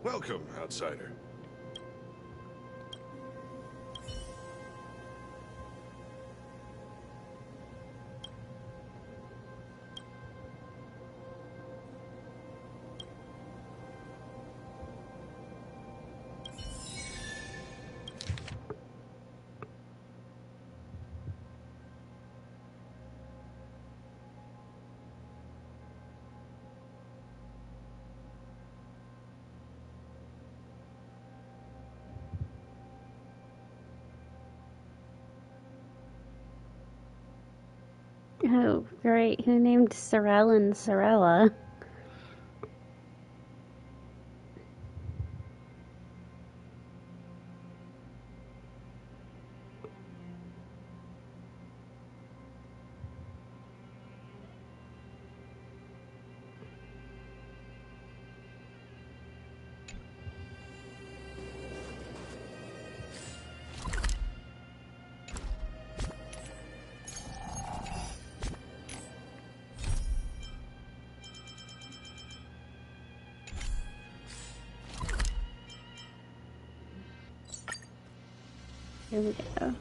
Welcome, outsider. Oh, great. Who named Sorrel and Sorella? Here we go.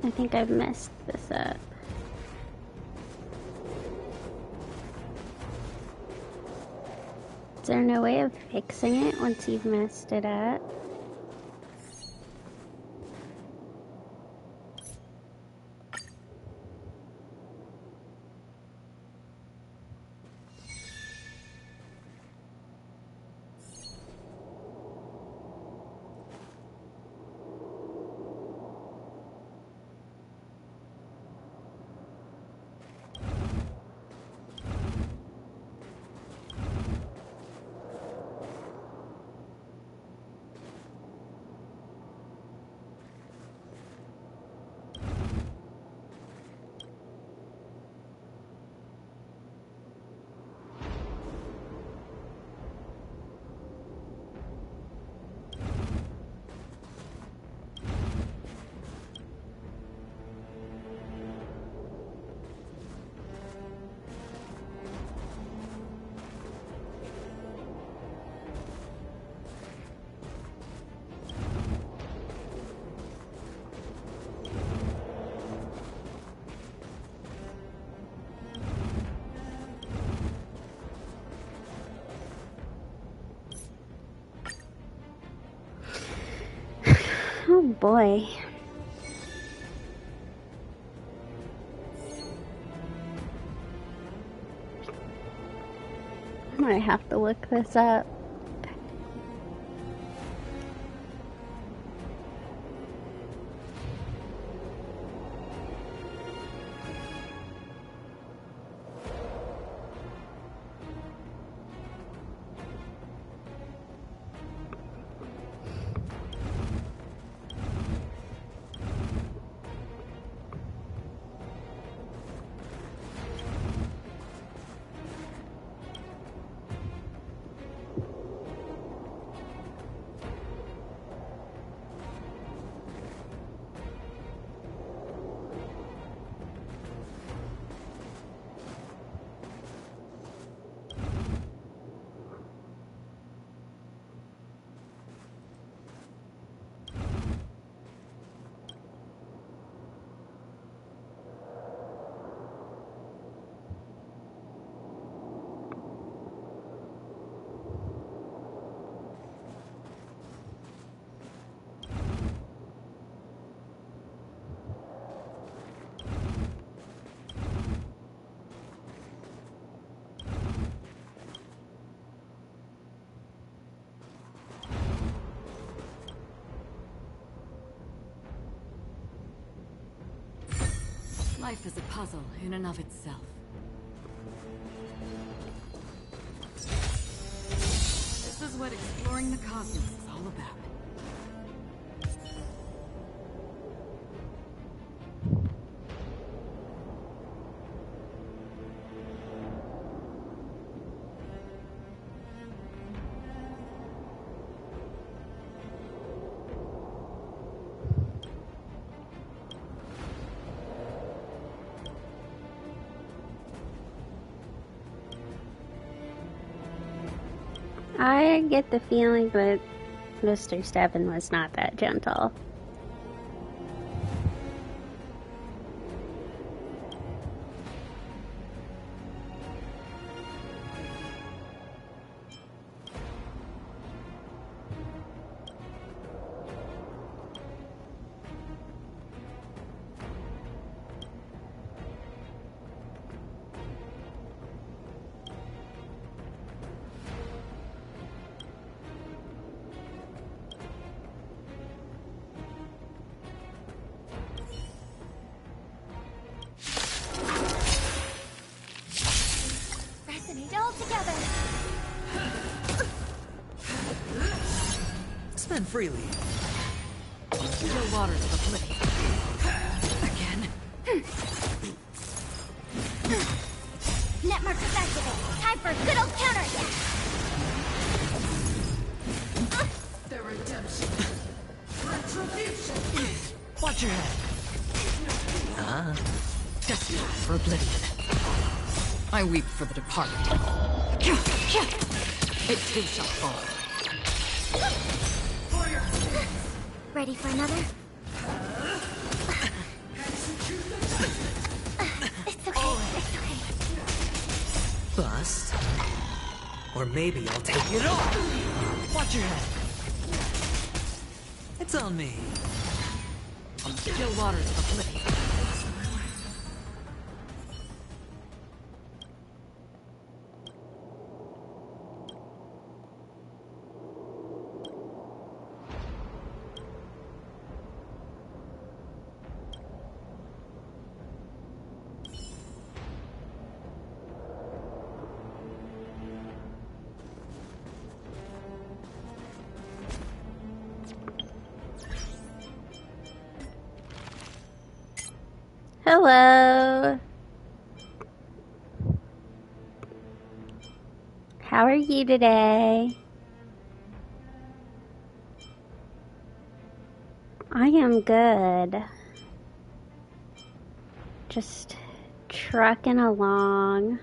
I think I've messed this up. Is there no way of fixing it once you've messed it up? Oh boy. I might have to look this up. Life is a puzzle in and of itself. This is what exploring the cosmos is all about. I get the feeling that Mr. Steven was not that gentle. Spend freely. The waters of oblivion. Again. Net markers activated. Time for a good old counterattack. The redemption. Retribution. Watch your head. Destined for oblivion. I weep for the departed. It too shall fall. Ready for another? It's okay. It's okay. Bust. Or maybe I'll take it off. Watch your head. It's on me. Still waters of oblivion. Hello. How are you today? I am good. Just trucking along.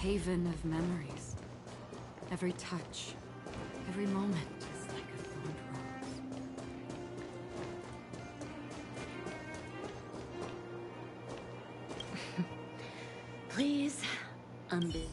haven of memories. Every touch, every moment is like a thorned rose. Please, unbid.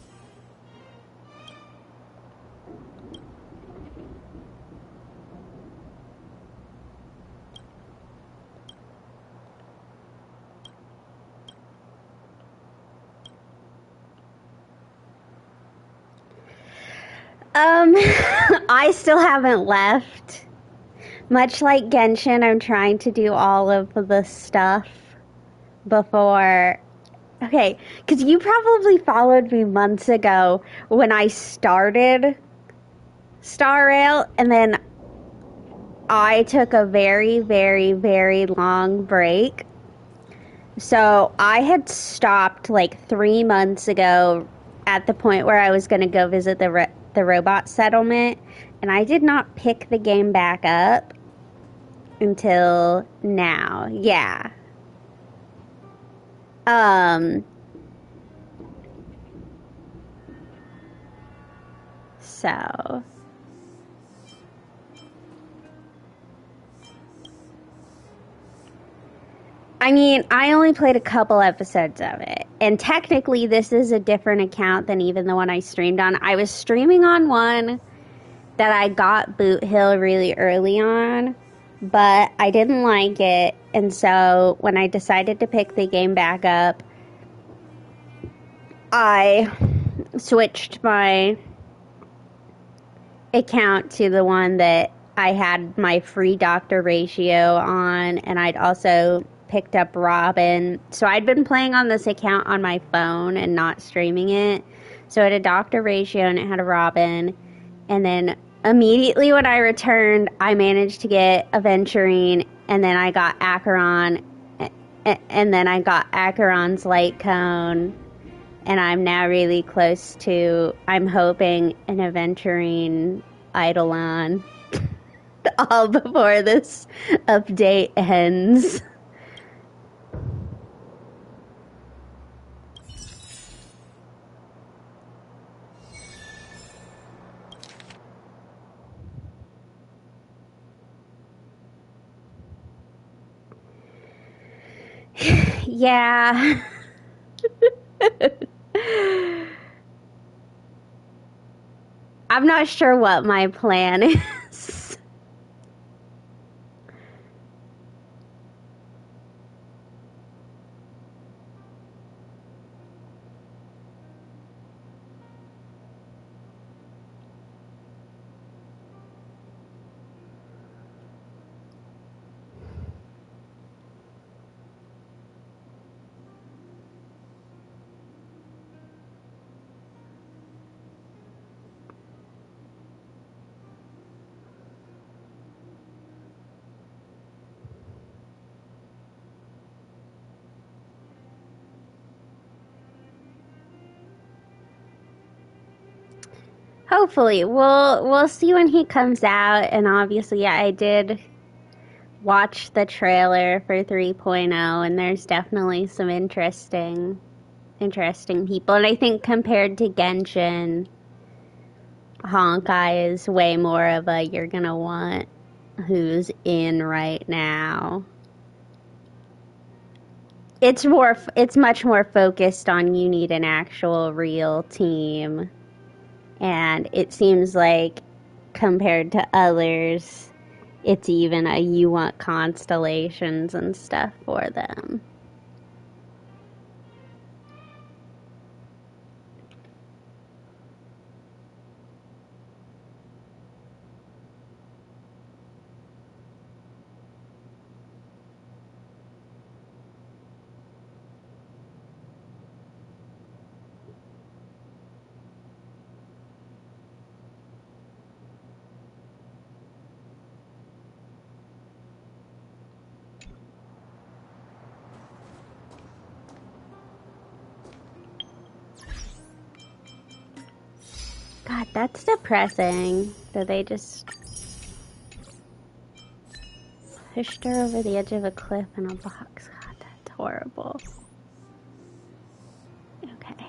I still haven't left. Much like Genshin, I'm trying to do all of the stuff before. Okay, because you probably followed me months ago when I started Star Rail, and then I took a very, very, very long break. So I had stopped like 3 months ago at the point where I was going to go visit the robot settlement, and I did not pick the game back up until now. Yeah. So I mean, I only played a couple episodes of it, and technically this is a different account than even the one I streamed on. I was streaming on one that I got Boot Hill really early on, but I didn't like it, and so when I decided to pick the game back up, I switched my account to the one that I had my free doctor ratio on, and I'd also picked up Robin. So I'd been playing on this account on my phone and not streaming it. So it had a doctor ratio and it had a Robin. And then immediately when I returned, I managed to get Aventurine, and then I got Acheron, and then I got Acheron's Light Cone. And I'm now really close to, I'm hoping, an Aventurine Eidolon all before this update ends. Yeah. I'm not sure what my plan is. Hopefully. We'll see when he comes out, and obviously I did watch the trailer for 3.0, and there's definitely some interesting people. And I think compared to Genshin, Honkai is way more of a you're gonna want who's in right now. It's much more focused on you need an actual real team. And it seems like, compared to others, it's even a you want constellations and stuff for them. God, that's depressing that they just pushed her over the edge of a cliff in a box. God, that's horrible. Okay.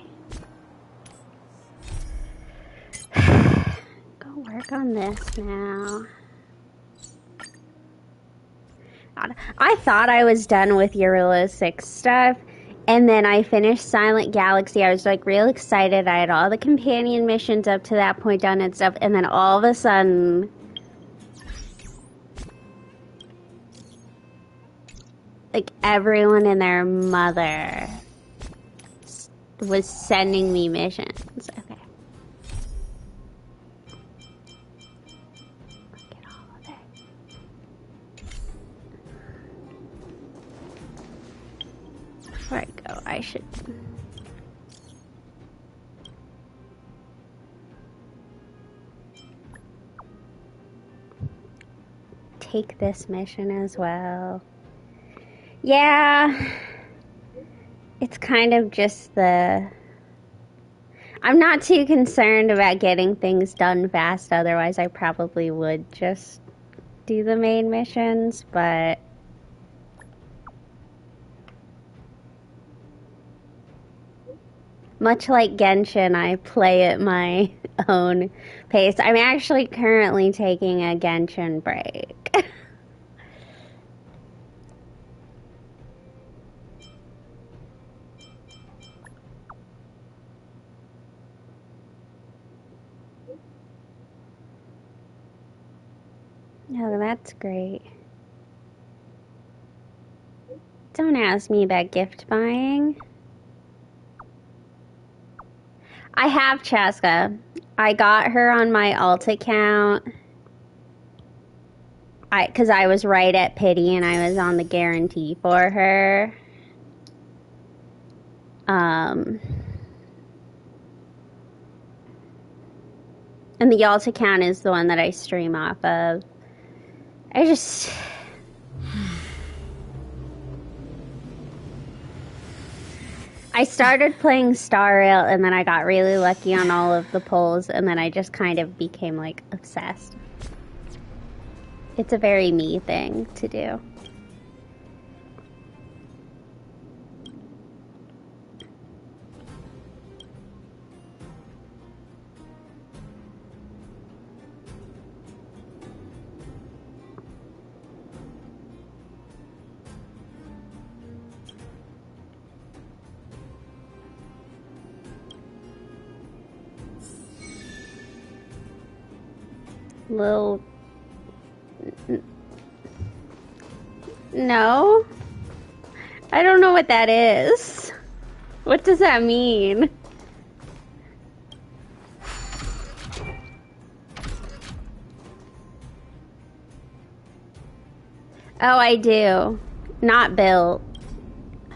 back on this now. God, I thought I was done with Eurilla 6 stuff, and then I finished Silent Galaxy. I was like real excited. I had all the companion missions up to that point done and stuff, and then all of a sudden, like everyone and their mother was sending me missions. Okay. Get all of it. Before I go, I should... take this mission as well. Yeah, it's kind of just the... I'm not too concerned about getting things done fast, otherwise I probably would just do the main missions, but... much like Genshin, I play at my own pace. I'm actually currently taking a Genshin break. Oh, that's great. Don't ask me about gift buying. I have Chaska. I got her on my alt account. Because I was right at pity and I was on the guarantee for her. And the alt account is the one that I stream off of. I started playing Star Rail and then I got really lucky on all of the polls and then I just kind of became like obsessed. It's a very me thing to do. No? I don't know what that is. What does that mean? Oh, I do. Not built.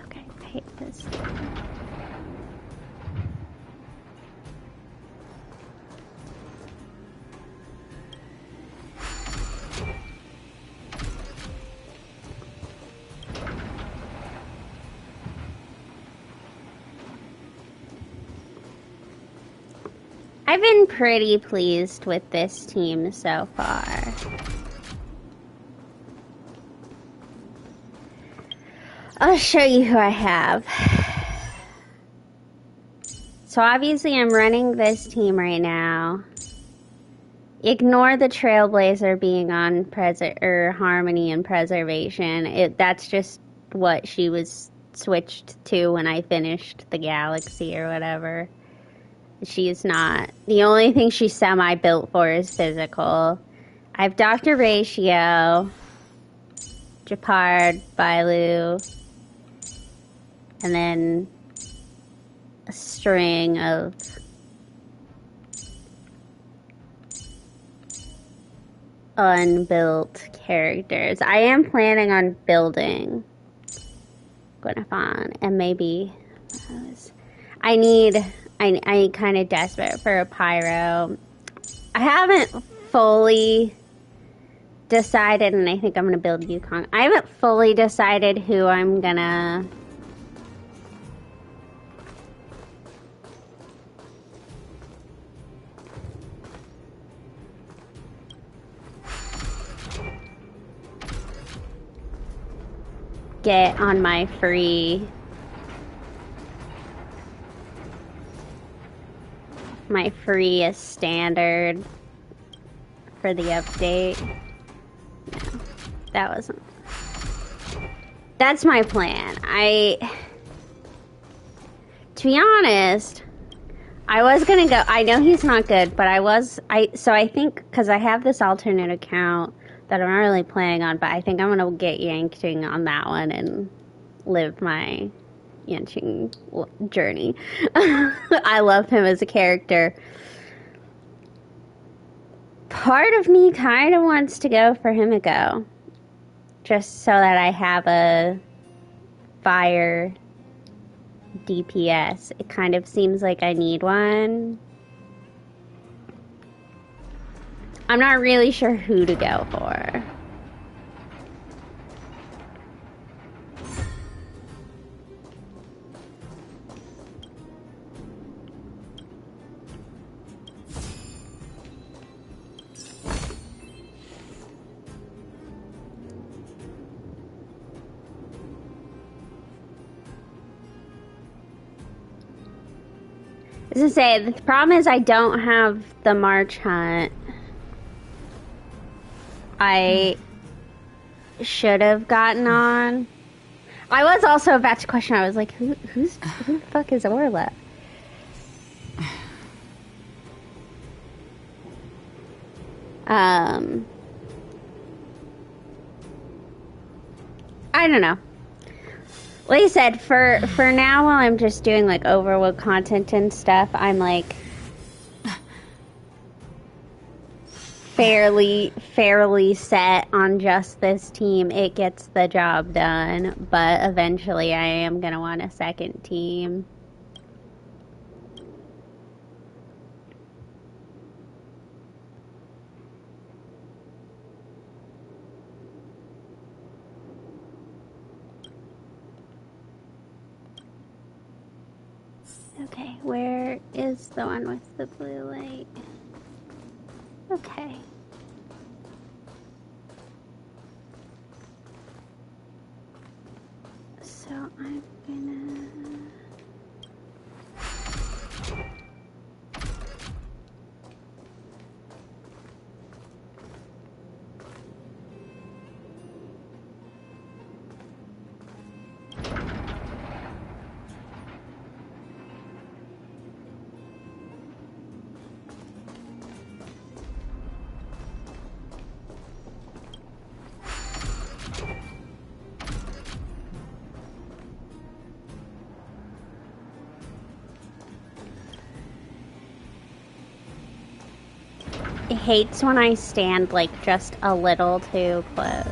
Okay, I hate this. I've been pretty pleased with this team so far. I'll show you who I have. So obviously I'm running this team right now. Ignore the Trailblazer being on Harmony and Preservation. That's just what she was switched to when I finished the Galaxy or whatever. She's not. The only thing she's semi-built for is physical. I have Dr. Ratio, Japard, Bailu, and then a string of unbuilt characters. I am planning on building Gwenfon, and maybe I'm kind of desperate for a Pyro. I haven't fully decided, and I think I'm gonna build Yukong. I haven't fully decided who I'm gonna get on my free standard for the update. No, that wasn't. That's my plan. To be honest, I was gonna go. I know he's not good, but so I think because I have this alternate account that I'm not really planning on, but I think I'm gonna get Yanqing on that one and live my Yanqing journey. I love him as a character. Part of me kind of wants to go for Himiko, just so that I have a fire DPS. It kind of seems like I need one. I'm not really sure who to go for. As I say, the problem is I don't have the March Hunt. I should have gotten on. I was also about to question. I was like, who the fuck is Orla? I don't know. Like I said, for now, while I'm just doing like Overworld content and stuff, I'm like fairly set on just this team. It gets the job done, but eventually I am gonna want a second team. Okay, where is the one with the blue light? Okay. So I'm gonna... It hates when I stand like just a little too close.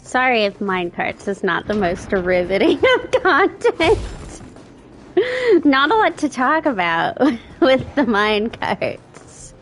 Sorry if minecarts is not the most riveting of content. Not a lot to talk about with the minecarts.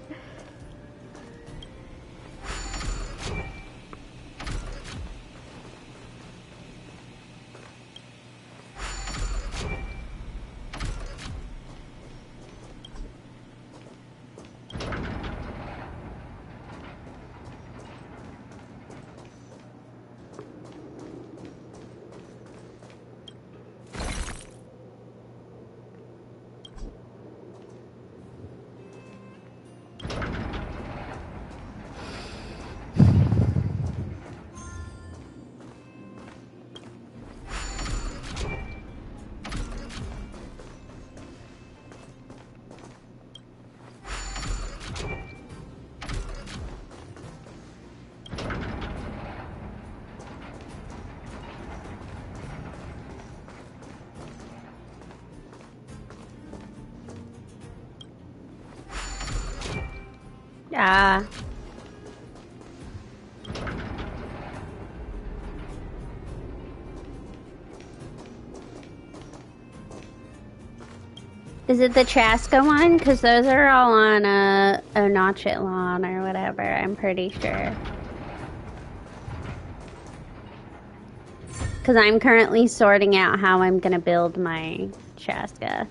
Yeah. Is it the Chaska one? Because those are all on a Notchet lawn or whatever, I'm pretty sure. Because I'm currently sorting out how I'm going to build my Chaska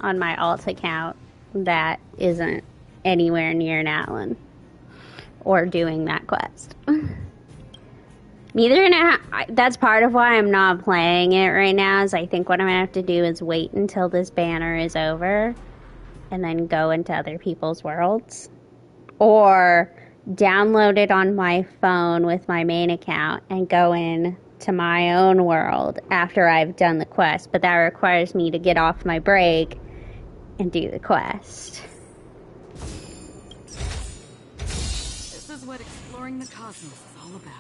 on my alt account that isn't anywhere near Natlin or doing that quest. That's part of why I'm not playing it right now, is I think what I'm going to have to do is wait until this banner is over and then go into other people's worlds. Or download it on my phone with my main account and go in to my own world after I've done the quest. But that requires me to get off my break and do the quest. This is what exploring the cosmos is all about.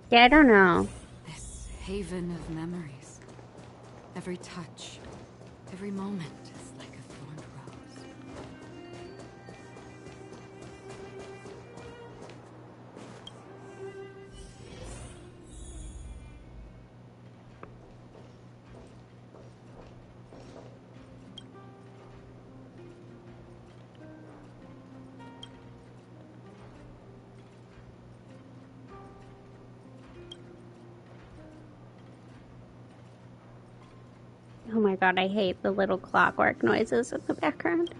Yeah, I don't know. This haven of memories. Every touch, every moment is like a thorned rose. Oh my god, I hate the little clockwork noises in the background.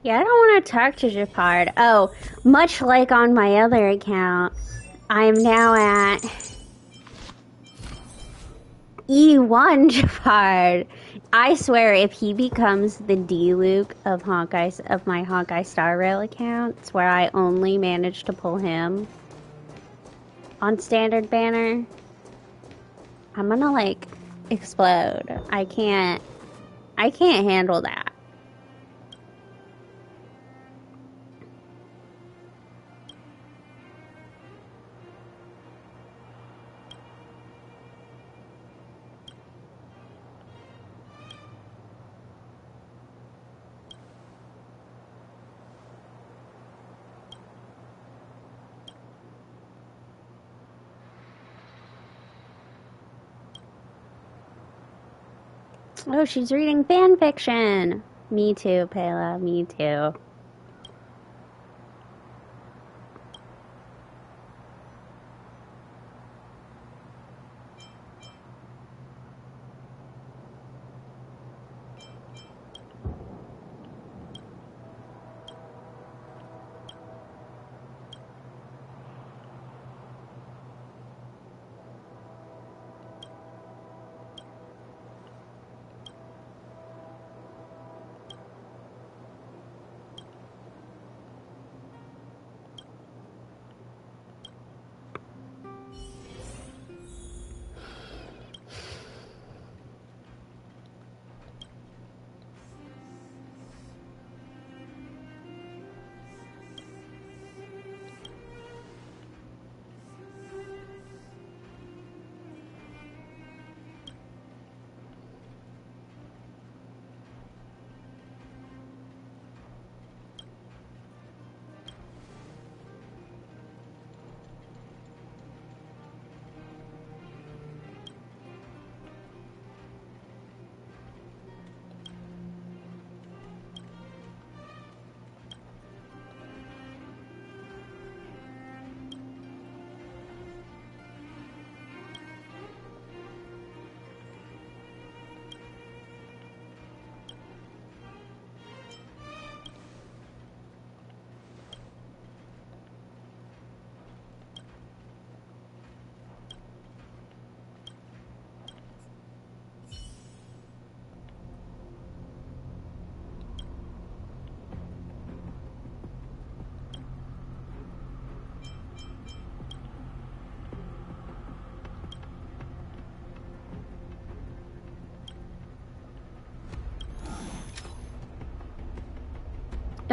Yeah, I don't want to talk to Japard. Oh, much like on my other account, I am now at E1 Japard. I swear, if he becomes the D-Luke of my Honkai Star Rail accounts, where I only manage to pull him on standard banner, I'm gonna, like, explode. I can't I can't handle that. Oh, she's reading fan fiction. Me too, Pela. Me too.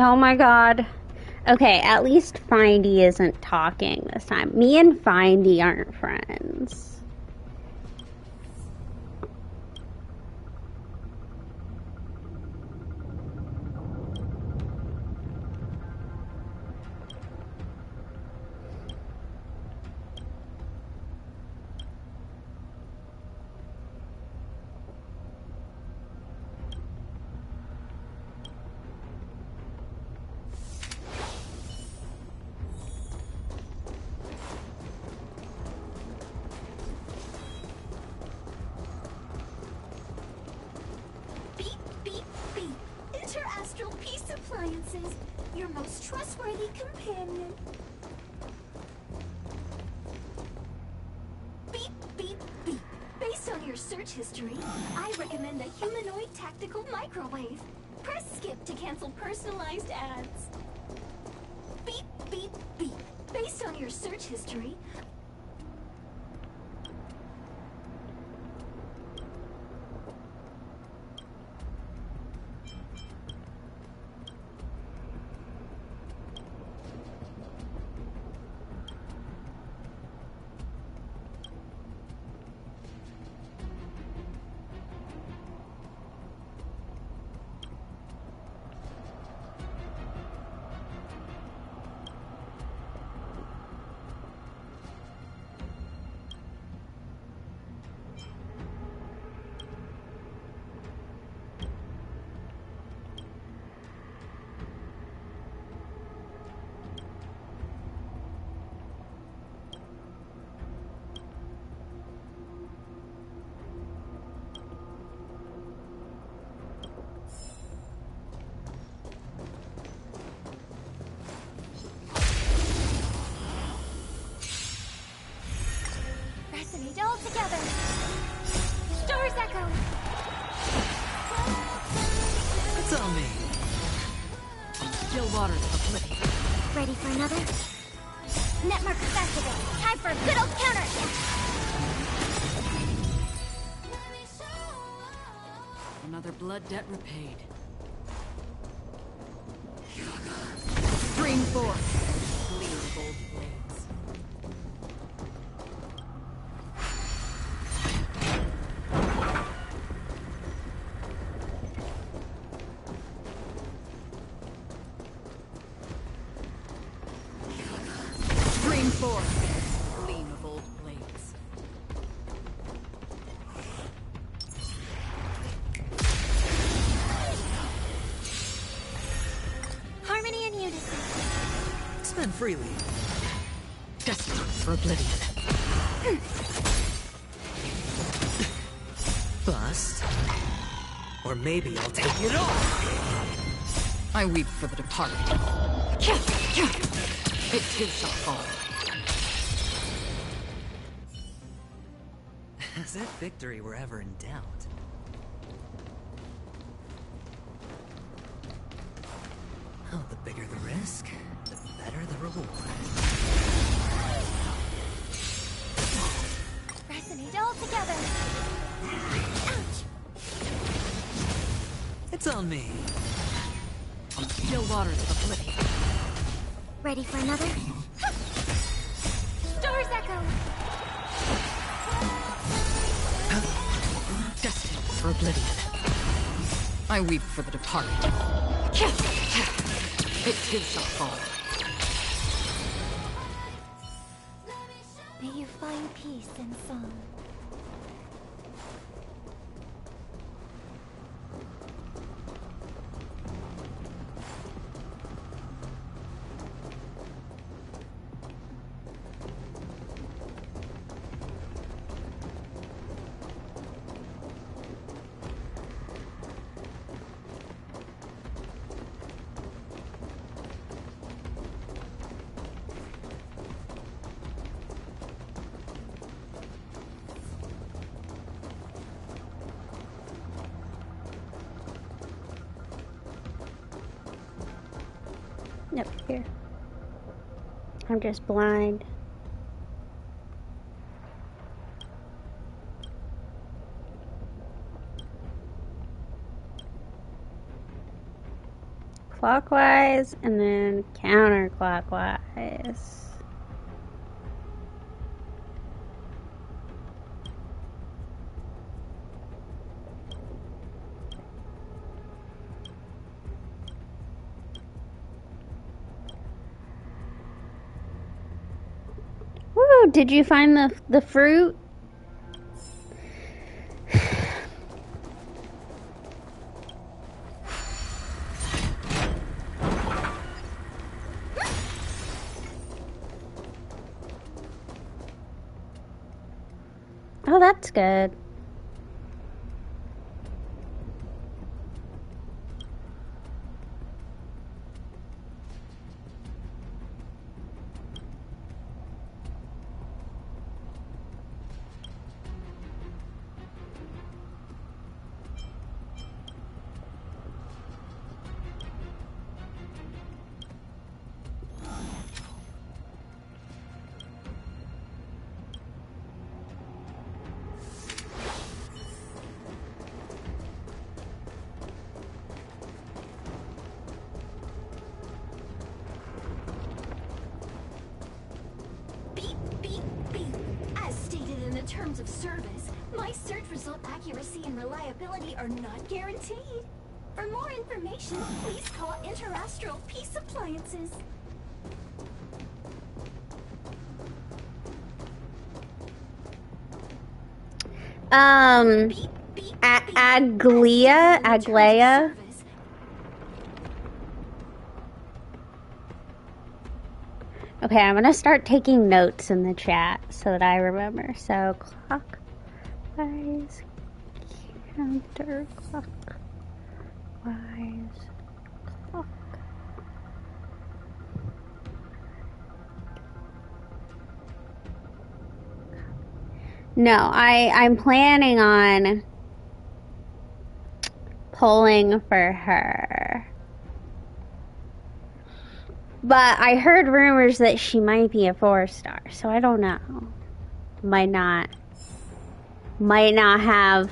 Oh my god. Okay, at least Findy isn't talking this time. Me and Findy aren't friends. Your most trustworthy companion. Beep, beep, beep. Based on your search history, I recommend a humanoid tactical microwave. Press skip to cancel personalized ads. Beep, beep, beep. Based on your search history, resonate all together. Stars echo. It's on me. Still waters of oblivion. Ready for another? Net markers activate. Time for a good old counter. Another blood debt repaid. Stream forth. Gleam of old blades. Stream forth. Gleam of old blades. Harmony and unison. Spend freely. Destined for oblivion. Bust. Or maybe I'll take it all. I weep for the departed. It too shall fall. As if victory were ever in doubt. Oh, the bigger the risk, the better the reward. Resonate all together. Ouch! It's on me. On the still waters of oblivion. Ready for another? Stars echo. Destined for oblivion. I weep for the departed. It too shall fall. May you find peace in song. Up here. I'm just blind. Clockwise and then counterclockwise. Woo! Did you find the fruit? Oh, that's good. Terms of service, my search result accuracy and reliability are not guaranteed. For more information, please call Interastral Peace Appliances. Aglaia. Okay, I'm gonna start taking notes in the chat so that I remember. So clockwise, counterclockwise, clock. No, I'm planning on pulling for her. But I heard rumors that she might be a 4-star, so I don't know. Might not have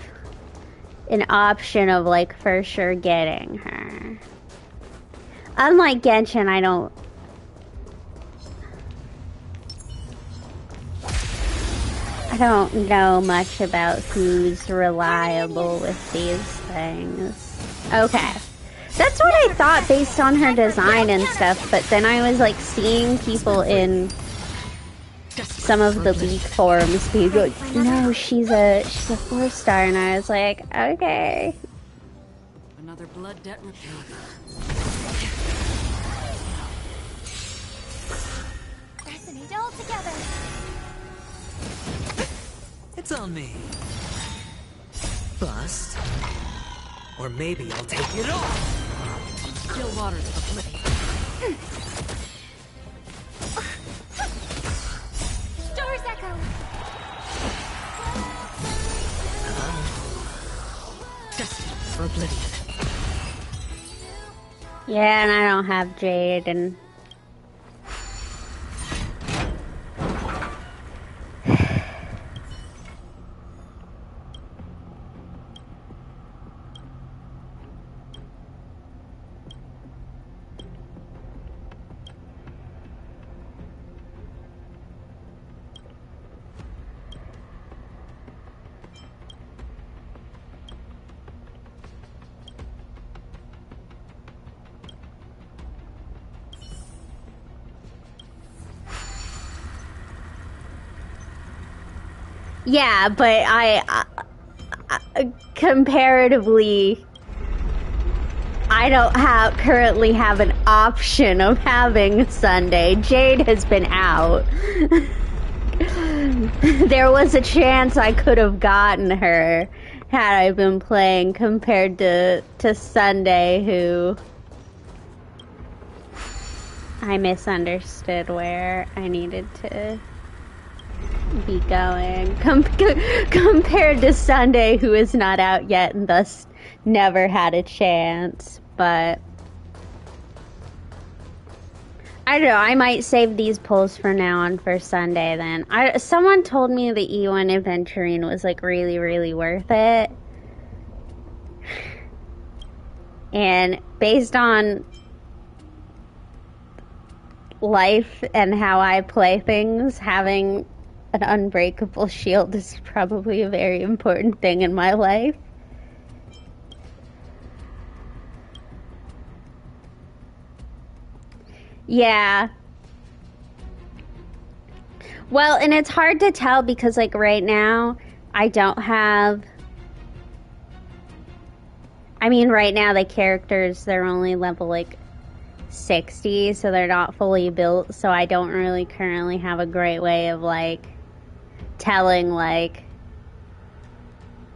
an option of like for sure getting her. Unlike Genshin, I don't know much about who's reliable with these things. Okay. That's what I thought based on her design and stuff, but then I was like seeing people in some of the leak forums being like, no, she's a 4-star, and I was like, okay. Another blood debt repaid. Resonate all together. It's on me. Bust. Or maybe I'll take it off. Still waters of oblivion. Stars echo. Destined for oblivion. Yeah, and I don't have Jade, and yeah, but I comparatively, I don't currently have an option of having Sunday. Jade has been out. There was a chance I could have gotten her had I been playing compared to Sunday, who I misunderstood where I needed to be going compared to Sunday, who is not out yet and thus never had a chance. But I don't know, I might save these polls for now on for Sunday then. Someone told me the E1 Adventuring was like really, really worth it. And based on life and how I play things, having an unbreakable shield is probably a very important thing in my life. Yeah. Well, and it's hard to tell because like right now I don't have, I mean right now the characters, they're only level like 60, so they're not fully built, so I don't really currently have a great way of like telling like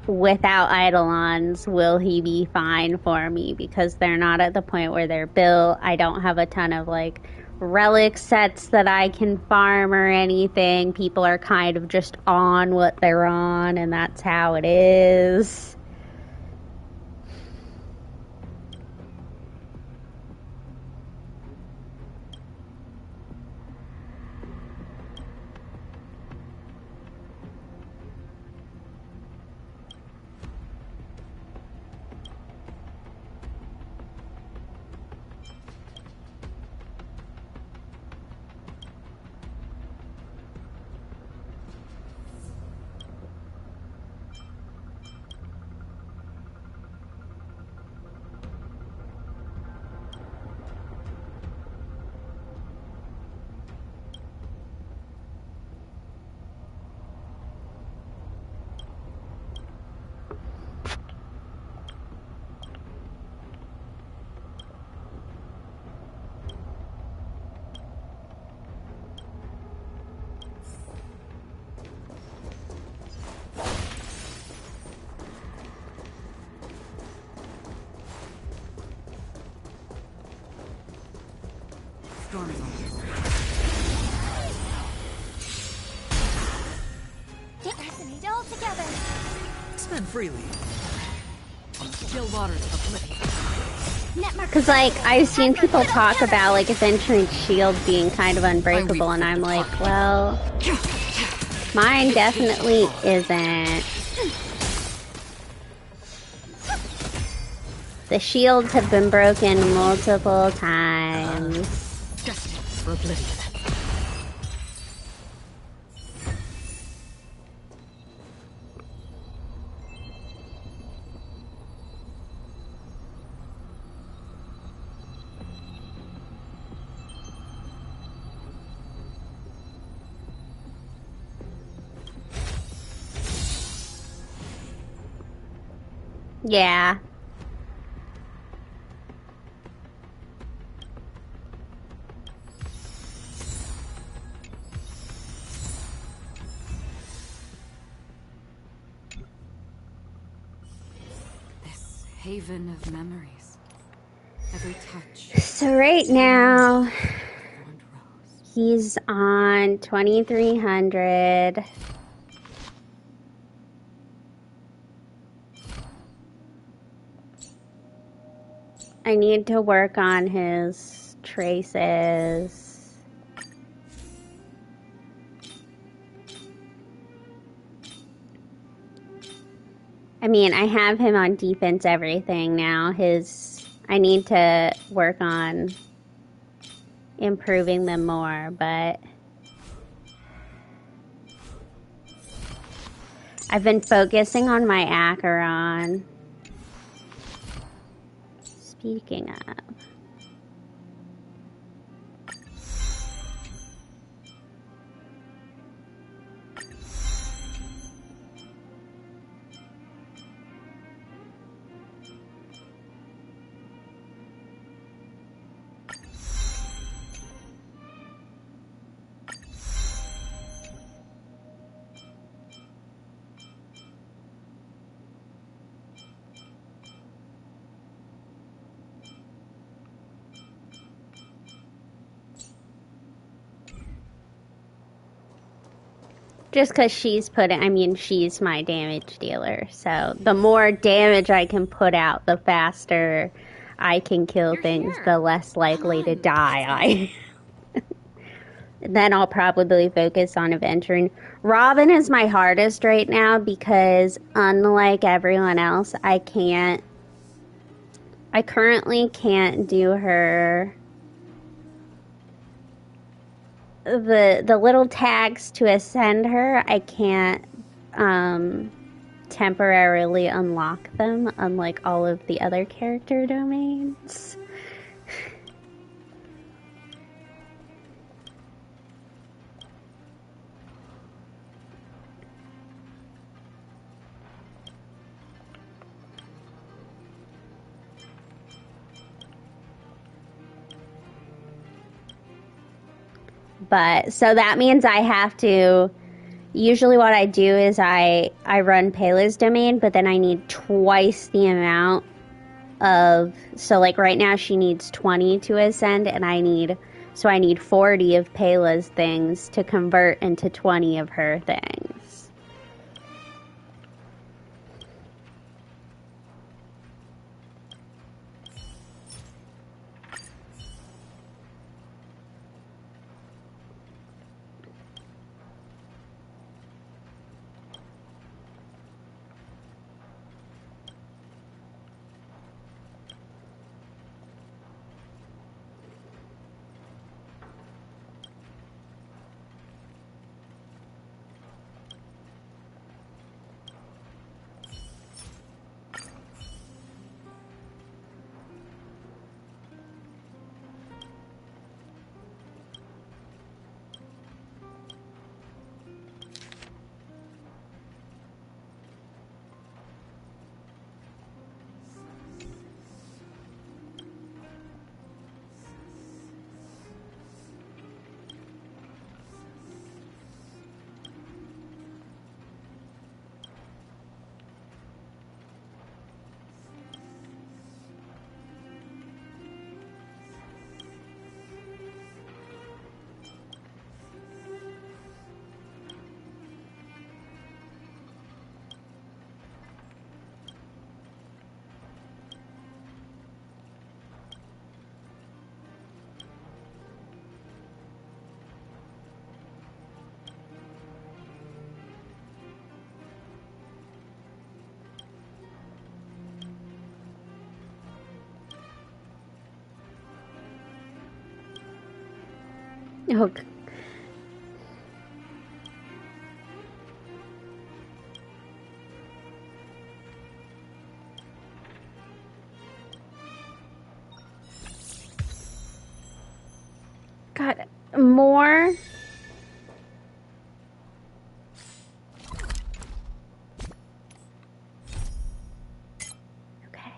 without Eidolons will he be fine for me, because they're not at the point where they're built. I don't have a ton of like relic sets that I can farm or anything. People are kind of just on what they're on, and that's how it is. Resonate all together. Spend freely. Still waters of oblivion. Because like I've seen people talk about like Adventuring Shield being kind of unbreakable, and I'm like, well, mine definitely isn't. The shields have been broken multiple times. Destined for oblivion. Yeah. This haven of memories. Every touch. So right now, Thorned rose. he's on 2,300. I need to work on his traces. I mean, I have him on defense everything now. I need to work on improving them more, but I've been focusing on my Acheron. Speaking of, just because she's my damage dealer. So the more damage I can put out, the faster I can kill things, the less likely to die I. Then I'll probably focus on adventuring. Robin is my hardest right now because unlike everyone else, I currently can't do her the little tags to ascend her. I can't temporarily unlock them, unlike all of the other character domains. But so that means I have to. Usually, what I do is I run Pele's domain, but then I need twice the amount of. So like right now, she needs 20 to ascend, and I need 40 of Pele's things to convert into 20 of her things. Oh, God, more? Okay.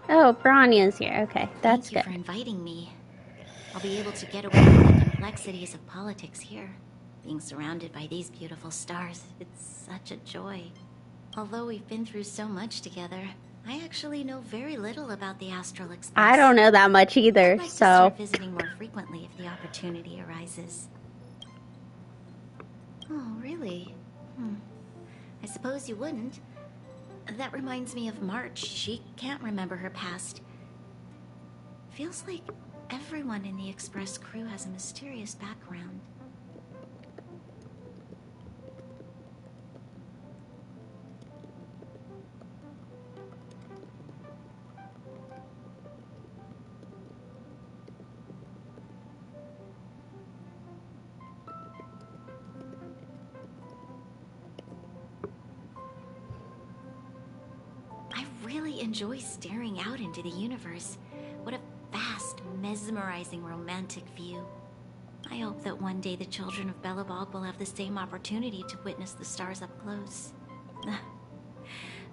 Oh, Bronya's here. Okay, that's Thank you good. for inviting me. I'll be able to get away from the complexities of politics here. Being surrounded by these beautiful stars, it's such a joy. Although we've been through so much together, I actually know very little about the Astral Express. I don't know that much either, I'd like to so... start visiting more frequently if the opportunity arises. Oh, really? I suppose you wouldn't. That reminds me of March. She can't remember her past. Feels like everyone in the Express crew has a mysterious background. I really enjoy staring out into the universe. What a vast, mesmerizing, romantic view. I hope that one day the children of Belebog will have the same opportunity to witness the stars up close.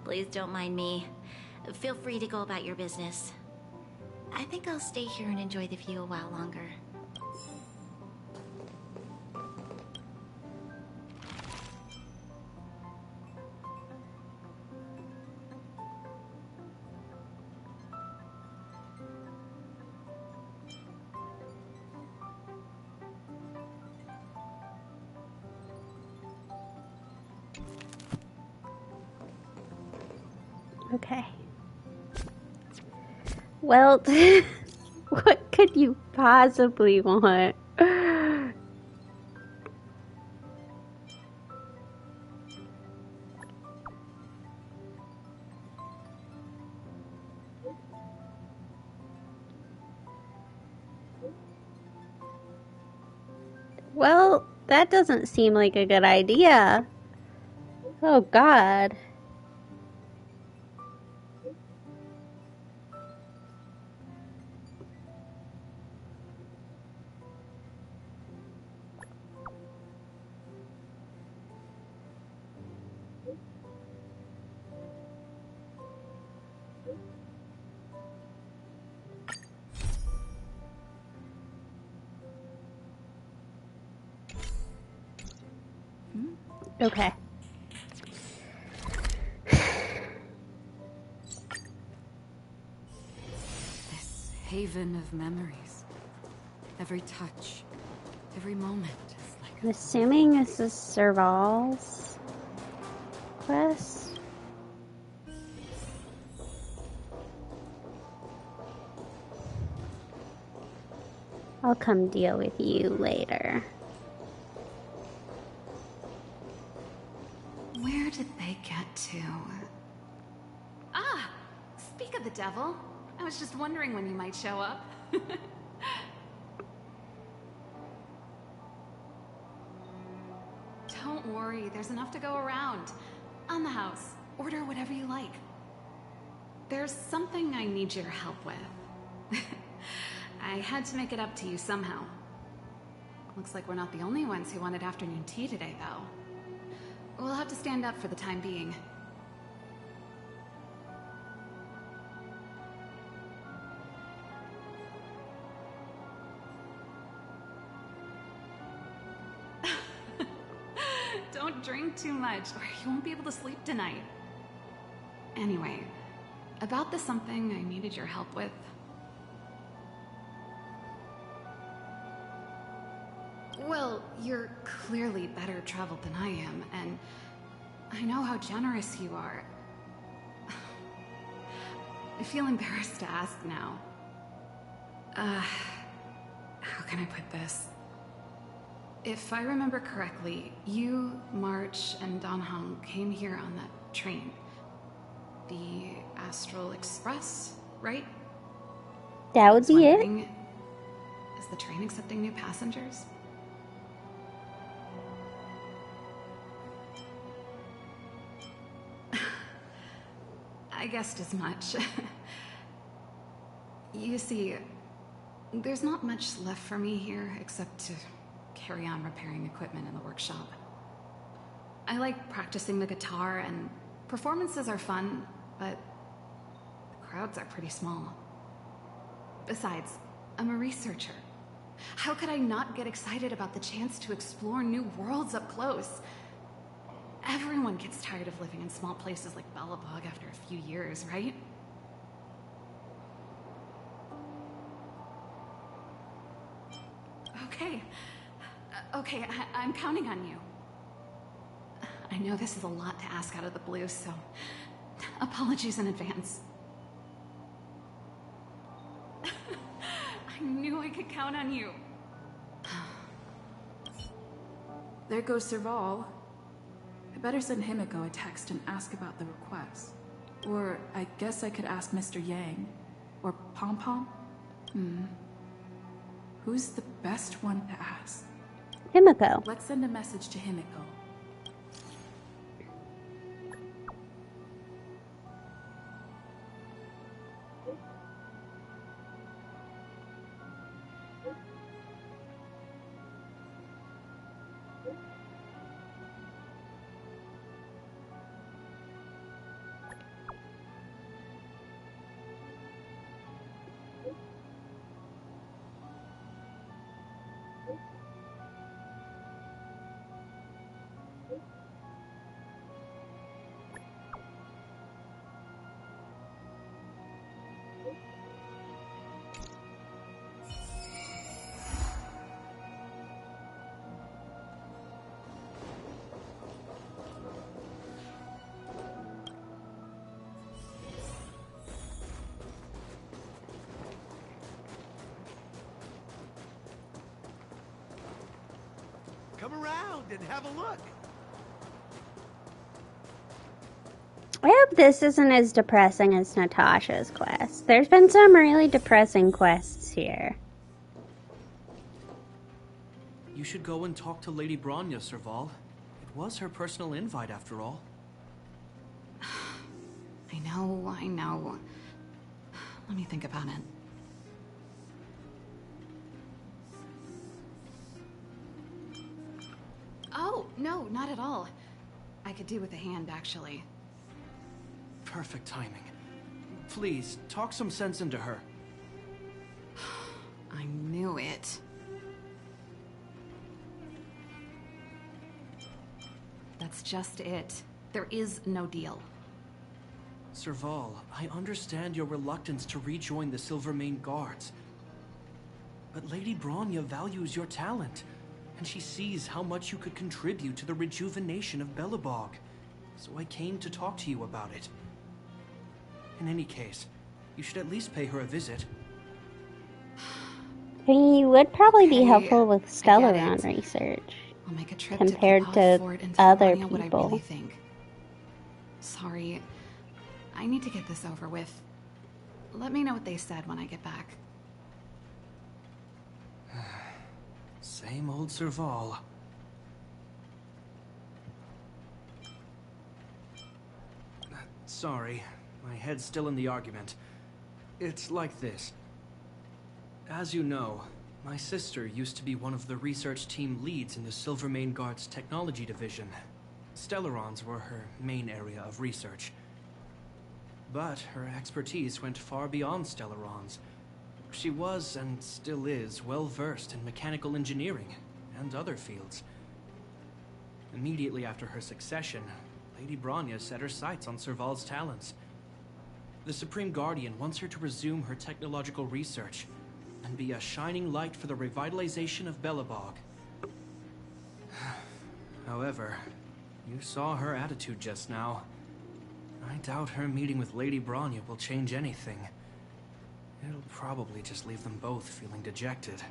Please don't mind me. Feel free to go about your business. I think I'll stay here and enjoy the view a while longer. Okay. Well, what could you possibly want? Well, that doesn't seem like a good idea. Oh, God. Okay. This haven of memories. Every touch, every moment is like I'm assuming this is Serval's quest. I'll come deal with you later. Where did they get to? Ah! Speak of the devil. I was just wondering when you might show up. Don't worry, there's enough to go around. On the house, order whatever you like. There's something I need your help with. I had to make it up to you somehow. Looks like we're not the only ones who wanted afternoon tea today, though. We'll have to stand up for the time being. Don't drink too much, or you won't be able to sleep tonight. Anyway, about the something I needed your help with. Well, you're clearly better traveled than I am, and I know how generous you are. I feel embarrassed to ask now. How can I put this? If I remember correctly, you, March, and Don Hong came here on that train. The Astral Express, right? That would be it. Is the train accepting new passengers? I guessed as much. You see, there's not much left for me here except to carry on repairing equipment in the workshop. I like practicing the guitar, and performances are fun, but the crowds are pretty small. Besides, I'm a researcher. How could I not get excited about the chance to explore new worlds up close? Everyone gets tired of living in small places like Belebog after a few years, right? Okay, I'm counting on you. I know this is a lot to ask out of the blue, so apologies in advance. I knew I could count on you. There goes Serval. I better send Himiko a text and ask about the request. Or I guess I could ask Mr. Yang. Or Pom Pom. Who's the best one to ask? Himiko. Let's send a message to Himiko. Come around and have a look. I hope this isn't as depressing as Natasha's quest. There's been some really depressing quests here. You should go and talk to Lady Bronya, Serval. It was her personal invite, after all. I know. Let me think about it. Oh, no, not at all. I could do with a hand, actually. Perfect timing. Please, talk some sense into her. I knew it. That's just it. There is no deal. Serval, I understand your reluctance to rejoin the Silvermane Guards. But Lady Bronya values your talent, and she sees how much you could contribute to the rejuvenation of Belebog. So I came to talk to you about it. In any case, you should at least pay her a visit. I mean, you would probably be Okay, helpful with I get Stellaron it. research. I'll make a trip compared to to Kapod Fort and tell other Bronya what I people. really think. Sorry. I need to get this over with. Let me know what they said when I get back. Same old Serval. Sorry, my head's still in the argument. It's like this. As you know, my sister used to be one of the research team leads in the Silvermane Guard's technology division. Stellarons were her main area of research. But her expertise went far beyond Stellarons. She was, and still is, well-versed in mechanical engineering and other fields. Immediately after her succession, Lady Bronya set her sights on Serval's talents. The Supreme Guardian wants her to resume her technological research and be a shining light for the revitalization of Belebog. However, you saw her attitude just now. I doubt her meeting with Lady Bronya will change anything. It'll probably just leave them both feeling dejected.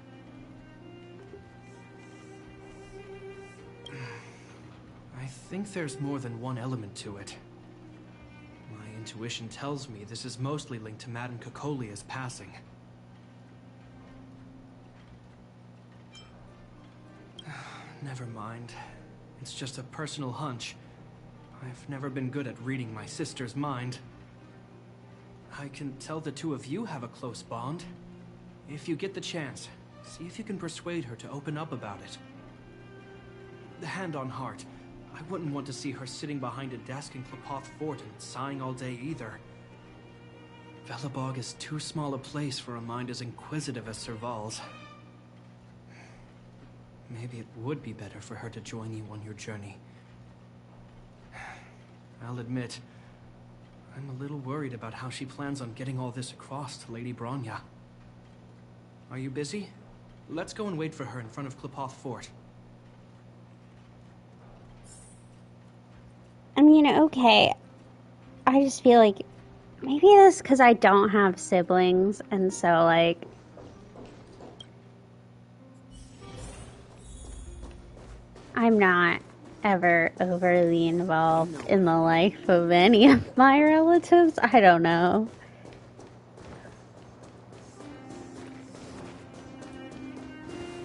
think there's more than one element to it. My intuition tells me this is mostly linked to Madame Cocolia's passing. Never mind. It's just a personal hunch. I've never been good at reading my sister's mind. I can tell the two of you have a close bond. If you get the chance, see if you can persuade her to open up about it. Hand on heart, I wouldn't want to see her sitting behind a desk in Klapoth Fort and sighing all day either. Belebog is too small a place for a mind as inquisitive as Serval's. Maybe it would be better for her to join you on your journey. I'll admit, I'm a little worried about how she plans on getting all this across to Lady Bronya. Are you busy? Let's go and wait for her in front of Klapoth Fort. I mean, okay. I just feel like maybe that's because I don't have siblings, and so, like, I'm not ever overly involved in the life of any of my relatives. I don't know.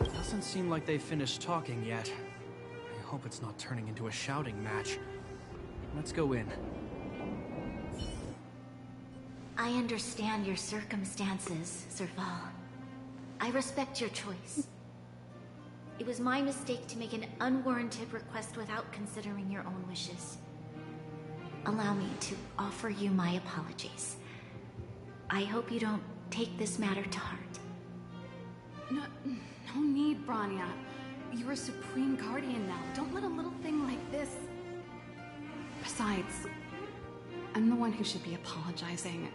Doesn't seem like they've finished talking yet. I hope it's not turning into a shouting match. Let's go in. I understand your circumstances, Serval. I respect your choice. It was my mistake to make an unwarranted request without considering your own wishes. Allow me to offer you my apologies. I hope you don't take this matter to heart. No need, Bronya. You're a Supreme Guardian now. Don't let a little thing like this... Besides, I'm the one who should be apologizing.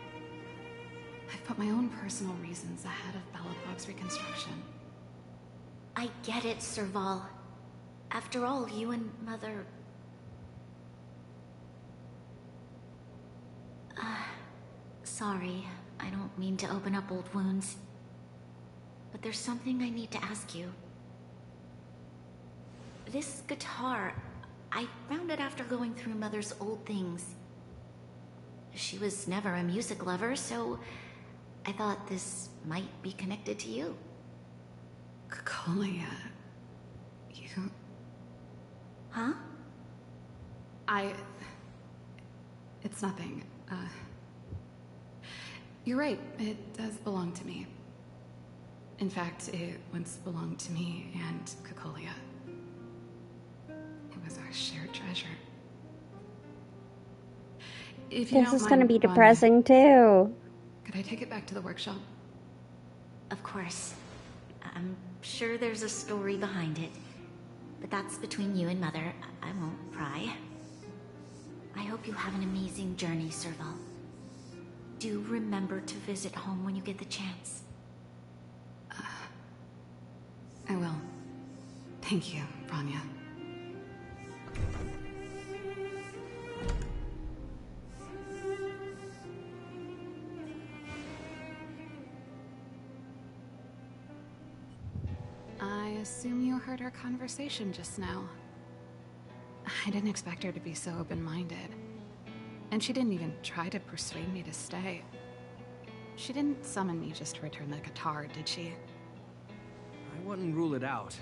I've put my own personal reasons ahead of Belebog's reconstruction. I get it, Serval. After all, you and Mother... Sorry, I don't mean to open up old wounds. But there's something I need to ask you. This guitar, I found it after going through Mother's old things. She was never a music lover, so I thought this might be connected to you. Cocolia... you... Huh? It's nothing. You're right, it does belong to me. In fact, it once belonged to me and Cocolia. It was our shared treasure. If you This don't is going to mind, be Bronya, depressing too. could I take it back to the workshop? Of course. I'm sure there's a story behind it. But that's between you and Mother. I won't pry. I hope you have an amazing journey, Serval. Do remember to visit home when you get the chance. I will. Thank you, Bronya. I assume you heard our conversation just now. I didn't expect her to be so open-minded. And she didn't even try to persuade me to stay. She didn't summon me just to return the guitar, did she? I wouldn't rule it out.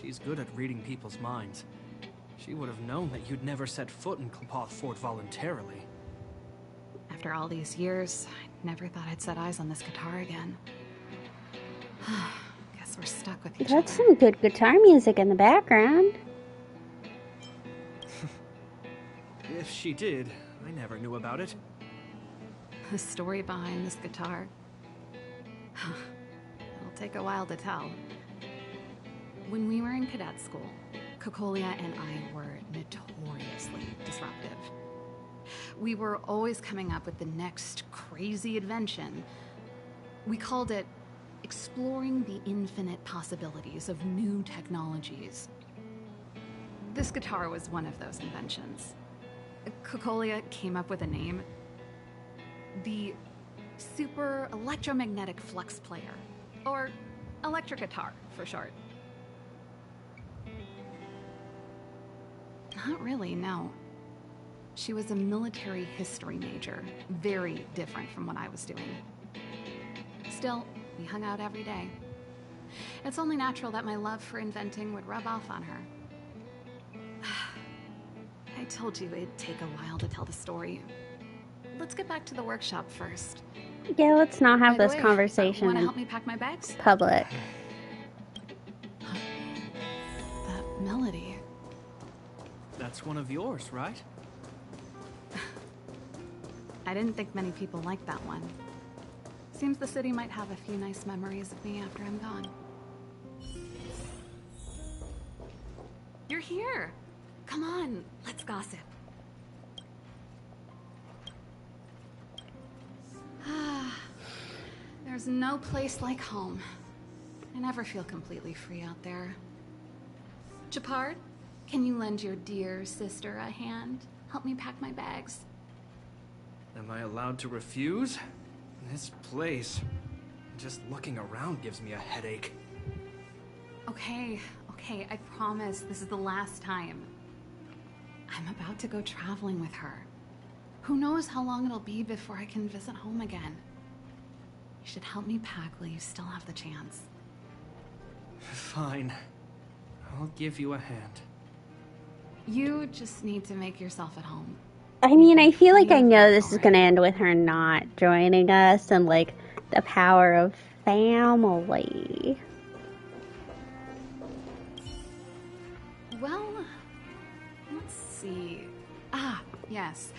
She's good at reading people's minds. She would have known that you'd never set foot in Klapoth Fort voluntarily. After all these years, I never thought I'd set eyes on this guitar again. Guess we're stuck with each other. That's some good guitar music in the background. If she did, I never knew about it. The story behind this guitar. It'll take a while to tell. When we were in cadet school, Cocolia and I were notoriously disruptive. We were always coming up with the next crazy invention. We called it exploring the infinite possibilities of new technologies. This guitar was one of those inventions. Cocolia came up with a name. The Super Electromagnetic Flux Player, or electric guitar for short. Not really, no. She was a military history major, very different from what I was doing. Still, we hung out every day. It's only natural that my love for inventing would rub off on her. I told you it'd take a while to tell the story. Let's get back to the workshop first. Yeah, let's not have By the this way, conversation wanna in help me pack my bags? public. That melody. That's one of yours, right? I didn't think many people liked that one. Seems the city might have a few nice memories of me after I'm gone. You're here! Come on, let's gossip. There's no place like home. I never feel completely free out there. Japard, can you lend your dear sister a hand? Help me pack my bags. Am I allowed to refuse? This place... just looking around gives me a headache. Okay, I promise this is the last time. I'm about to go traveling with her. Who knows how long it'll be before I can visit home again. You should help me pack while you still have the chance. Fine. I'll give you a hand. You just need to make yourself at home. I mean, I feel like I know this is going to end with her not joining us and, like, the power of family. Well, let's see. Ah, yes.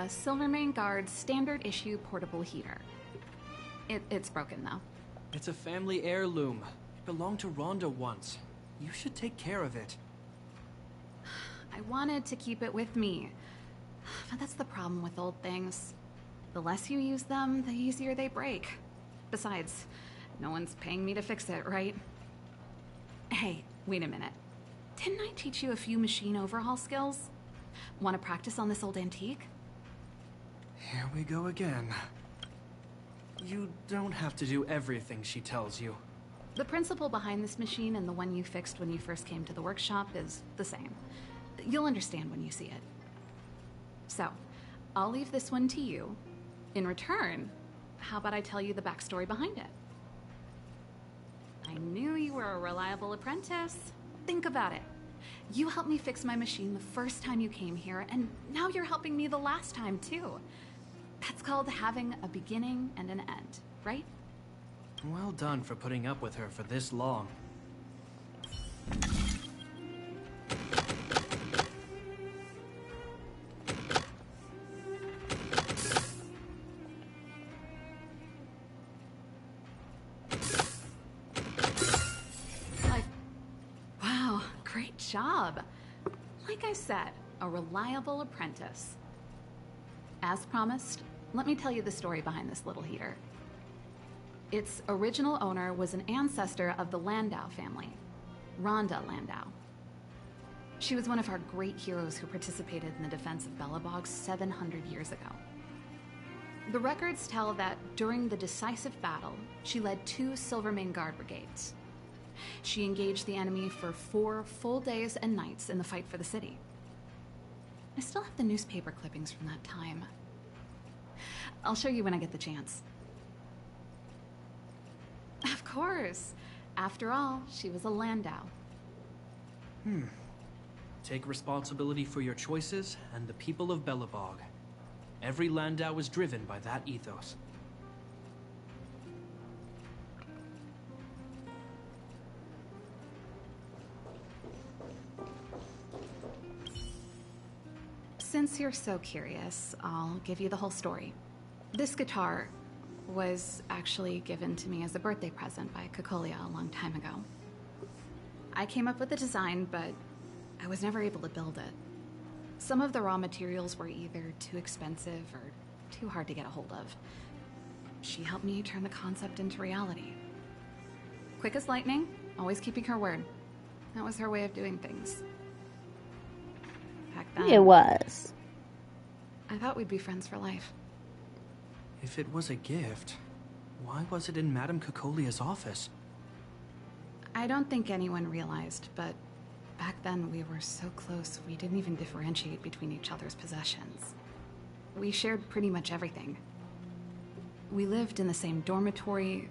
Silvermane Guard's standard issue portable heater. It's broken, though. It's a family heirloom. It belonged to Rhonda once. You should take care of it. I wanted to keep it with me. But that's the problem with old things. The less you use them, the easier they break. Besides, no one's paying me to fix it, right? Hey, wait a minute. Didn't I teach you a few machine overhaul skills? Want to practice on this old antique? Here we go again. You don't have to do everything she tells you. The principle behind this machine and the one you fixed when you first came to the workshop is the same. You'll understand when you see it. So, I'll leave this one to you. In return, how about I tell you the backstory behind it? I knew you were a reliable apprentice. Think about it. You helped me fix my machine the first time you came here, and now you're helping me the last time, too. That's called having a beginning and an end, right? Well done for putting up with her for this long. Wow, great job. Like I said, a reliable apprentice. As promised, let me tell you the story behind this little heater. Its original owner was an ancestor of the Landau family, Rhonda Landau. She was one of our great heroes who participated in the defense of Belebog 700 years ago. The records tell that during the decisive battle, she led 2 Silvermane Guard brigades. She engaged the enemy for 4 full days and nights in the fight for the city. I still have the newspaper clippings from that time. I'll show you when I get the chance. Of course. After all, she was a Landau. Take responsibility for your choices and the people of Belebog. Every Landau is driven by that ethos. Since you're so curious, I'll give you the whole story. This guitar was actually given to me as a birthday present by Cocolia a long time ago. I came up with the design, but I was never able to build it. Some of the raw materials were either too expensive or too hard to get a hold of. She helped me turn the concept into reality. Quick as lightning, always keeping her word. That was her way of doing things. Back then, It was. I thought we'd be friends for life. If it was a gift, why was it in Madame Cocolia's office? I don't think anyone realized, but back then we were so close we didn't even differentiate between each other's possessions. We shared pretty much everything. We lived in the same dormitory,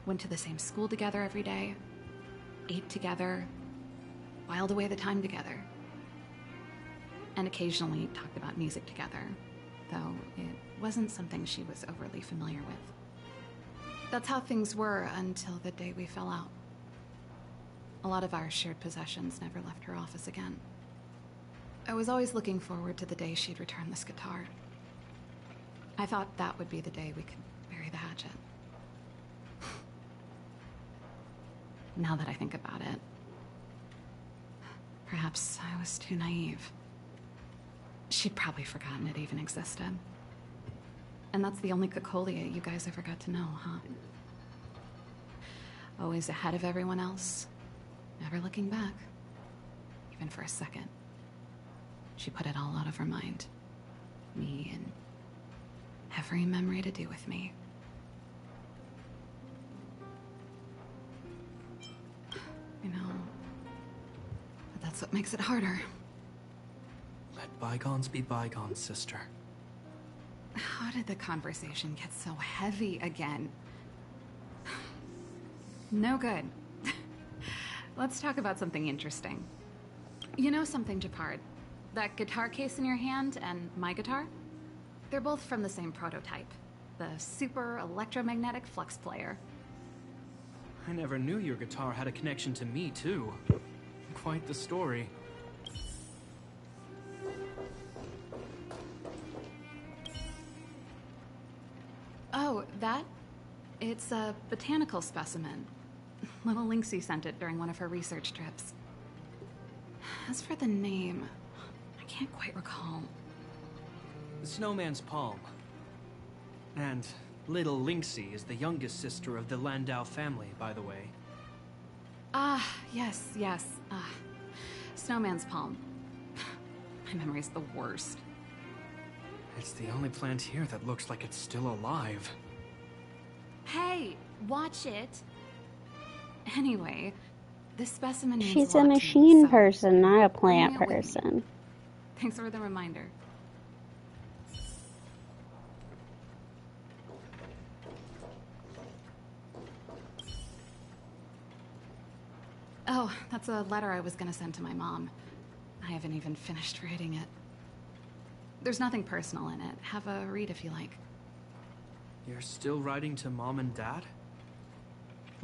went to the same school together every day, ate together, whiled away the time together, and occasionally talked about music together, though it wasn't something she was overly familiar with. That's how things were until the day we fell out. A lot of our shared possessions never left her office again. I was always looking forward to the day she'd return this guitar. I thought that would be the day we could bury the hatchet. Now that I think about it, perhaps I was too naive. She'd probably forgotten it even existed. And that's the only Cocolia you guys ever got to know, huh? Always ahead of everyone else, never looking back, even for a second. She put it all out of her mind. Me and every memory to do with me. You know, but that's what makes it harder. Let bygones be bygones, sister. How did the conversation get so heavy again? No good. Let's talk about something interesting. You know something, Japard? That guitar case in your hand and my guitar? They're both from the same prototype. The super electromagnetic flux player. I never knew your guitar had a connection to me, too. Quite the story. Oh, that? It's a botanical specimen. Little Lynxie sent it during one of her research trips. As for the name, I can't quite recall. The Snowman's Palm. And Little Lynxie is the youngest sister of the Landau family, by the way. Ah, yes. Snowman's Palm. My memory's the worst. It's the only plant here that looks like it's still alive. Hey, watch it. Anyway, this specimen means She's a a lot to me, machine so person, not a bring plant it with me. person. Thanks for the reminder. Oh, that's a letter I was gonna send to my mom. I haven't even finished writing it. There's nothing personal in it. Have a read if you like. You're still writing to Mom and Dad?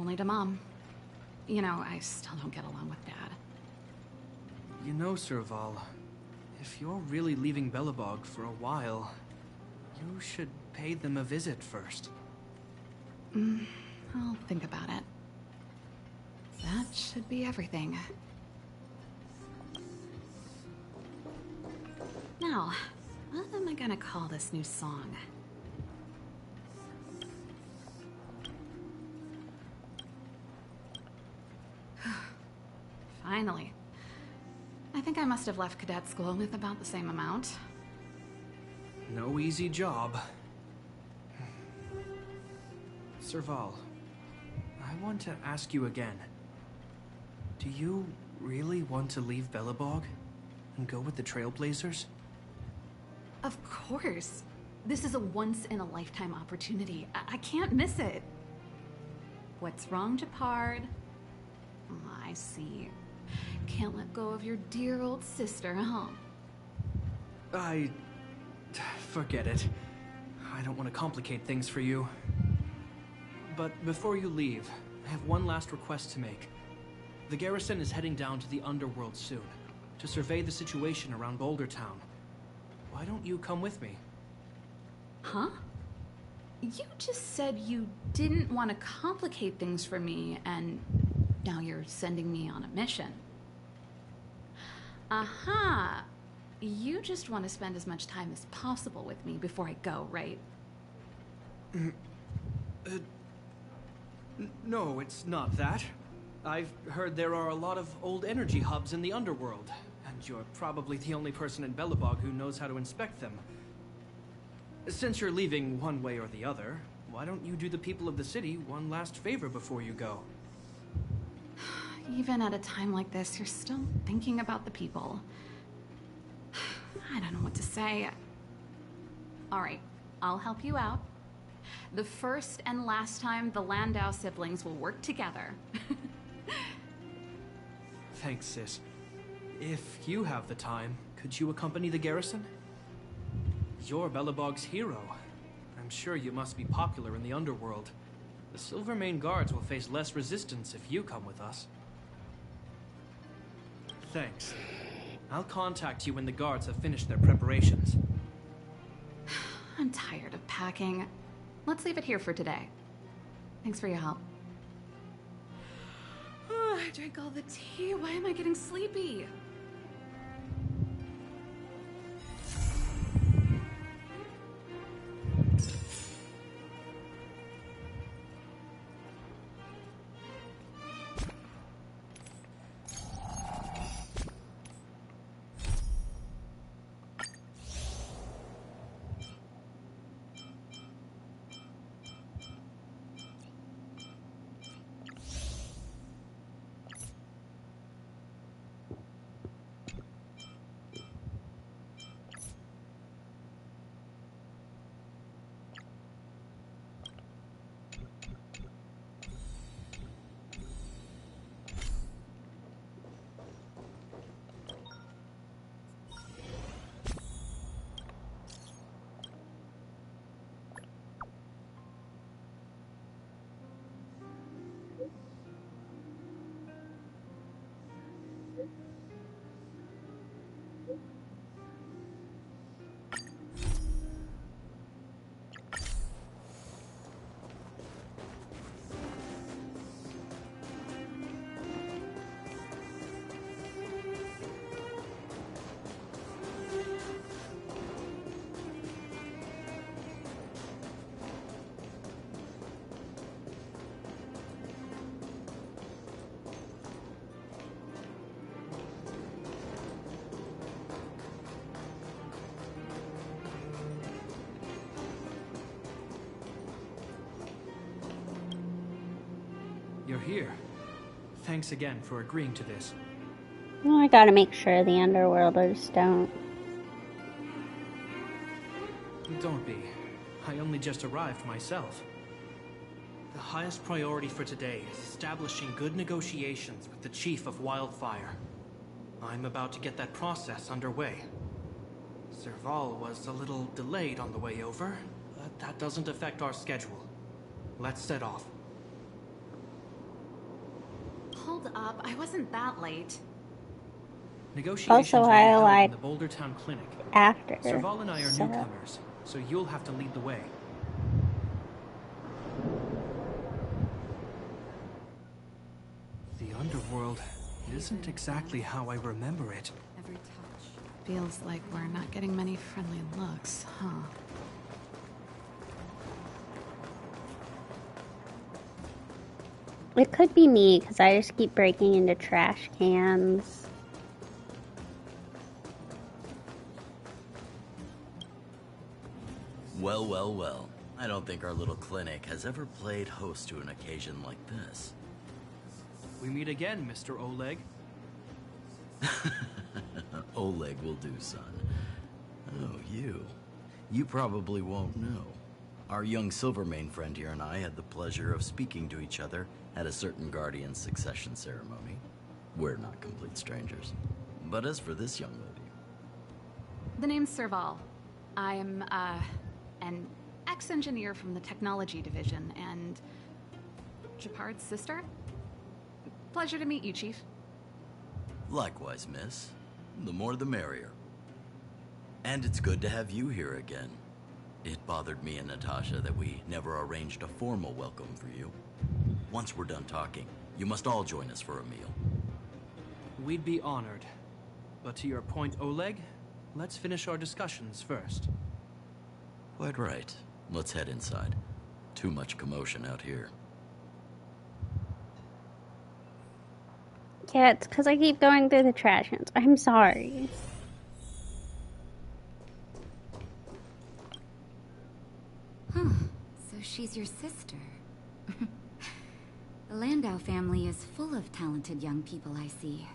Only to Mom. You know, I still don't get along with Dad. You know, Serval, if you're really leaving Belebog for a while, you should pay them a visit first. I'll think about it. That should be everything. Now, what am I gonna call this new song? Finally. I think I must have left cadet school with about the same amount. No easy job. Serval, I want to ask you again. Do you really want to leave Belebog and go with the Trailblazers? Of course. This is a once-in-a-lifetime opportunity. I can't miss it. What's wrong, Japard? I see. Can't let go of your dear old sister, huh? Forget it. I don't want to complicate things for you. But before you leave, I have one last request to make. The garrison is heading down to the underworld soon, to survey the situation around Boulder Town. Why don't you come with me? Huh? You just said you didn't want to complicate things for me, and now you're sending me on a mission. Aha! You just want to spend as much time as possible with me before I go, right? No, it's not that. I've heard there are a lot of old energy hubs in the underworld, and you're probably the only person in Belebog who knows how to inspect them. Since you're leaving one way or the other, why don't you do the people of the city one last favor before you go? Even at a time like this, you're still thinking about the people. I don't know what to say. All right, I'll help you out. The first and last time the Landau siblings will work together. Thanks, sis. If you have the time, could you accompany the garrison? You're Belebog's hero. I'm sure you must be popular in the underworld. The Silvermane Guards will face less resistance if you come with us. Thanks. I'll contact you when the guards have finished their preparations. I'm tired of packing. Let's leave it here for today. Thanks for your help. I drank all the tea. Why am I getting sleepy? You're here. Thanks again for agreeing to this. Well, I gotta make sure the Underworlders don't. Don't be. I only just arrived myself. The highest priority for today is establishing good negotiations with the Chief of Wildfire. I'm about to get that process underway. Serval was a little delayed on the way over, but that doesn't affect our schedule. Let's set off. Hold up, I wasn't that late. Negotiations Also, will be I held like in the Boulder Town Clinic. after. Serval and I are so- newcomers, so you'll have to lead the way. The underworld isn't exactly how I remember it. Every touch. Feels like we're not getting many friendly looks, huh? It could be me, because I just keep breaking into trash cans. Well, well, well. I don't think our little clinic has ever played host to an occasion like this. We meet again, Mr. Oleg. Oleg will do, son. Oh, you. You probably won't know. Our young Silvermane friend here and I had the pleasure of speaking to each other at a certain Guardian succession ceremony. We're not complete strangers. But as for this young lady... The name's Serval. I'm, an ex-engineer from the technology division, and... Japard's sister? Pleasure to meet you, Chief. Likewise, miss. The more the merrier. And it's good to have you here again. It bothered me and Natasha that we never arranged a formal welcome for you. Once we're done talking, you must all join us for a meal. We'd be honored. But to your point, Oleg, let's finish our discussions first. Quite right. Let's head inside. Too much commotion out here. Yeah, it's because I keep going through the trash cans. I'm sorry. Huh. So she's your sister. The Landau family is full of talented young people, I see.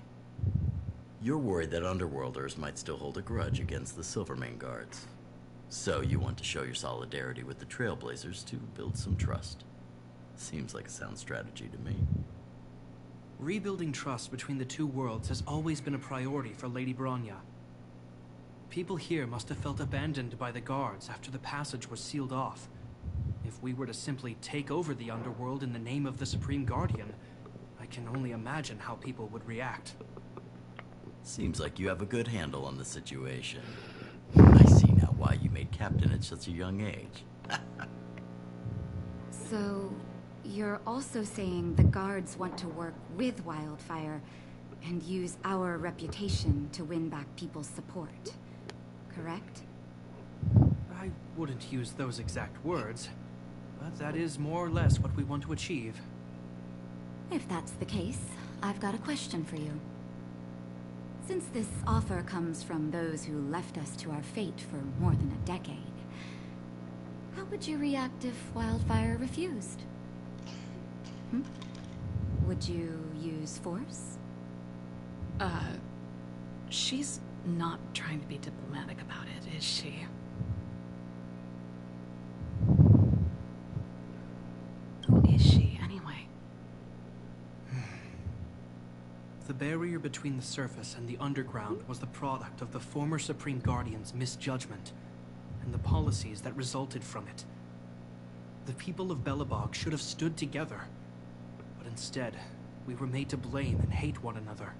You're worried that Underworlders might still hold a grudge against the Silvermane Guards. So you want to show your solidarity with the Trailblazers to build some trust. Seems like a sound strategy to me. Rebuilding trust between the two worlds has always been a priority for Lady Bronya. People here must have felt abandoned by the guards after the passage was sealed off. If we were to simply take over the Underworld in the name of the Supreme Guardian, I can only imagine how people would react. Seems like you have a good handle on the situation. I see now why you made captain at such a young age. So, you're also saying the guards want to work with Wildfire and use our reputation to win back people's support, correct? I wouldn't use those exact words, but that is more or less what we want to achieve. If that's the case, I've got a question for you. Since this offer comes from those who left us to our fate for more than a decade, how would you react if Wildfire refused? Would you use force? She's not trying to be diplomatic about it, is she? Who is she, anyway? The barrier between the surface and the underground was the product of the former Supreme Guardian's misjudgment and the policies that resulted from it. The people of Belebog should have stood together, but instead, we were made to blame and hate one another.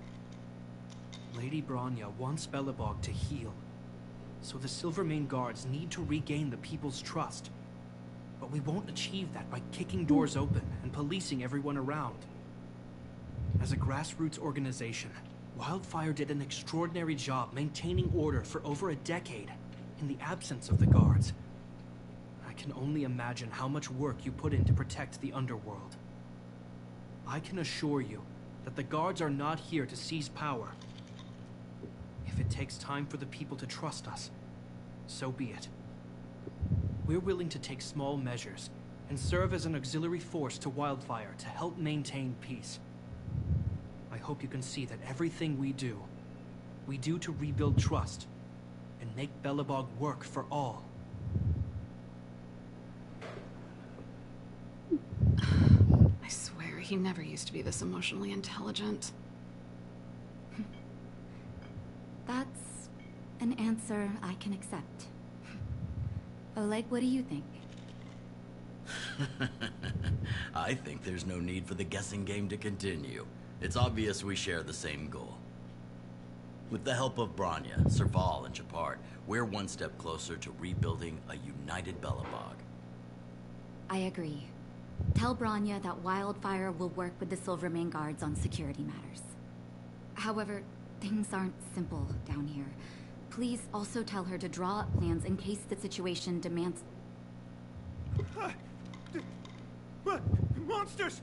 Lady Bronya wants Belebog to heal, so the Silvermane Guards need to regain the people's trust. But we won't achieve that by kicking doors open and policing everyone around. As a grassroots organization, Wildfire did an extraordinary job maintaining order for over a decade in the absence of the guards. I can only imagine how much work you put in to protect the underworld. I can assure you that the guards are not here to seize power. If it takes time for the people to trust us, so be it. We're willing to take small measures and serve as an auxiliary force to Wildfire to help maintain peace. I hope you can see that everything we do to rebuild trust and make Belebog work for all. I swear, he never used to be this emotionally intelligent. That's an answer I can accept. Oleg, what do you think? I think there's no need for the guessing game to continue. It's obvious we share the same goal. With the help of Bronya, Serval, and Chapard, we're one step closer to rebuilding a united Belebog. I agree. Tell Bronya that Wildfire will work with the Silvermane Guards on security matters. However, things aren't simple down here. Please also tell her to draw up plans in case the situation demands... Monsters!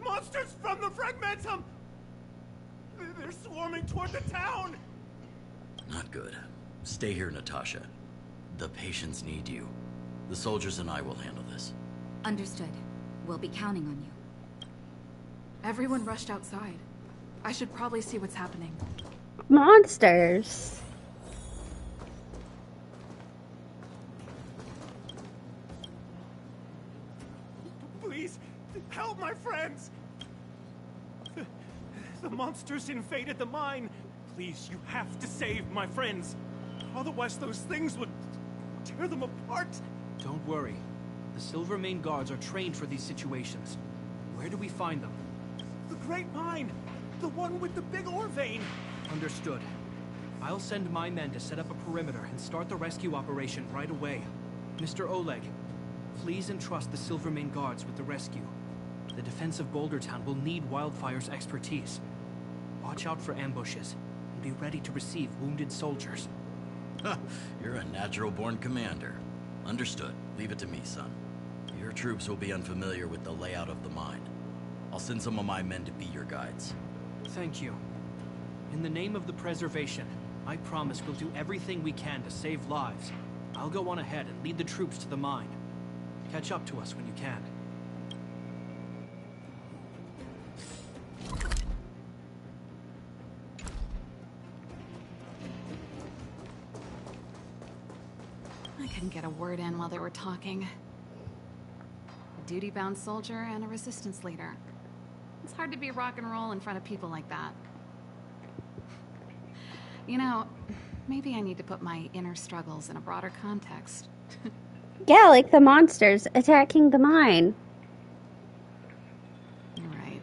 Monsters from the Fragmentum! They're swarming toward the town! Not good. Stay here, Natasha. The patients need you. The soldiers and I will handle this. Understood. We'll be counting on you. Everyone rushed outside. I should probably see what's happening. Monsters. Please, help my friends! The monsters invaded the mine. Please, you have to save my friends. Otherwise, those things would tear them apart. Don't worry. The Silvermane Guards are trained for these situations. Where do we find them? The Great Mine! The one with the big ore vein! Understood. I'll send my men to set up a perimeter and start the rescue operation right away. Mr. Oleg, please entrust the Silvermane Guards with the rescue. The defense of Boulder Town will need Wildfire's expertise. Watch out for ambushes, and be ready to receive wounded soldiers. You're a natural-born commander. Understood. Leave it to me, son. Your troops will be unfamiliar with the layout of the mine. I'll send some of my men to be your guides. Thank you. In the name of the preservation, I promise we'll do everything we can to save lives. I'll go on ahead and lead the troops to the mine. Catch up to us when you can. couldn't get a word in while they were talking. A duty-bound soldier and a resistance leader. It's hard to be rock and roll in front of people like that. You know, maybe I need to put my inner struggles in a broader context. Yeah, like the monsters attacking the mine. You're right.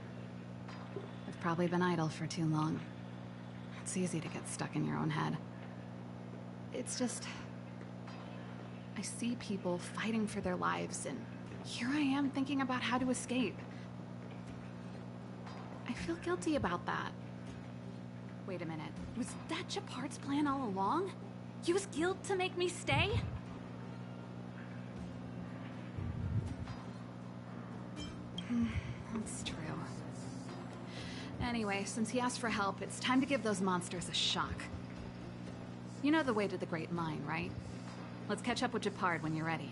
I've probably been idle for too long. It's easy to get stuck in your own head. It's just... I see people fighting for their lives, and here I am thinking about how to escape. I feel guilty about that. Wait a minute. Was that Japard's plan all along? Use guilt to make me stay? That's true. Anyway, since he asked for help, it's time to give those monsters a shock. You know the way to the Great Mine, right? Let's catch up with Japard when you're ready.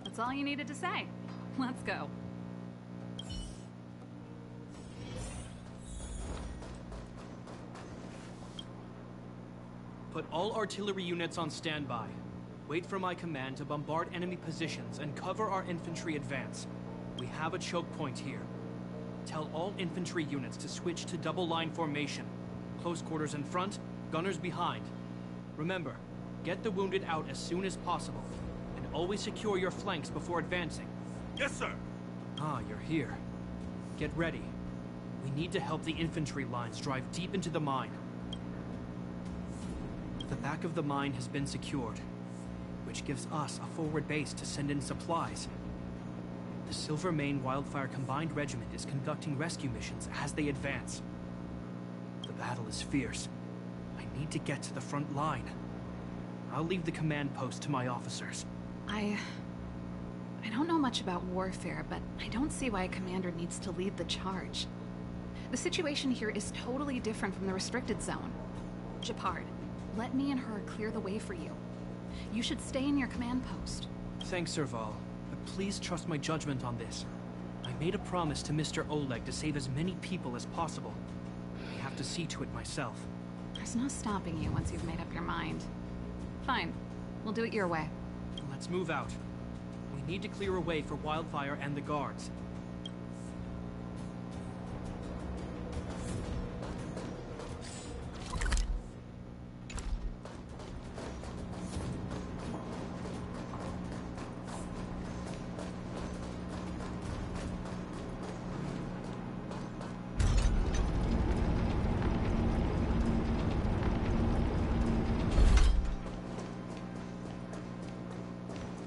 That's all you needed to say. Let's go. Put all artillery units on standby. Wait for my command to bombard enemy positions and cover our infantry advance. We have a choke point here. Tell all infantry units to switch to double line formation. Close quarters in front, gunners behind. Remember, get the wounded out as soon as possible, and always secure your flanks before advancing. Yes, sir. Ah, you're here. Get ready. We need to help the infantry lines drive deep into the mine. The back of the mine has been secured, which gives us a forward base to send in supplies. The Silvermane Wildfire Combined Regiment is conducting rescue missions as they advance. The battle is fierce. I need to get to the front line. I'll leave the command post to my officers. I don't know much about warfare, but I don't see why a commander needs to lead the charge. The situation here is totally different from the restricted zone. Japard, let me and her clear the way for you. You should stay in your command post. Thanks, Serval, but please trust my judgment on this. I made a promise to Mr. Oleg to save as many people as possible. I have to see to it myself. There's no stopping you once you've made up your mind. Fine. We'll do it your way. Let's move out. We need to clear a way for Wildfire and the guards.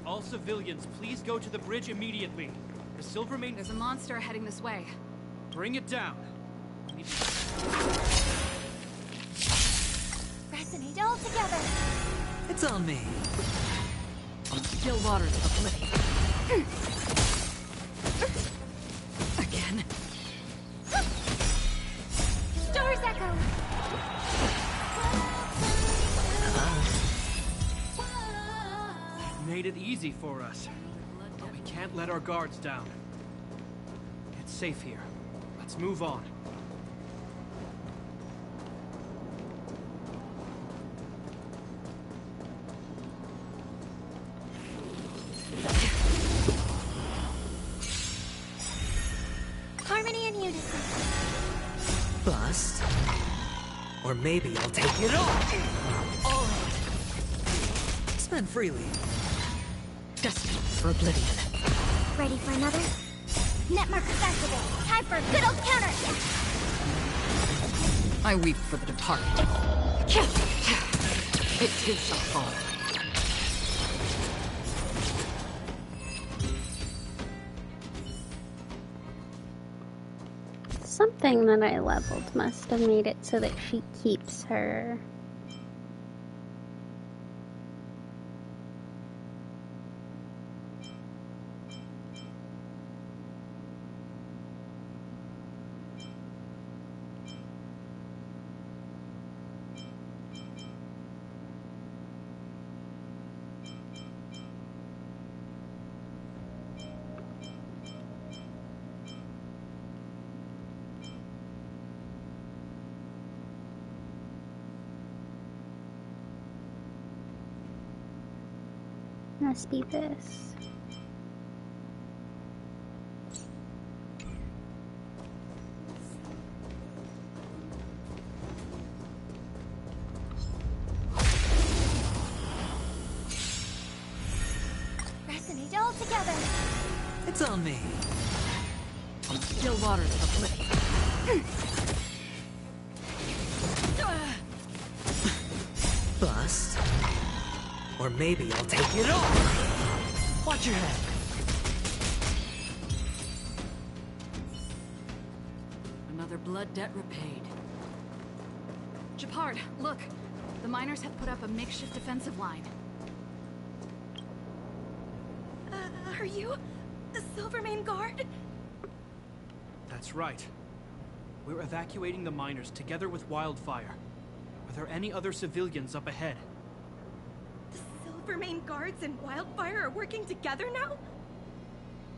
All civilians, please go to the bridge immediately. The Silvermane... There's a monster heading this way. Bring it down. We need to... Resonate all together. It's on me. Still waters of oblivion. Again. Stars echo. Made it easy for us. But we can't let our guards down. It's safe here. Let's move on. Harmony and unison. Bust. Or maybe I'll take it all. Spend freely. Destined for oblivion. Ready for another? Net markers activate. Time for a good old counter. I weep for the departed. It is a fall. Something that I leveled must have made it so that she keeps her. Must be this. Resonate all together. It's on me. Still waters of oblivion. Bust. Or maybe I'll take it off. Watch your head. Another blood debt repaid. Japard, look. The miners have put up a makeshift defensive line. Are you the Silvermane Guard? That's right. We're evacuating the miners together with Wildfire. Are there any other civilians up ahead? The Silvermane Guards and Wildfire are working together now?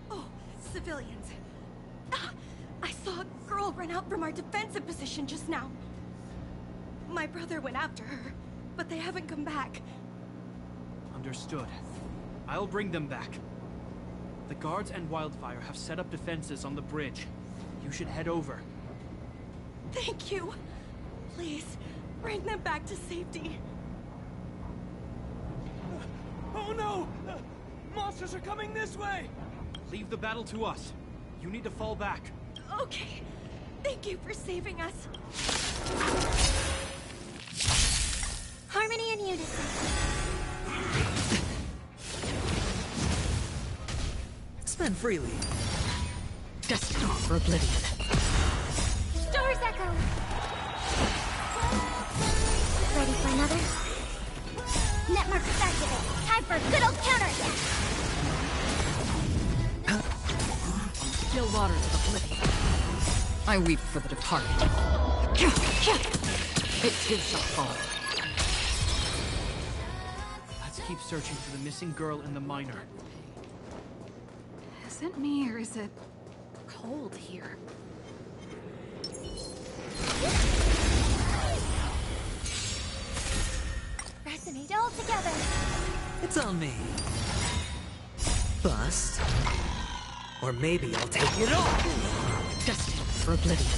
Oh, civilians. Ah, I saw a girl run out from our defensive position just now. My brother went after her, but they haven't come back. Understood. I'll bring them back. The guards and Wildfire have set up defenses on the bridge. You should head over. Thank you. Please, bring them back to safety. Oh no! Monsters are coming this way! Leave the battle to us. You need to fall back. Okay. Thank you for saving us. Harmony and unison. Spend freely. Destined for oblivion. Stars echo. Ready for another? Netmarkers activate. Time for a good old counterattack. Still waters of oblivion. I weep for the departed. It is a fall. Let's keep searching for the missing girl and the miner. Is it me or is it cold here? Resonate all together. It's on me. Bust. Or maybe I'll take it off. Destined for oblivion.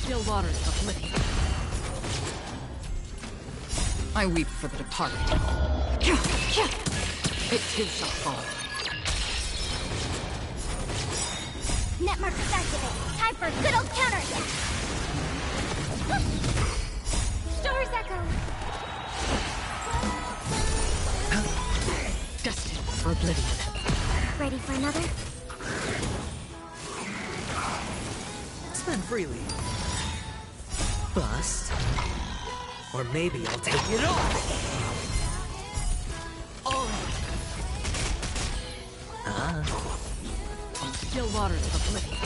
Still waters of oblivion. I weep for the departed. It is a fall. Netmarkers activate. Time for a good old counterattack. Stars echo. Destined for oblivion. Ready for another? Spend freely. Bust. Or maybe I'll take it off. Still waters of oblivion.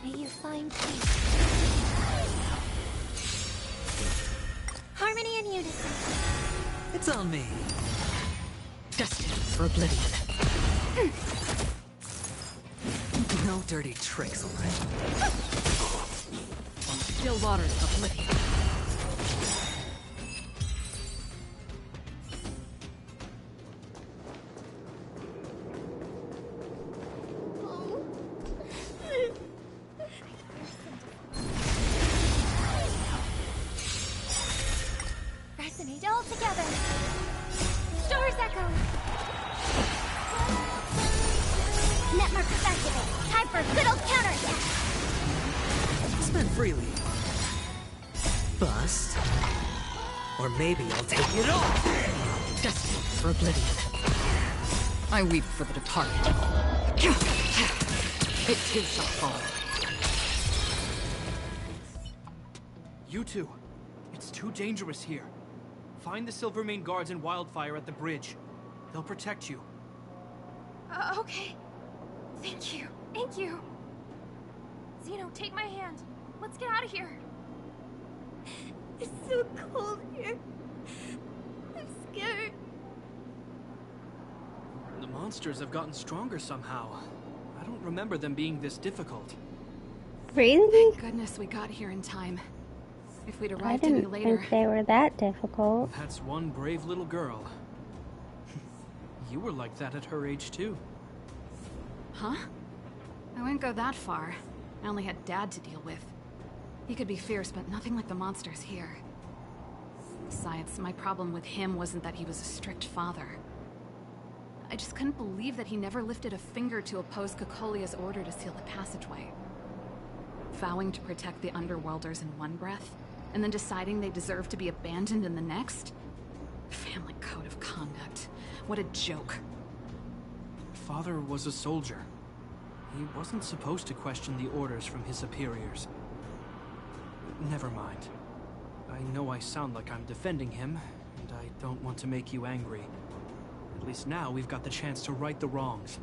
May you find peace. Harmony and unison. It's on me. Destined for oblivion. No dirty tricks, alright? Still waters of oblivion. Resonate all together. Stars echo. Netmarkers activate. Time for a good old counterattack. Spend freely. Bust. Or maybe I'll take it off. Destined for oblivion. I weep for the departed. It is a fall. You two. It's too dangerous here. Find the Silvermane Guards and Wildfire at the bridge. They'll protect you. Okay. Thank you. Thank you. Zeno, take my hand. Let's get out of here. It's so cold here. I'm scared. The monsters have gotten stronger somehow. I don't remember them being this difficult. Really? Thank goodness we got here in time. If we'd I arrived any didn't later... think they were that difficult. That's one brave little girl. You were like that at her age, too. Huh? I wouldn't go that far. I only had Dad to deal with. He could be fierce, but nothing like the monsters here. Besides, my problem with him wasn't that he was a strict father. I just couldn't believe that he never lifted a finger to oppose Cocolia's order to seal the passageway. Vowing to protect the Underworlders in one breath, and then deciding they deserve to be abandoned in the next? Family code of conduct. What a joke. Father was a soldier. He wasn't supposed to question the orders from his superiors. Never mind. I know I sound like I'm defending him, and I don't want to make you angry. At least now we've got the chance to right the wrongs.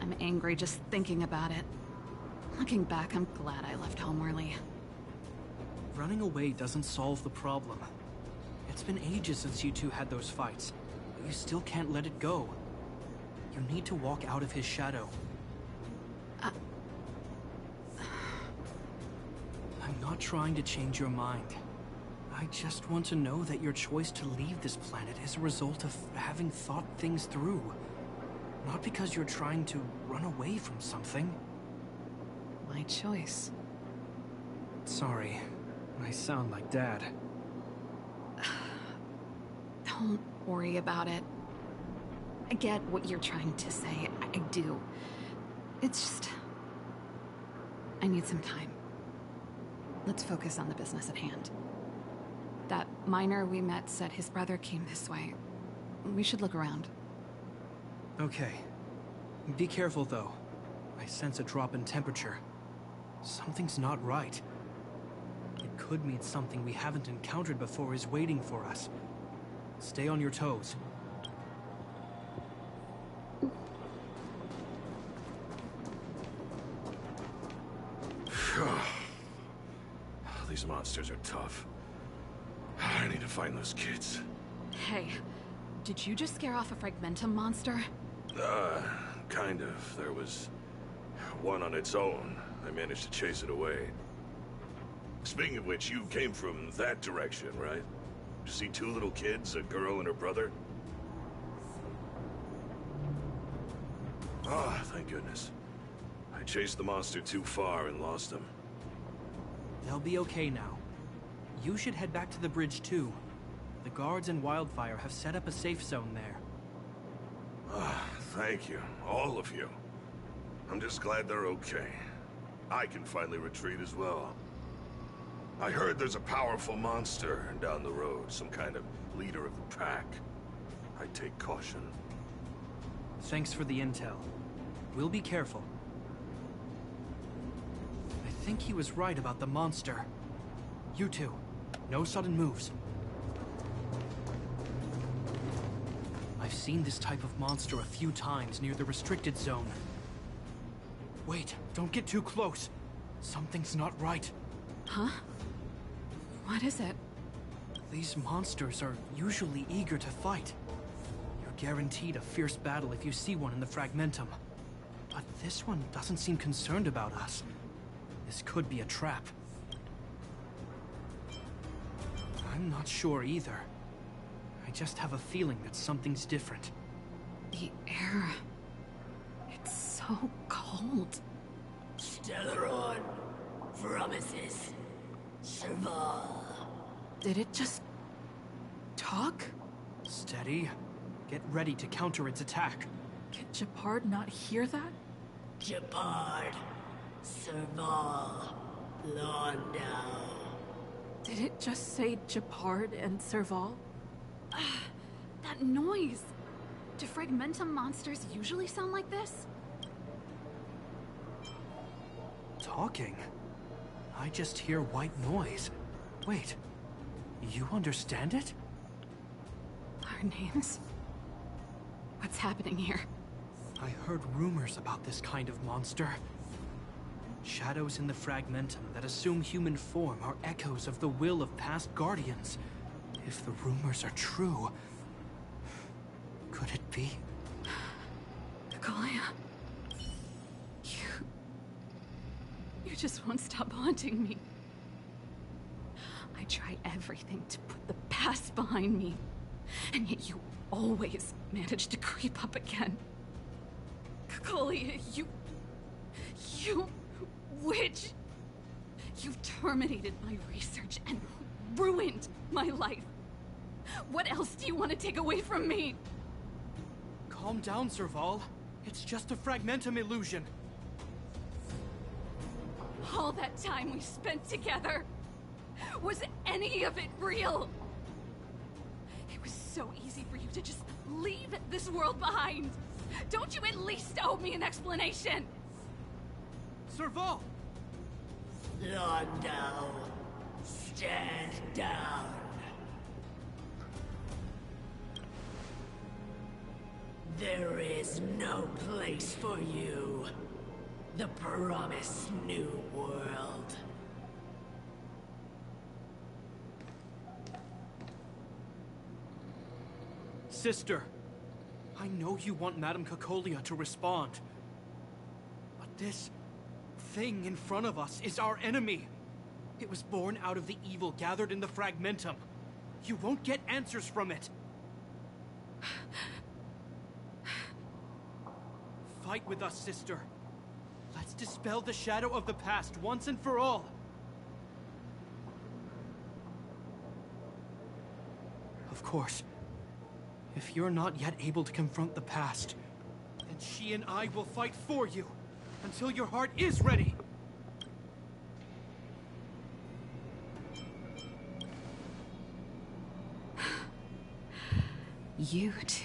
I'm angry just thinking about it. Looking back, I'm glad I left home early. Running away doesn't solve the problem. It's been ages since you two had those fights, but you still can't let it go. You need to walk out of his shadow. I'm not trying to change your mind. I just want to know that your choice to leave this planet is a result of having thought things through. Not because you're trying to run away from something. My choice. Sorry, I sound like Dad. Don't worry about it. I get what you're trying to say. I do. It's just... I need some time. Let's focus on the business at hand. That miner we met said his brother came this way. We should look around. Okay. Be careful, though. I sense a drop in temperature. Something's not right. It could mean something we haven't encountered before is waiting for us. Stay on your toes. These monsters are tough. I need to find those kids. Hey, did you just scare off a Fragmentum monster? Kind of. There was one on its own. I managed to chase it away. Speaking of which, you came from that direction, right? You see two little kids, a girl and her brother? Ah, thank goodness. I chased the monster too far and lost him. They'll be okay now. You should head back to the bridge, too. The guards in Wildfire have set up a safe zone there. Ah, thank you. All of you. I'm just glad they're okay. I can finally retreat as well. I heard there's a powerful monster down the road, some kind of leader of the pack. I take caution. Thanks for the intel. We'll be careful. I think he was right about the monster. You two, no sudden moves. I've seen this type of monster a few times near the restricted zone. Wait, don't get too close. Something's not right. Huh? What is it? These monsters are usually eager to fight. You're guaranteed a fierce battle if you see one in the Fragmentum. But this one doesn't seem concerned about us. This could be a trap. I'm not sure either. I just have a feeling that something's different. The air... it's so cold. Stellaron promises Serval. Did it just... talk? Steady. Get ready to counter its attack. Can Gepard not hear that? Gepard, Serval, Londo. Did it just say Gepard and Serval? That noise! Do Fragmentum monsters usually sound like this? Talking? I just hear white noise. Wait, you understand it? Our names? What's happening here? I heard rumors about this kind of monster. Shadows in the Fragmentum that assume human form are echoes of the will of past guardians. If the rumors are true, could it be? Cocolia. You just won't stop haunting me. I try everything to put the past behind me, and yet you always manage to creep up again. Cocolia, you witch! You've terminated my research and ruined my life. What else do you want to take away from me? Calm down, Serval. It's just a fragmentum illusion. All that time we spent together, was any of it real? It was so easy for you to just leave this world behind. Don't you at least owe me an explanation? Serval! Londo, stand down. There is no place for you. The promised new world. Sister, I know you want Madame Cocolia to respond. But this thing in front of us is our enemy. It was born out of the evil gathered in the fragmentum. You won't get answers from it. Fight with us, sister. Let's dispel the shadow of the past once and for all. Of course, if you're not yet able to confront the past, then she and I will fight for you until your heart is ready. You too.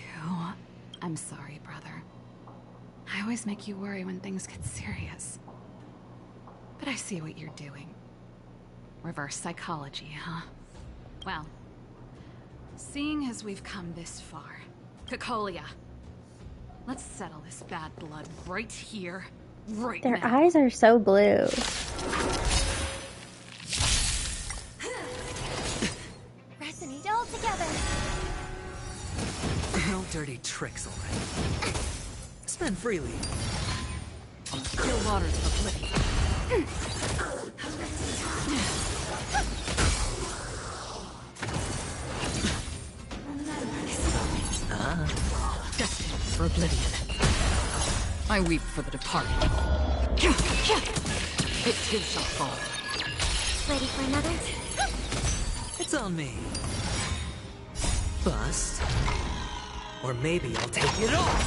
I'm sorry, brother. I always make you worry when things get serious. But I see what you're doing. Reverse psychology, huh? Well, seeing as we've come this far, Cocolia, let's settle this bad blood right here, right Their now. eyes are so blue. Resonate all together. No dirty tricks, alright. Spend freely. Kill waters of oblivion. Destined for oblivion. I weep for the departed. It too shall fall. Ready for another? It's on me. Bust. Or maybe I'll take it all.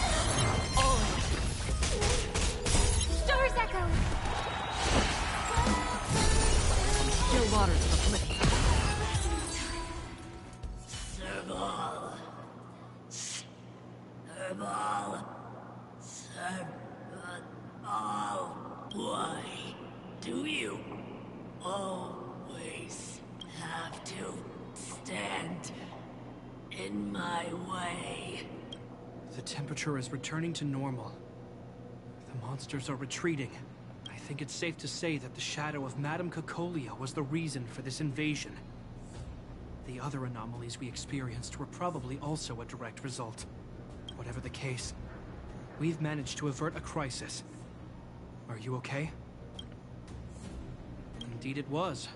Stars echo. Kill waters of oblivion. Serval. Serval. Serval. Why do you always have to stand in my way? The temperature is returning to normal. The monsters are retreating. I think it's safe to say that the shadow of Madame Cocolia was the reason for this invasion. The other anomalies we experienced were probably also a direct result. Whatever the case, we've managed to avert a crisis. Are you okay? Indeed it was.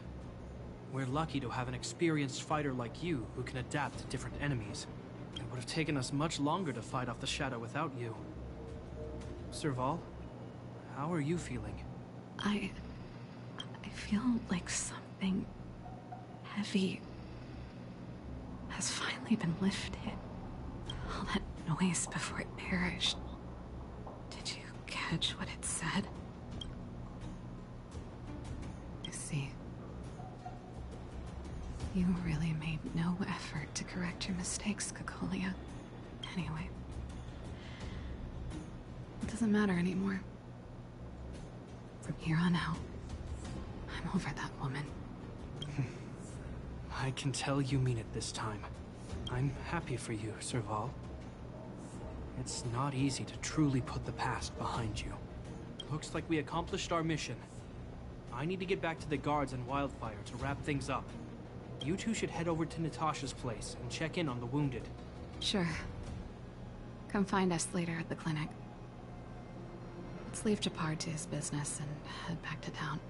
We're lucky to have an experienced fighter like you who can adapt to different enemies. It would have taken us much longer to fight off the shadow without you. Serval, how are you feeling? I feel like something heavy has finally been lifted. All that noise before it perished. Did you catch what it said? I see. You really made no effort to correct your mistakes, Cocolia. Anyway. It doesn't matter anymore. From here on out, I'm over that woman. I can tell you mean it this time. I'm happy for you, Serval. It's not easy to truly put the past behind you. Looks like we accomplished our mission. I need to get back to the guards and Wildfire to wrap things up. You two should head over to Natasha's place and check in on the wounded. Sure. Come find us later at the clinic. Let's leave Japar to his business and head back to town.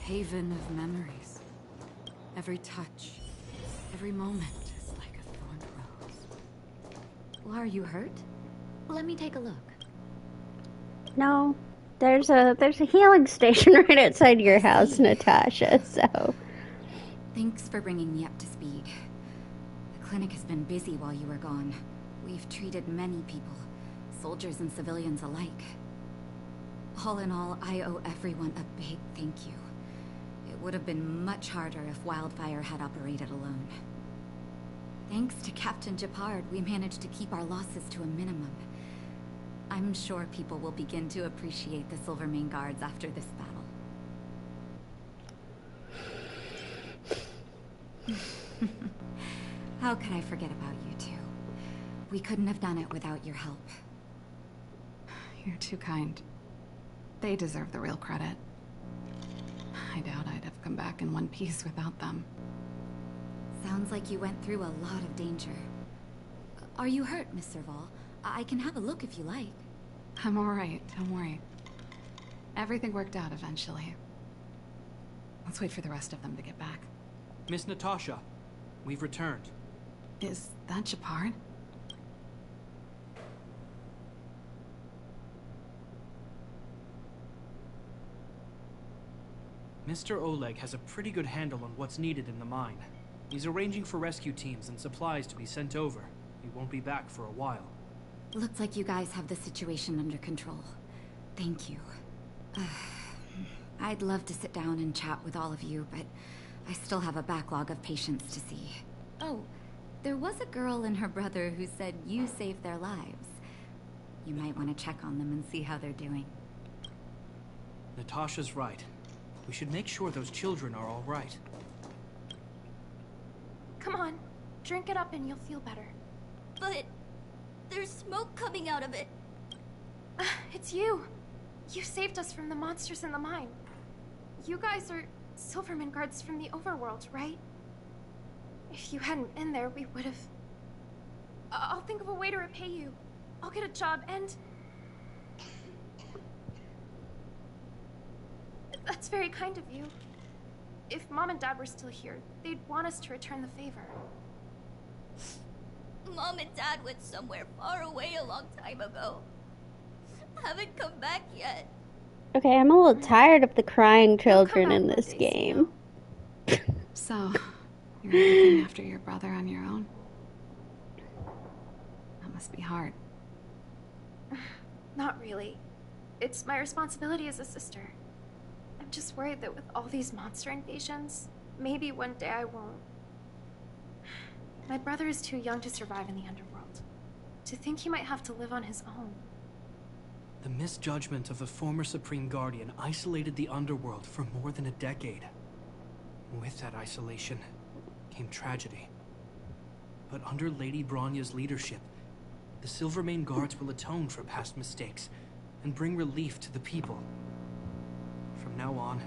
Haven of memories. Every touch, every moment is like a thorned rose. Well, are you hurt? Let me take a look. No. There's a healing station right outside your house, Natasha, so... Thanks for bringing me up to speed. The clinic has been busy while you were gone. We've treated many people, soldiers and civilians alike. All in all, I owe everyone a big thank you. It would have been much harder if Wildfire had operated alone. Thanks to Captain Japar, we managed to keep our losses to a minimum. I'm sure people will begin to appreciate the Silvermane Guards after this battle. How could I forget about you two? We couldn't have done it without your help. You're too kind. They deserve the real credit. I doubt I'd have come back in one piece without them. Sounds like you went through a lot of danger. Are you hurt, Miss Serval? I can have a look if you like. I'm alright, don't worry. Everything worked out eventually. Let's wait for the rest of them to get back. Miss Natasha, we've returned. Is that Japar? Mr. Oleg has a pretty good handle on what's needed in the mine. He's arranging for rescue teams and supplies to be sent over. He won't be back for a while. Looks like you guys have the situation under control. Thank you. I'd love to sit down and chat with all of you, but I still have a backlog of patients to see. Oh, there was a girl and her brother who said you saved their lives. You might want to check on them and see how they're doing. Natasha's right. We should make sure those children are all right. Come on, drink it up and you'll feel better. But there's smoke coming out of it. It's you. You saved us from the monsters in the mine. You guys are Silvermane guards from the overworld, right? If you hadn't been there, we would have... I'll think of a way to repay you. I'll get a job and... That's very kind of you. If Mom and Dad were still here, they'd want us to return the favor. Mom and Dad went somewhere far away a long time ago. Haven't come back yet. Okay, I'm a little tired of the crying children in this game. So, you're looking after your brother on your own? That must be hard. Not really. It's my responsibility as a sister. I'm just worried that with all these monster invasions, maybe one day I won't. My brother is too young to survive in the underworld. To think he might have to live on his own. The misjudgment of the former Supreme Guardian isolated the underworld for more than a decade. With that isolation came tragedy. But under Lady Bronya's leadership, the Silvermane Guards will atone for past mistakes and bring relief to the people. From now on,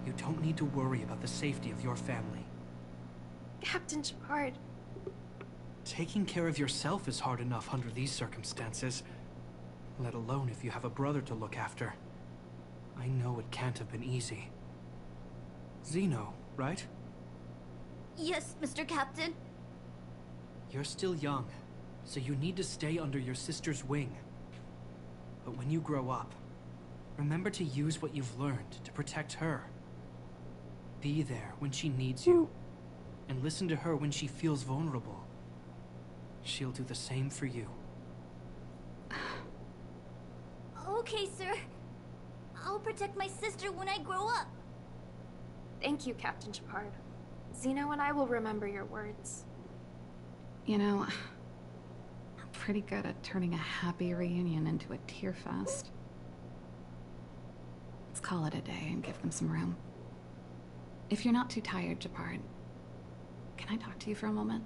you don't need to worry about the safety of your family. Captain Japar. Taking care of yourself is hard enough under these circumstances, let alone if you have a brother to look after. I know it can't have been easy. Zeno, right? Yes, Mr. Captain. You're still young, so you need to stay under your sister's wing. But when you grow up, remember to use what you've learned to protect her. Be there when she needs you, and listen to her when she feels vulnerable. She'll do the same for you. Okay, sir. I'll protect my sister when I grow up. Thank you, Captain Shepard. Zeno and I will remember your words. You know, I'm pretty good at turning a happy reunion into a tear fest. Let's call it a day and give them some room. If you're not too tired, Shepard, can I talk to you for a moment?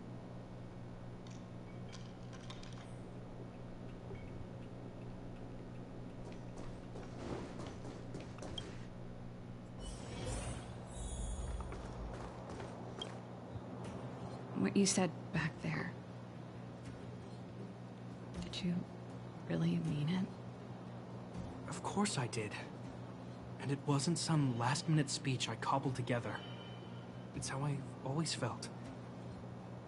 What you said back there, did you really mean it? Of course I did. And it wasn't some last-minute speech I cobbled together. It's how I always felt.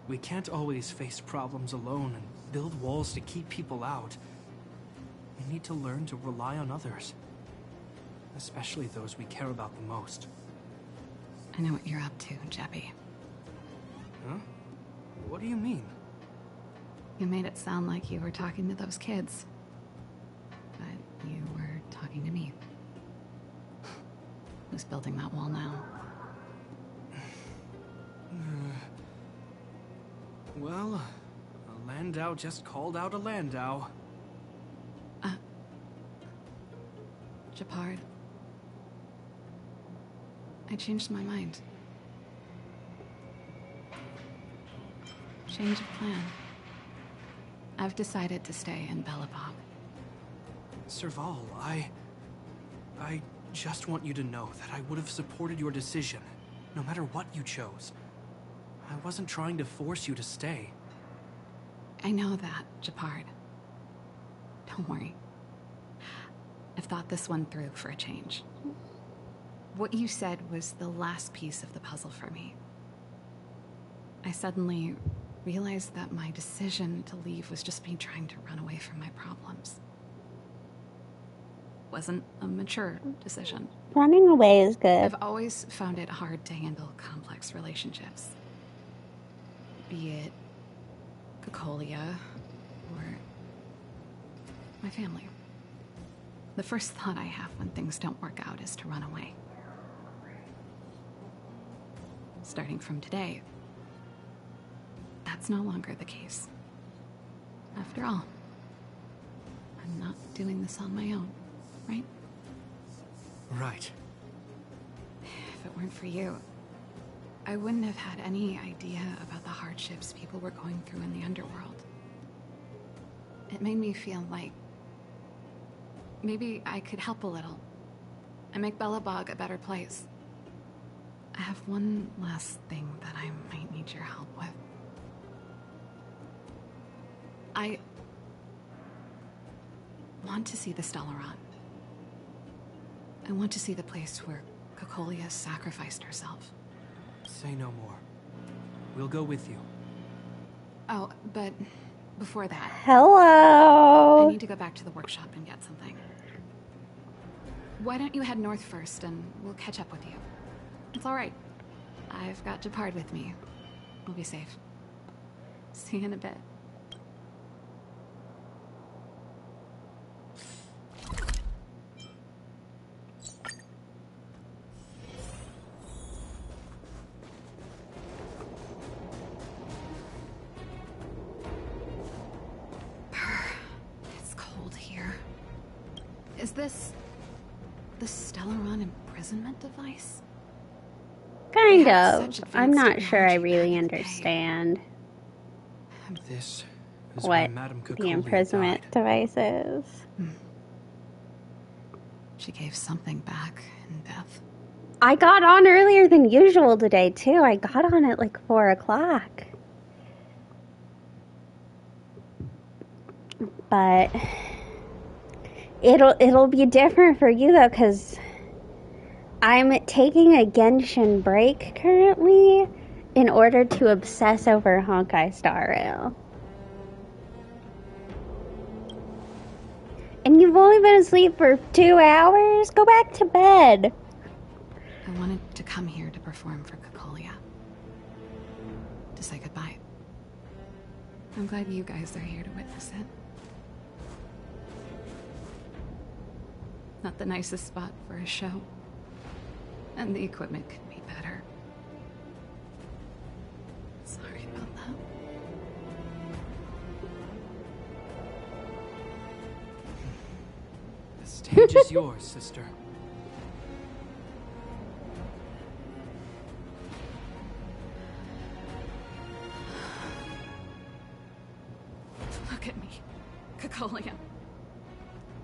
We can't always face problems alone and build walls to keep people out. We need to learn to rely on others. Especially those we care about the most. I know what you're up to, Jeppy. Huh? What do you mean? You made it sound like you were talking to those kids. But you were talking to me. Who's building that wall now? Well, a Landau just called out a Landau. Shepard. I changed my mind. Change of plan. I've decided to stay in Belebog. Serval, I just want you to know that I would have supported your decision, no matter what you chose. I wasn't trying to force you to stay. I know that, Shepard. Don't worry. I've thought this one through for a change. What you said was the last piece of the puzzle for me. I suddenly realized that my decision to leave was just me trying to run away from my problems. Wasn't a mature decision. Running away is good. I've always found it hard to handle complex relationships. Be it Cocolia or my family. The first thought I have when things don't work out is to run away. Starting from today, that's no longer the case. After all, I'm not doing this on my own, right? Right. If it weren't for you, I wouldn't have had any idea about the hardships people were going through in the underworld. It made me feel like maybe I could help a little and make Belebog a better place. I have one last thing that I might need your help with. I want to see the Stellaron. I want to see the place where Cocolia sacrificed herself. Say no more. We'll go with you. Oh, but before that... Hello! I need to go back to the workshop and get something. Why don't you head north first, and we'll catch up with you. It's all right. I've got Shepard with me. We'll be safe. See you in a bit. It's cold here. Is this the Stellaron imprisonment device? Kind of. I'm not sure I really understand This is what where Madame the Cocolia imprisonment died. device is. She gave something back in death. I got on earlier than usual today, too. I got on at like 4 o'clock. But it'll be different for you, though, because I'm taking a Genshin break currently in order to obsess over Honkai Star Rail. And you've only been asleep for 2 hours? Go back to bed. I wanted to come here to perform for Cocolia. To say goodbye. I'm glad you guys are here to witness it. Not the nicest spot for a show. And the equipment could be better. Sorry about that. The stage is yours, sister. Look at me, Cacolia.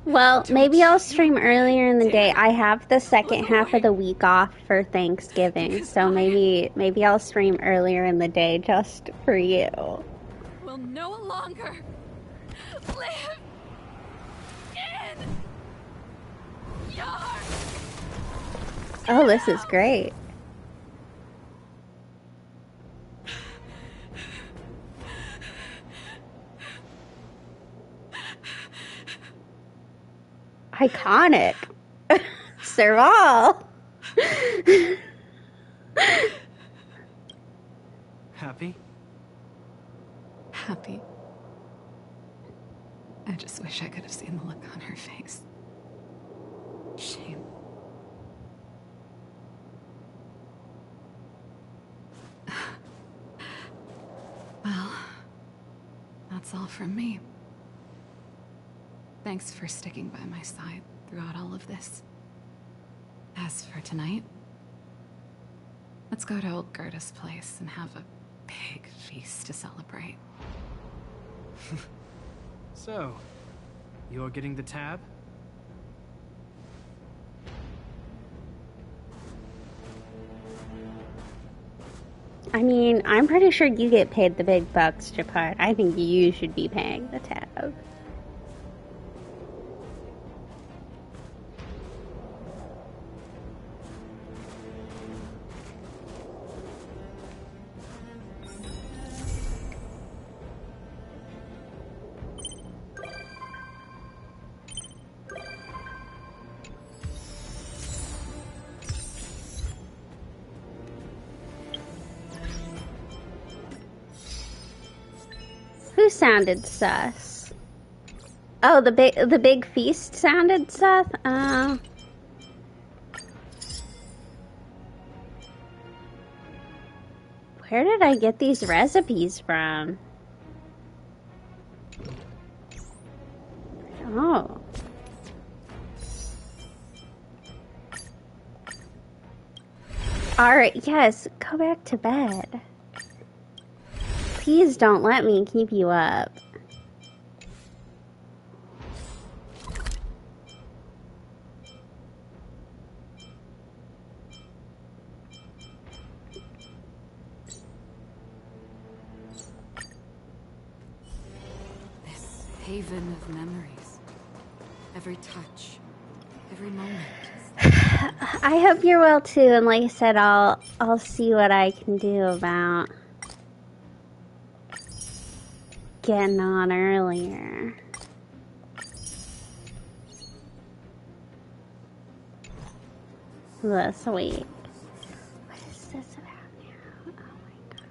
Well, maybe I'll stream earlier in the day. I have the second half of the week off for Thanksgiving, so maybe I'll stream earlier in the day just for you. Will no longer live in your... Oh, this is great. Iconic. Serval. Happy? Happy. I just wish I could have seen the look on her face. Shame. Well, that's all from me. Thanks for sticking by my side throughout all of this. As for tonight, let's go to old Gerda's place and have a big feast to celebrate. So, you're getting the tab? I mean, I'm pretty sure you get paid the big bucks, Japard. I think you should be paying the tab. Who sounded sus? Oh, the big feast sounded sus? Where did I get these recipes from? Oh. Alright, yes, go back to bed. Please don't let me keep you up. This haven of memories. Every touch, every moment. I hope you're well too, and like I said, I'll see what I can do about getting on earlier. This week. What is this about now? Oh my god.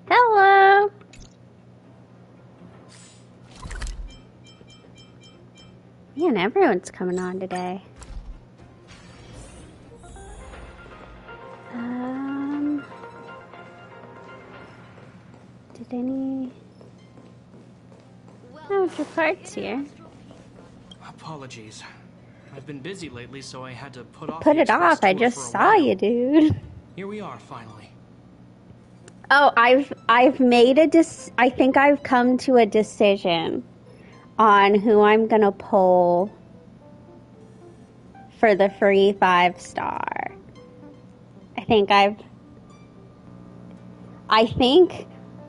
Hello. Man, everyone's coming on today. Did any... Oh, Japard's here. Apologies. I've been busy lately, so I had to put off Put it off, I just saw you, dude. Here we are, finally. Oh, I've made I think I've come to a decision on who I'm gonna pull for the free 5-star. I think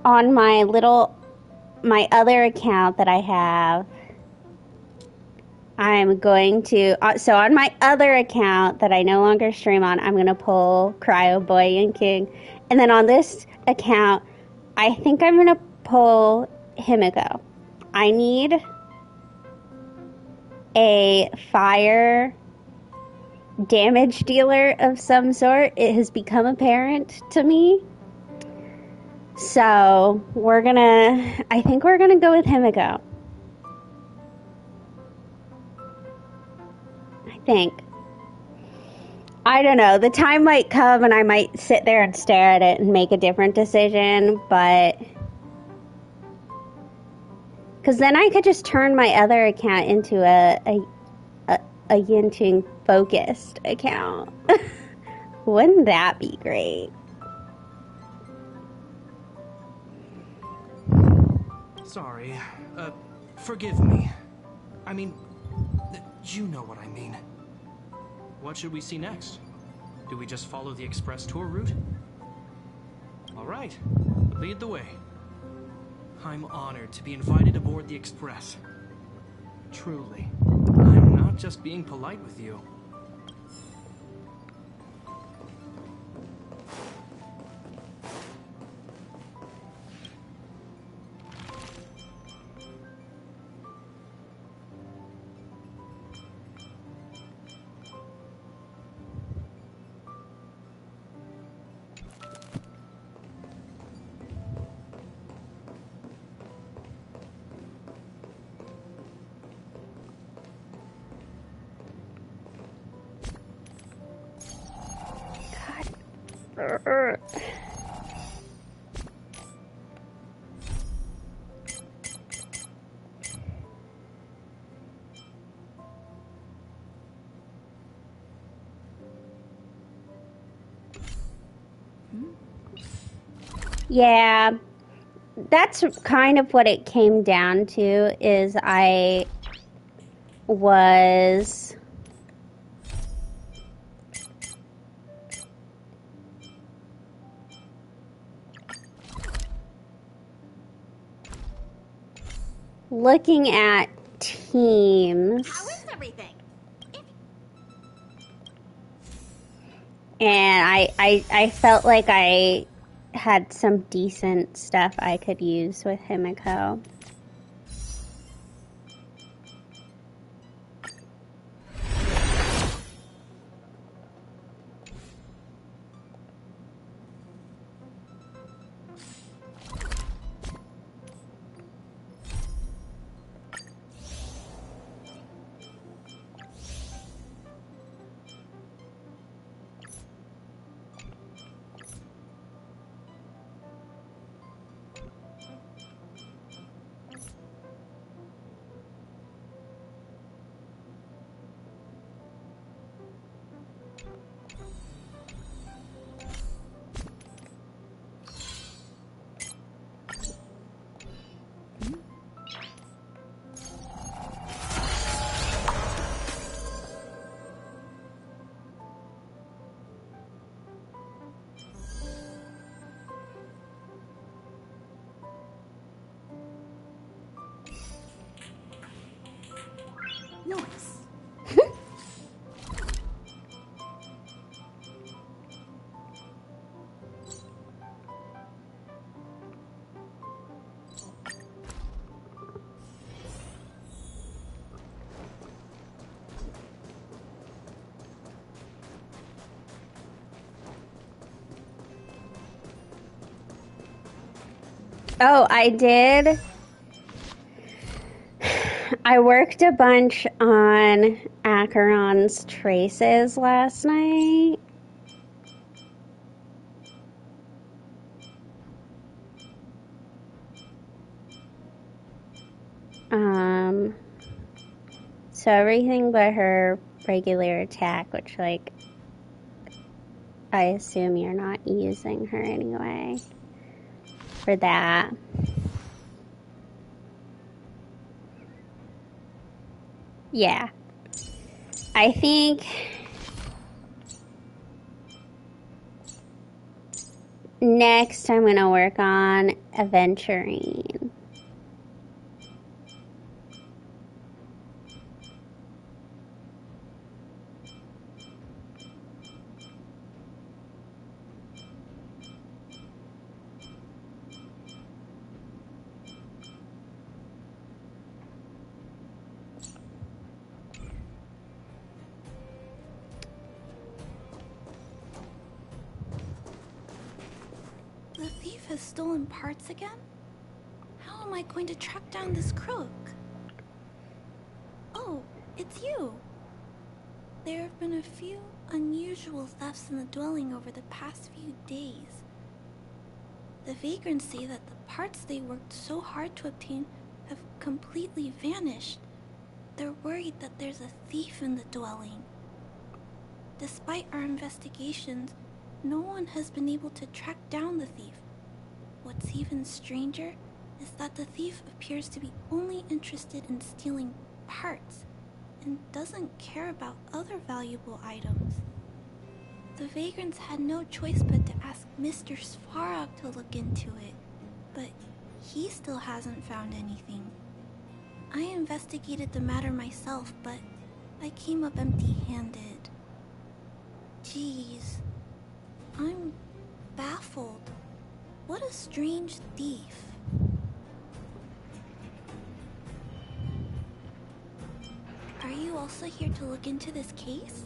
on my other account that I have, I'm going to, so on my other account that I no longer stream on, I'm going to pull Cryo Boy and King. And then on this account, I think I'm going to pull Himiko. I need a fire damage dealer of some sort. It has become apparent to me. So I think we're gonna go with Himiko. I think. I don't know. The time might come and I might sit there and stare at it and make a different decision, but because then I could just turn my other account into a Yinting focused account. Wouldn't that be great? Sorry. Forgive me. I mean, you know what I mean. What should we see next? Do we just follow the express tour route? All right. Lead the way. I'm honored to be invited aboard the express. Truly. I'm not just being polite with you. Yeah, that's kind of what it came down to, is I was looking at teams. How is everything? And I felt like I had some decent stuff I could use with Himiko. Nice. Oh, I did. I worked a bunch on Acheron's traces last night. So everything but her regular attack, which, like, I assume you're not using her anyway for that. Yeah. I think next I'm going to work on Aventurine. thief has stolen parts again? How am I going to track down this crook? Oh, it's you. There have been a few unusual thefts in the dwelling over the past few days. The vagrants say that the parts they worked so hard to obtain have completely vanished. They're worried that there's a thief in the dwelling. Despite our investigations, no one has been able to track down the thief. What's even stranger is that the thief appears to be only interested in stealing parts and doesn't care about other valuable items. The vagrants had no choice but to ask Mr. Svarog to look into it, but he still hasn't found anything. I investigated the matter myself, but I came up empty-handed. Jeez, I'm baffled. What a strange thief. Are you also here to look into this case?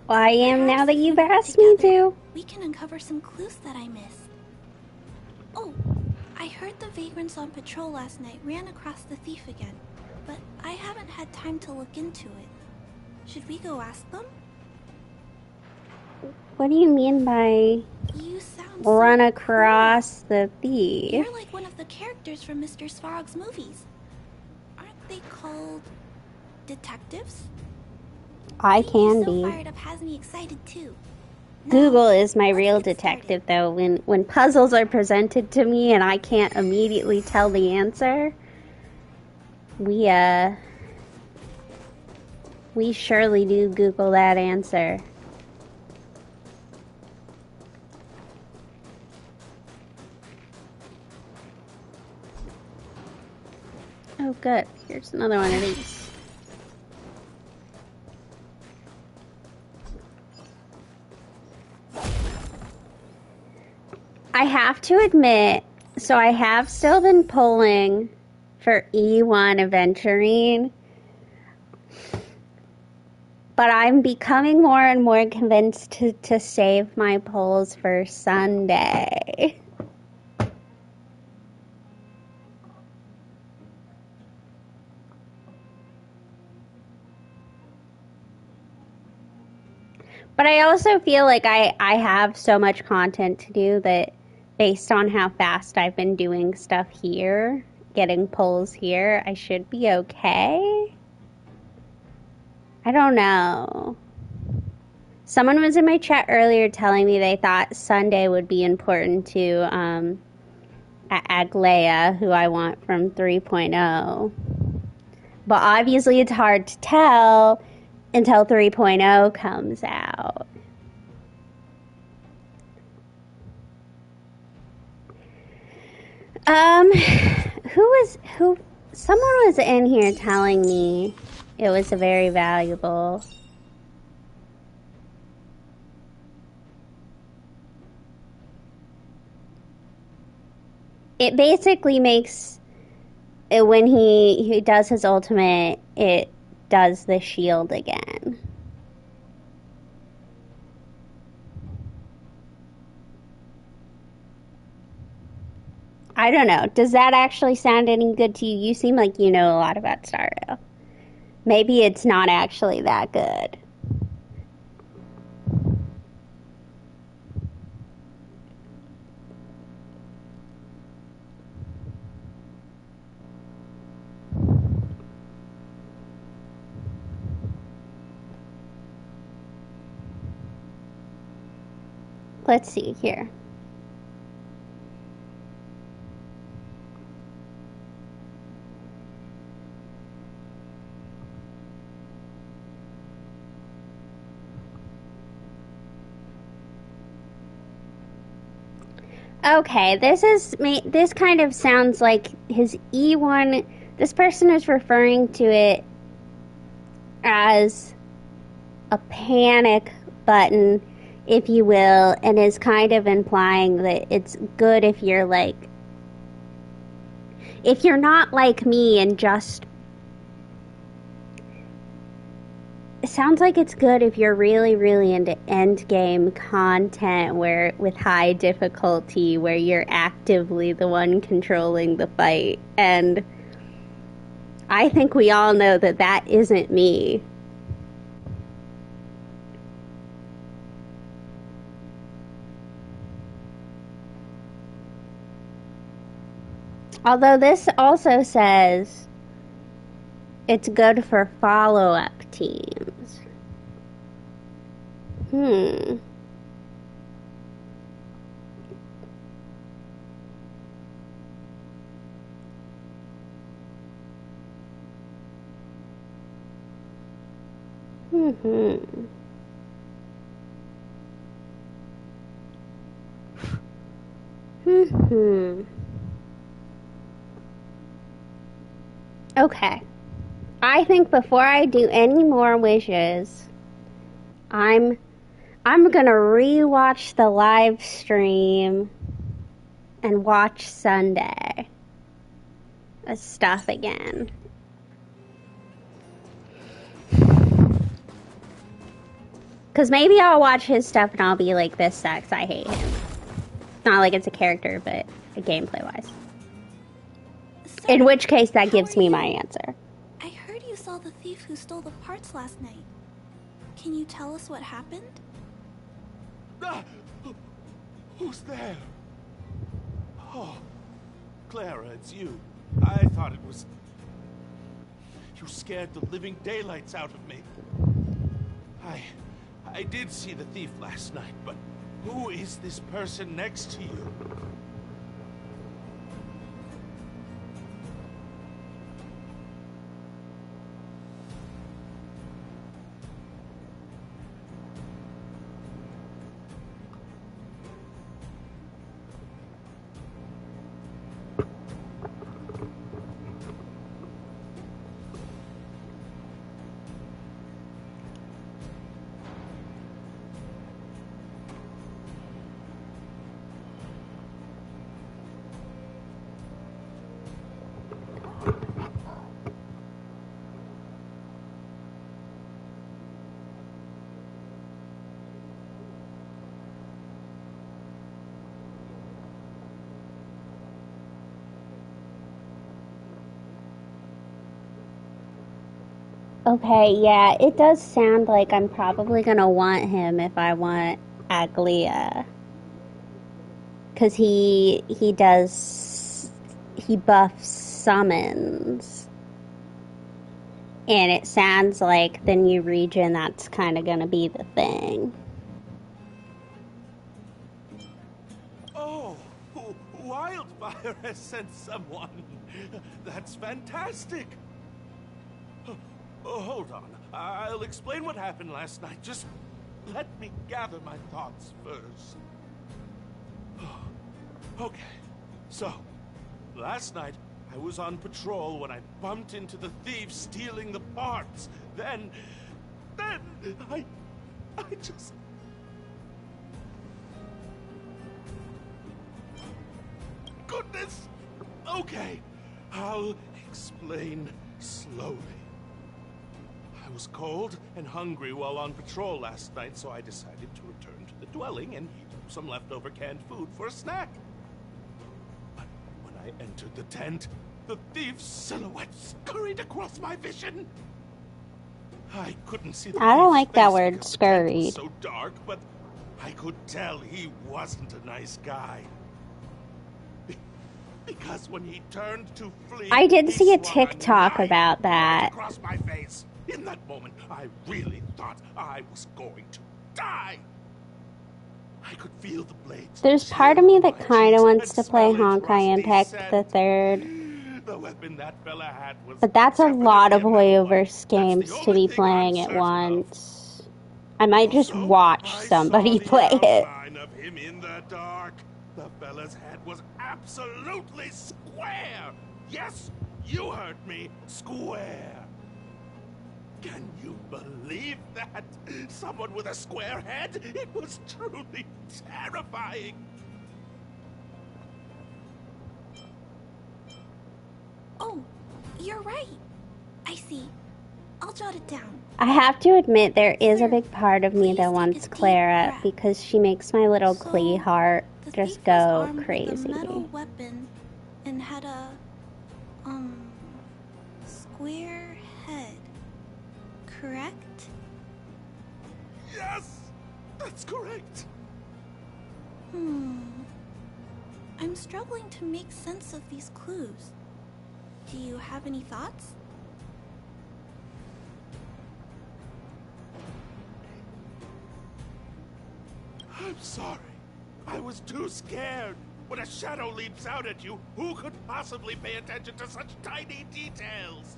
Well, I am now that you've asked together, me to. We can uncover some clues that I missed. Oh, I heard the vagrants on patrol last night ran across the thief again, but I haven't had time to look into it. Should we go ask them? What do you mean by You sound run so across cool. the thief? You're like one of the characters from Mr. Svarog's movies. Aren't they called detectives? I can so be. Fired up has me excited too. Google is my real detective, though. When puzzles are presented to me and I can't immediately tell the answer, we surely do Google that answer. Oh, good. Here's another one of these. I have to admit, so I have still been pulling for E1 Aventurine, but I'm becoming more and more convinced to save my pulls for Sunday. But I also feel like I have so much content to do that based on how fast I've been doing stuff here, getting pulls here, I should be okay. I don't know. Someone was in my chat earlier telling me they thought Sunday would be important to Aglaya, who I want from 3.0. But obviously it's hard to tell until 3.0 comes out. Someone was in here telling me it was a very valuable. It basically makes it, when he does his ultimate, it does the shield again. I don't know. Does that actually sound any good to you? You seem like you know a lot about Stardew. Maybe it's not actually that good. Let's see here. Okay, this kind of sounds like his E1. This person is referring to it as a panic button, if you will, and is kind of implying that it's good if you're not like me and just it sounds like it's good if you're really, really into endgame content where with high difficulty, where you're actively the one controlling the fight. And I think we all know that that isn't me. Although this also says it's good for follow-up teams. Okay. I think before I do any more wishes, I'm gonna rewatch the live stream and watch Sunday stuff again. Cause maybe I'll watch his stuff and I'll be like, this sucks, I hate him. Not like it's a character, but gameplay wise. In which case that gives me my answer. I heard you saw the thief who stole the parts last night. Can you tell us what happened? Who's there? Oh, Clara, it's you. I thought it was... You scared the living daylights out of me. I did see the thief last night, but who is this person next to you? Okay, yeah, it does sound like I'm probably gonna want him if I want Aglia. Cause he buffs summons. And it sounds like the new region, that's kind of gonna be the thing. Oh, Wildfire has sent someone. That's fantastic. Oh, hold on. I'll explain what happened last night. Just let me gather my thoughts first. Okay, so, last night I was on patrol when I bumped into the thief stealing the parts. Then I just... Goodness! Okay, I'll explain slowly. I was cold and hungry while on patrol last night, so I decided to return to the dwelling and heat up some leftover canned food for a snack. But when I entered the tent, the thief's silhouette scurried across my vision. I couldn't see the I don't like that face word, because the tent was scurried. so dark, but I could tell he wasn't a nice guy. Because when he turned to flee, I did see a swung TikTok knife about that. right across my face. In that moment, I really thought I was going to die. I could feel the blades. There's part of me that kind of wants to play Honkai Impact the Third. The weapon that fella had was But that's a lot of Hoyoverse games to be playing at once. I might just watch somebody play it. outline of him in the dark. The fella's head was absolutely square. Yes, you heard me. Square. Can you believe that? Someone with a square head? It was truly terrifying. Oh, you're right. I see. I'll jot it down. I have to admit, there is a big part of me that wants Clara because she makes my little Klee heart just go crazy. With a metal weapon and had a square head, correct? Yes, that's correct. I'm struggling to make sense of these clues. Do you have any thoughts? I'm sorry. I was too scared. When a shadow leaps out at you, who could possibly pay attention to such tiny details?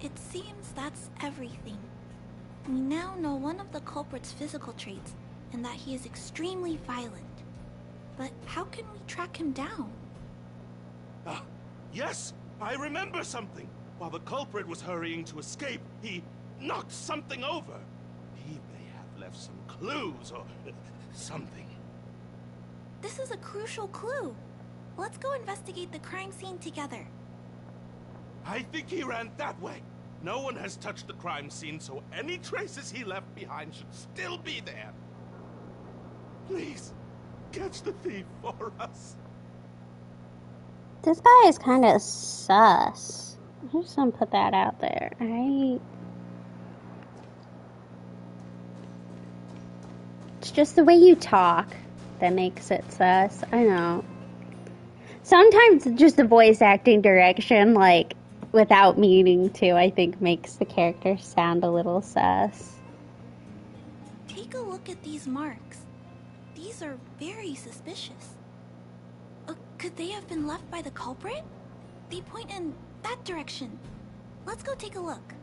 It seems that's everything. We now know one of the culprit's physical traits, and that he is extremely violent. But how can we track him down? Yes, I remember something. While the culprit was hurrying to escape, he knocked something over. He may have left some clues or something. This is a crucial clue. Let's go investigate the crime scene together. I think he ran that way. No one has touched the crime scene, so any traces he left behind should still be there. Please, catch the thief for us. This guy is kind of sus. I'm just gonna put that out there. It's just the way you talk that makes it sus. I know. Sometimes just the voice acting direction, like, without meaning to, I think makes the character sound a little sus. Take a look at these marks. These are very suspicious. Could they have been left by the culprit? They point in that direction. Let's go take a look.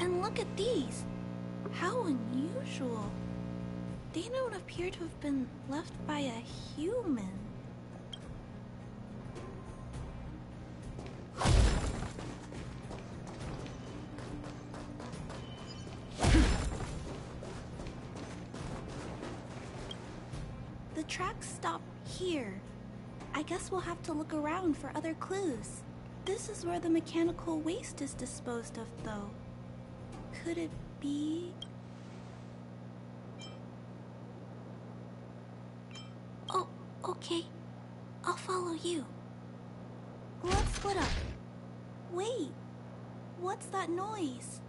And look at these. How unusual. They don't appear to have been left by a human. The tracks stop here. I guess we'll have to look around for other clues. This is where the mechanical waste is disposed of, though. Could it be... Oh, okay. I'll follow you. Let's split up. Wait. What's that noise?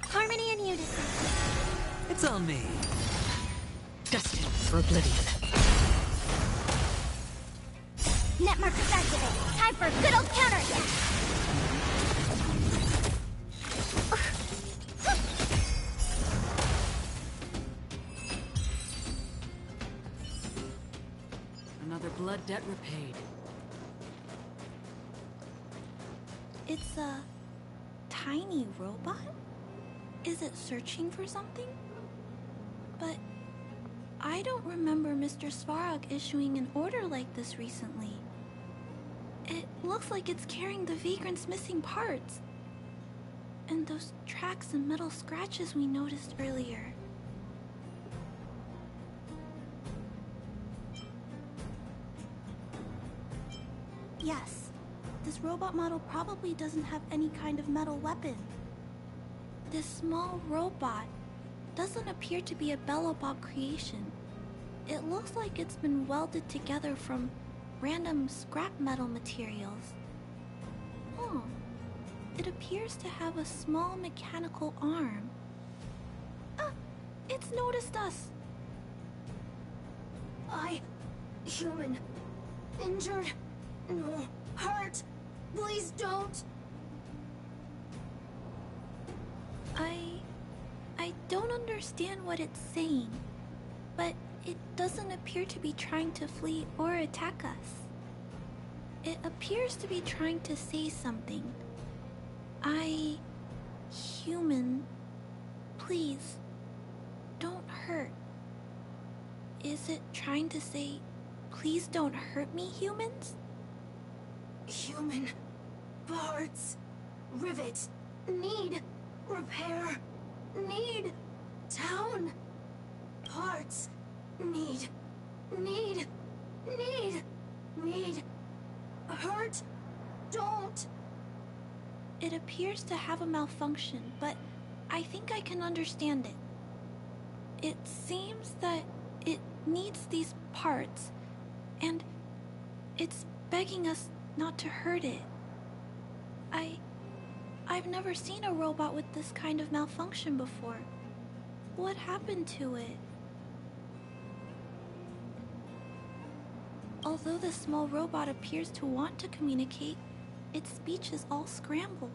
Harmony and unison. It's on me. Destined for oblivion. Net markers activated. Time for a good old counterattack. Another blood debt repaid. It's a tiny robot? Is it searching for something? But I don't remember Mr. Svarog issuing an order like this recently. It looks like it's carrying the Vagrant's missing parts. And those tracks and metal scratches we noticed earlier. Yes, this robot model probably doesn't have any kind of metal weapon. This small robot doesn't appear to be a Belebog creation. It looks like it's been welded together from random scrap metal materials. Oh, it appears to have a small mechanical arm. Ah, it's noticed us. Human. Injured. No. Hurt. Please don't. I don't understand what it's saying, but it doesn't appear to be trying to flee or attack us. It appears to be trying to say something, Human, please, don't hurt. Is it trying to say, please don't hurt me, humans? Human parts. Rivet. Need. Repair. Need. Town. Parts. Need. Hurt. Don't. It appears to have a malfunction, but I think I can understand it. It seems that it needs these parts, and it's begging us not to hurt it. I've never seen a robot with this kind of malfunction before. What happened to it? Although the small robot appears to want to communicate, its speech is all scrambled.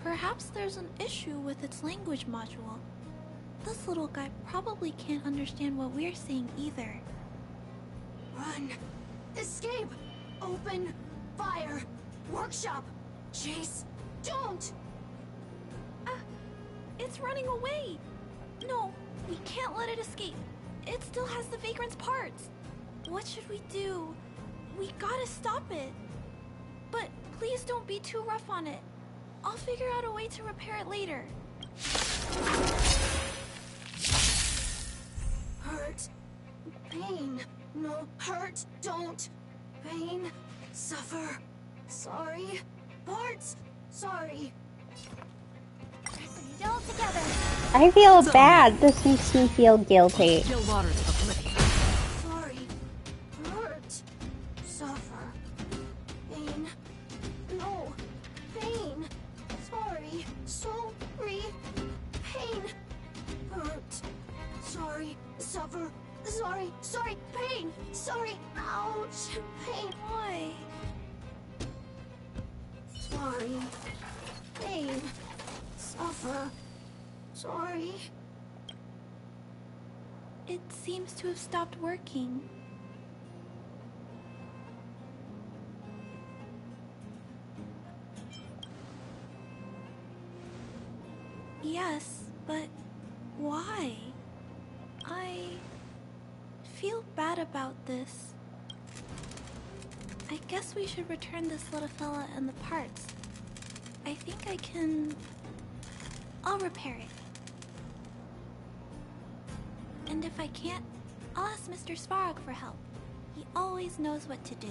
Perhaps there's an issue with its language module. This little guy probably can't understand what we're saying either. Run. Escape. Open. Fire. Workshop. Chase. Don't. It's running away. No, we can't let it escape. It still has the Vagrant's parts. What should we do? We gotta stop it. But please don't be too rough on it. I'll figure out a way to repair it later. Hurt. Pain. No. Hurt. Don't. Pain. Suffer. Sorry. Parts. Sorry. Pressing it all together. I feel bad. This makes me feel guilty. Still waters of oblivion. Sorry. Hurt. Suffer. Pain. No. Pain. Sorry. Sorry. Pain. Hurt. Sorry. Suffer. Sorry. Sorry. Pain. Sorry. Ouch. Pain. Why? Sorry. Pain. Suffer. Sorry. It seems to have stopped working. Yes, but why? I feel bad about this. I guess we should return this little fella and the parts. I think I can... I'll repair it. And if I can't, I'll ask Mr. Svarog for help. He always knows what to do.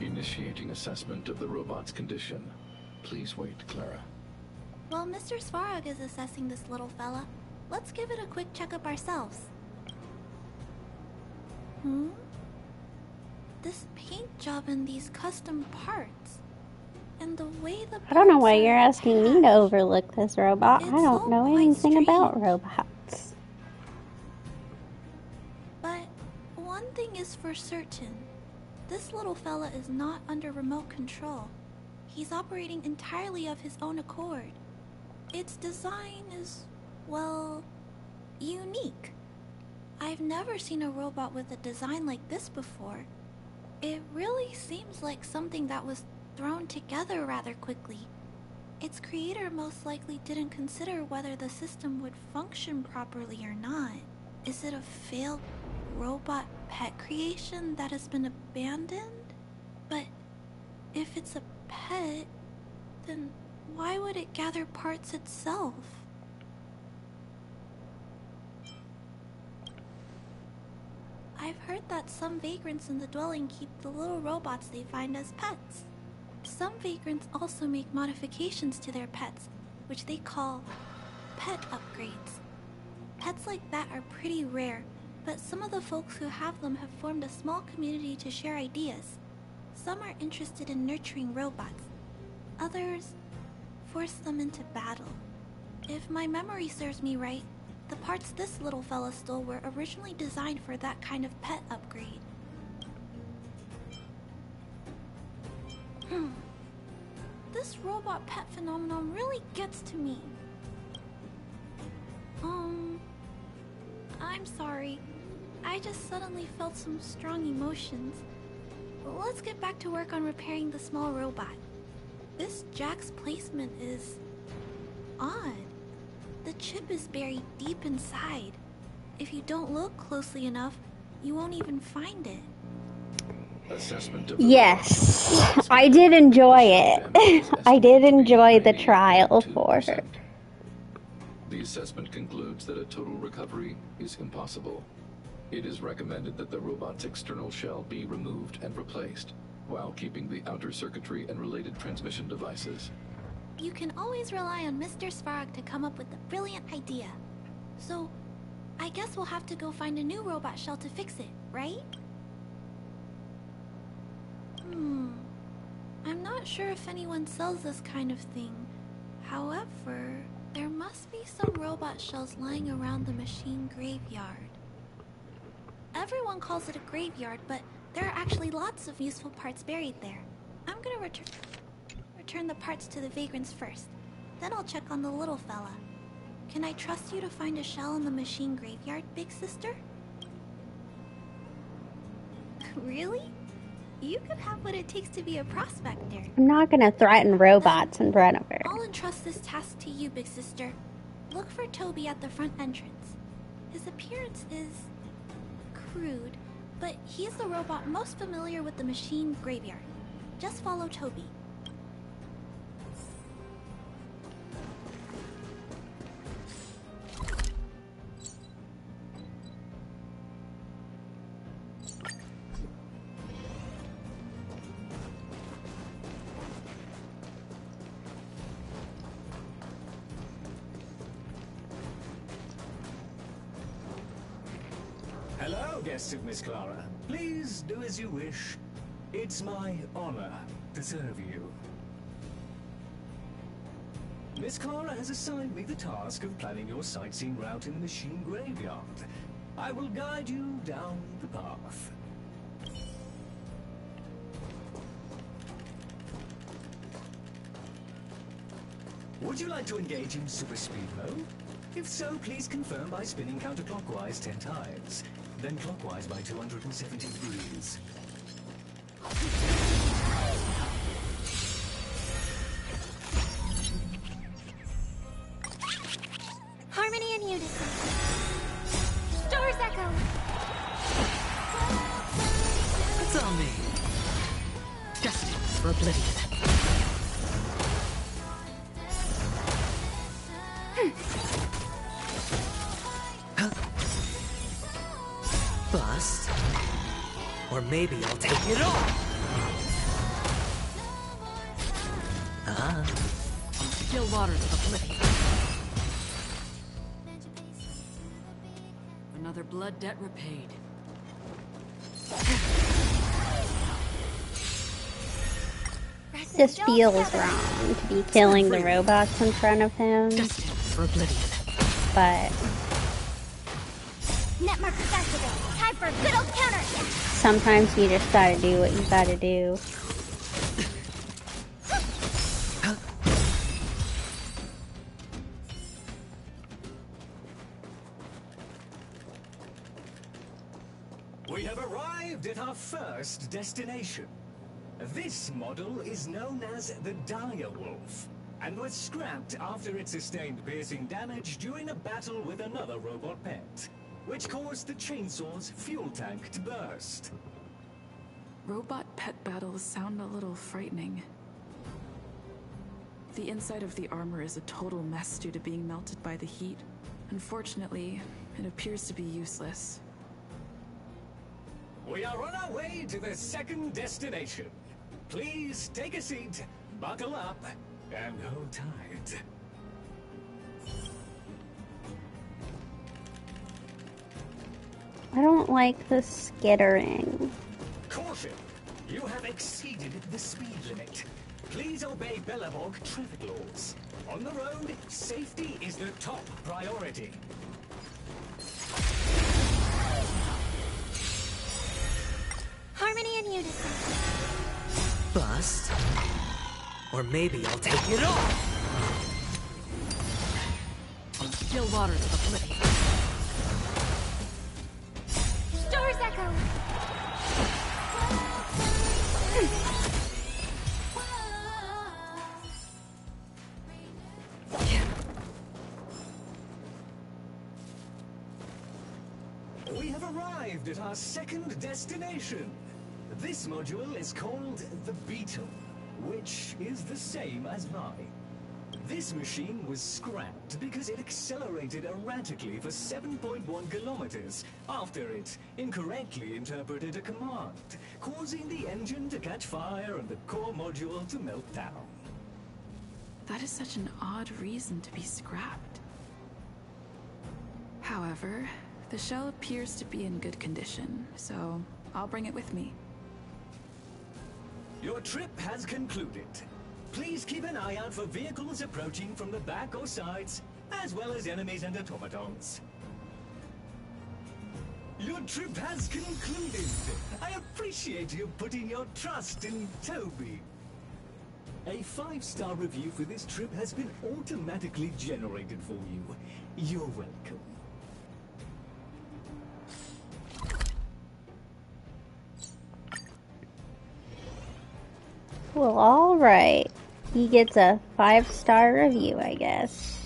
Initiating assessment of the robot's condition. Please wait, Clara. While Mr. Svarog is assessing this little fella, let's give it a quick checkup ourselves. This paint job and these custom parts. And the way the I don't know why parts you're are asking me to overlook this robot. I It's don't all know quite anything strange. about robots. But one thing is for certain. This little fella is not under remote control. He's operating entirely of his own accord. Its design is, well, unique. I've never seen a robot with a design like this before. It really seems like something that was thrown together rather quickly. Its creator most likely didn't consider whether the system would function properly or not. Is it a failed robot pet creation that has been abandoned? But if it's a pet, then why would it gather parts itself? I've heard that some vagrants in the dwelling keep the little robots they find as pets. Some vagrants also make modifications to their pets, which they call pet upgrades. Pets like that are pretty rare, but some of the folks who have them have formed a small community to share ideas. Some are interested in nurturing robots. Others force them into battle. If my memory serves me right, the parts this little fella stole were originally designed for that kind of pet upgrade. This robot pet phenomenon really gets to me. I'm sorry. I just suddenly felt some strong emotions. Let's get back to work on repairing the small robot. This jack's placement is odd. The chip is buried deep inside. If you don't look closely enough, you won't even find it. Yes, I did enjoy it. I did enjoy the trial for her. The assessment concludes that a total recovery is impossible. It is recommended that the robot's external shell be removed and replaced, while keeping the outer circuitry and related transmission devices. You can always rely on Mr. Svarog to come up with a brilliant idea. So, I guess we'll have to go find a new robot shell to fix it, right? I'm not sure if anyone sells this kind of thing. However, there must be some robot shells lying around the machine graveyard. Everyone calls it a graveyard, but there are actually lots of useful parts buried there. I'm gonna return the parts to the vagrants first. Then I'll check on the little fella. Can I trust you to find a shell in the machine graveyard, big sister? Really? You could have what it takes to be a prospector. I'm not gonna threaten robots in front of her. I'll entrust this task to you, big sister. Look for Toby at the front entrance. His appearance is crude, but he's the robot most familiar with the machine graveyard. Just follow Toby. Hello, guests of Miss Clara. Please do as you wish. It's my honor to serve you. Miss Clara has assigned me the task of planning your sightseeing route in the machine graveyard. I will guide you down the path. Would you like to engage in super speed mode? If so, please confirm by spinning counterclockwise 10 times, then clockwise by 270 degrees. Harmony and unison. Stars echo. It's on me. Destined for oblivion. Bust. Or maybe I'll take it off. Still waters of oblivion. Another blood debt repaid. This feels wrong to be killing the robots in front of him. Destined for oblivion. But Net markers activated. Time for a good old counter. sometimes you just gotta do what you gotta do. We have arrived at our first destination. This model is known as the Dire Wolf, and was scrapped after it sustained piercing damage during a battle with another robot pet, which caused the chainsaw's fuel tank to burst. Robot pet battles sound a little frightening. The inside of the armor is a total mess due to being melted by the heat. Unfortunately, it appears to be useless. We are on our way to the second destination. Please take a seat, buckle up, and hold tight. I don't like the skittering. Caution! You have exceeded the speed limit. Please obey Belebog traffic laws. On the road, safety is the top priority. Harmony and unison. Bust. Or maybe I'll take it off. Still waters of oblivion. We have arrived at our second destination. This module is called the Beetle, which is the same as mine. This machine was scrapped because it accelerated erratically for 7.1 kilometers after it incorrectly interpreted a command, causing the engine to catch fire and the core module to melt down. That is such an odd reason to be scrapped. However, the shell appears to be in good condition, so I'll bring it with me. Your trip has concluded. Please keep an eye out for vehicles approaching from the back or sides, as well as enemies and automatons. Your trip has concluded. I appreciate you putting your trust in Toby. A 5-star review for this trip has been automatically generated for you. You're welcome. Well, alright. He gets a 5-star review, I guess.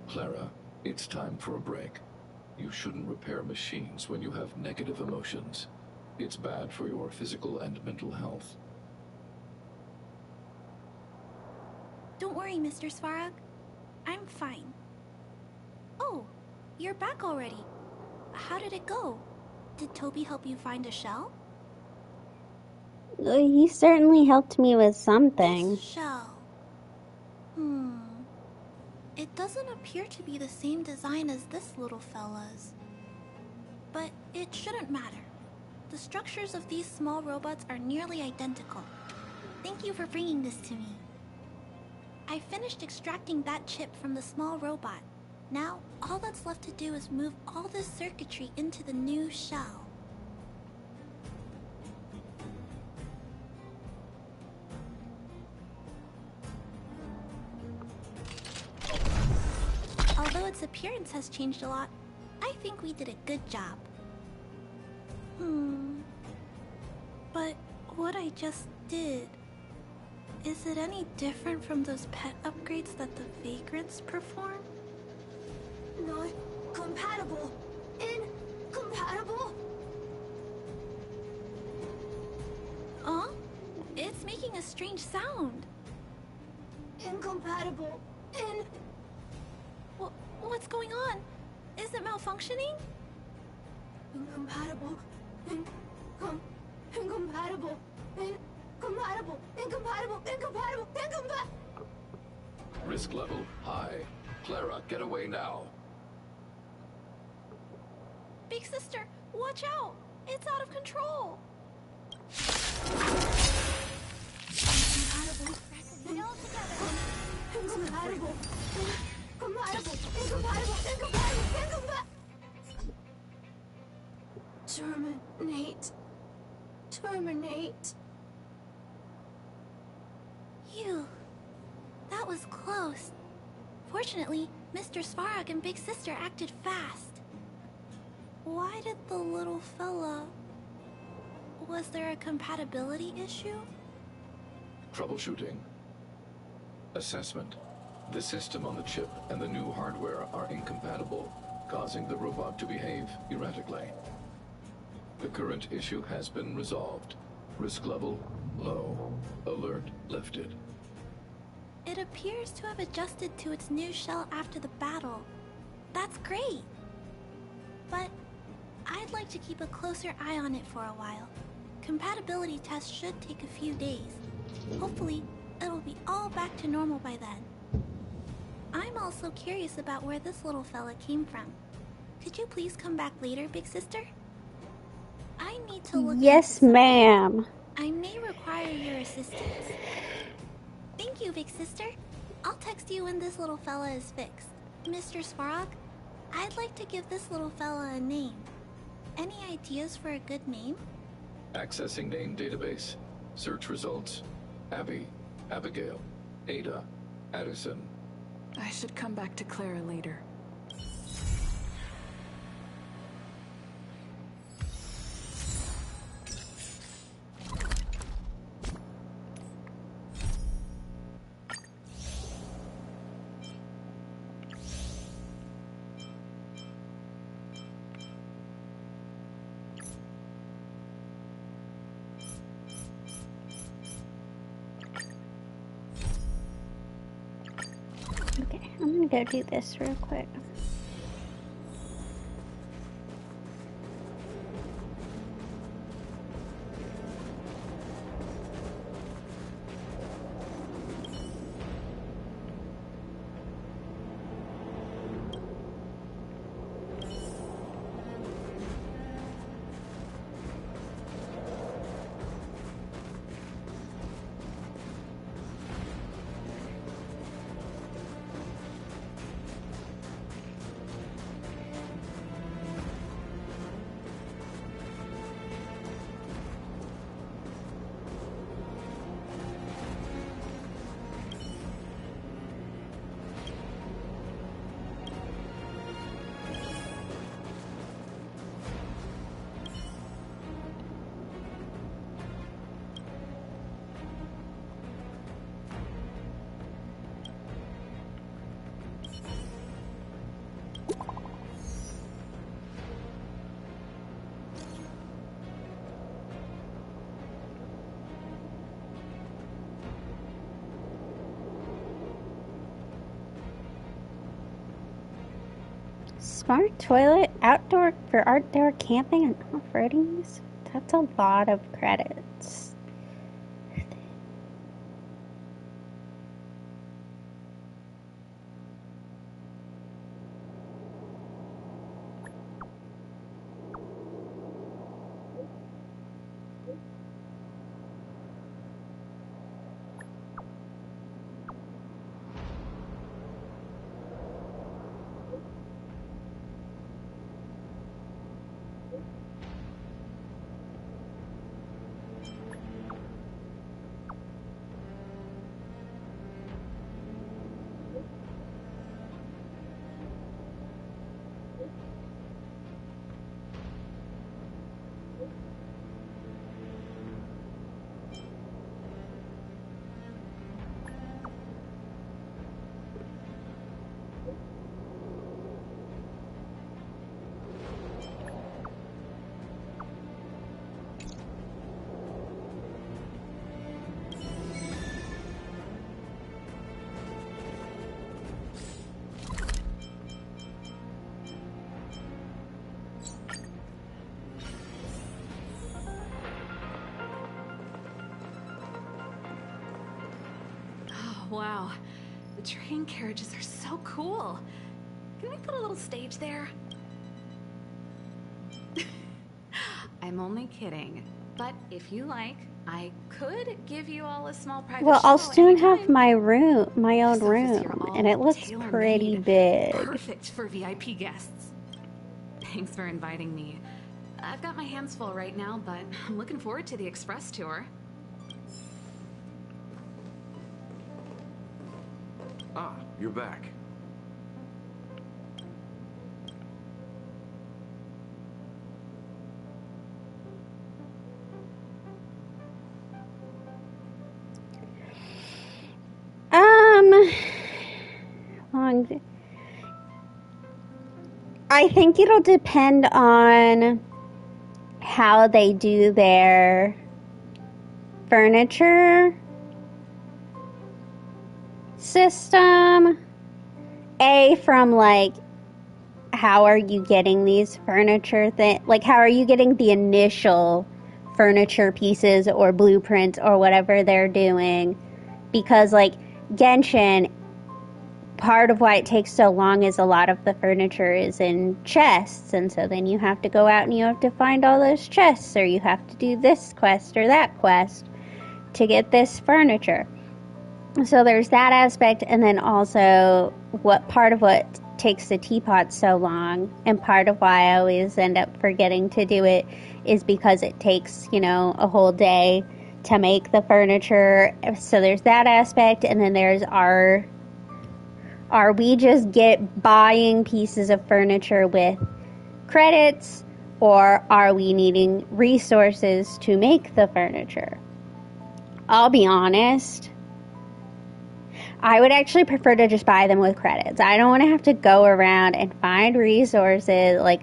Clara, it's time for a break. You shouldn't repair machines when you have negative emotions. It's bad for your physical and mental health. Don't worry, Mr. Svarog. I'm fine. Oh, you're back already. How did it go? Did Toby help you find a shell? He certainly helped me with something. This shell. It doesn't appear to be the same design as this little fella's. But it shouldn't matter. The structures of these small robots are nearly identical. Thank you for bringing this to me. I finished extracting that chip from the small robot. Now, all that's left to do is move all this circuitry into the new shell. Although its appearance has changed a lot, I think we did a good job. But what I just did, is it any different from those pet upgrades that the vagrants perform? Not compatible. Incompatible. Huh? It's making a strange sound. Incompatible. What's going on? Is it malfunctioning? Incompatible. Incompatible. Incompatible. Risk level high. Clara, get away now. Big sister, watch out! It's out of control! Incompatible. Terminate. Phew. That was close. Fortunately, Mr. Svarog and Big Sister acted fast. Why did the little fella... Was there a compatibility issue? Troubleshooting. Assessment. The system on the chip and the new hardware are incompatible, causing the robot to behave erratically. The current issue has been resolved. Risk level low. Alert lifted. It appears to have adjusted to its new shell after the battle. That's great! But I'd like to keep a closer eye on it for a while. Compatibility tests should take a few days. Hopefully, it'll be all back to normal by then. I'm also curious about where this little fella came from. Could you please come back later, Big Sister? I need to look Yes, ma'am. I may require your assistance. Thank you, Big Sister. I'll text you when this little fella is fixed. Mr. Svarog, I'd like to give this little fella a name. Any ideas for a good name? Accessing name database. Search results. Abby, Abigail, Ada, Addison. I should come back to Clara later. Okay, I'm gonna go do this real quick. Smart toilet, outdoor camping and off-roading use. That's a lot of credits. Wow, the train carriages are so cool. Can we put a little stage there? I'm only kidding. But if you like, I could give you all a small private Well, show I'll soon anytime. have my own This office here room, all and it looks pretty tailor-made. big. Perfect for VIP guests. Thanks for inviting me. I've got my hands full right now, but I'm looking forward to the express tour. Ah, you're back. I think it'll depend on how they do their furniture system. From like, how are you getting these furniture like, how are you getting the initial furniture pieces or blueprints or whatever they're doing? Because like Genshin, part of why it takes so long is a lot of the furniture is in chests, and so then you have to go out and you have to find all those chests, or you have to do this quest or that quest to get this furniture. So there's that aspect, and then also what takes the teapot so long, and part of why I always end up forgetting to do it is because it takes, you know, a whole day to make the furniture. So there's that aspect, and then there's are we just buying pieces of furniture with credits, or are we needing resources to make the furniture? I'll be honest, I would actually prefer to just buy them with credits. I don't want to have to go around and find resources. Like,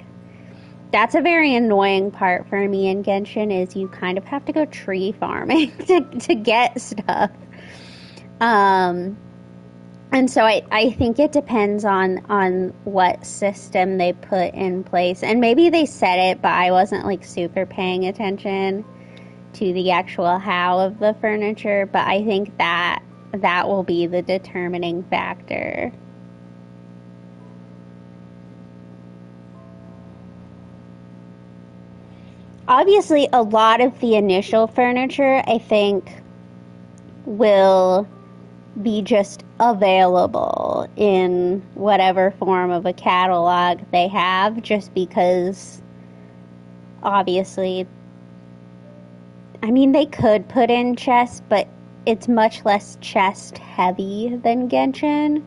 that's a very annoying part for me in Genshin, is you kind of have to go tree farming to get stuff. And so I think it depends on what system they put in place. And maybe they said it, but I wasn't like super paying attention to the actual how of the furniture. But I think that will be the determining factor. Obviously, a lot of the initial furniture, I think, will be just available in whatever form of a catalog they have, just because, obviously, I mean, they could put in chests, but it's much less chest heavy than Genshin.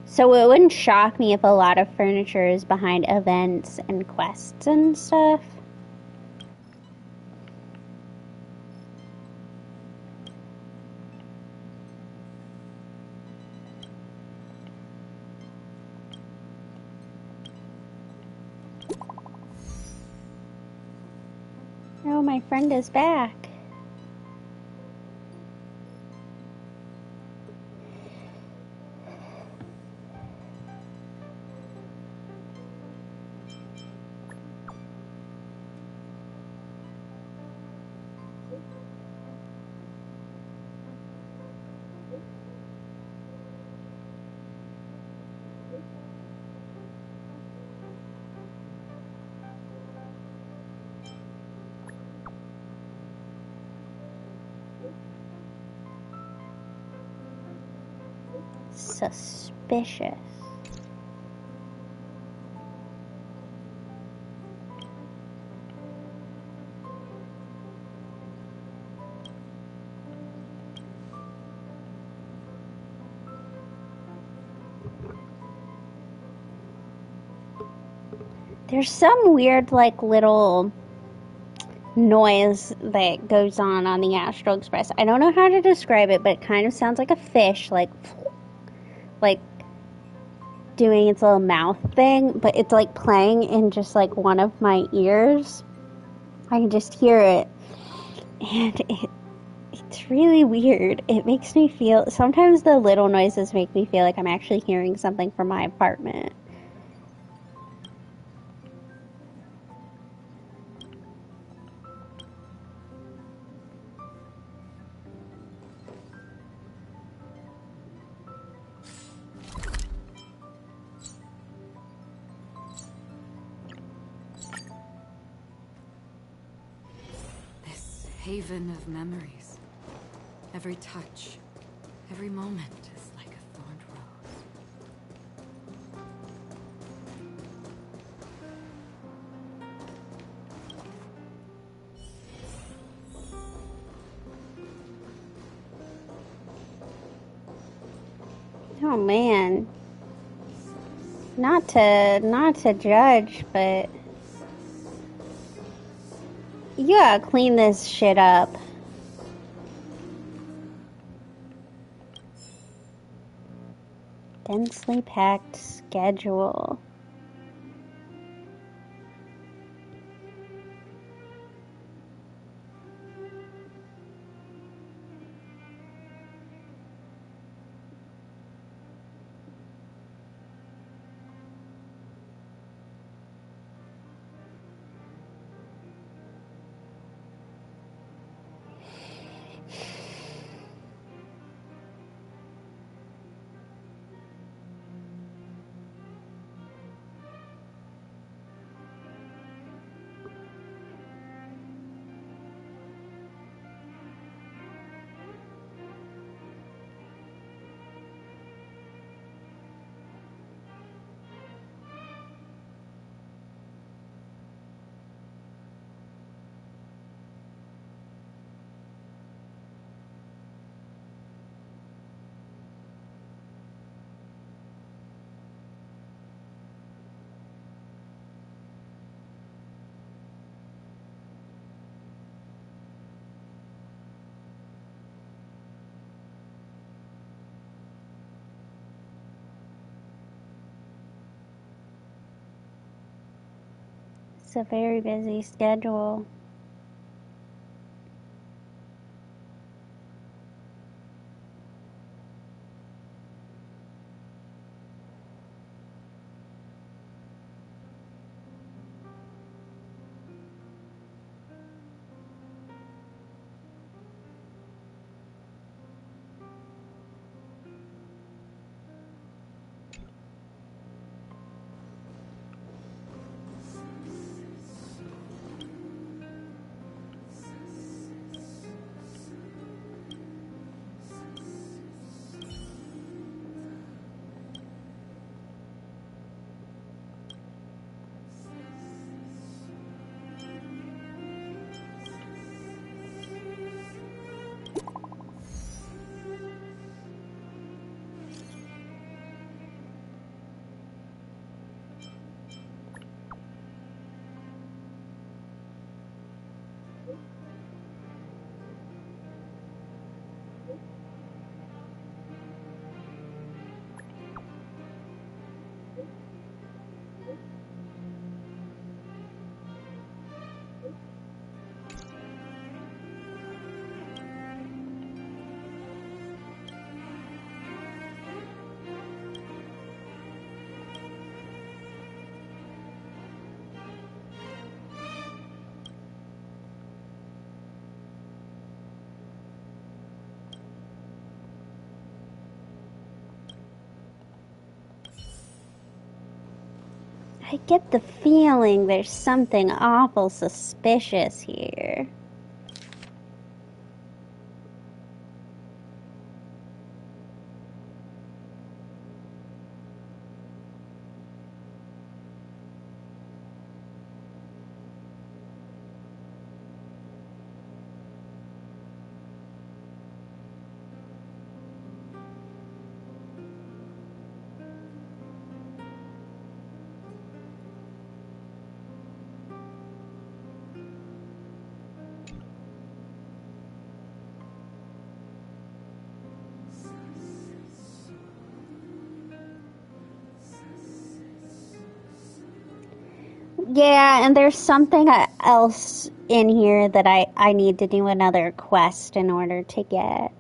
So it wouldn't shock me if a lot of furniture is behind events and quests and stuff. Oh, my friend is back. Suspicious. There's some weird, like, little noise that goes on the Astral Express. I don't know how to describe it, but it kind of sounds like a fish, like doing its little mouth thing, but it's like playing in just like one of my ears. I can just hear it, and it's really weird. It makes me feel, sometimes the little noises make me feel like I'm actually hearing something from my apartment. Haven of memories. Every touch, every moment is like a thorned rose. Oh man. Not to judge, but you gotta clean this shit up. Densely packed schedule. It's a very busy schedule. I get the feeling there's something awful suspicious here. Yeah, and there's something else in here that I need to do another quest in order to get.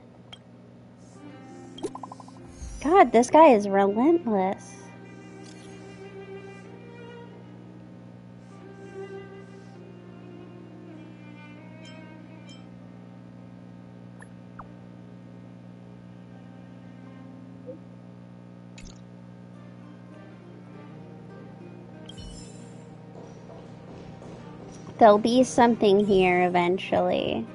God, this guy is relentless. There'll be something here eventually.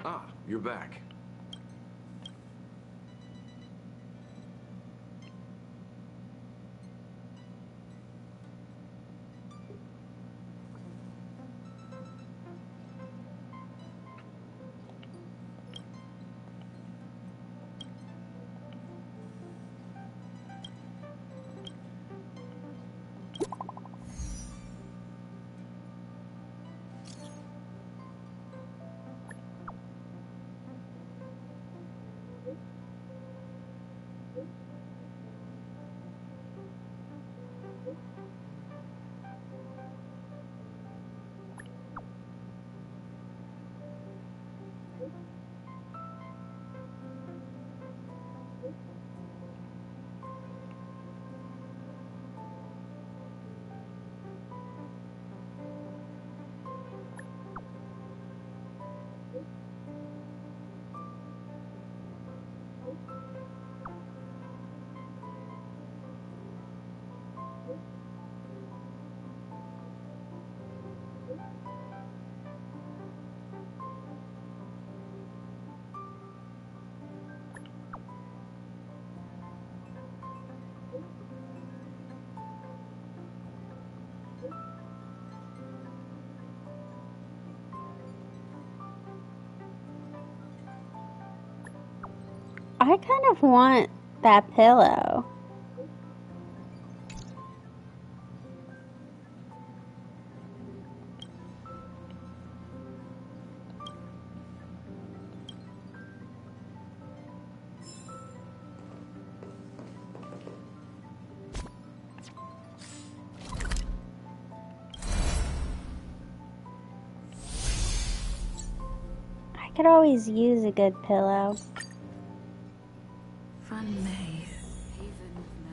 Ah, you're back. I kind of want that pillow. I could always use a good pillow. Fun May.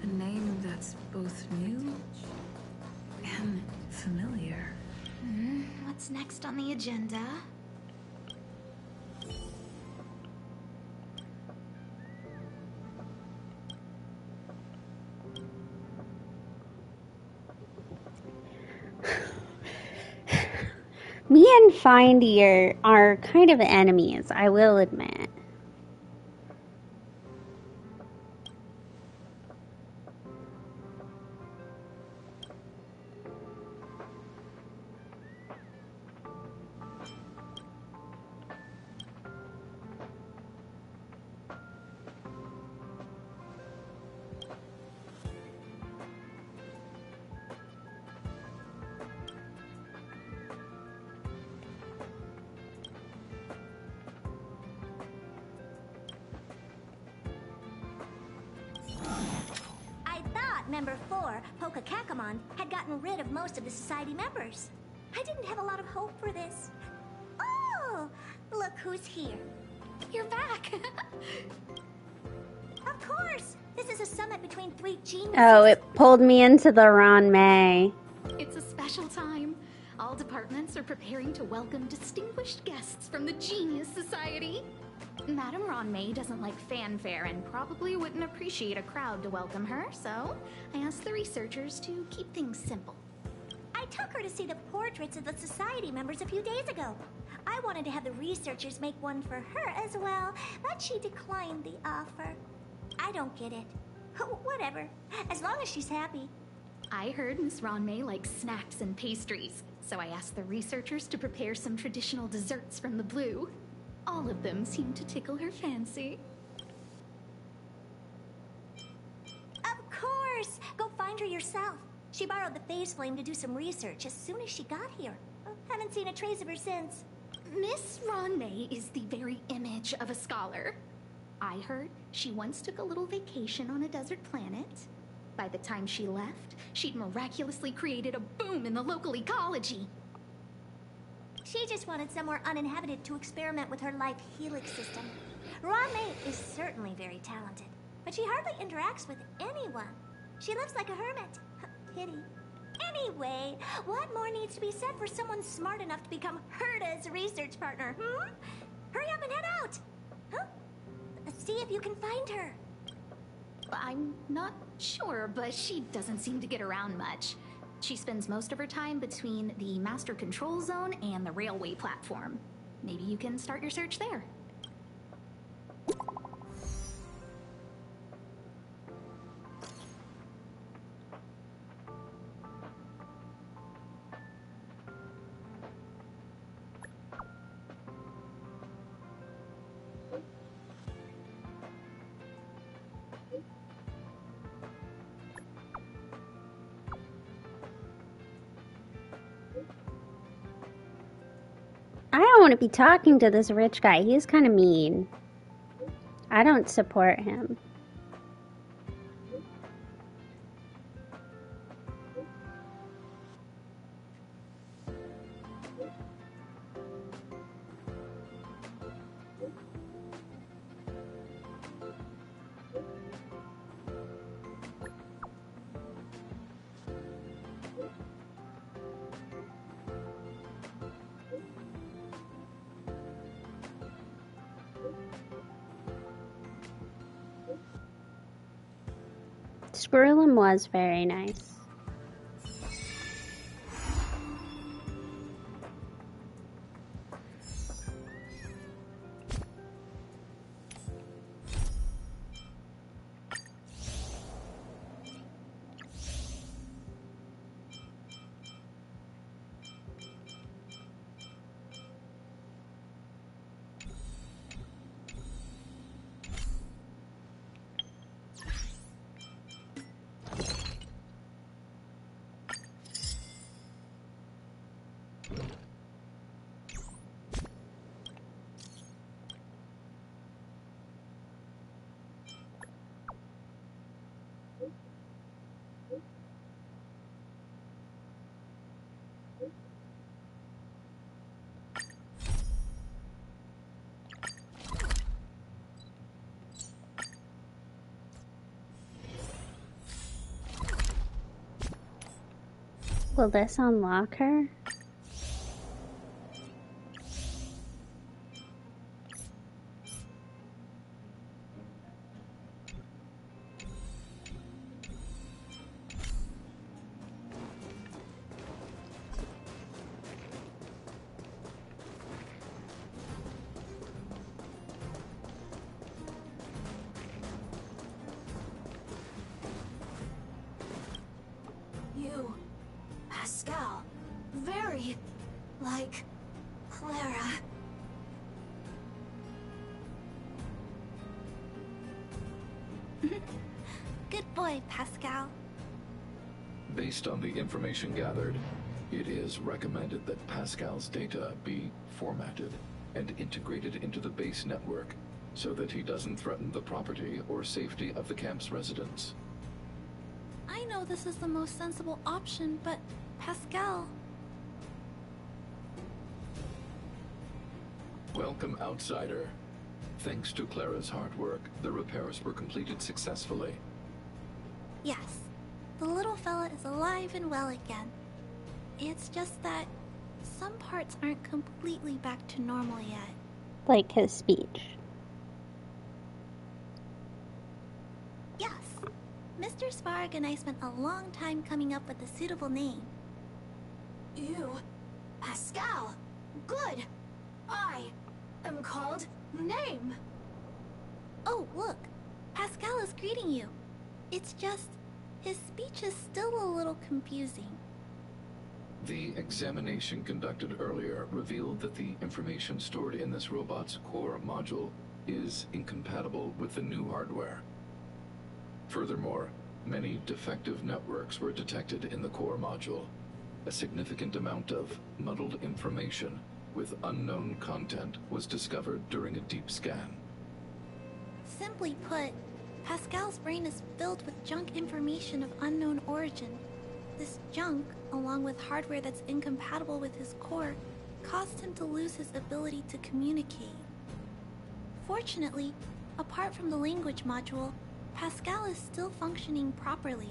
A name that's both new and familiar. What's next on the agenda? Me and Findy are kind of enemies, I will admit. Member 4, Pokakakamon, had gotten rid of most of the society members. I didn't have a lot of hope for this. Oh, look who's here. You're back. Of course. This is a summit between 3 geniuses. Oh, it pulled me into the Ron May. It's a special time. All departments are preparing to welcome distinguished guests from the Genius Society. Madame Ron May doesn't like fanfare and probably wouldn't appreciate a crowd to welcome her, so I asked the researchers to keep things simple. I took her to see the portraits of the society members a few days ago. I wanted to have the researchers make one for her as well, but she declined the offer. I don't get it. Whatever, as long as she's happy. I heard Miss Ron May likes snacks and pastries, so I asked the researchers to prepare some traditional desserts from the blue. All of them seem to tickle her fancy. Of course! Go find her yourself. She borrowed the phase flame to do some research as soon as she got here. Haven't seen a trace of her since. Miss Ron May is the very image of a scholar. I heard she once took a little vacation on a desert planet. By the time she left, she'd miraculously created a boom in the local ecology. She just wanted somewhere uninhabited to experiment with her life helix system. Ron May is certainly very talented, but she hardly interacts with anyone. She lives like a hermit. Pity. Anyway, what more needs to be said for someone smart enough to become Herta's research partner, Hurry up and head out! Huh? See if you can find her. I'm not sure, but she doesn't seem to get around much. She spends most of her time between the master control zone and the railway platform. Maybe you can start your search there. I don't want to be talking to this rich guy. He's kind of mean. I don't support him. Squirrelum was very nice. Will this unlock her? You, Pascal, very like Clara. Good boy, Pascal. Based on the information gathered, it is recommended that Pascal's data be formatted and integrated into the base network so that he doesn't threaten the property or safety of the camp's residents. I know this is the most sensible option, but Pascal... Welcome, outsider. Thanks to Clara's hard work, the repairs were completed successfully. Yes, the little fella is alive and well again. It's just that some parts aren't completely back to normal yet. Like his speech. Yes, Mr. Svarg and I spent a long time coming up with a suitable name. You, Pascal. Good. I am called Name. Oh, look. Pascal is greeting you. It's just, his speech is still a little confusing. The examination conducted earlier revealed that the information stored in this robot's core module is incompatible with the new hardware. Furthermore, many defective networks were detected in the core module. A significant amount of muddled information with unknown content was discovered during a deep scan. Simply put, Pascal's brain is filled with junk information of unknown origin. This junk, along with hardware that's incompatible with his core, caused him to lose his ability to communicate. Fortunately, apart from the language module, Pascal is still functioning properly.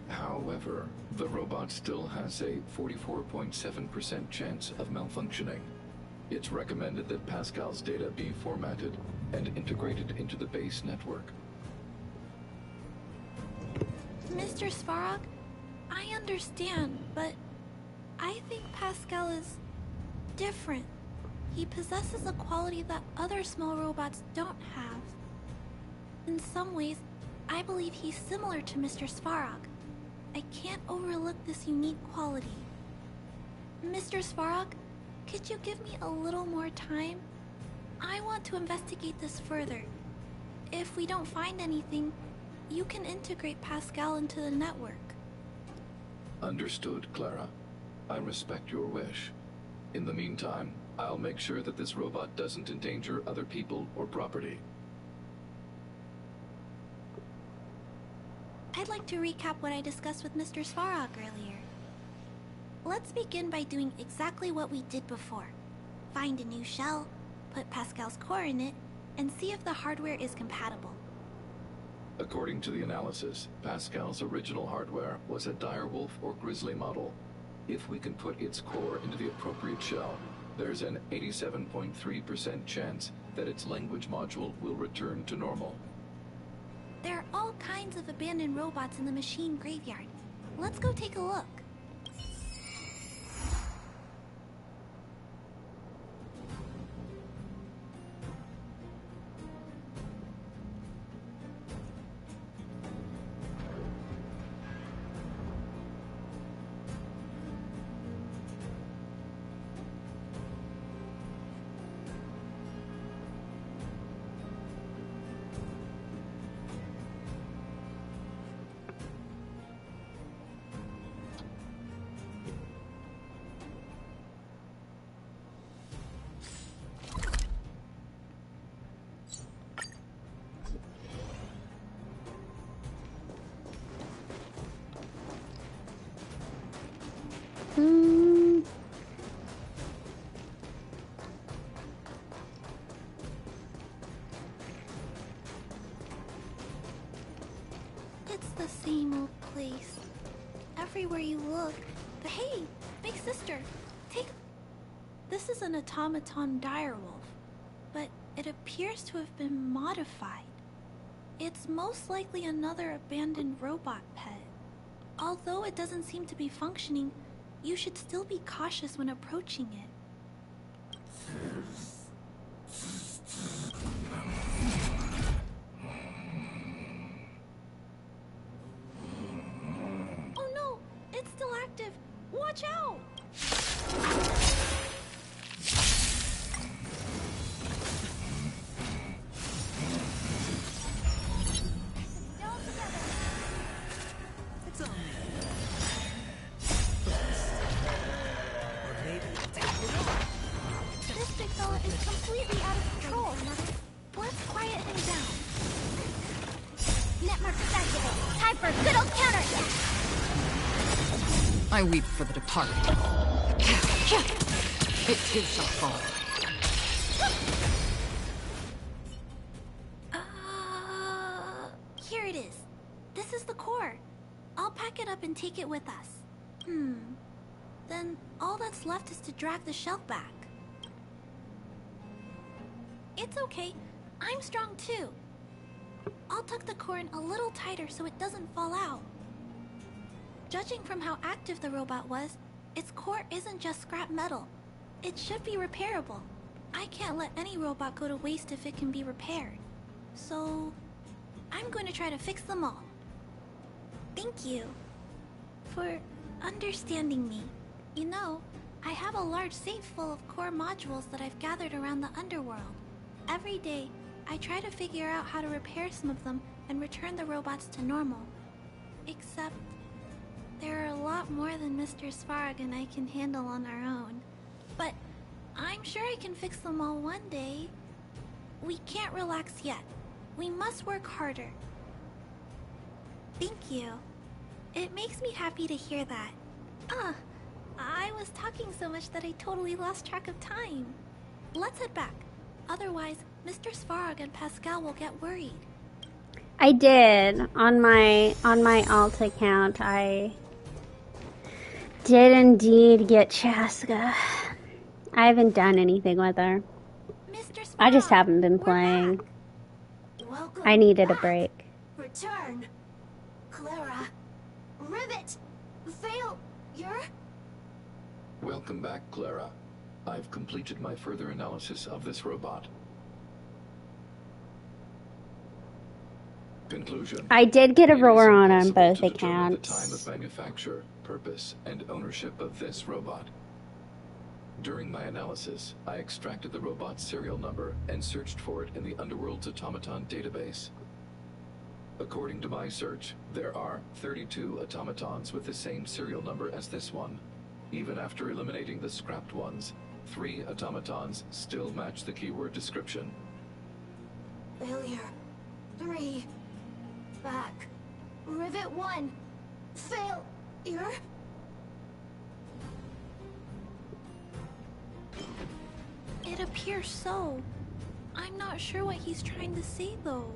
However, the robot still has a 44.7% chance of malfunctioning. It's recommended that Pascal's data be formatted and integrated into the base network. Mr. Svarog, I understand, but I think Pascal is different. He possesses a quality that other small robots don't have. In some ways, I believe he's similar to Mr. Svarog. I can't overlook this unique quality. Mr. Svarog, could you give me a little more time? I want to investigate this further. If we don't find anything, you can integrate Pascal into the network. Understood, Clara. I respect your wish. In the meantime, I'll make sure that this robot doesn't endanger other people or property. I'd like to recap what I discussed with Mr. Svarog earlier. Let's begin by doing exactly what we did before. Find a new shell, put Pascal's core in it, and see if the hardware is compatible. According to the analysis, Pascal's original hardware was a direwolf or grizzly model. If we can put its core into the appropriate shell, there's an 87.3% chance that its language module will return to normal. There are all kinds of abandoned robots in the machine graveyard. Let's go take a look. It's the same old place. everywhere you look. But hey, big sister, take... This is an automaton direwolf, but it appears to have been modified. It's most likely another abandoned robot pet. Although it doesn't seem to be functioning, you should still be cautious when approaching it. Oh no! It's still active! Watch out! It's on me. Or maybe I'll take it off. This big fella is completely out of control. Let's quiet him down. Network is activated. Time for a good old counterattack. I weep for the departed. It is our fault. Here it is. This is the core. I'll pack it up and take it with us. Then all that's left is to drag the shell back. It's okay. I'm strong too. I'll tuck the core in a little tighter so it doesn't fall out. Judging from how active the robot was, its core isn't just scrap metal. It should be repairable. I can't let any robot go to waste if it can be repaired. So, I'm going to try to fix them all. Thank you for understanding me. You know, I have a large safe full of core modules that I've gathered around the underworld. Every day, I try to figure out how to repair some of them and return the robots to normal. Except, there are a lot more than Mr. Svarg and I can handle on our own. But I'm sure I can fix them all one day. We can't relax yet. We must work harder. Thank you. It makes me happy to hear that. I was talking so much that I totally lost track of time. Let's head back. Otherwise, Mr. Svarg and Pascal will get worried. I did. On my alt account, I did indeed get Chaska. I haven't done anything with her. I just haven't been playing. Welcome I needed a back. break. Return. Clara. Rivet. Failure. Welcome back, Clara. I've completed my further analysis of this robot. Conclusion. I did get a roar on Impossible both to determine the accounts. time of manufacture, purpose, and ownership of this robot. During my analysis, I extracted the robot's serial number and searched for it in the Underworld's automaton database. According to my search, there are 32 automatons with the same serial number as this one. Even after eliminating the scrapped ones, 3 automatons still match the keyword description. Failure. 3. Back. Rivet 1. Failure. It appears so. I'm not sure what he's trying to say, though.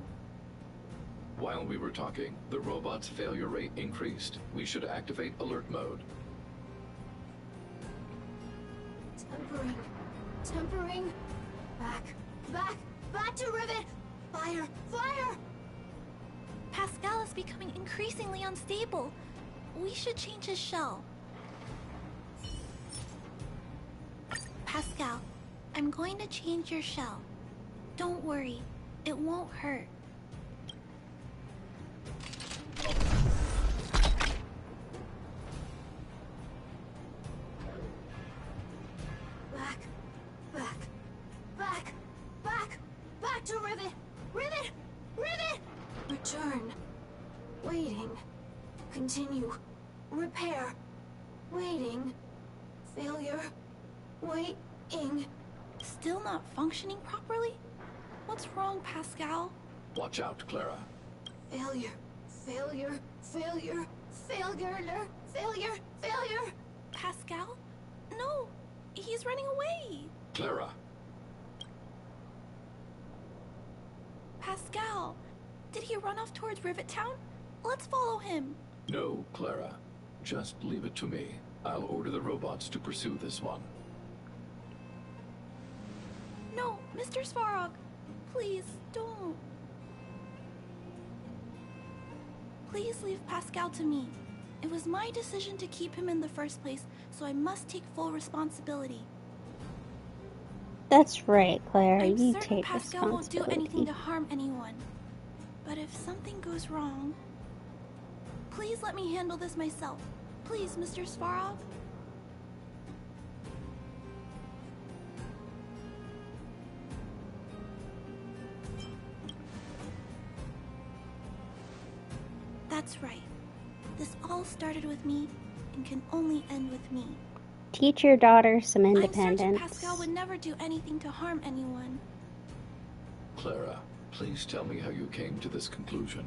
While we were talking, the robot's failure rate increased. We should activate alert mode. Tempering. Tempering. Back. Back. Back to Rivet. Fire. Fire. Pascal is becoming increasingly unstable. We should change his shell. Pascal, I'm going to change your shell. Don't worry, it won't hurt. Back. Back. Back. Back. Back to Rivet. Rivet. Rivet. Return. Waiting. Continue. Repair. Waiting. Failure. Waiting. Still not functioning properly? What's wrong, Pascal? Watch out, Clara. Failure. Failure. Failure. Failure. Failure. Failure. Pascal? No! He's running away! Clara. Pascal! Did he run off towards Rivet Town? Let's follow him. No, Clara. Just leave it to me. I'll order the robots to pursue this one. No, Mr. Svarog, please don't. Please leave Pascal to me. It was my decision to keep him in the first place, so I must take full responsibility. That's right, Claire. I'm You certain take Pascal won't do responsibility. anything to harm anyone. But if something goes wrong, please let me handle this myself. Please, Mr. Svarog. That's right. This all started with me and can only end with me. Teach your daughter some I'm certain independence. Pascal would never do anything to harm anyone. Clara, please tell me how you came to this conclusion.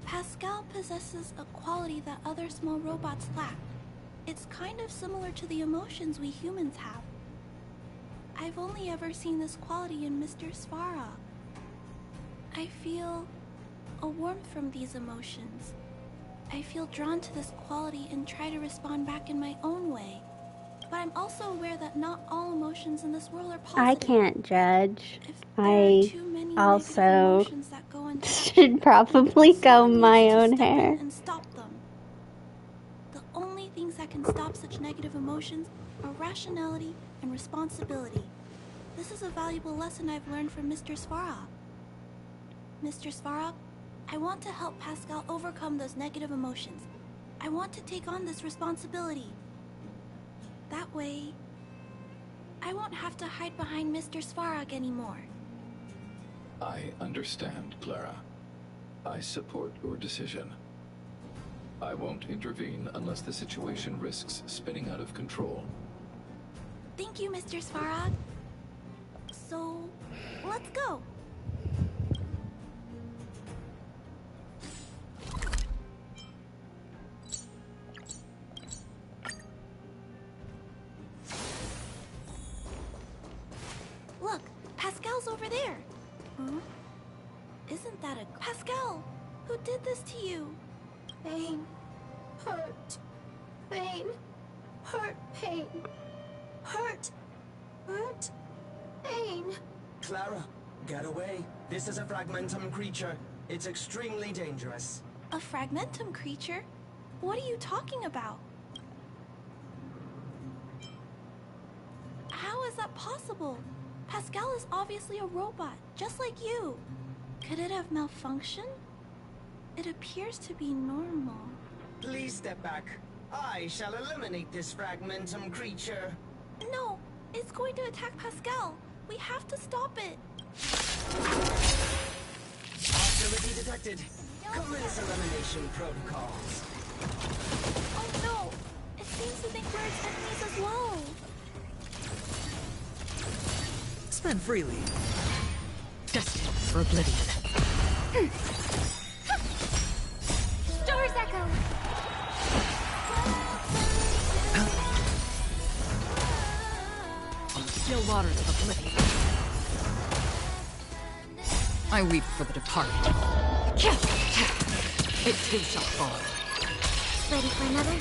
Pascal possesses a quality that other small robots lack. It's kind of similar to the emotions we humans have. I've only ever seen this quality in Mr. Svarog. I feel a warmth from these emotions. I feel drawn to this quality and try to respond back in my own way. But I'm also aware that not all emotions in this world are positive. I can't judge. If there are too many also emotions that go into should probably comb my own hair. and stop them. The only things that can stop such negative emotions are rationality and responsibility. This is a valuable lesson I've learned from Mr. Svarog. Mr. Svarog, I want to help Pascal overcome those negative emotions. I want to take on this responsibility. That way, I won't have to hide behind Mr. Svarog anymore. I understand, Clara. I support your decision. I won't intervene unless the situation risks spinning out of control. Thank you, Mr. Svarog. So, let's go. Look, Pascal's over there. Huh? Isn't that a... Pascal! Who did this to you? Pain. Hurt. Pain. Hurt. Pain. Hurt. Hurt. Pain. Clara, get away. This is a fragmentum creature. It's extremely dangerous. A fragmentum creature? What are you talking about? How is that possible? Pascal is obviously a robot, just like you. Could it have malfunctioned? It appears to be normal. Please step back. I shall eliminate this fragmentum creature. No, it's going to attack Pascal. We have to stop it. Hostility detected. Commence elimination protocols. Oh no! It seems to think we're its enemies as well. Spend freely. Destined for oblivion. Star's Echo! On still waters of oblivion. I weep for the departed. It too shall fall. Ready for another?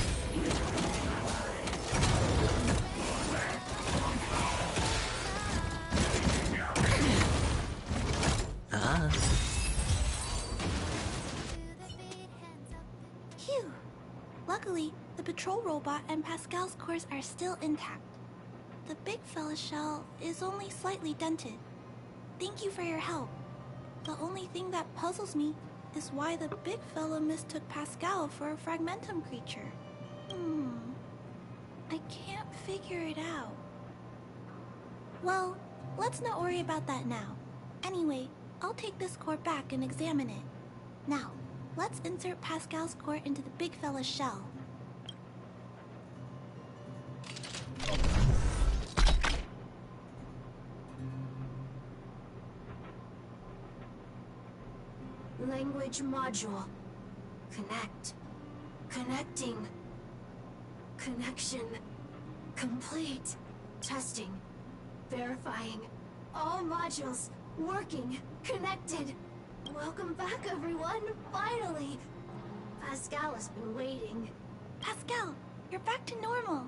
Phew. Luckily, the patrol robot and Pascal's cores are still intact. The big fella's shell is only slightly dented. Thank you for your help. The only thing that puzzles me is why the big fella mistook Pascal for a fragmentum creature. I can't figure it out. Well, let's not worry about that now. Anyway, I'll take this core back and examine it. Now, let's insert Pascal's core into the big fella's shell. Language module. Connect. Connecting. Connection. Complete. Testing. Verifying. All modules. Working. Connected. Welcome back, everyone. Finally. Pascal has been waiting. Pascal, you're back to normal.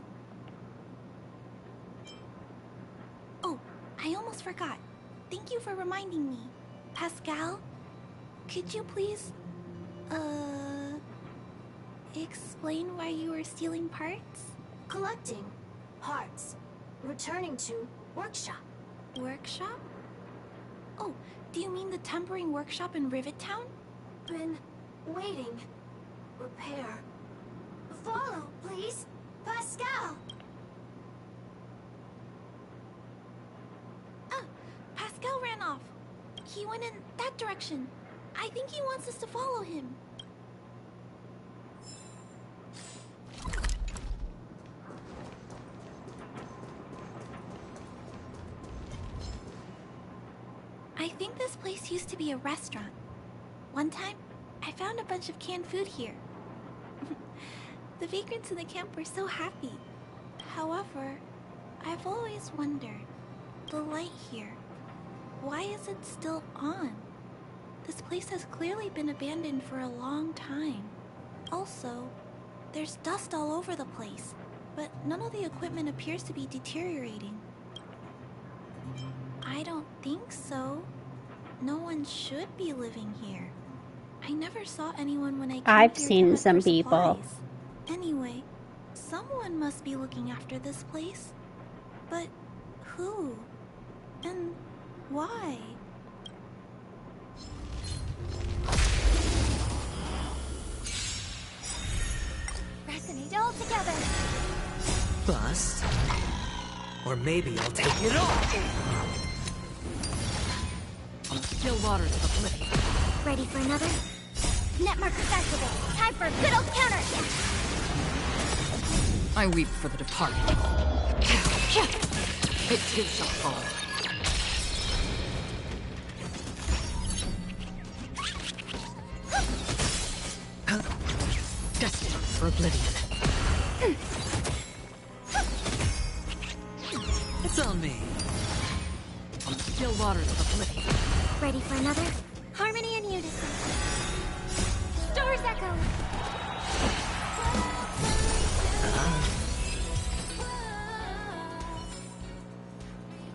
Oh, I almost forgot. Thank you for reminding me. Pascal, could you please, explain why you were stealing parts? Collecting parts. Returning to workshop. Workshop? Oh, do you mean the tempering workshop in Rivet Town? Been waiting. Repair. Follow, please. Pascal! Ah, Pascal ran off. He went in that direction. I think he wants us to follow him. I think this place used to be a restaurant. One time, I found a bunch of canned food here. The vagrants in the camp were so happy. However, I've always wondered, the light here, why is it still on? This place has clearly been abandoned for a long time. Also, there's dust all over the place, but none of the equipment appears to be deteriorating. I don't think so. No one should be living here. I never saw anyone when I came I've here seen to hunt some for people. supplies. Anyway, someone must be looking after this place. But who? And why? Resonate all together. Bust. Or maybe I'll take it off. Still waters of oblivion. Ready for another? Net markers activate. Time for a good old counterattack. I weep for the departed. It too shall fall. Destined for oblivion. It's on me. Still waters of oblivion. Ready for another? Harmony and unison. Stars echo.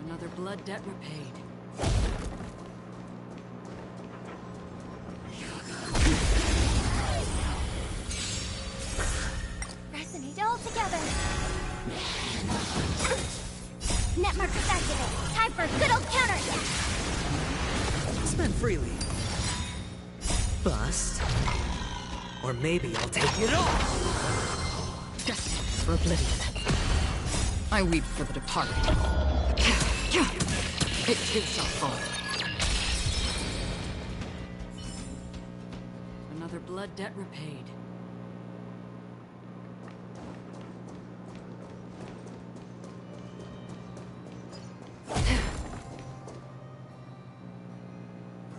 Another blood debt repaid. Resonate all together. Net markers activate. Time for a good old counterattack. Spend freely. Bust. Or maybe I'll take it off. Destined for oblivion. I weep for the departed. It too shall fall. Another blood debt repaid.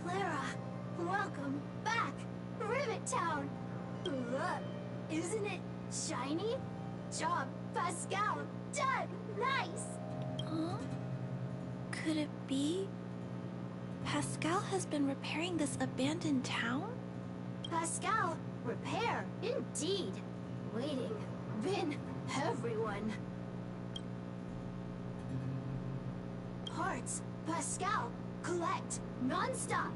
Clara, welcome back. Rivet Town. Look, isn't it shiny? Job, Pascal. Done. Nice. Huh? Could it be? Pascal has been repairing this abandoned town? Pascal, repair. Indeed. Waiting. Been everyone. Parts. Pascal. Collect. Non-stop.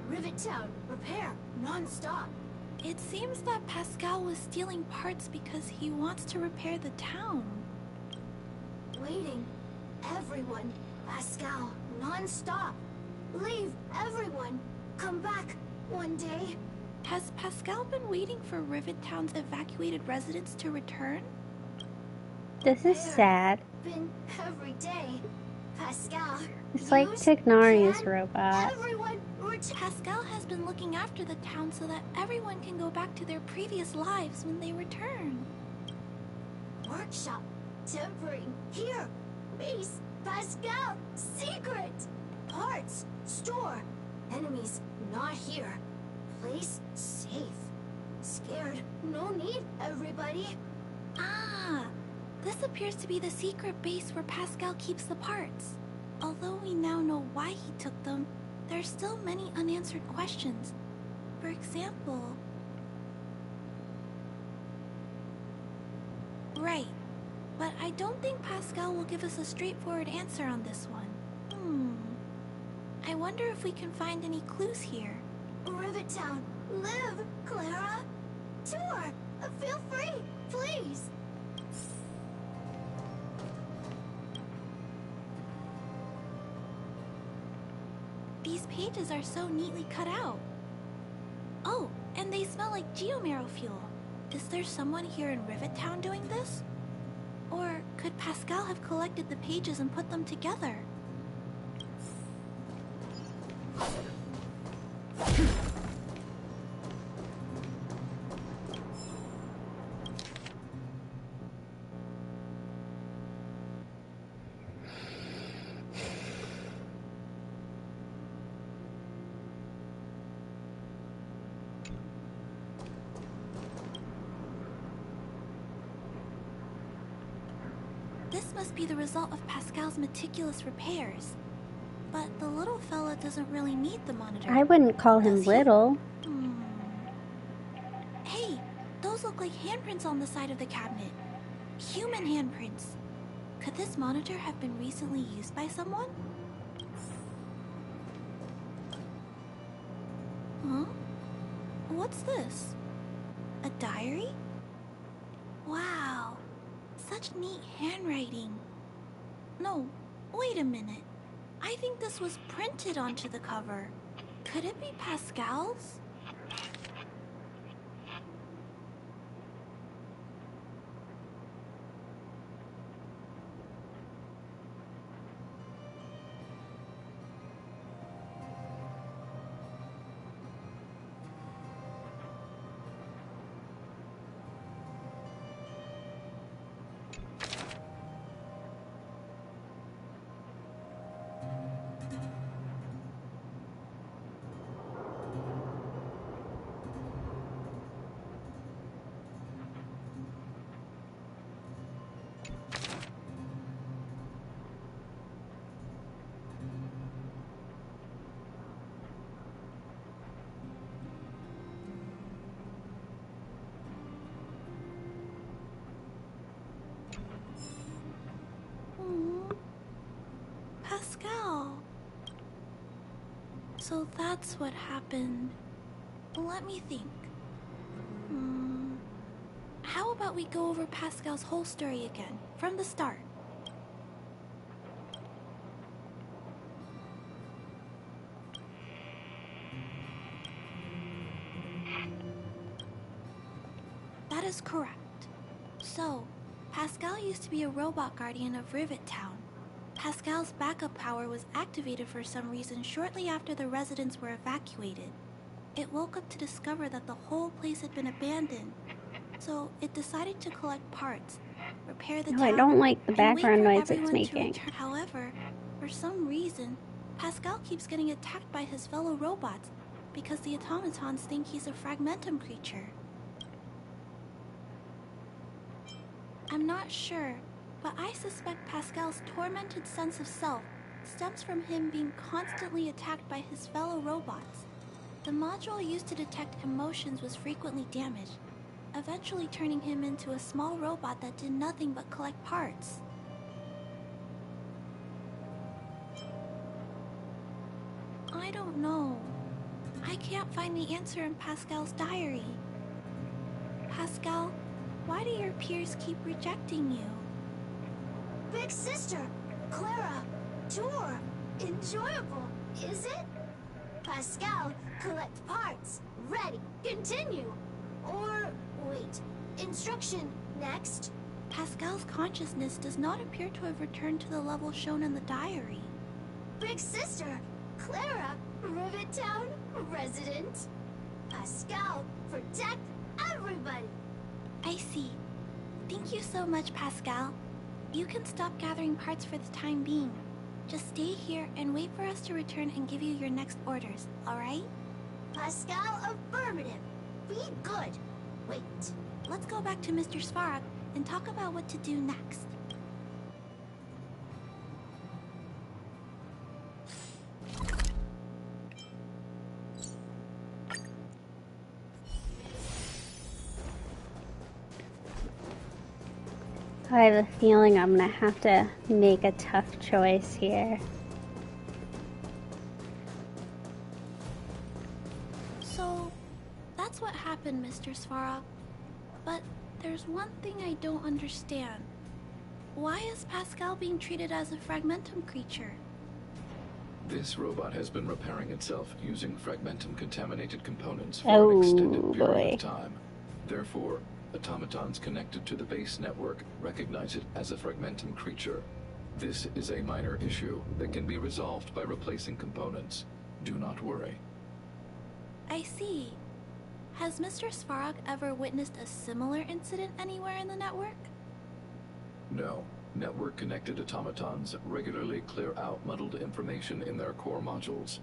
Rivet Town. Repair. Non-stop. It seems that Pascal was stealing parts because he wants to repair the town. Waiting. Everyone. Pascal. Non-stop. Leave. Everyone. Come back. One day. Has Pascal been waiting for Rivet Town's evacuated residents to return? This is sad. Been every day. Pascal. It's like Tignari's robot. Everyone. Pascal has been looking after the town so that everyone can go back to their previous lives when they return. Workshop. Tempering. Here. Base. Pascal. Secret. Parts. Store. Enemies. Not here. Place safe. Scared. No need, everybody. Ah, this appears to be the secret base where Pascal keeps the parts. Although we now know why he took them, there's still many unanswered questions. For example... Right. But I don't think Pascal will give us a straightforward answer on this one. I wonder if we can find any clues here. Rivet Town, live, Clara. Tour, feel free, please. These pages are so neatly cut out. Oh, and they smell like geomarrow fuel. Is there someone here in Rivet Town doing this? Or could Pascal have collected the pages and put them together? This must be the result of Pascal's meticulous repairs. But the little fella doesn't really need the monitor. I wouldn't call him little. Hey, those look like handprints on the side of the cabinet. Human handprints. Could this monitor have been recently used by someone? Huh? What's this? A diary? Wow. Such neat handwriting. No, wait a minute. I think this was printed onto the cover. Could it be Pascal's? Pascal. So that's what happened. Let me think. How about we go over Pascal's whole story again, from the start? That is correct. So, Pascal used to be a robot guardian of Rivet Town. Pascal's backup power was activated for some reason shortly after the residents were evacuated. It woke up to discover that the whole place had been abandoned. So it decided to collect parts, repair the town, I don't like the and wait background for noise it's everyone to making. return. However, for some reason, Pascal keeps getting attacked by his fellow robots because the automatons think he's a fragmentum creature. I'm not sure, but I suspect Pascal's tormented sense of self stems from him being constantly attacked by his fellow robots. The module used to detect emotions was frequently damaged, eventually turning him into a small robot that did nothing but collect parts. I don't know. I can't find the answer in Pascal's diary. Pascal, why do your peers keep rejecting you? Big sister, Clara, tour, enjoyable, is it? Pascal, collect parts, ready, continue. Or, wait, instruction, next. Pascal's consciousness does not appear to have returned to the level shown in the diary. Big sister, Clara, Rivet Town, resident. Pascal, protect everybody. I see. Thank you so much, Pascal. You can stop gathering parts for the time being. Just stay here and wait for us to return and give you your next orders, alright? Pascal, affirmative. Be good. Wait. Let's go back to Mr. Svarog and talk about what to do next. I have a feeling I'm gonna have to make a tough choice here. So, that's what happened, Mr. Svarog. But there's one thing I don't understand. Why is Pascal being treated as a fragmentum creature? This robot has been repairing itself using fragmentum-contaminated components for an extended period of time. Therefore, automatons connected to the base network recognize it as a fragmentum creature. This is a minor issue that can be resolved by replacing components. Do not worry. I see. Has Mr. Svarog ever witnessed a similar incident anywhere in the network? No. Network-connected automatons regularly clear out muddled information in their core modules.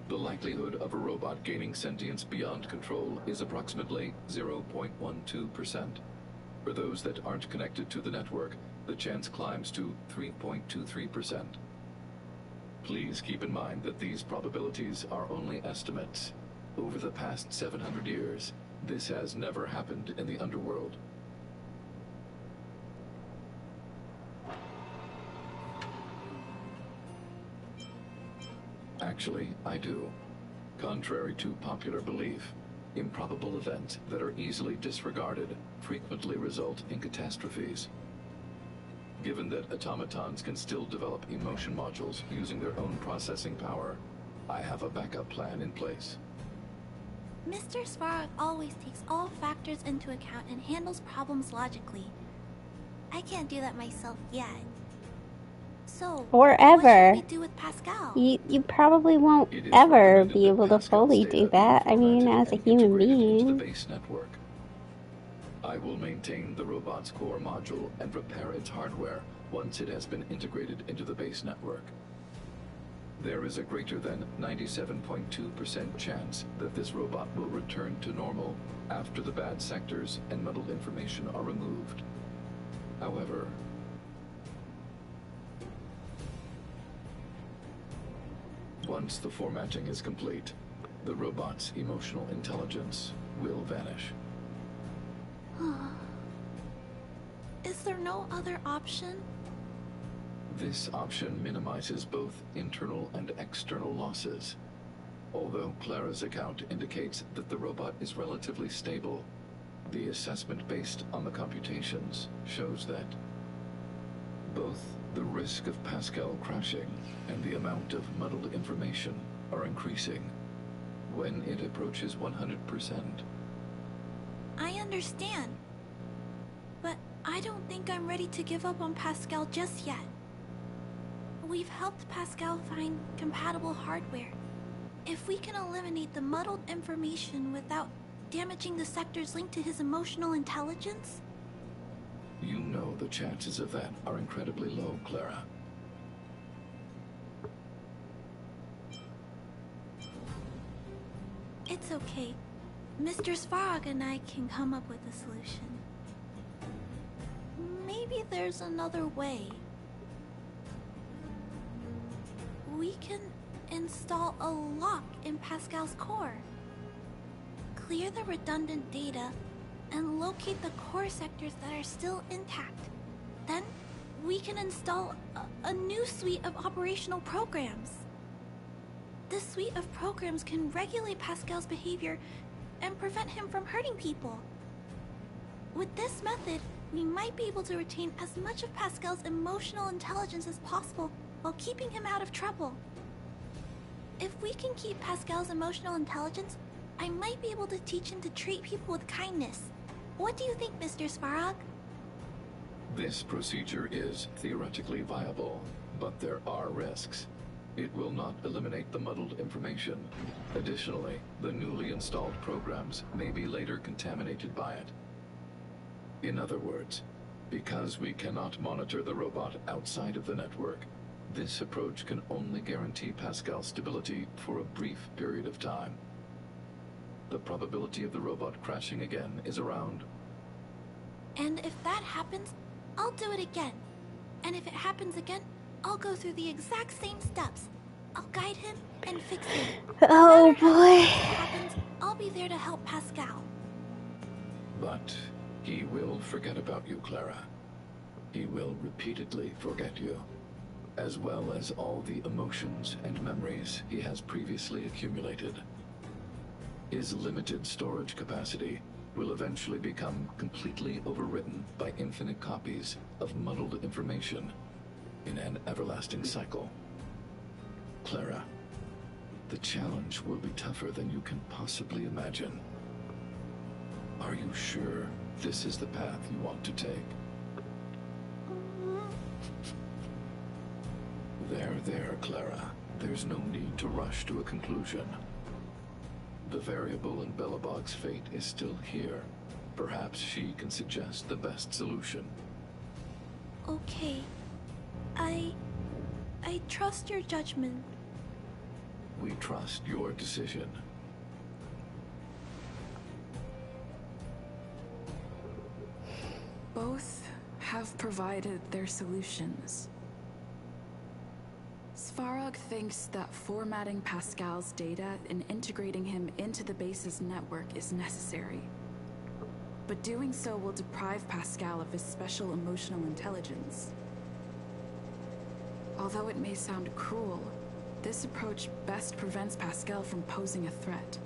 The likelihood of a robot gaining sentience beyond control is approximately 0.12%. For those that aren't connected to the network, the chance climbs to 3.23%. Please keep in mind that these probabilities are only estimates. Over the past 700 years, this has never happened in the underworld. Actually, I do. Contrary to popular belief, improbable events that are easily disregarded frequently result in catastrophes. Given that automatons can still develop emotion modules using their own processing power, I have a backup plan in place. Mr. Svarog always takes all factors into account and handles problems logically. I can't do that myself yet. So, Or what ever. should we do with Pascal? You probably won't ever be able to fully do that. I mean, as a human being. The base network. I will maintain the robot's core module and repair its hardware once it has been integrated into the base network. There is a greater than 97.2% chance that this robot will return to normal after the bad sectors and muddled information are removed. However, once the formatting is complete, the robot's emotional intelligence will vanish. Is there no other option? This option minimizes both internal and external losses. Although Clara's account indicates that the robot is relatively stable, the assessment based on the computations shows that both the risk of Pascal crashing and the amount of muddled information are increasing when it approaches 100%. I understand. But I don't think I'm ready to give up on Pascal just yet. We've helped Pascal find compatible hardware. If we can eliminate the muddled information without damaging the sectors linked to his emotional intelligence... You know the chances of that are incredibly low, Clara. It's okay. Mr. Svarog and I can come up with a solution. Maybe there's another way. We can install a lock in Pascal's core. Clear the redundant data and locate the core sectors that are still intact. Then we can install a new suite of operational programs. This suite of programs can regulate Pascal's behavior and prevent him from hurting people. With this method, we might be able to retain as much of Pascal's emotional intelligence as possible while keeping him out of trouble. If we can keep Pascal's emotional intelligence, I might be able to teach him to treat people with kindness. What do you think, Mr. Svarog? This procedure is theoretically viable, but there are risks. It will not eliminate the muddled information. Additionally, the newly installed programs may be later contaminated by it. In other words, because we cannot monitor the robot outside of the network, this approach can only guarantee Pascal's stability for a brief period of time. The probability of the robot crashing again is around. And if that happens, I'll do it again. And if it happens again, I'll go through the exact same steps. I'll guide him and fix him. Oh boy. If it happens, I'll be there to help Pascal. But he will forget about you, Clara. He will repeatedly forget you, as well as all the emotions and memories he has previously accumulated. His limited storage capacity will eventually become completely overwritten by infinite copies of muddled information in an everlasting cycle. Clara, the challenge will be tougher than you can possibly imagine. Are you sure this is the path you want to take? There, Clara. There's no need to rush to a conclusion. The variable in Belebog's fate is still here. Perhaps she can suggest the best solution. Okay. I trust your judgment. We trust your decision. Both have provided their solutions. Svarog thinks that formatting Pascal's data and integrating him into the base's network is necessary. But doing so will deprive Pascal of his special emotional intelligence. Although it may sound cruel, this approach best prevents Pascal from posing a threat.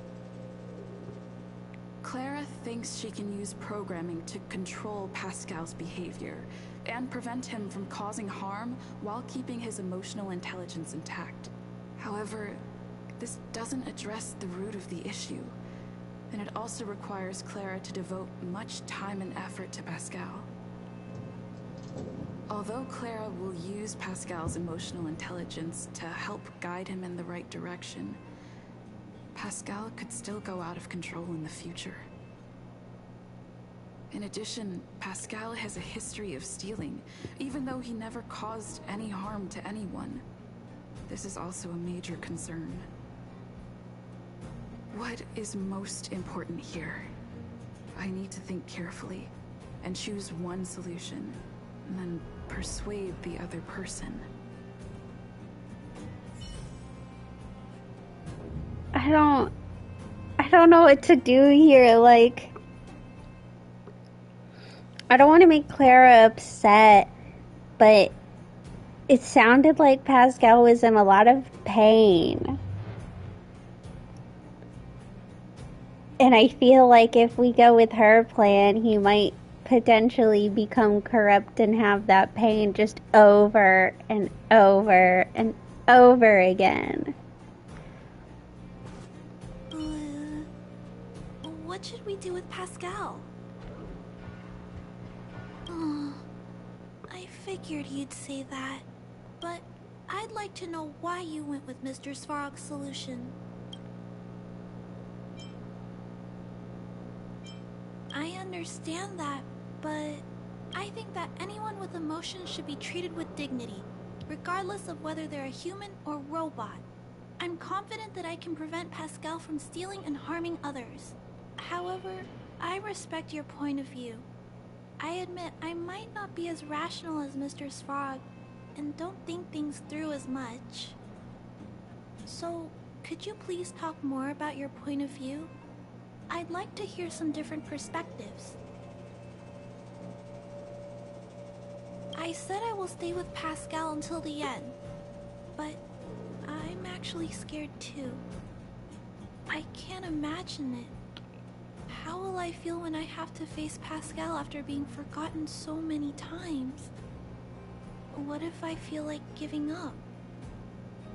Clara thinks she can use programming to control Pascal's behavior and prevent him from causing harm while keeping his emotional intelligence intact. However, this doesn't address the root of the issue, and it also requires Clara to devote much time and effort to Pascal. Although Clara will use Pascal's emotional intelligence to help guide him in the right direction, Pascal could still go out of control in the future. In addition, Pascal has a history of stealing, even though he never caused any harm to anyone. This is also a major concern. What is most important here? I need to think carefully and choose one solution, and then persuade the other person. I don't know what to do here. Like, I don't want to make Clara upset, but it sounded like Pascal was in a lot of pain. And I feel like if we go with her plan, he might potentially become corrupt and have that pain just over and over and over again. What should we do with Pascal? Oh, I figured you'd say that, but I'd like to know why you went with Mr. Svarog's solution. I understand that, but I think that anyone with emotions should be treated with dignity, regardless of whether they're a human or robot. I'm confident that I can prevent Pascal from stealing and harming others. However, I respect your point of view. I admit I might not be as rational as Mr. Svarog and don't think things through as much. So, could you please talk more about your point of view? I'd like to hear some different perspectives. I said I will stay with Pascal until the end, but I'm actually scared too. I can't imagine it. How will I feel when I have to face Pascal after being forgotten so many times? What if I feel like giving up?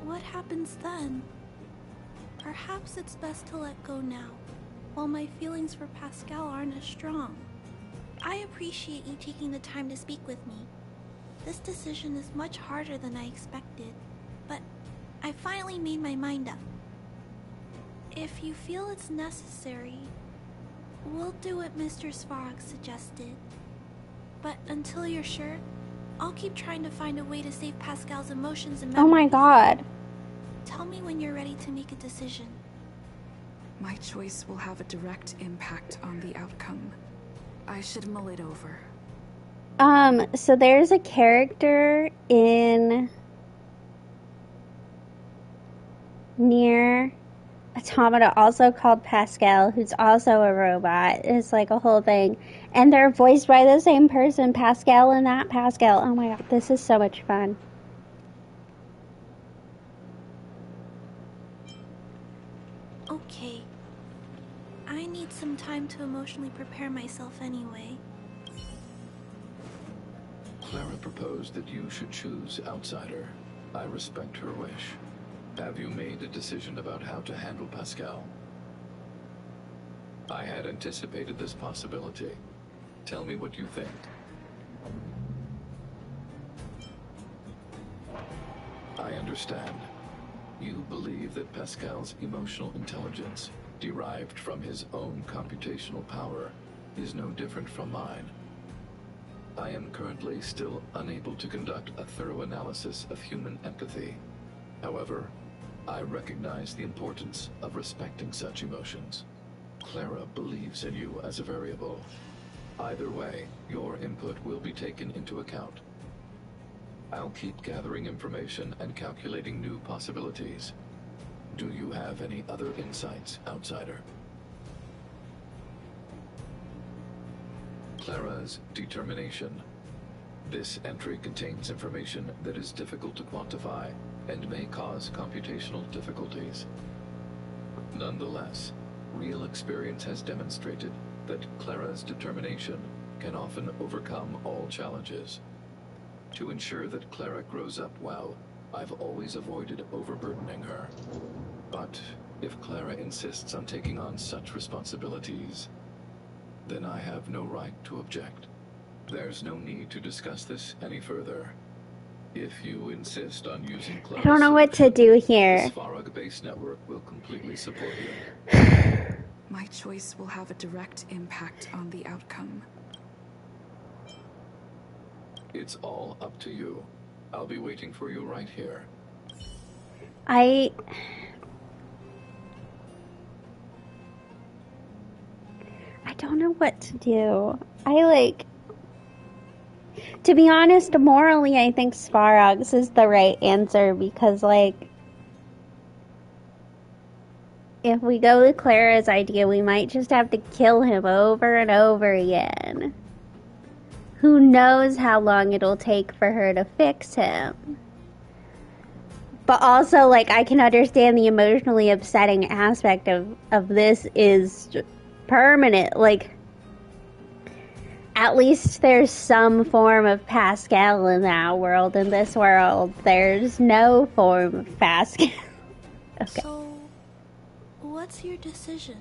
What happens then? Perhaps it's best to let go now, while my feelings for Pascal aren't as strong. I appreciate you taking the time to speak with me. This decision is much harder than I expected, but I finally made my mind up. If you feel it's necessary, we'll do what Mr. Svarog suggested. But until you're sure, I'll keep trying to find a way to save Pascal's emotions and memories. Oh my god. Tell me when you're ready to make a decision. My choice will have a direct impact on the outcome. I should mull it over. So there's a character in Nier automata also called Pascal, who's also a robot. It's like a whole thing. And they're voiced by the same person, Pascal and that Pascal. Oh my god, this is so much fun. Okay. I need some time to emotionally prepare myself anyway. Clara proposed that you should choose outsider. I respect her wish. Have you made a decision about how to handle Pascal? I had anticipated this possibility. Tell me what you think. I understand. You believe that Pascal's emotional intelligence, derived from his own computational power, is no different from mine. I am currently still unable to conduct a thorough analysis of human empathy. However, I recognize the importance of respecting such emotions. Clara believes in you as a variable. Either way, your input will be taken into account. I'll keep gathering information and calculating new possibilities. Do you have any other insights, outsider? Clara's determination. This entry contains information that is difficult to quantify and may cause computational difficulties. Nonetheless, real experience has demonstrated that Clara's determination can often overcome all challenges. To ensure that Clara grows up well, I've always avoided overburdening her. But if Clara insists on taking on such responsibilities, then I have no right to object. There's no need to discuss this any further. If you insist on using Clara's I don't know what to do here. the Svarog base network will completely support you. My choice will have a direct impact on the outcome. It's all up to you. I'll be waiting for you right here. I don't know what to do. To be honest, morally, I think Svarog's is the right answer because, if we go with Clara's idea, we might just have to kill him over and over again. Who knows how long it'll take for her to fix him. But also, I can understand the emotionally upsetting aspect of this is permanent. At least there's some form of Pascal in that world. In this world, there's no form of Pascal. Okay. So, what's your decision?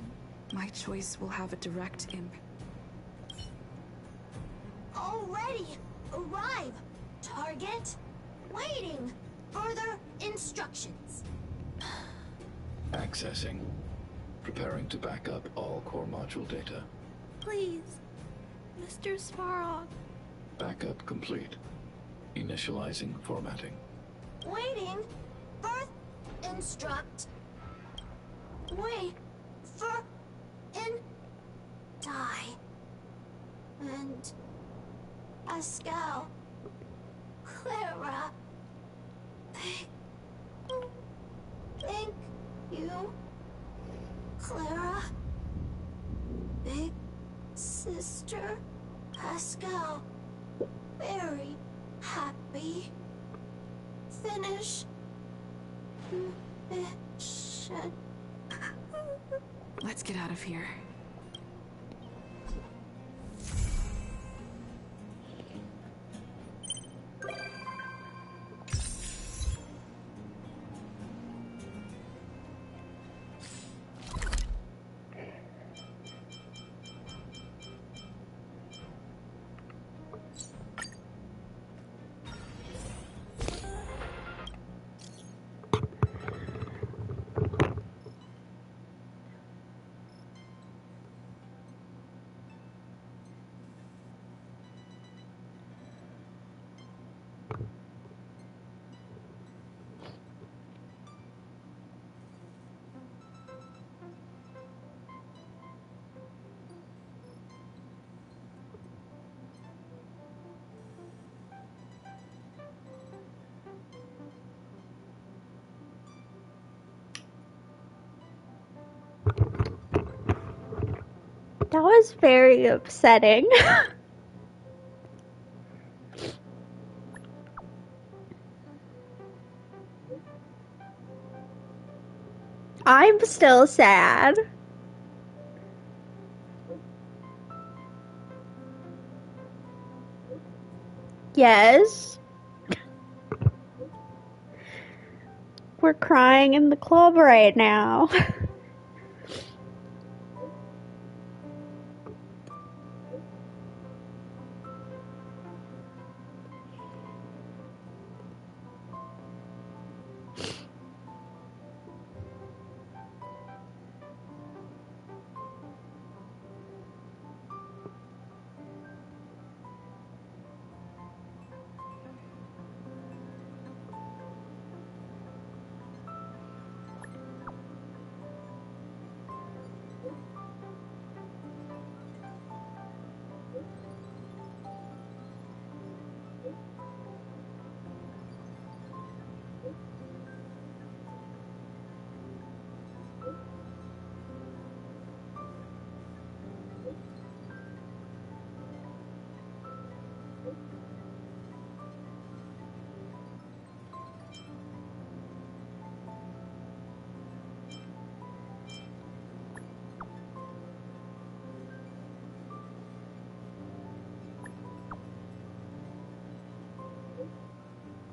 My choice will have a direct impact. Already! Arrive! Target! Waiting! Further instructions. Accessing. Preparing to back up all core module data. Please, Mr. Svarog. Backup complete. Initializing formatting. Waiting! Birth instruct. Wait for in die. And Pascal. Clara. Thank you. Clara. Big sister. Pascal. Very happy. Finish. Mission. Let's get out of here. was very upsetting. I'm still sad. Yes. We're crying in the club right now.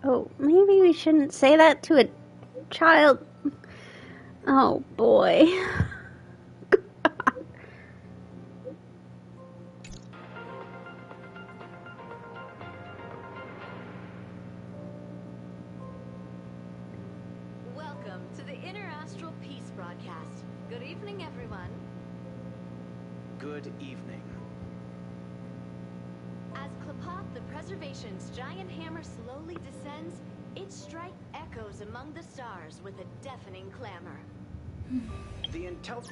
Oh, maybe we shouldn't say that to a child. Oh boy. Welcome to the Interastral Peace broadcast. Good evening, everyone. Good evening. As Klapop, the Preservation's giant hammer slowly descends, its strike echoes among the stars with a deafening clamor. The intel...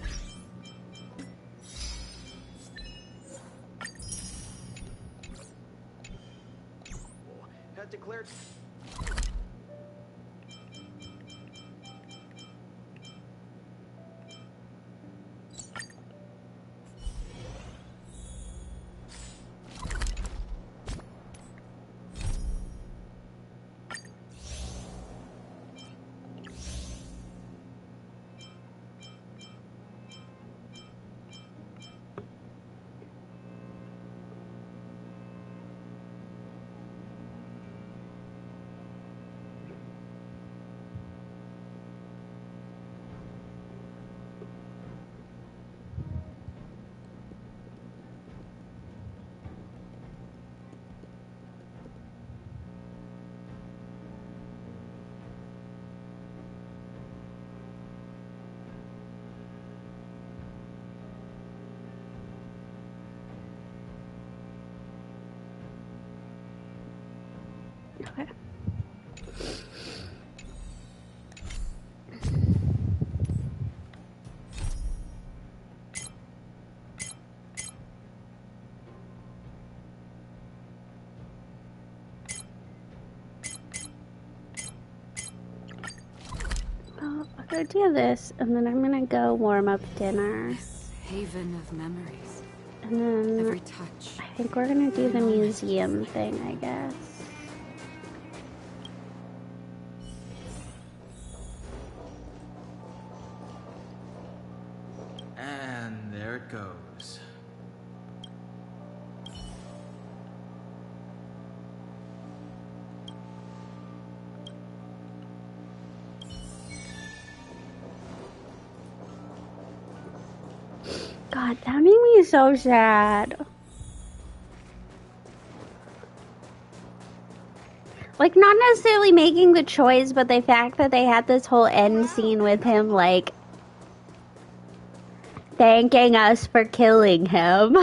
had declared... Okay. Well, I'll go do this, and then I'm gonna go warm up dinner. This haven of memories. And then Every touch. I think we're gonna do the museum thing, I guess. And there it goes. God, that made me so sad. Like, not necessarily making the choice, but the fact that they had this whole end scene with him, like, thanking us for killing him.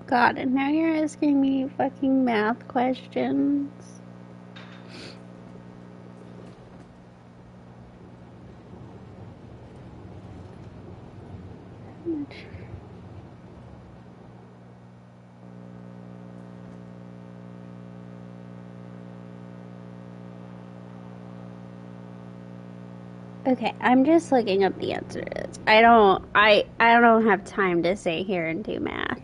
God, and now you're asking me fucking math questions. Okay, I'm just looking up the answer to this. I don't have time to sit here and do math.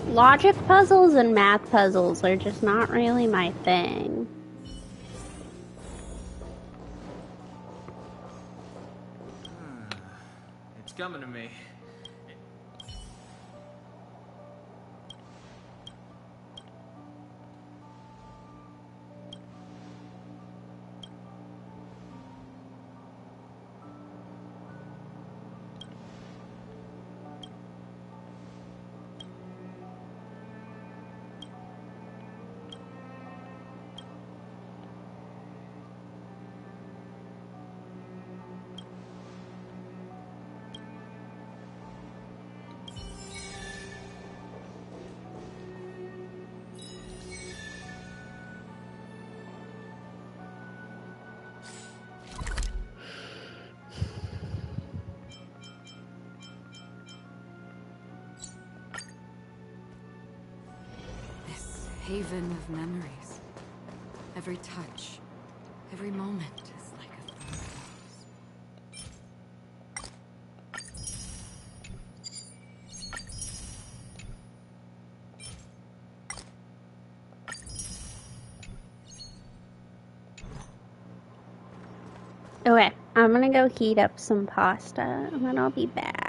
Logic puzzles and math puzzles are just not really my thing. It's coming to me. Haven of memories. Every touch, every moment is like a Okay, I'm gonna go heat up some pasta and then I'll be back.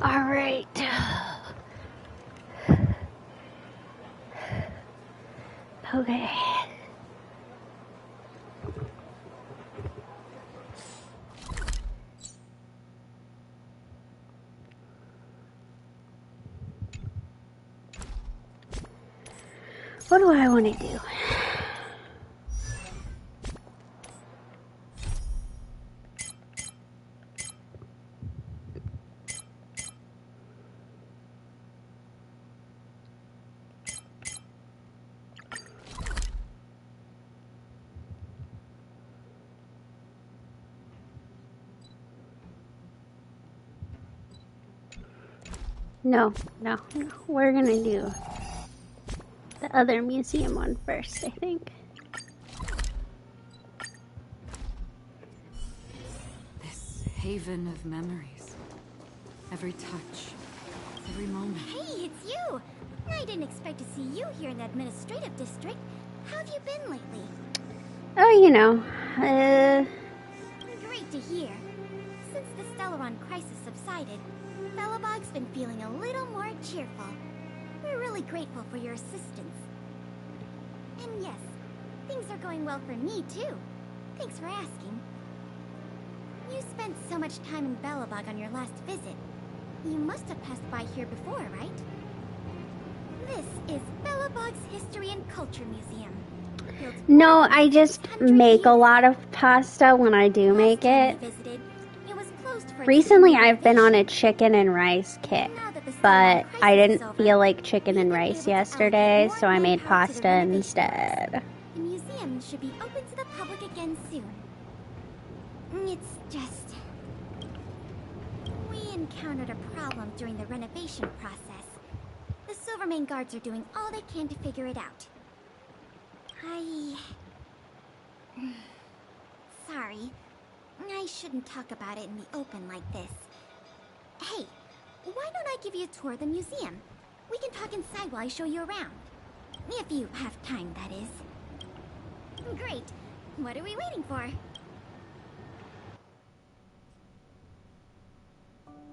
All right. Okay. What do I want to do? No. We're gonna do the other museum one first, I think. This haven of memories. Every touch, every moment. Hey, it's you! I didn't expect to see you here in the administrative district. How have you been lately? Oh, you know, Great to hear. Since the Stellaron crisis subsided, Belebog's been feeling a little more cheerful. We're really grateful for your assistance. And yes, things are going well for me, too. Thanks for asking. You spent so much time in Belebog on your last visit. You must have passed by here before, right? This is Belebog's History and Culture Museum. no, I just make a lot of pasta when I do make it. Recently, I've been on a chicken and rice kick, but I didn't feel like chicken and rice yesterday, so I made pasta instead. The museum should be open to the public again soon. It's just... we encountered a problem during the renovation process. The Silvermane guards are doing all they can to figure it out. Sorry. I shouldn't talk about it in the open like this. Hey, why don't I give you a tour of the museum? We can talk inside while I show you around. If you have time, that is. Great. What are we waiting for?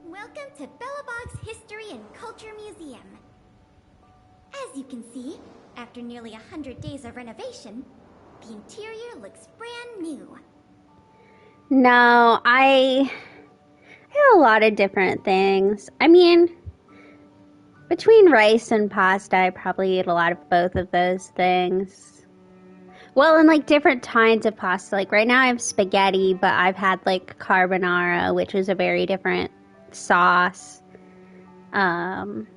Welcome to Belebog's History and Culture Museum. As you can see, after nearly 100 days of renovation, the interior looks brand new. No, I had a lot of different things. I mean, between rice and pasta, I probably eat a lot of both of those things. Well, and like different kinds of pasta. Like right now I have spaghetti, but I've had like carbonara, which is a very different sauce. And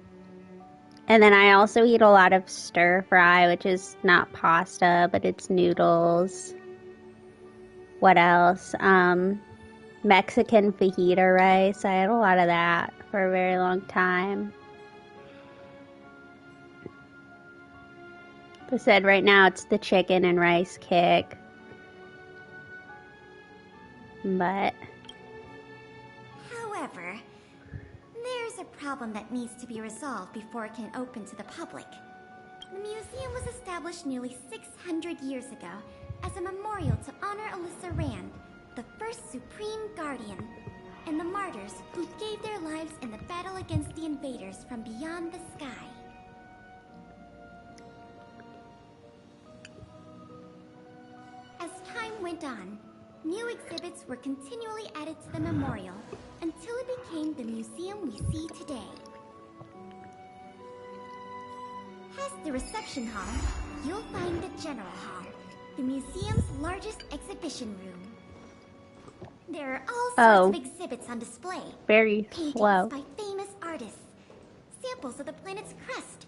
then I also eat a lot of stir fry, which is not pasta, but it's noodles. What else? Mexican fajita rice. I had a lot of that for a very long time. Like I said, right now it's the chicken and rice kick. But... however, there's a problem that needs to be resolved before it can open to the public. The museum was established nearly 600 years ago as a memorial to honor Alyssa Rand, the first Supreme Guardian, and the martyrs who gave their lives in the battle against the invaders from beyond the sky. As time went on, new exhibits were continually added to the memorial until it became the museum we see today. Past the reception hall, you'll find the General Hall, the museum's largest exhibition room. There are all sorts of exhibits on display. Very Paintings slow. by famous artists, samples of the planet's crust.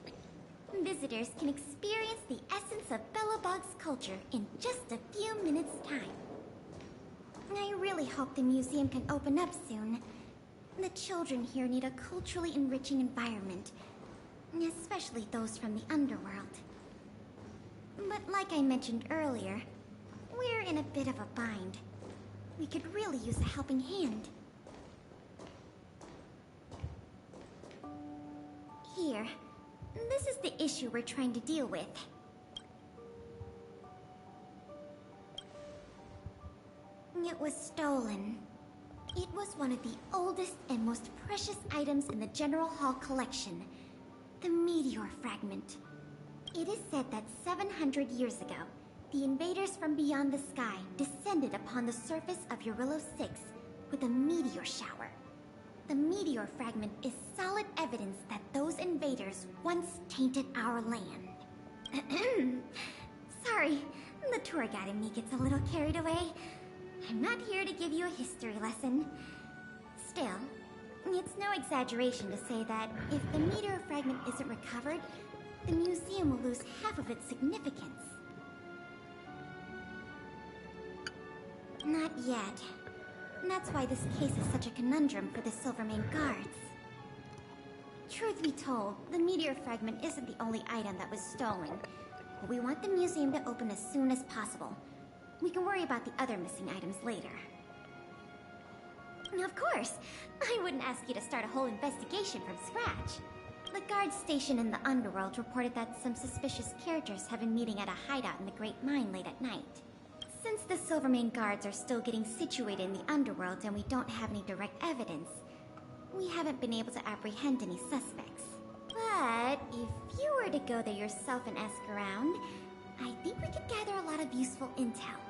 Visitors can experience the essence of Belebog's culture in just a few minutes' time. I really hope the museum can open up soon. The children here need a culturally enriching environment, especially those from the underworld. But like I mentioned earlier, we're in a bit of a bind. We could really use a helping hand. Here, this is the issue we're trying to deal with. It was stolen. It was one of the oldest and most precious items in the General Hall collection, the meteor fragment. It is said that 700 years ago, the invaders from beyond the sky descended upon the surface of Eurillo 6 with a meteor shower. The meteor fragment is solid evidence that those invaders once tainted our land. Sorry, the tour guide in me gets a little carried away. I'm not here to give you a history lesson. Still, it's no exaggeration to say that if the meteor fragment isn't recovered, the museum will lose half of its significance. Not yet. That's why this case is such a conundrum for the Silvermane guards. Truth be told, the meteor fragment isn't the only item that was stolen. But we want the museum to open as soon as possible. We can worry about the other missing items later. Of course, I wouldn't ask you to start a whole investigation from scratch. The guards stationed in the underworld reported that some suspicious characters have been meeting at a hideout in the Great Mine late at night. Since the Silvermane guards are still getting situated in the underworld and we don't have any direct evidence, we haven't been able to apprehend any suspects. But if you were to go there yourself and ask around, I think we could gather a lot of useful intel.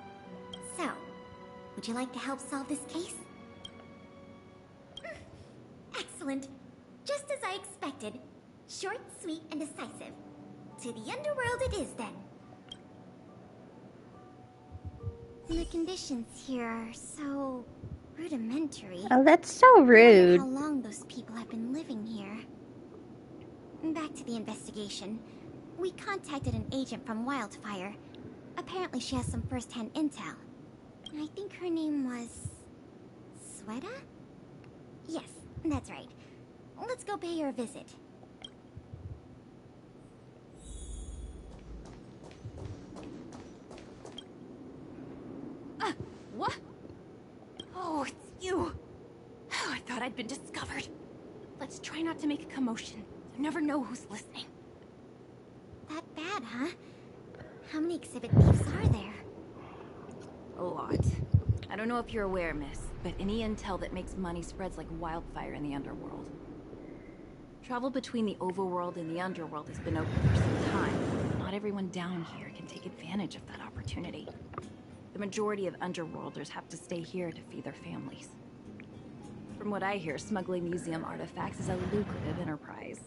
So, would you like to help solve this case? Excellent. Just as I expected. Short, sweet, and decisive. To the underworld it is, then. The conditions here are so rudimentary. Oh, that's so rude. I wonder how long those people have been living here. Back to the investigation. We contacted an agent from Wildfire. Apparently she has some first-hand intel. I think her name was... Sweta? Yes, that's right. Let's go pay her a visit. What? Oh, it's you. Oh, I thought I'd been discovered. Let's try not to make a commotion. You never know who's listening. That bad, huh? How many exhibit thieves are there? A lot. I don't know if you're aware, miss, but any intel that makes money spreads like wildfire in the underworld. Travel between the overworld and the underworld has been open for some time, but not everyone down here can take advantage of that opportunity. The majority of underworlders have to stay here to feed their families. From what I hear, smuggling museum artifacts is a lucrative enterprise.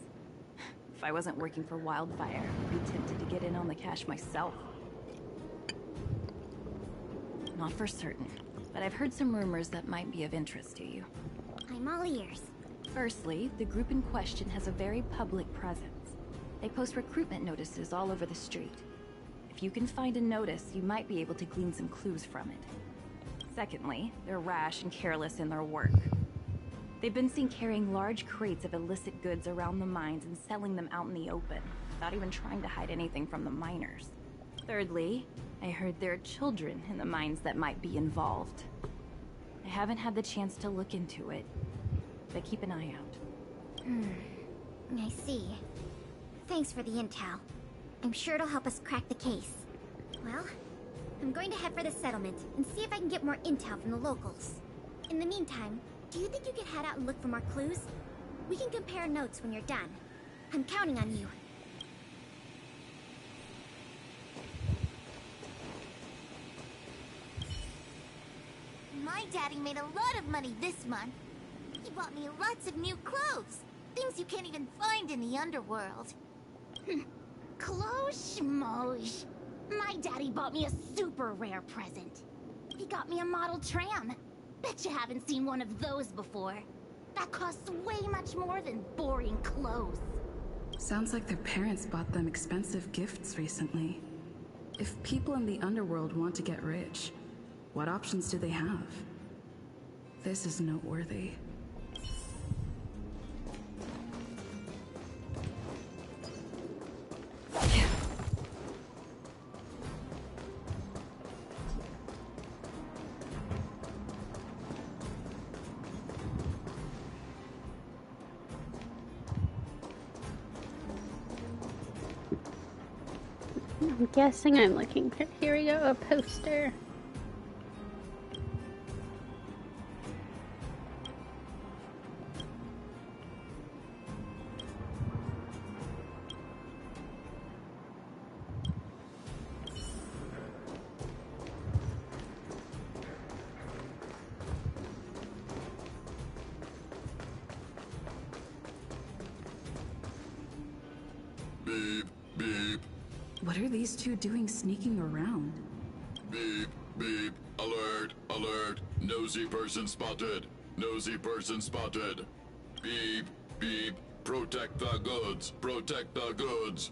If I wasn't working for Wildfire, I'd be tempted to get in on the cash myself. Not for certain, but I've heard some rumors that might be of interest to you. I'm all ears. Firstly, the group in question has a very public presence. They post recruitment notices all over the street. If you can find a notice, you might be able to glean some clues from it. Secondly, they're rash and careless in their work. They've been seen carrying large crates of illicit goods around the mines and selling them out in the open, without even trying to hide anything from the miners. Thirdly, I heard there are children in the mines that might be involved. I haven't had the chance to look into it, but keep an eye out. I see. Thanks for the intel. I'm sure it'll help us crack the case. Well, I'm going to head for the settlement and see if I can get more intel from the locals. In the meantime, do you think you could head out and look for more clues? We can compare notes when you're done. I'm counting on you. My daddy made a lot of money this month. He bought me lots of new clothes. Things you can't even find in the underworld. Close schmosh. My daddy bought me a super rare present. He got me a model tram. Bet you haven't seen one of those before. That costs way much more than boring clothes. Sounds like their parents bought them expensive gifts recently. If people in the underworld want to get rich, what options do they have? This is noteworthy. I'm guessing I'm looking for, here we go, a poster. Beep, beep. What are these two doing sneaking around? Beep, beep. Alert, alert. Nosy person spotted. Nosy person spotted. Beep, beep. Protect the goods. Protect the goods.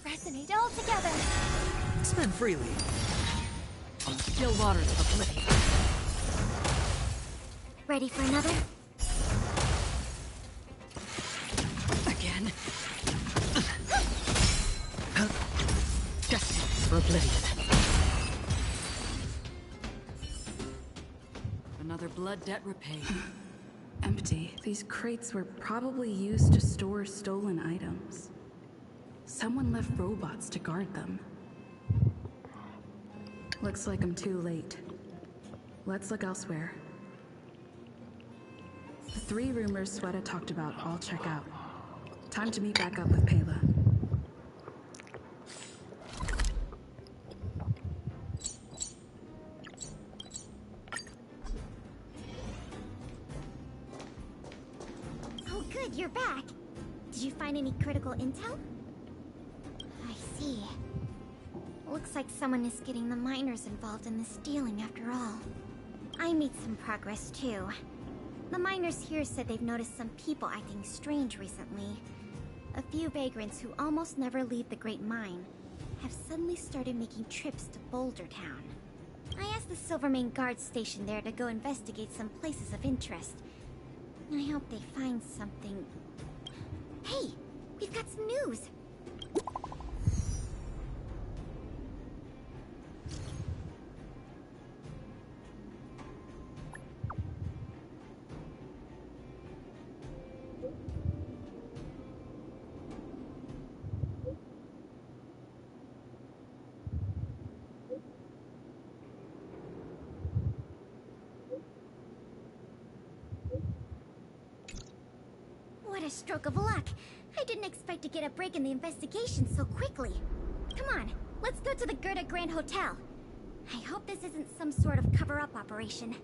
Resonate all together. Spend freely. On the still waters of oblivion. Ready for another? Again. Destined for oblivion. Another blood debt repaid. Empty. These crates were probably used to store stolen items. Someone left robots to guard them. Looks like I'm too late. Let's look elsewhere. The 3 rumors Sweta talked about all check out. Time to meet back up with Pela. Oh good, you're back. Did you find any critical intel? I see. Looks like someone is getting the miners involved in the stealing after all. I made some progress too. The miners here said they've noticed some people acting strange recently. A few vagrants who almost never leave the Great Mine have suddenly started making trips to Boulder Town. I asked the Silvermane guard stationed there to go investigate some places of interest. I hope they find something. Hey, we've got some news! What a stroke of luck! I didn't expect to get a break in the investigation so quickly. Come on, let's go to the Gerda Grand Hotel. I hope this isn't some sort of cover-up operation.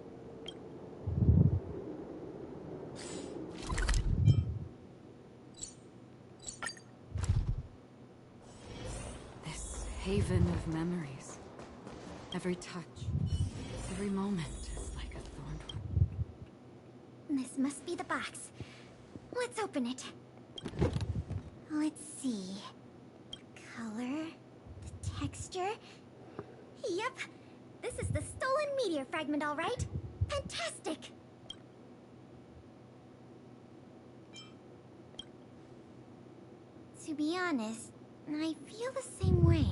This haven of memories. Every touch, every moment is like a thorn. This must be the box. Let's open it. Let's see. The color, the texture. Yep, this is the stolen meteor fragment, all right. Fantastic! To be honest, I feel the same way.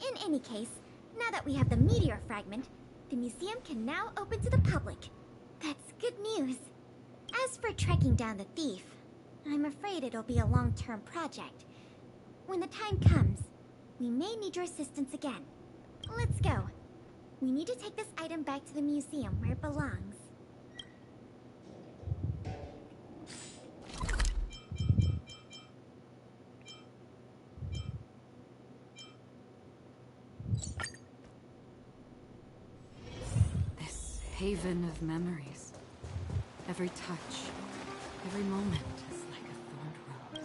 In any case, now that we have the meteor fragment, the museum can now open to the public. That's good news. As for tracking down the thief, I'm afraid it'll be a long-term project. When the time comes, we may need your assistance again. Let's go. We need to take this item back to the museum where it belongs. This haven of memories. Every touch, every moment is like a thorned rose.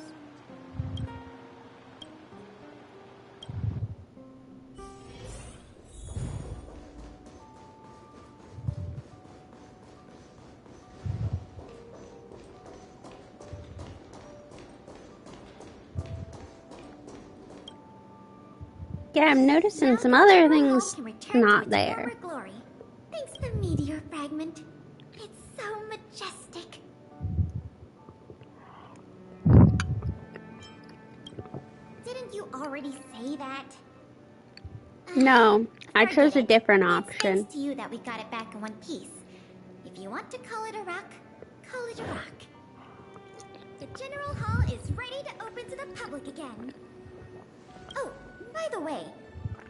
Yeah, I'm noticing some other things not there. Glory. Thanks the meteor fragment. It's so majestic. Didn't you already say that? No, I chose a different option. Thanks to you that we got it back in one piece. If you want to call it a rock, call it a rock. The General Hall is ready to open to the public again. Oh, by the way,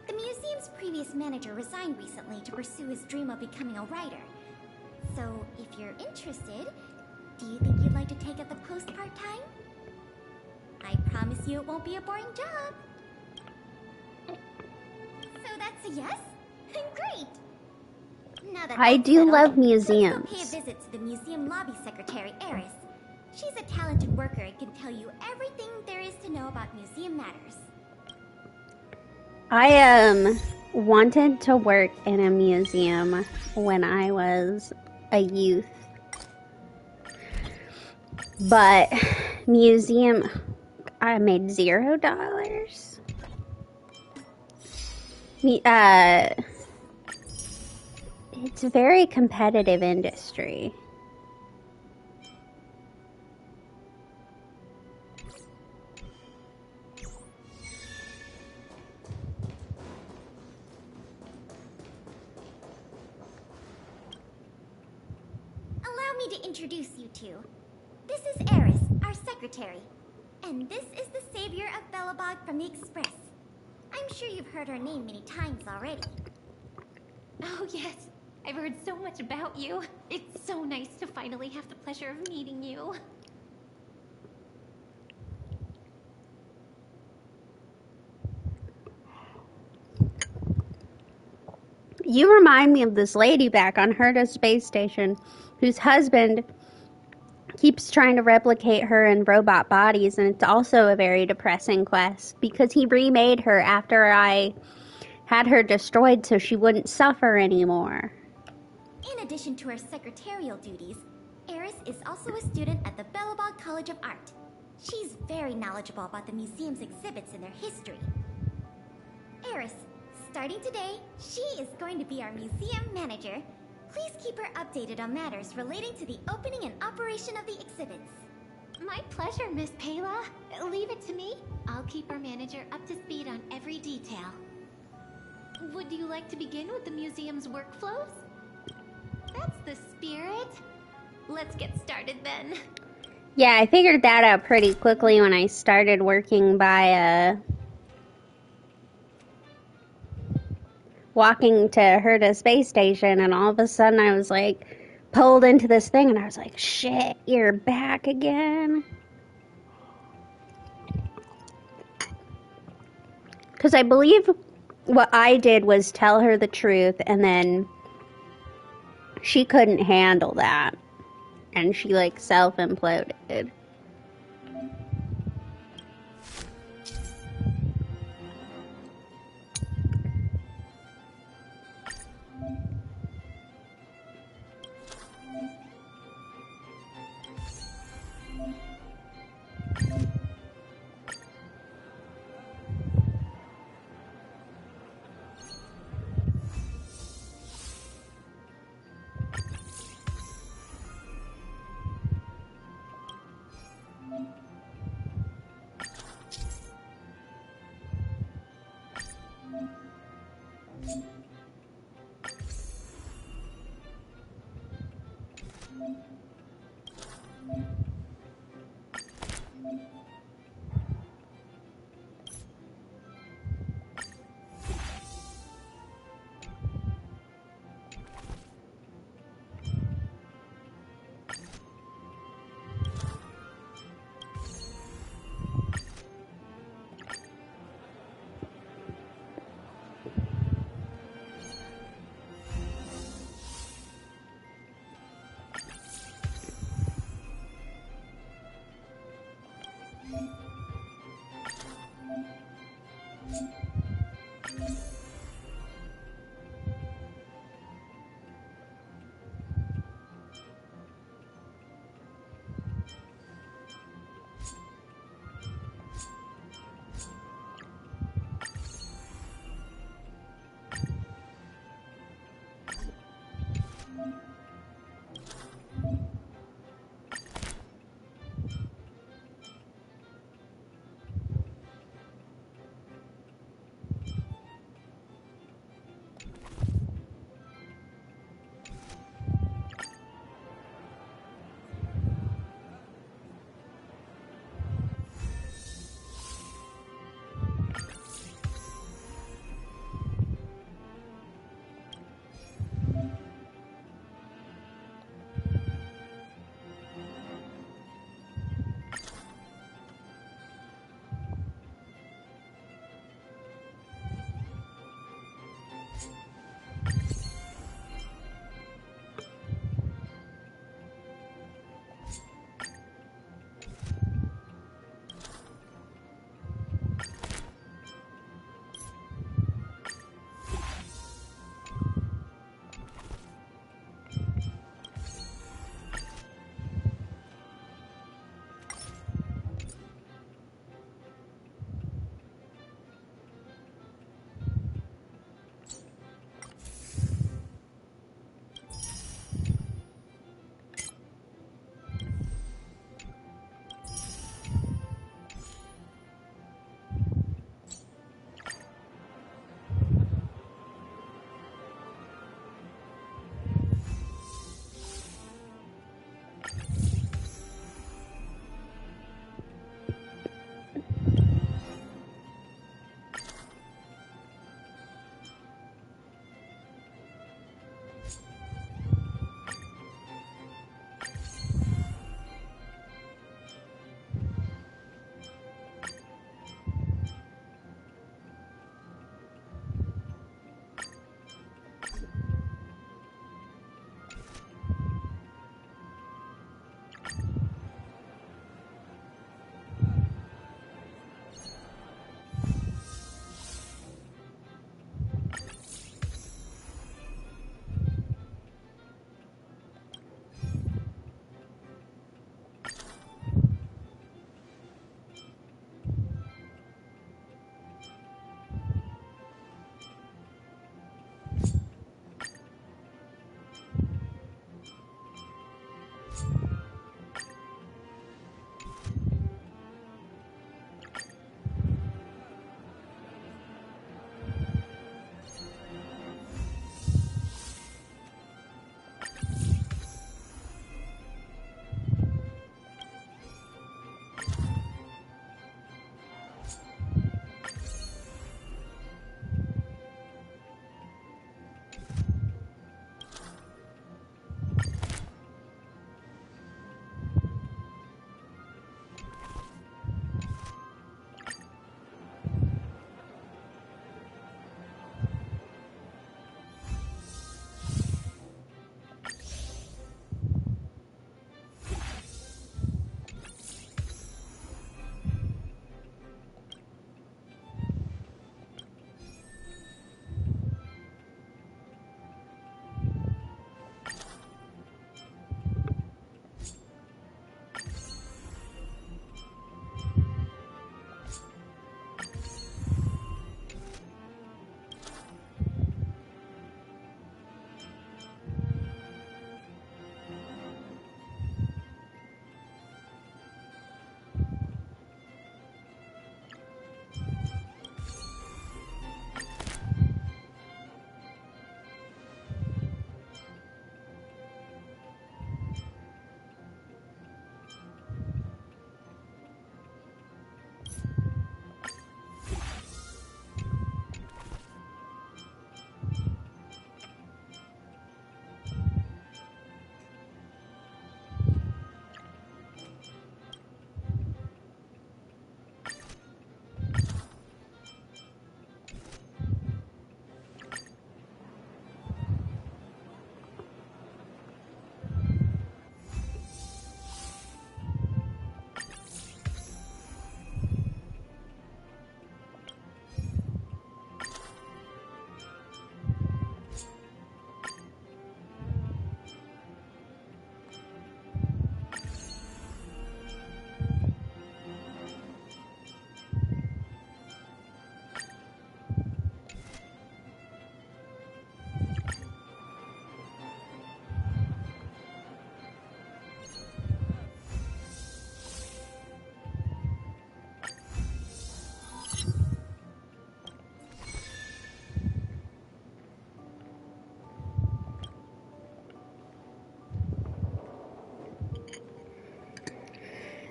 the museum's previous manager resigned recently to pursue his dream of becoming a writer. So, if you're interested, do you think you'd like to take up the post part-time? I promise you it won't be a boring job. So that's a yes? Great! Now that I that's do settled, love let's go museums. pay a visit to the museum lobby secretary, Eris. She's a talented worker and can tell you everything there is to know about museum matters. I wanted to work in a museum when I was a youth. But museum, I made $0. It's a very competitive industry. Allow me to introduce you two. This is Eris, our secretary. And this is the savior of Belebog from the Express. I'm sure you've heard her name many times already. Oh, yes. I've heard so much about you. It's so nice to finally have the pleasure of meeting you. You remind me of this lady back on Herta space station whose husband keeps trying to replicate her in robot bodies, and it's also a very depressing quest because he remade her after I had her destroyed so she wouldn't suffer anymore. In addition to her secretarial duties, Eris is also a student at the Belebog College of Art. She's very knowledgeable about the museum's exhibits and their history. Eris, starting today, she is going to be our museum manager. Please keep her updated on matters relating to the opening and operation of the exhibits. My pleasure, Miss Payla. Leave it to me. I'll keep our manager up to speed on every detail. Would you like to begin with the museum's workflows? That's the spirit. Let's get started then. Yeah, I figured that out pretty quickly when I started working by walking to Herta space station, and all of a sudden I was like pulled into this thing and I was like, shit, you're back again. Because I believe what I did was tell her the truth, and then she couldn't handle that, and she like self-imploded.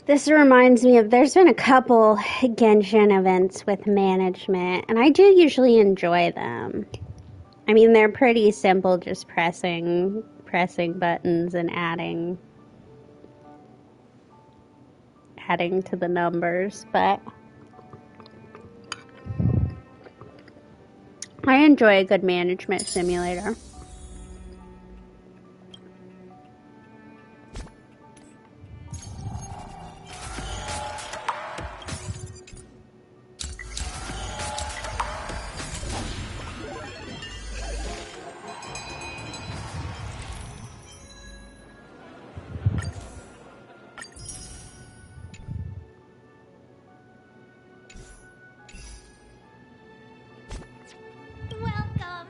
This reminds me of, there's been a couple Genshin events with management, and I do usually enjoy them. I mean, they're pretty simple, just pressing buttons and adding to the numbers, but I enjoy a good management simulator. Welcome.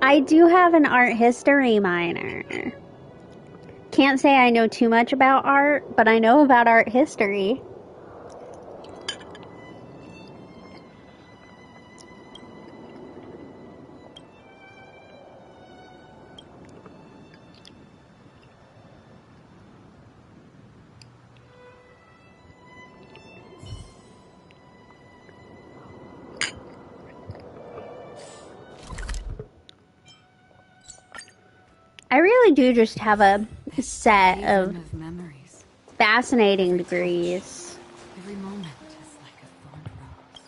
I do have an art history minor. can't say I know too much about art, but I know about art history. I really do just have a set of fascinating degrees. Every moment is like a thorn rose.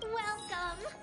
Welcome!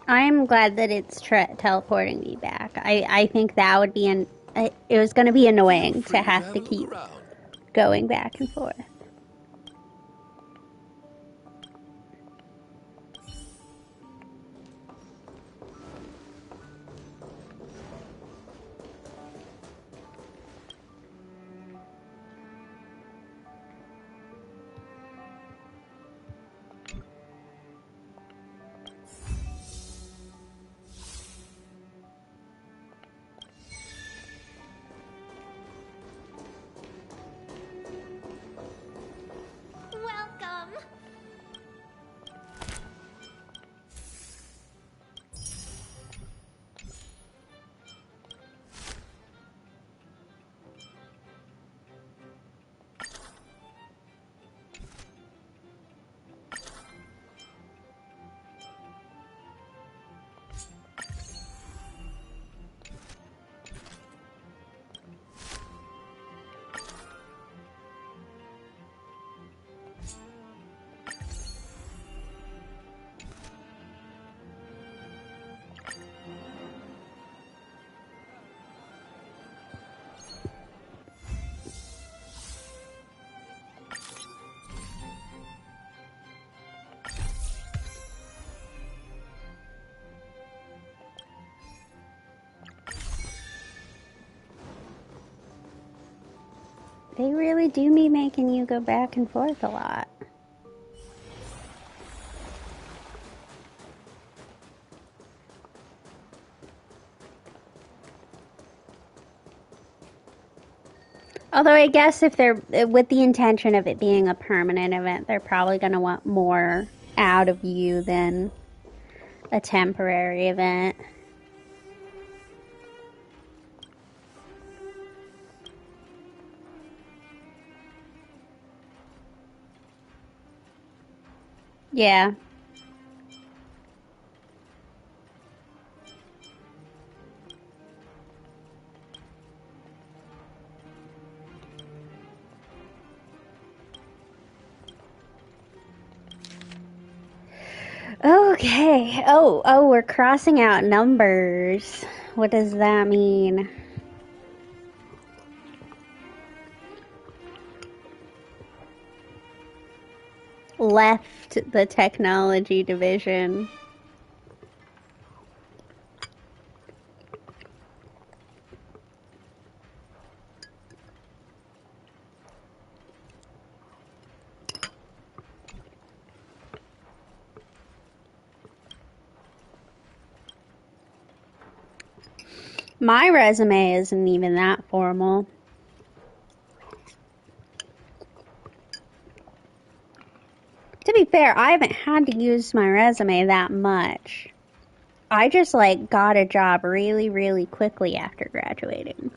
I'm glad that it's teleporting me back. I think that would be it was going to be annoying to have to keep going back and forth. They really do be making you go back and forth a lot. Although I guess if they're with the intention of it being a permanent event, they're probably going to want more out of you than a temporary event. Yeah. Okay. Oh, we're crossing out numbers. What does that mean? Left the technology division. My resume isn't even that formal. To be fair, I haven't had to use my resume that much. I just, got a job really, really quickly after graduating.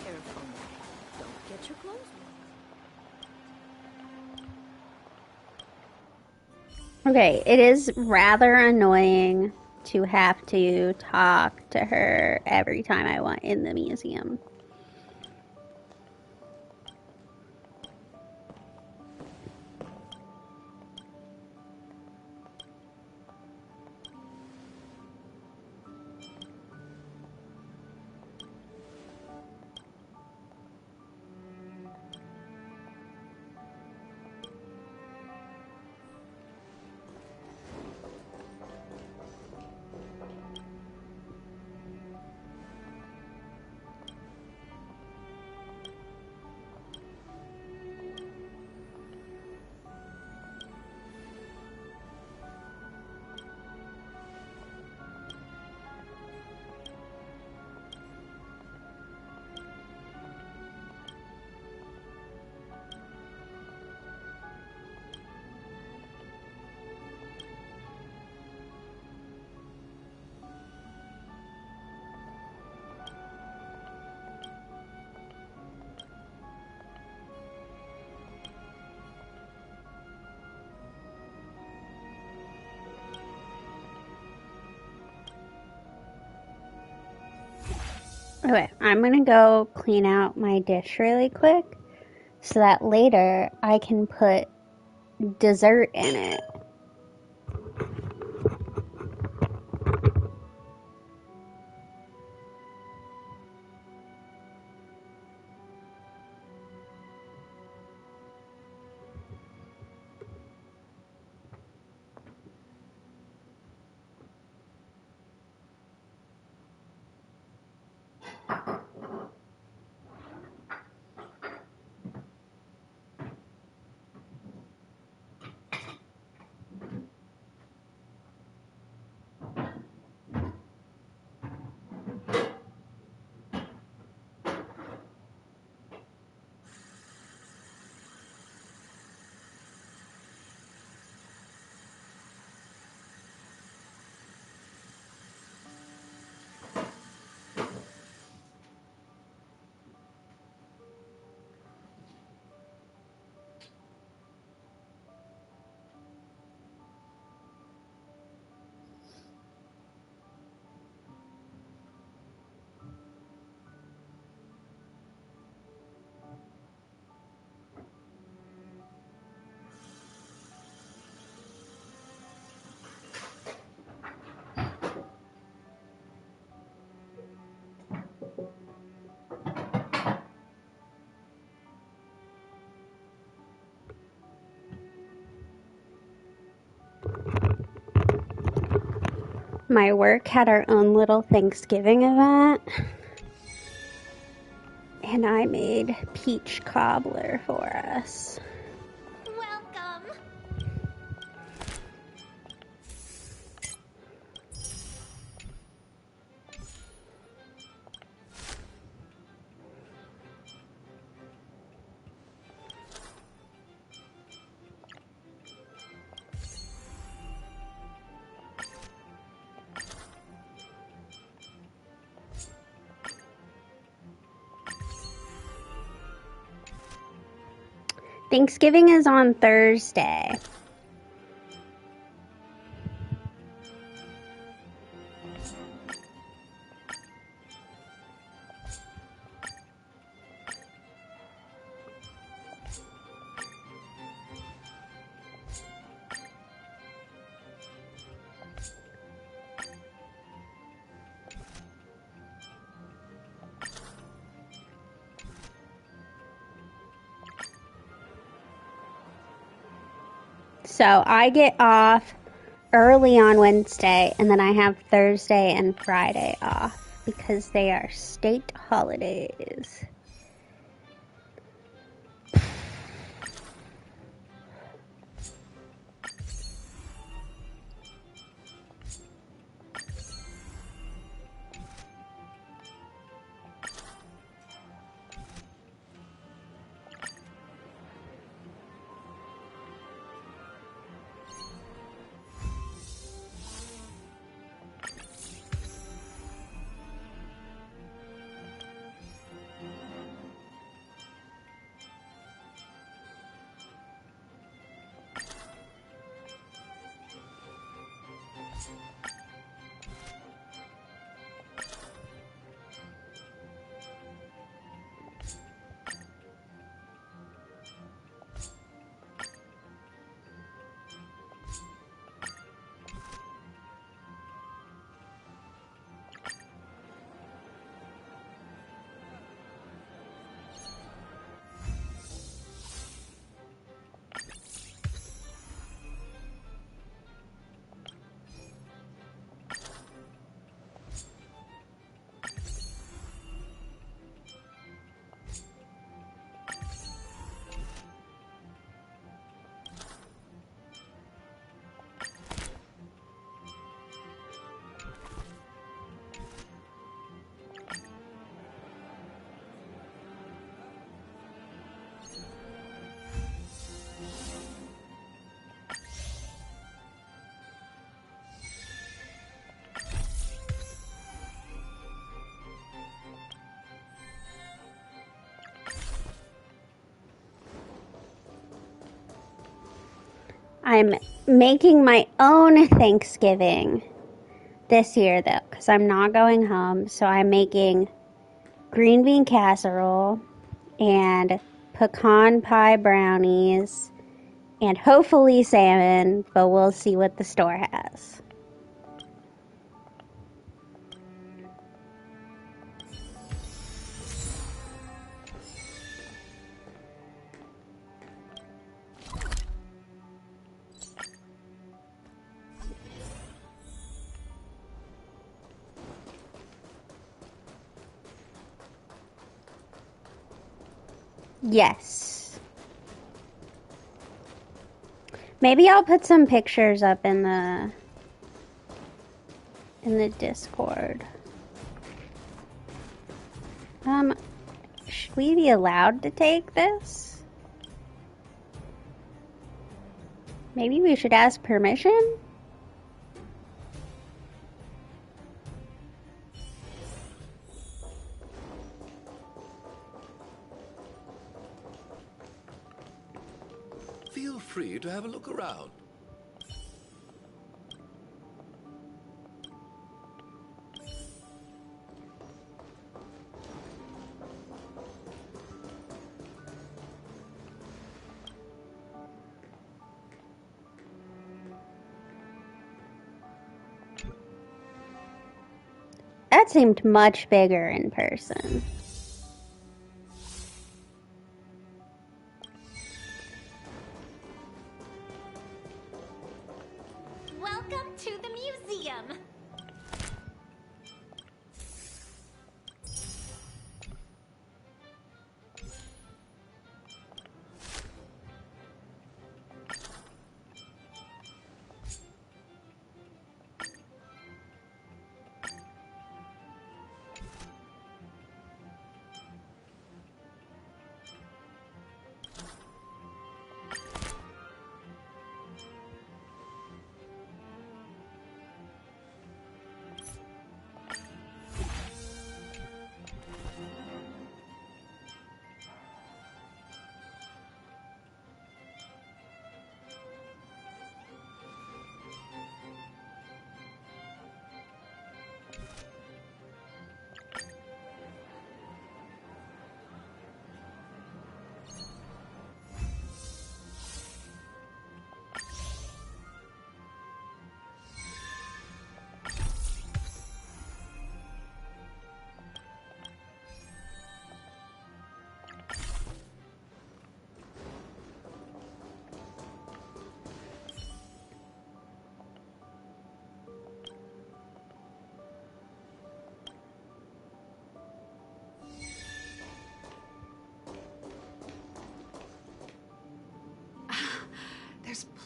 Careful now. Don't get your clothes wet. Okay, it is rather annoying to have to talk to her every time I want in the museum. Okay, I'm gonna go clean out my dish really quick so that later I can put dessert in it. My work had our own little Thanksgiving event, and I made peach cobbler for us. Welcome. Thanksgiving is on Thursday. So I get off early on Wednesday, and then I have Thursday and Friday off because they are state holidays. I'm making my own Thanksgiving this year, though, because I'm not going home. So I'm making green bean casserole and pecan pie brownies and hopefully salmon, but we'll see what the store has. Yes. Maybe I'll put some pictures up in the Discord. Should we be allowed to take this? Maybe we should ask permission? Feel free to have a look around. That seemed much bigger in person. Welcome to the museum.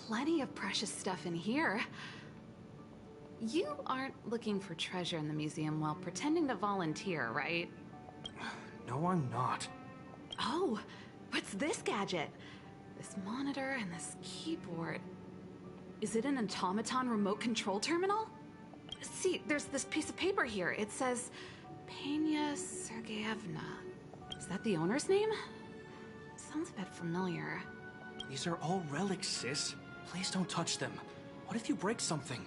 plenty of precious stuff in here. You aren't looking for treasure in the museum while pretending to volunteer, right? No, I'm not. Oh, what's this gadget? This monitor and this keyboard. Is it an automaton remote control terminal? See, there's this piece of paper here. It says Pena Sergeyevna. Is that the owner's name? Sounds a bit familiar. These are all relics, sis. Please don't touch them. What if you break something?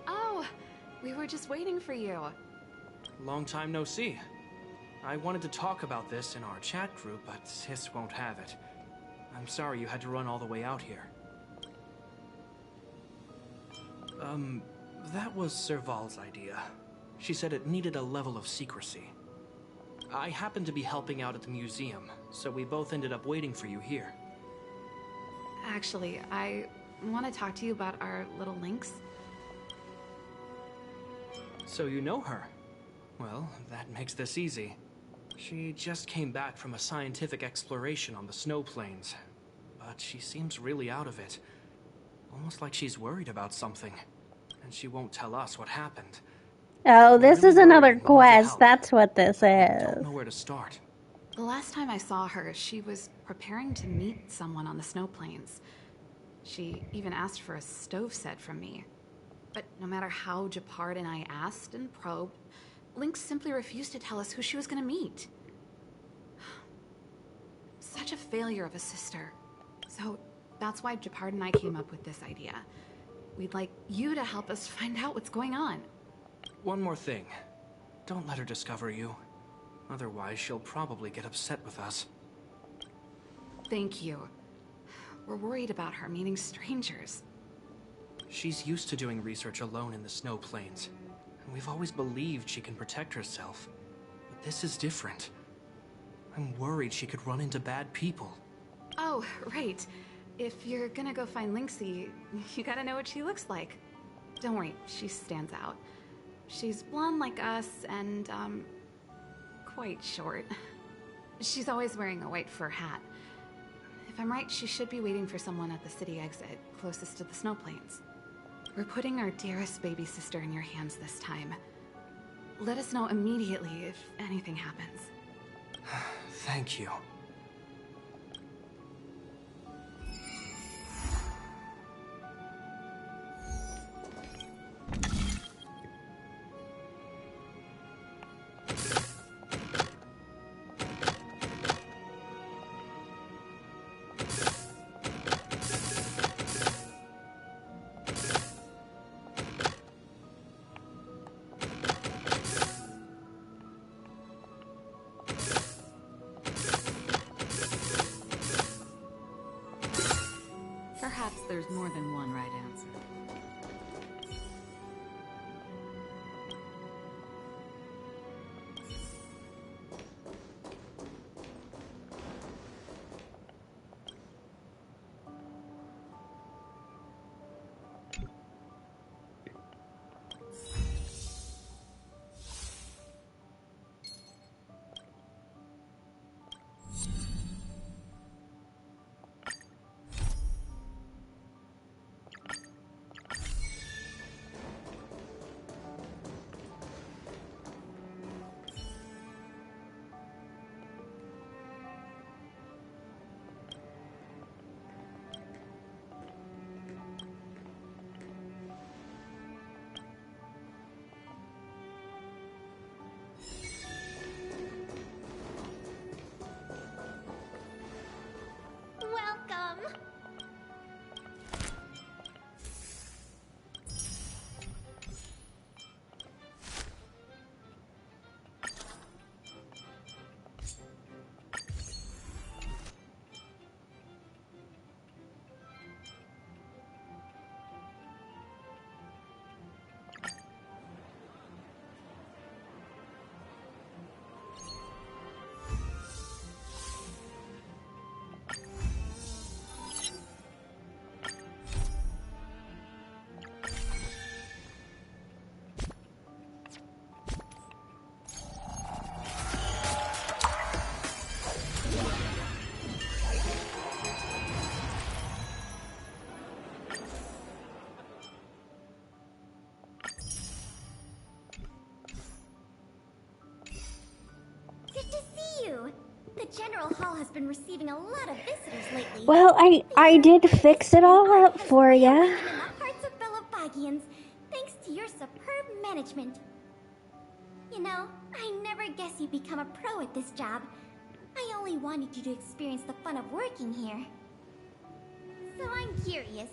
Oh, we were just waiting for you. Long time no see. I wanted to talk about this in our chat group, but sis won't have it. I'm sorry you had to run all the way out here. That was Serval's idea. She said it needed a level of secrecy. I happened to be helping out at the museum, so we both ended up waiting for you here. Actually, I want to talk to you about our little Lynx. So you know her? Well, that makes this easy. She just came back from a scientific exploration on the snow plains, but she seems really out of it. Almost like she's worried about something, and she won't tell us what happened. Oh, this is another quest. That's what this I is. don't know where to start. The last time I saw her, she was preparing to meet someone on the snow plains. She even asked for a stove set from me. But no matter how Japard and I asked and probed, Lynx simply refused to tell us who she was going to meet. Such a failure of a sister. So that's why Japard and I came up with this idea. We'd like you to help us find out what's going on. One more thing. Don't let her discover you. Otherwise, she'll probably get upset with us. Thank you. We're worried about her meeting strangers. She's used to doing research alone in the snow plains. And we've always believed she can protect herself. But this is different. I'm worried she could run into bad people. Oh, right. If you're gonna go find Lynxie, you gotta know what she looks like. Don't worry, she stands out. She's blonde like us and, quite short. She's always wearing a white fur hat. If I'm right, she should be waiting for someone at the city exit, closest to the snow plains. We're putting our dearest baby sister in your hands this time. Let us know immediately if anything happens. Thank you. General Hall has been receiving a lot of visitors lately. Well, I did fix it all up for ya. In the hearts of Belebogians, thanks to your superb management. You know, I never guessed you'd become a pro at this job. I only wanted you to experience the fun of working here. So I'm curious,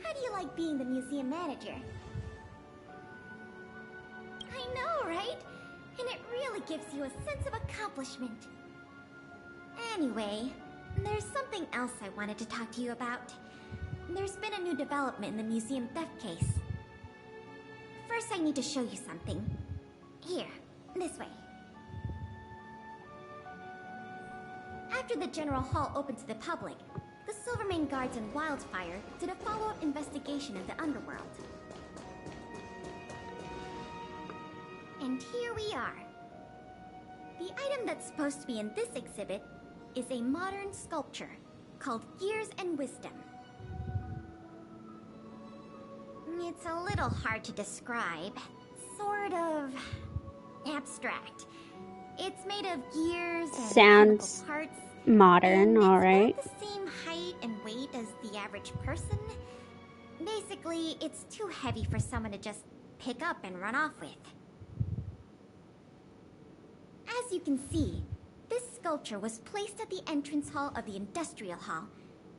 how do you like being the museum manager? I know, right? And it really gives you a sense of accomplishment. Anyway, there's something else I wanted to talk to you about. There's been a new development in the museum theft case. First, I need to show you something. Here, this way. After the General Hall opened to the public, the Silvermane Guards and Wildfire did a follow-up investigation in the underworld. And here we are. The item that's supposed to be in this exhibit is a modern sculpture called Gears and Wisdom. It's a little hard to describe. Sort of abstract. It's made of gears and Sounds parts. modern, alright. It's not the same height and weight as the average person. Basically, it's too heavy for someone to just pick up and run off with. As you can see, this sculpture was placed at the entrance hall of the Industrial Hall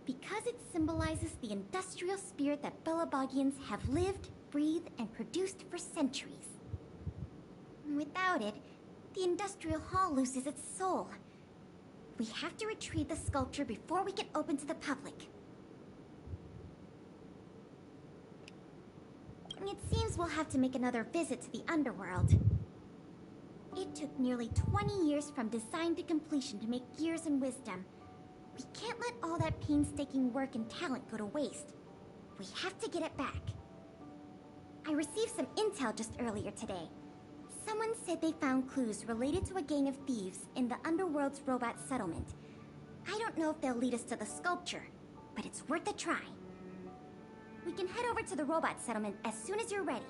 because it symbolizes the industrial spirit that Belebogians have lived, breathed, and produced for centuries. Without it, the Industrial Hall loses its soul. We have to retrieve the sculpture before we can open to the public. It seems we'll have to make another visit to the underworld. It took nearly 20 years from design to completion to make Gears and Wisdom. We can't let all that painstaking work and talent go to waste. We have to get it back. I received some intel just earlier today. Someone said they found clues related to a gang of thieves in the underworld's robot settlement. I don't know if they'll lead us to the sculpture, but it's worth a try. We can head over to the robot settlement as soon as you're ready.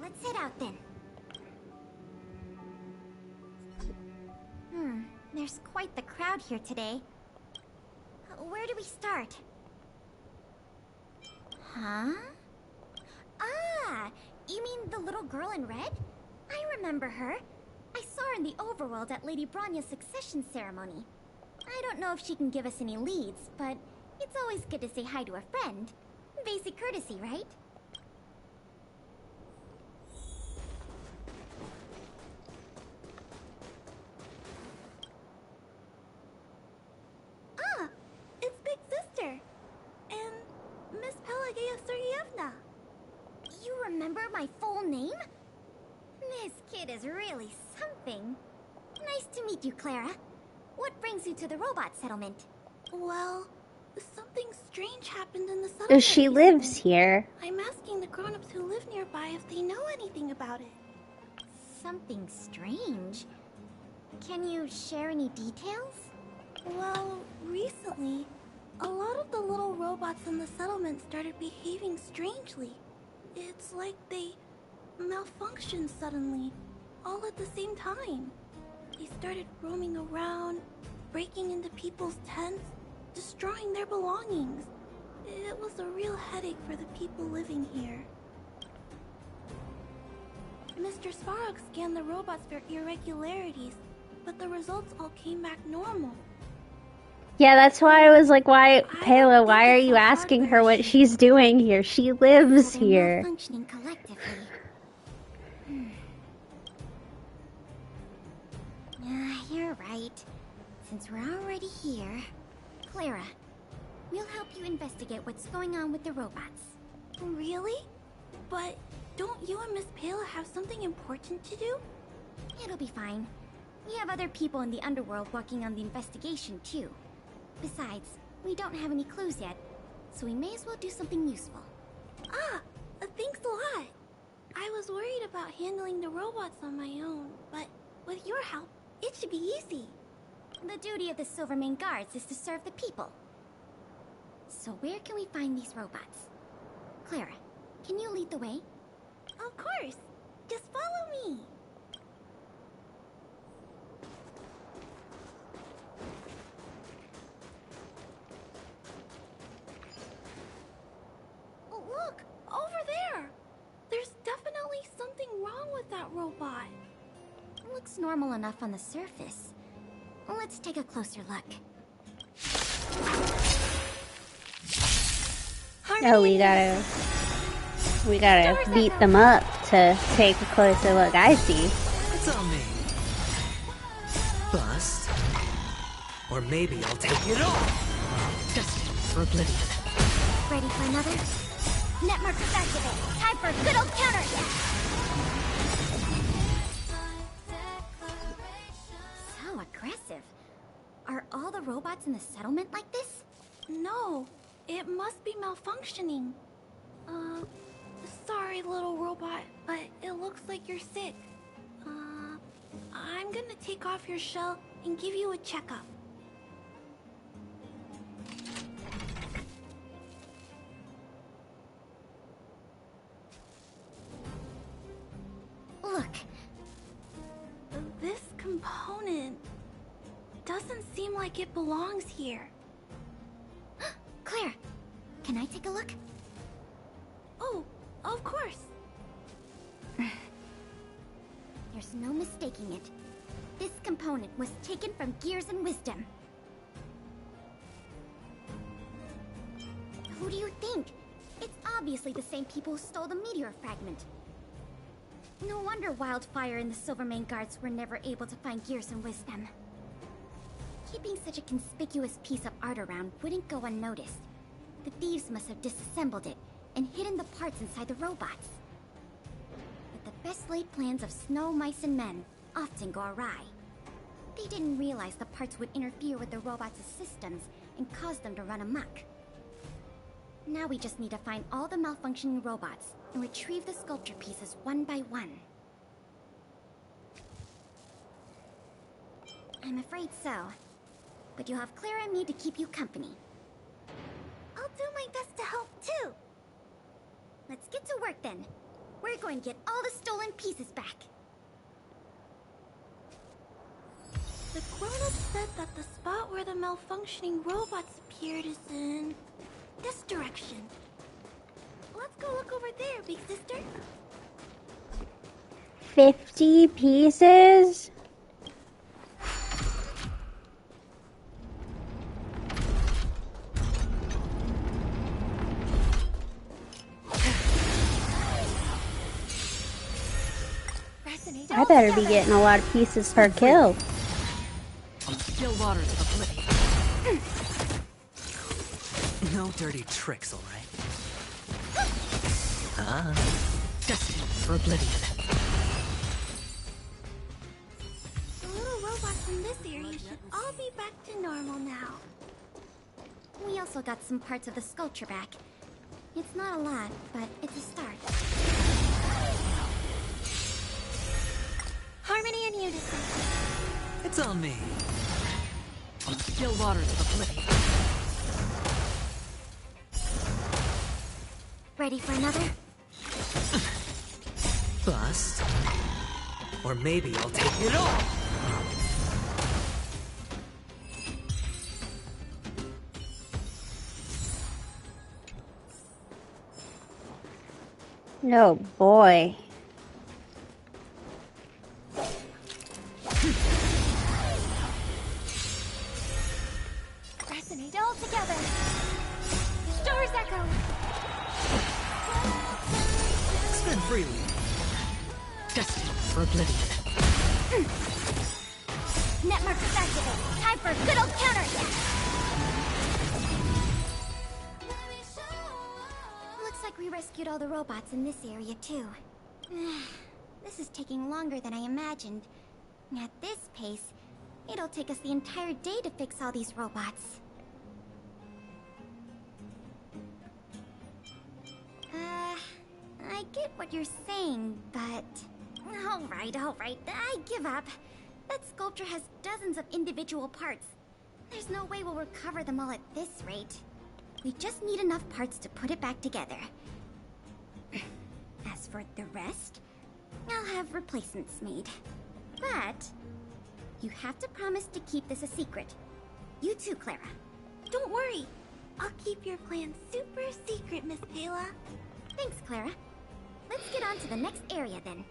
Let's head out then. There's quite the crowd here today. Where do we start? Huh? Ah! You mean the little girl in red? I remember her. I saw her in the overworld at Lady Bronya's succession ceremony. I don't know if she can give us any leads, but it's always good to say hi to a friend. Basic courtesy, right? Ah! It's Big Sister! And Miss Pelageya Sergeyevna! You remember my full name? This kid is really something. Nice to meet you, Clara. What brings you to the robot settlement? Well, something strange happened in the settlement. She lives here. I'm asking the grown-ups who live nearby if they know anything about it. Something strange? Can you share any details? Well, recently, a lot of the little robots in the settlement started behaving strangely. It's like they malfunctioned suddenly, all at the same time. They started roaming around, breaking into people's tents, destroying their belongings. It was a real headache for the people living here. Mr. Svarog scanned the robots for irregularities, but the results all came back normal. Yeah, that's why I was like, why, Pela, why are you asking her what she's doing here? She lives here. Functioning collectively. You're right. Since we're already here, Clara, we'll help you investigate what's going on with the robots. Really? But don't you and Miss Pela have something important to do? It'll be fine. We have other people in the underworld working on the investigation, too. Besides, we don't have any clues yet, so we may as well do something useful. Ah, thanks a lot. I was worried about handling the robots on my own, but with your help, it should be easy. The duty of the Silvermane Guards is to serve the people. So where can we find these robots? Clara, can you lead the way? Of course. Just follow me. looks normal enough on the surface. Let's take a closer look. Oh, we gotta beat them up to take a closer look. I see. It's on me. Bust. Or maybe I'll take it off. Destined for oblivion. Ready for another? Net markers activate. Time for a good old counterattack. So aggressive. Are all the robots in the settlement like this? No, it must be malfunctioning. Sorry, little robot, but it looks like you're sick. I'm gonna take off your shell and give you a checkup. Look. This component doesn't seem like it belongs here. Claire, can I take a look? Oh, of course. There's no mistaking it. This component was taken from Gears and Wisdom. Who do you think? It's obviously the same people who stole the meteor fragment. No wonder Wildfire and the Silvermane Guards were never able to find Gears and Wisdom. Keeping such a conspicuous piece of art around wouldn't go unnoticed. The thieves must have disassembled it and hidden the parts inside the robots. But the best laid plans of snow, mice, and men often go awry. They didn't realize the parts would interfere with the robots' systems and cause them to run amok. Now we just need to find all the malfunctioning robots and retrieve the sculpture pieces one by one. I'm afraid so. But you'll have Clara and me to keep you company. I'll do my best to help too. Let's get to work then. We're going to get all the stolen pieces back. The grown-up said that the spot where the malfunctioning robots appeared is in this direction. Let's go look over there, big sister. 50 pieces? I better be getting a lot of pieces per kill. On still waters of oblivion. No dirty tricks, alright? Destined for oblivion. The little robots in this area should all be back to normal now. We also got some parts of the sculpture back. It's not a lot, but it's a start. Harmony and unison. It's on me. On still waters of oblivion. Ready for another? Bust. Or maybe I'll take it off. No, boy. Resonate all together. Stars echo. Spin freely. Destined for oblivion. Net markers activate. Time for a good old counterattack. Looks like we rescued all the robots in this area too. This is taking longer than I imagined. At this pace, it'll take us the entire day to fix all these robots. I get what you're saying, but... Alright, I give up. That sculpture has dozens of individual parts. There's no way we'll recover them all at this rate. We just need enough parts to put it back together. As for the rest, I'll have replacements made. But you have to promise to keep this a secret. You too, Clara. Don't worry. I'll keep your plan super secret, Miss Pela. Thanks, Clara. Let's get on to the next area then.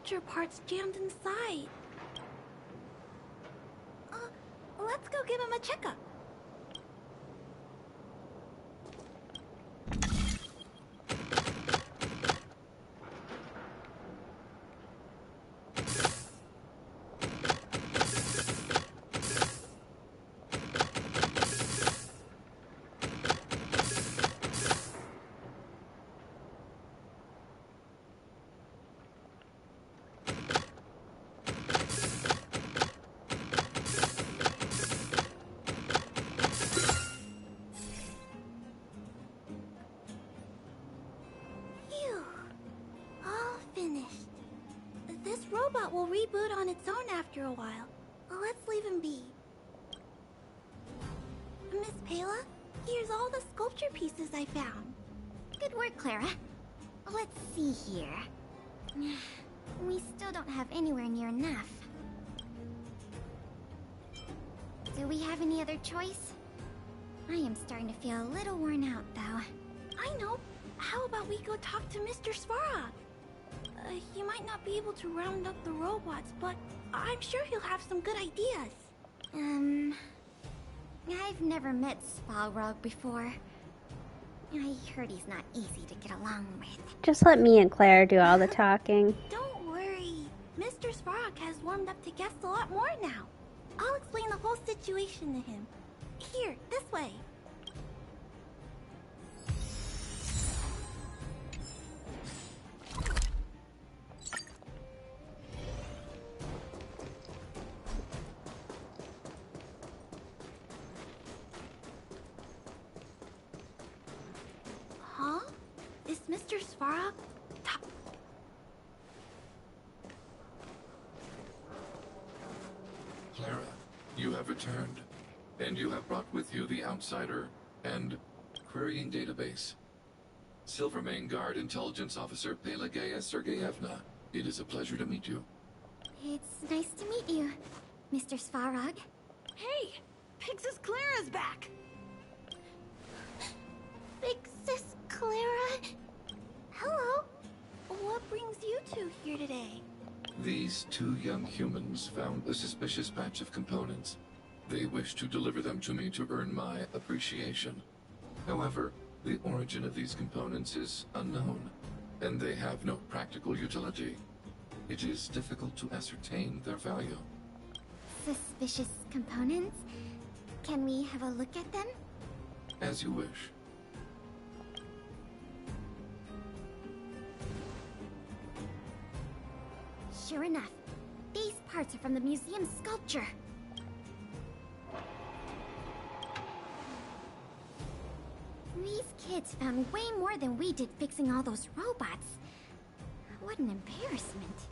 sculpture parts jammed inside. Let's go give him a checkup. Robot will reboot on its own after a while. Let's leave him be. Miss Pela, here's all the sculpture pieces I found. Good work, Clara. Let's see here. We still don't have anywhere near enough. Do we have any other choice? I am starting to feel a little worn out, though. I know. How about we go talk to Mr. Svarog? He might not be able to round up the robots, but I'm sure he'll have some good ideas. I've never met Svarog before. I heard he's not easy to get along with. Just let me and Claire do all the talking. Don't worry. Mr. Svarog has warmed up to guests a lot more now. I'll explain the whole situation to him. Here, this way. Huh? Is Mr. Svarog... Clara, you have returned, and you have brought with you the Outsider and Querying Database. Silvermane Guard Intelligence Officer Pelageya Sergeyevna, it is a pleasure to meet you. It's nice to meet you, Mr. Svarog. Hey! Big Sis Clara's back! Big Sis Clara? Hello. What brings you two here today? These two young humans found a suspicious batch of components. They wish to deliver them to me to earn my appreciation. However, the origin of these components is unknown, and they have no practical utility. It is difficult to ascertain their value. Suspicious components? Can we have a look at them? As you wish. Sure enough, these parts are from the museum sculpture. These kids found way more than we did fixing all those robots. What an embarrassment.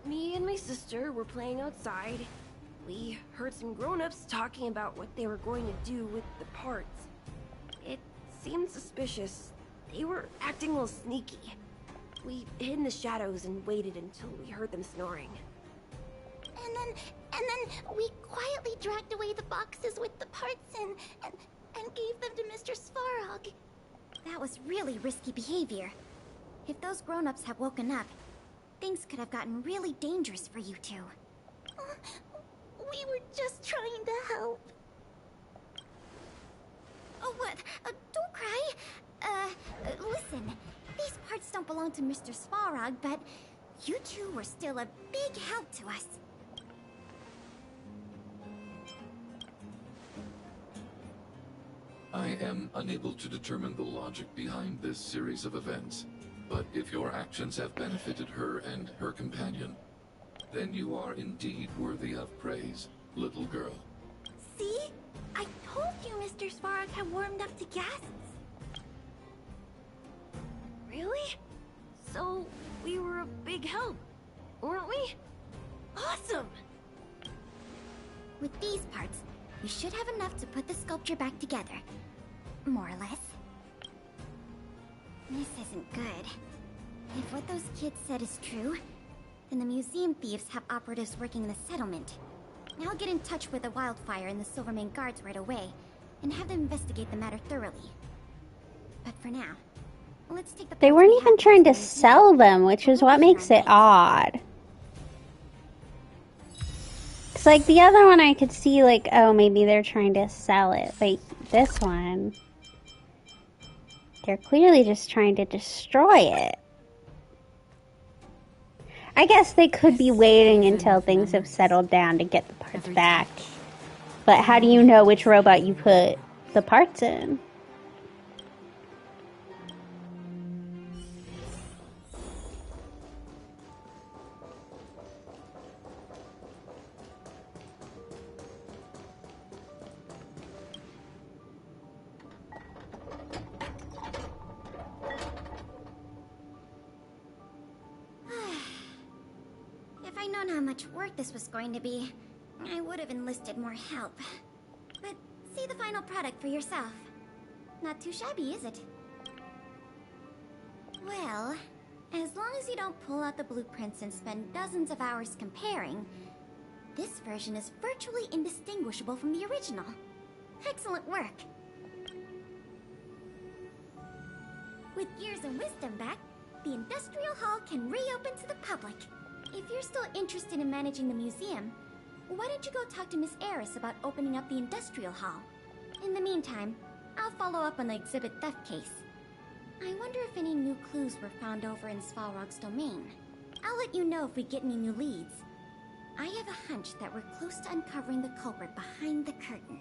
Me and my sister were playing outside. We heard some grown-ups talking about what they were going to do with the parts. It seemed suspicious. They were acting a little sneaky. We hid in the shadows and waited until we heard them snoring. And then we quietly dragged away the boxes with the parts and gave them to Mr. Svarog. That was really risky behavior. If those grown-ups had woken up, things could have gotten really dangerous for you two. We were just trying to help. Oh, what? Don't cry. Listen. These parts don't belong to Mr. Svarog, but you two were still a big help to us. I am unable to determine the logic behind this series of events, but if your actions have benefited her and her companion, then you are indeed worthy of praise, little girl. See? I told you Mr. Svarog had warmed up to guests. Really? So, we were a big help, weren't we? Awesome! With these parts, we should have enough to put the sculpture back together. More or less. This isn't good. If what those kids said is true, then the museum thieves have operatives working in the settlement. I'll get in touch with the Wildfire and the Silvermane guards right away, and have them investigate the matter thoroughly. But for now, Let's take the They parts weren't we even have trying back to the museum. sell them, which is what makes it odd. It's like the other one I could see, like, oh, maybe they're trying to sell it. But this one, they're clearly just trying to destroy it. I guess they could be waiting until things have settled down to get the parts back. But how do you know which robot you put the parts in? If I'd known how much work this was going to be, I would have enlisted more help. But see the final product for yourself. Not too shabby, is it? Well, as long as you don't pull out the blueprints and spend dozens of hours comparing, this version is virtually indistinguishable from the original. Excellent work. With Gears and Wisdom back, the Industrial Hall can reopen to the public. If you're still interested in managing the museum, why don't you go talk to Miss Eris about opening up the Industrial Hall? In the meantime, I'll follow up on the exhibit theft case. I wonder if any new clues were found over in Svalrog's domain. I'll let you know if we get any new leads. I have a hunch that we're close to uncovering the culprit behind the curtain.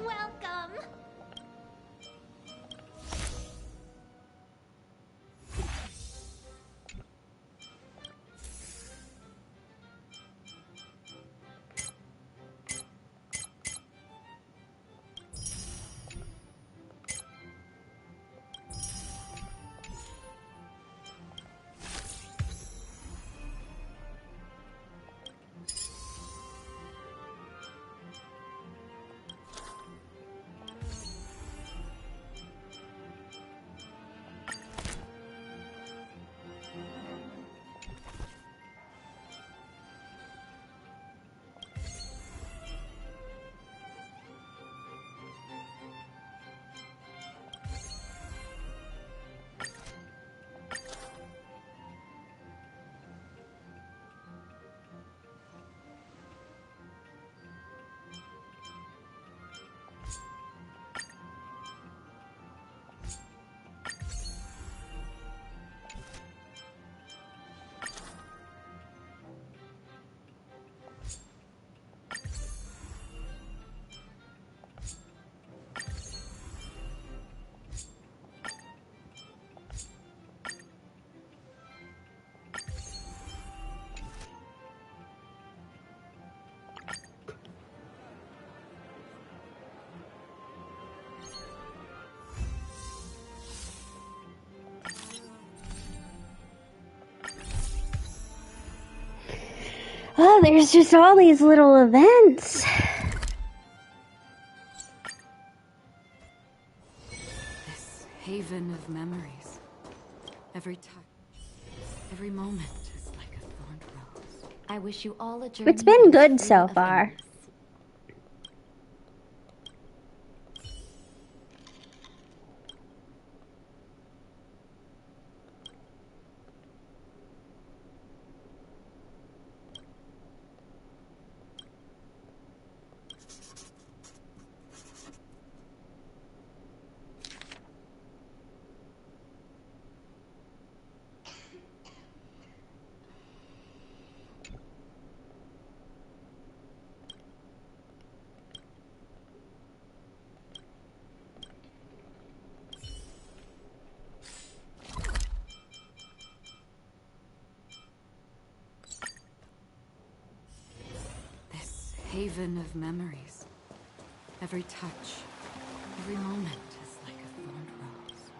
Welcome! Oh, there's just all these little events. This haven of memories. Every touch, every moment is like a thorned rose. I wish you all a journey. It's been good so far. Haven of memories. Every touch, every moment is like a thorned rose.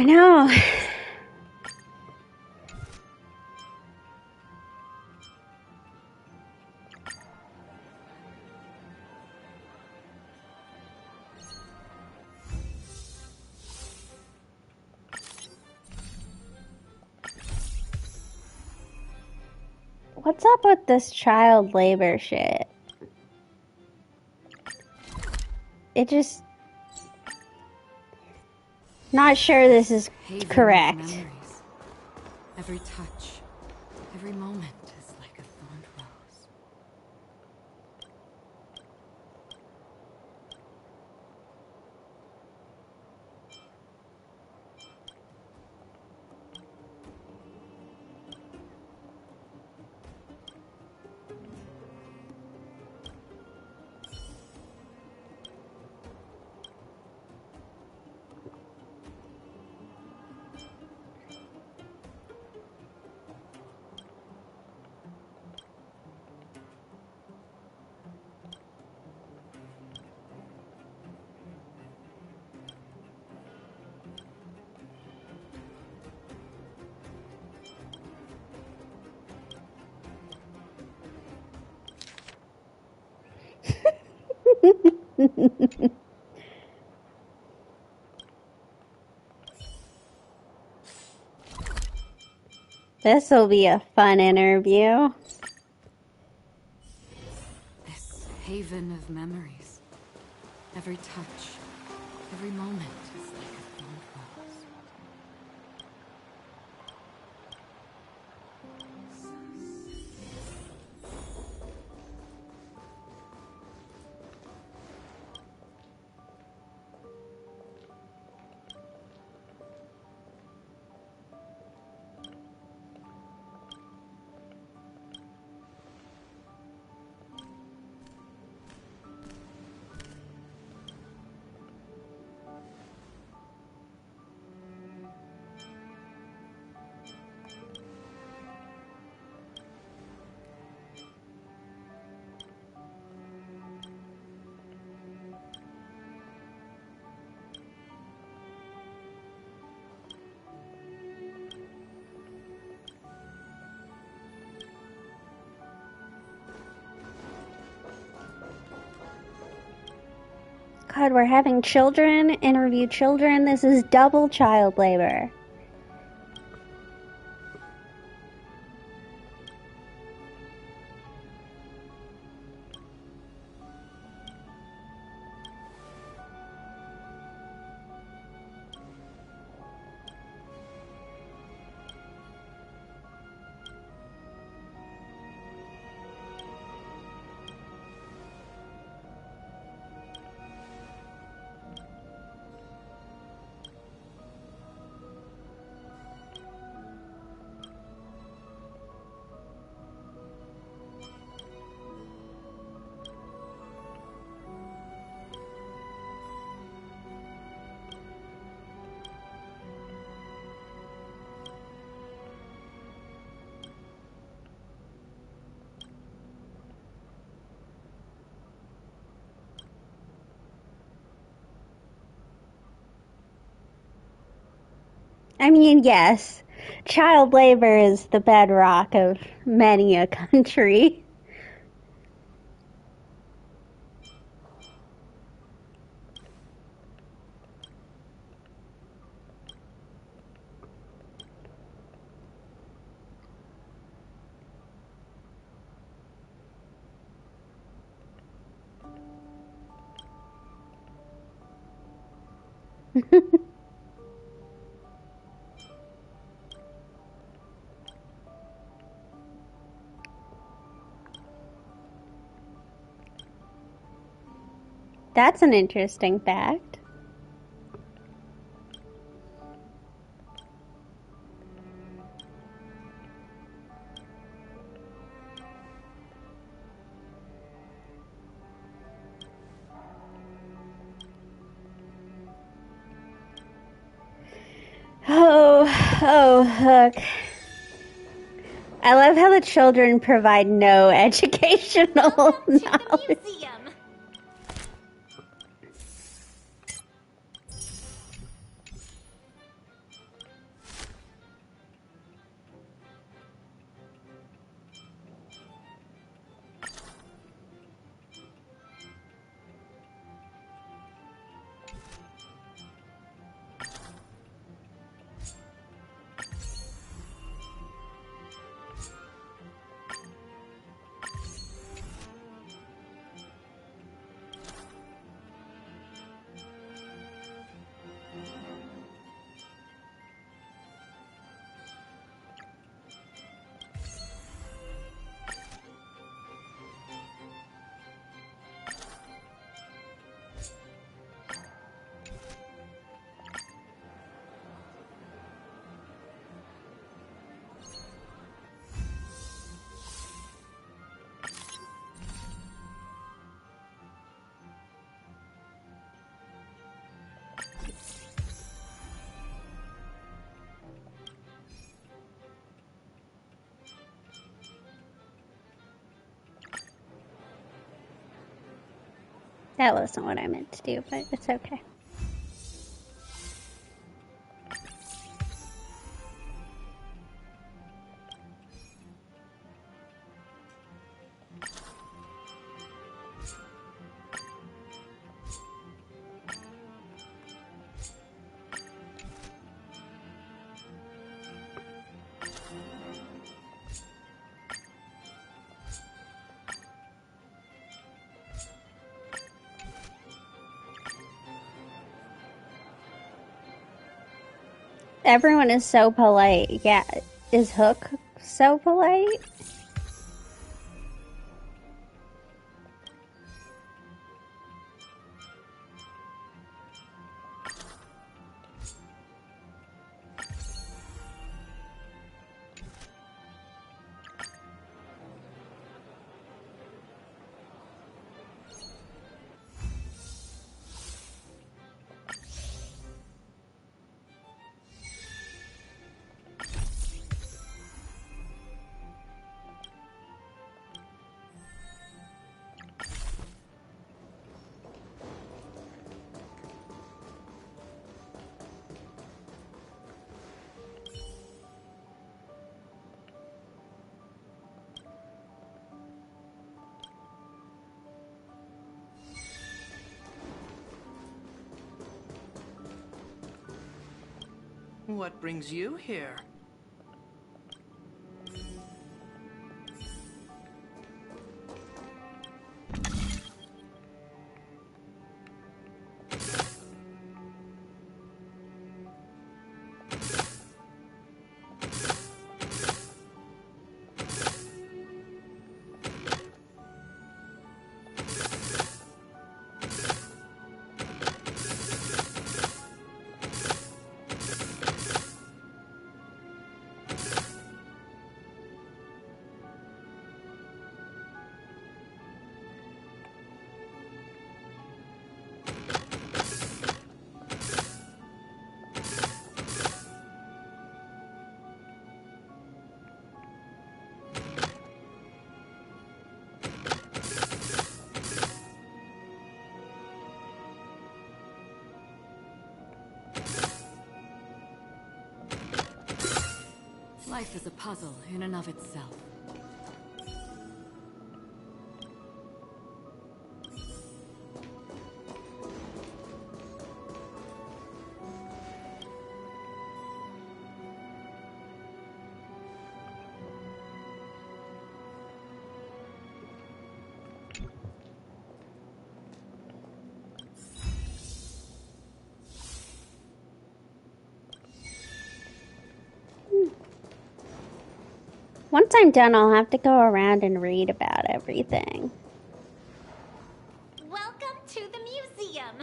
I know. What's up with this child labor shit? It just... Not sure this is correct. Memories. Every touch, every moment is like a thorned rose. This will be a fun interview. This haven of memories. Every touch, every moment is like a thorned rose. God, we're having children interview children. This is double child labor. I mean, yes, child labor is the bedrock of many a country. That's an interesting fact. Oh, look. I love how the children provide no educational knowledge. That wasn't what I meant to do, but it's okay. Everyone is so polite. Yeah, is Hook so polite? What brings you here? Life is a puzzle in and of itself. Once I'm done, I'll have to go around and read about everything. Welcome to the museum.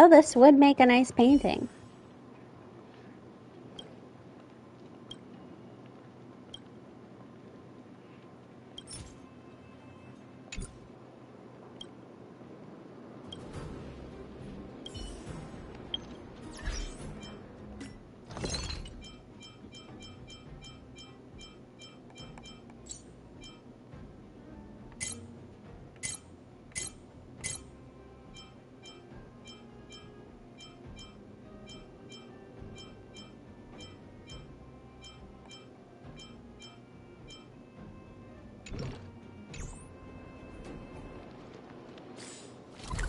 Oh, this would make a nice painting.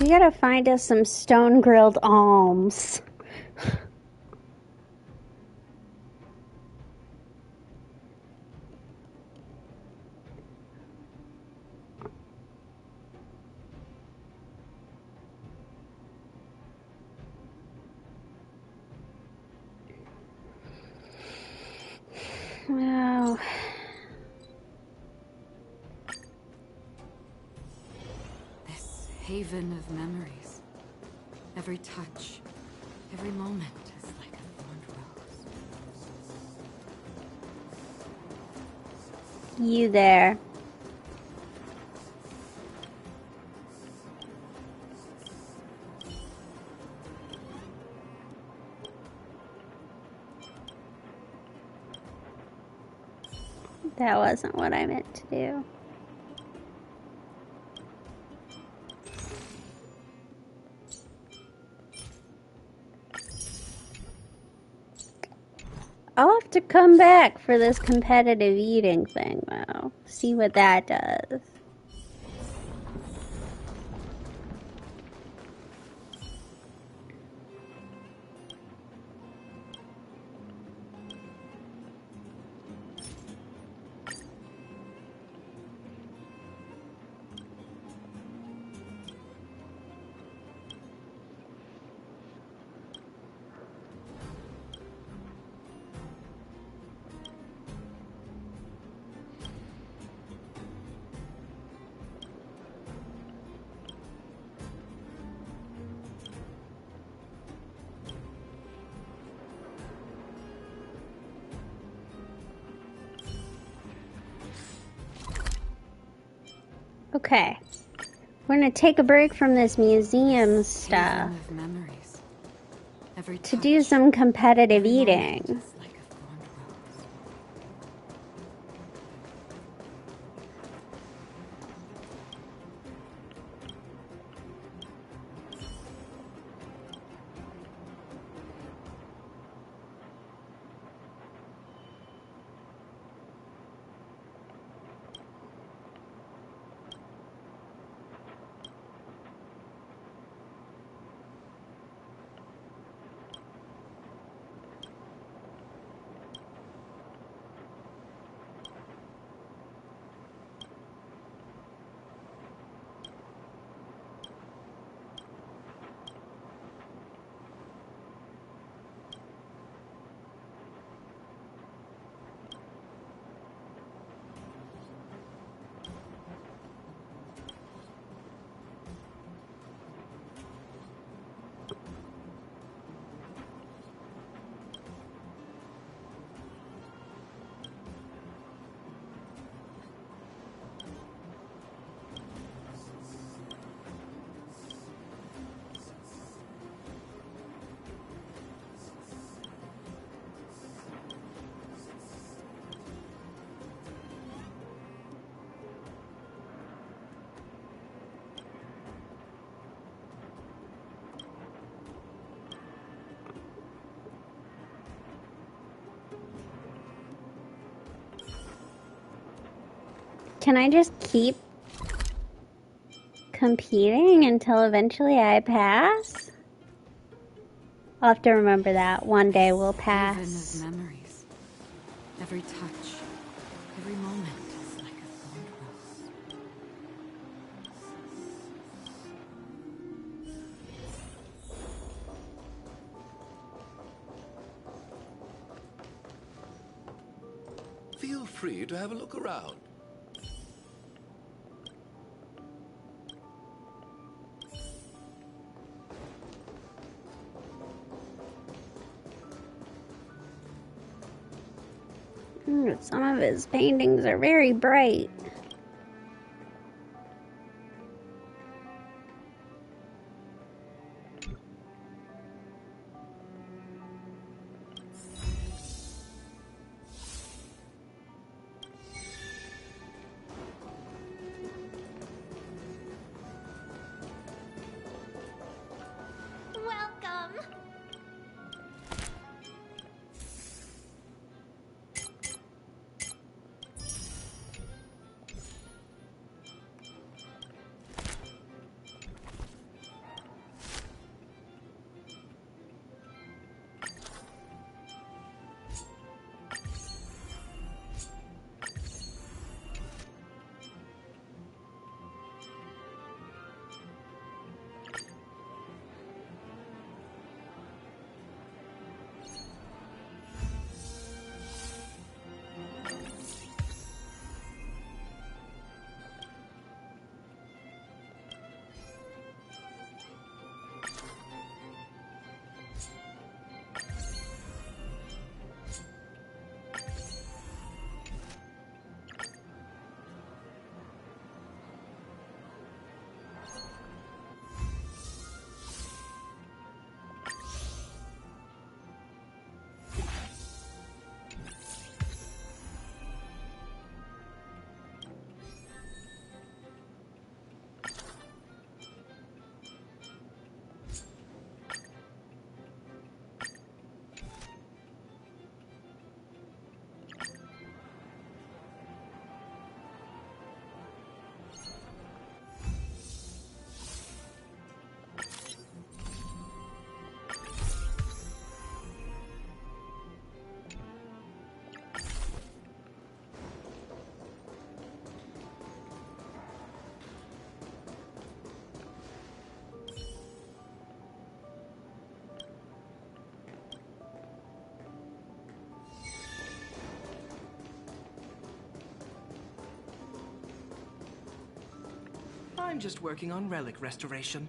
We gotta find us some stone-grilled alms. Wow. This haven of memories. Every touch, every moment is like a thorned rose. You there. That wasn't what I meant to do. I'll have to come back for this competitive eating thing, though. See what that does. Okay. We're gonna take a break from this museum stuff to do some competitive eating. Can I just keep competing until eventually I pass? I'll have to remember that. One day we'll pass. Haven of memories. Every touch, every moment is like a thorned rose. Feel free to have a look around. Some of his paintings are very bright. Welcome. I'm just working on relic restoration.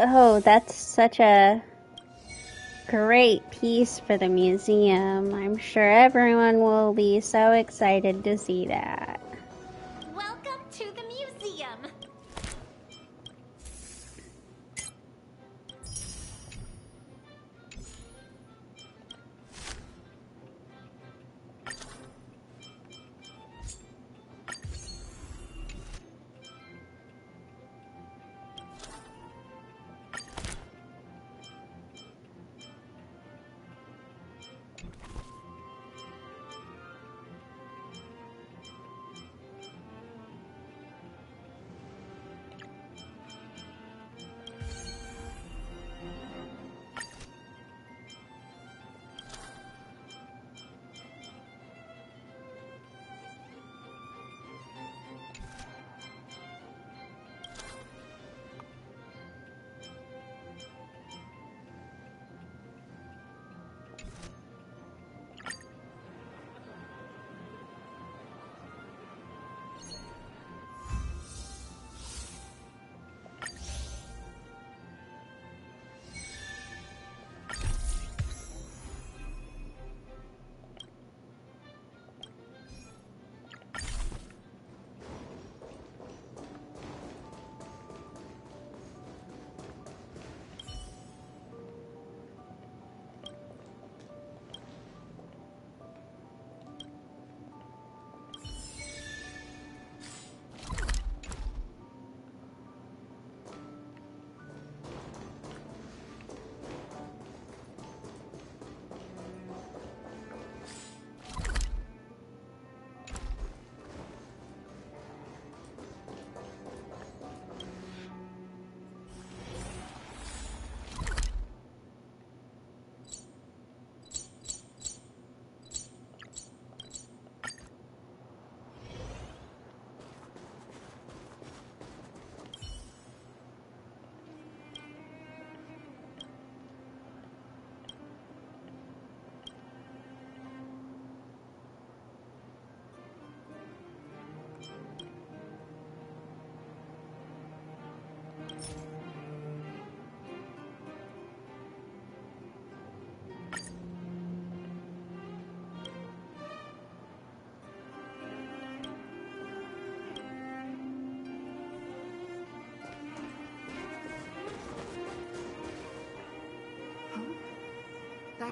Oh, that's such a great piece for the museum. I'm sure everyone will be so excited to see that. Welcome to the museum.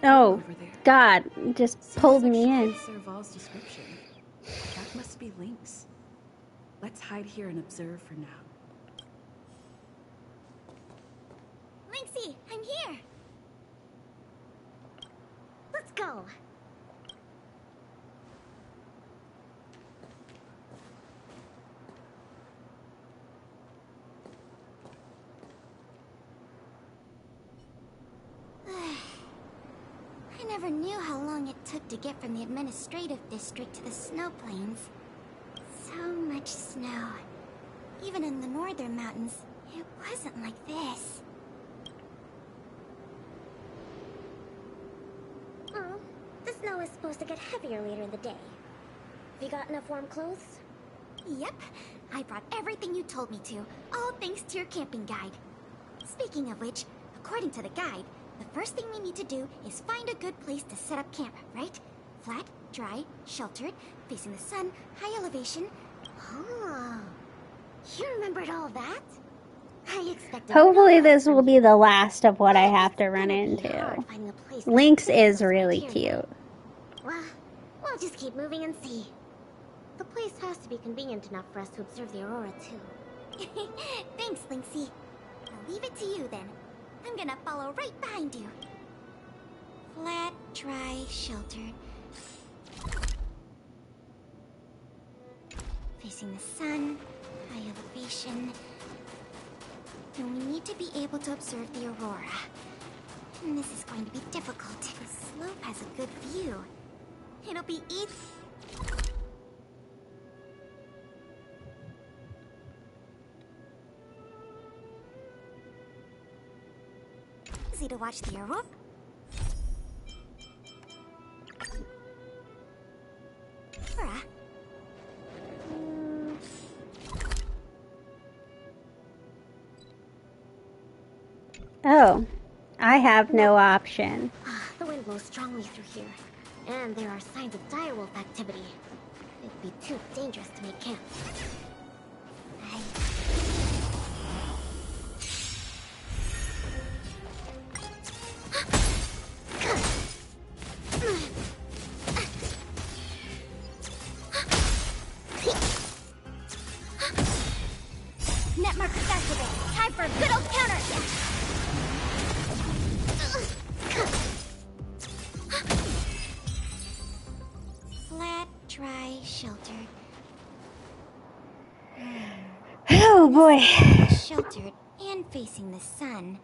Oh, God, just pulled me in. Serval's description. That must be Lynx. Let's hide here and observe for now. Lynxie, I'm here. Let's go. I never knew how long it took to get from the administrative district to the snow plains. So much snow. Even in the northern mountains, it wasn't like this. Oh, the snow is supposed to get heavier later in the day. Have you got enough warm clothes? Yep. I brought everything you told me to, all thanks to your camping guide. Speaking of which, according to the guide, the first thing we need to do is find a good place to set up camp, right? Flat, dry, sheltered, facing the sun, high elevation. Oh, you remembered all that? I expected Hopefully this will be the last of what I have to run into. Lynx is really cute. Well, we'll just keep moving and see. The place has to be convenient enough for us to observe the aurora, too. Thanks, Lynxie. I'll leave it to you, then. I'm gonna follow right behind you. Flat, dry, sheltered. Facing the sun, high elevation. And we need to be able to observe the aurora. And this is going to be difficult. The slope has a good view. It'll be easy to watch the aurora. Oh, I have no option. The wind blows strongly through here, and there are signs of direwolf activity. It'd be too dangerous to make camp. Net markers activate. Time for a good old counter. Flat, dry, sheltered. Oh boy. Sheltered and facing the sun.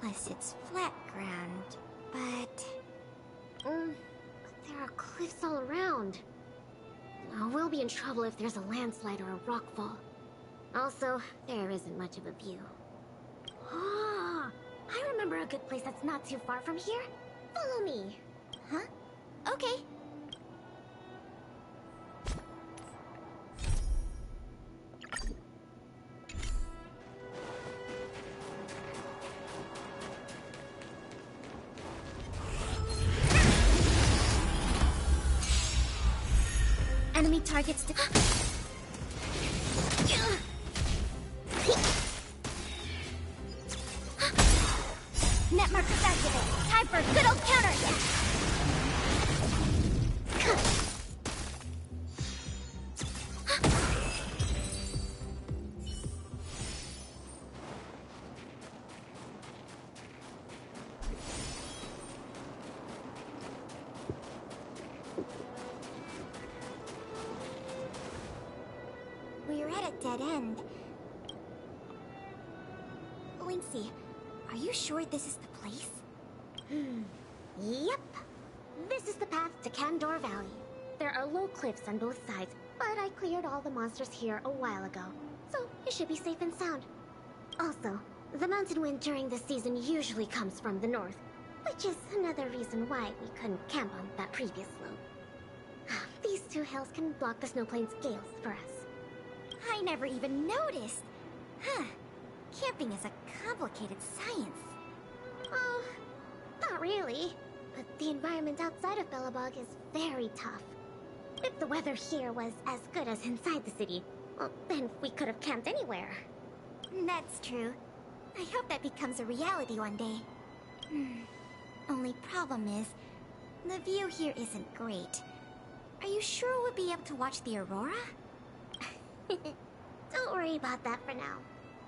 Plus it's flat ground. But there are cliffs all around. We'll be in trouble if there's a landslide or a rockfall. Also, there isn't much of a view. Ah, I remember a good place that's not too far from here. Follow me. Huh? Okay. Enemy targets to... Net markers activate. Time for a good old counter. We're at a dead end. Lynxie, are you sure this is the place? Yep. This is the path to Candor Valley. There are low cliffs on both sides, but I cleared all the monsters here a while ago, so it should be safe and sound. Also, the mountain wind during this season usually comes from the north, which is another reason why we couldn't camp on that previous slope. These two hills can block the snowplain's gales for us. I never even noticed. Huh. Camping is a complicated science. Oh, not really. But the environment outside of Belebog is very tough. If the weather here was as good as inside the city, well, then we could have camped anywhere. That's true. I hope that becomes a reality one day. Only problem is, the view here isn't great. Are you sure we'll be able to watch the aurora? Don't worry about that for now.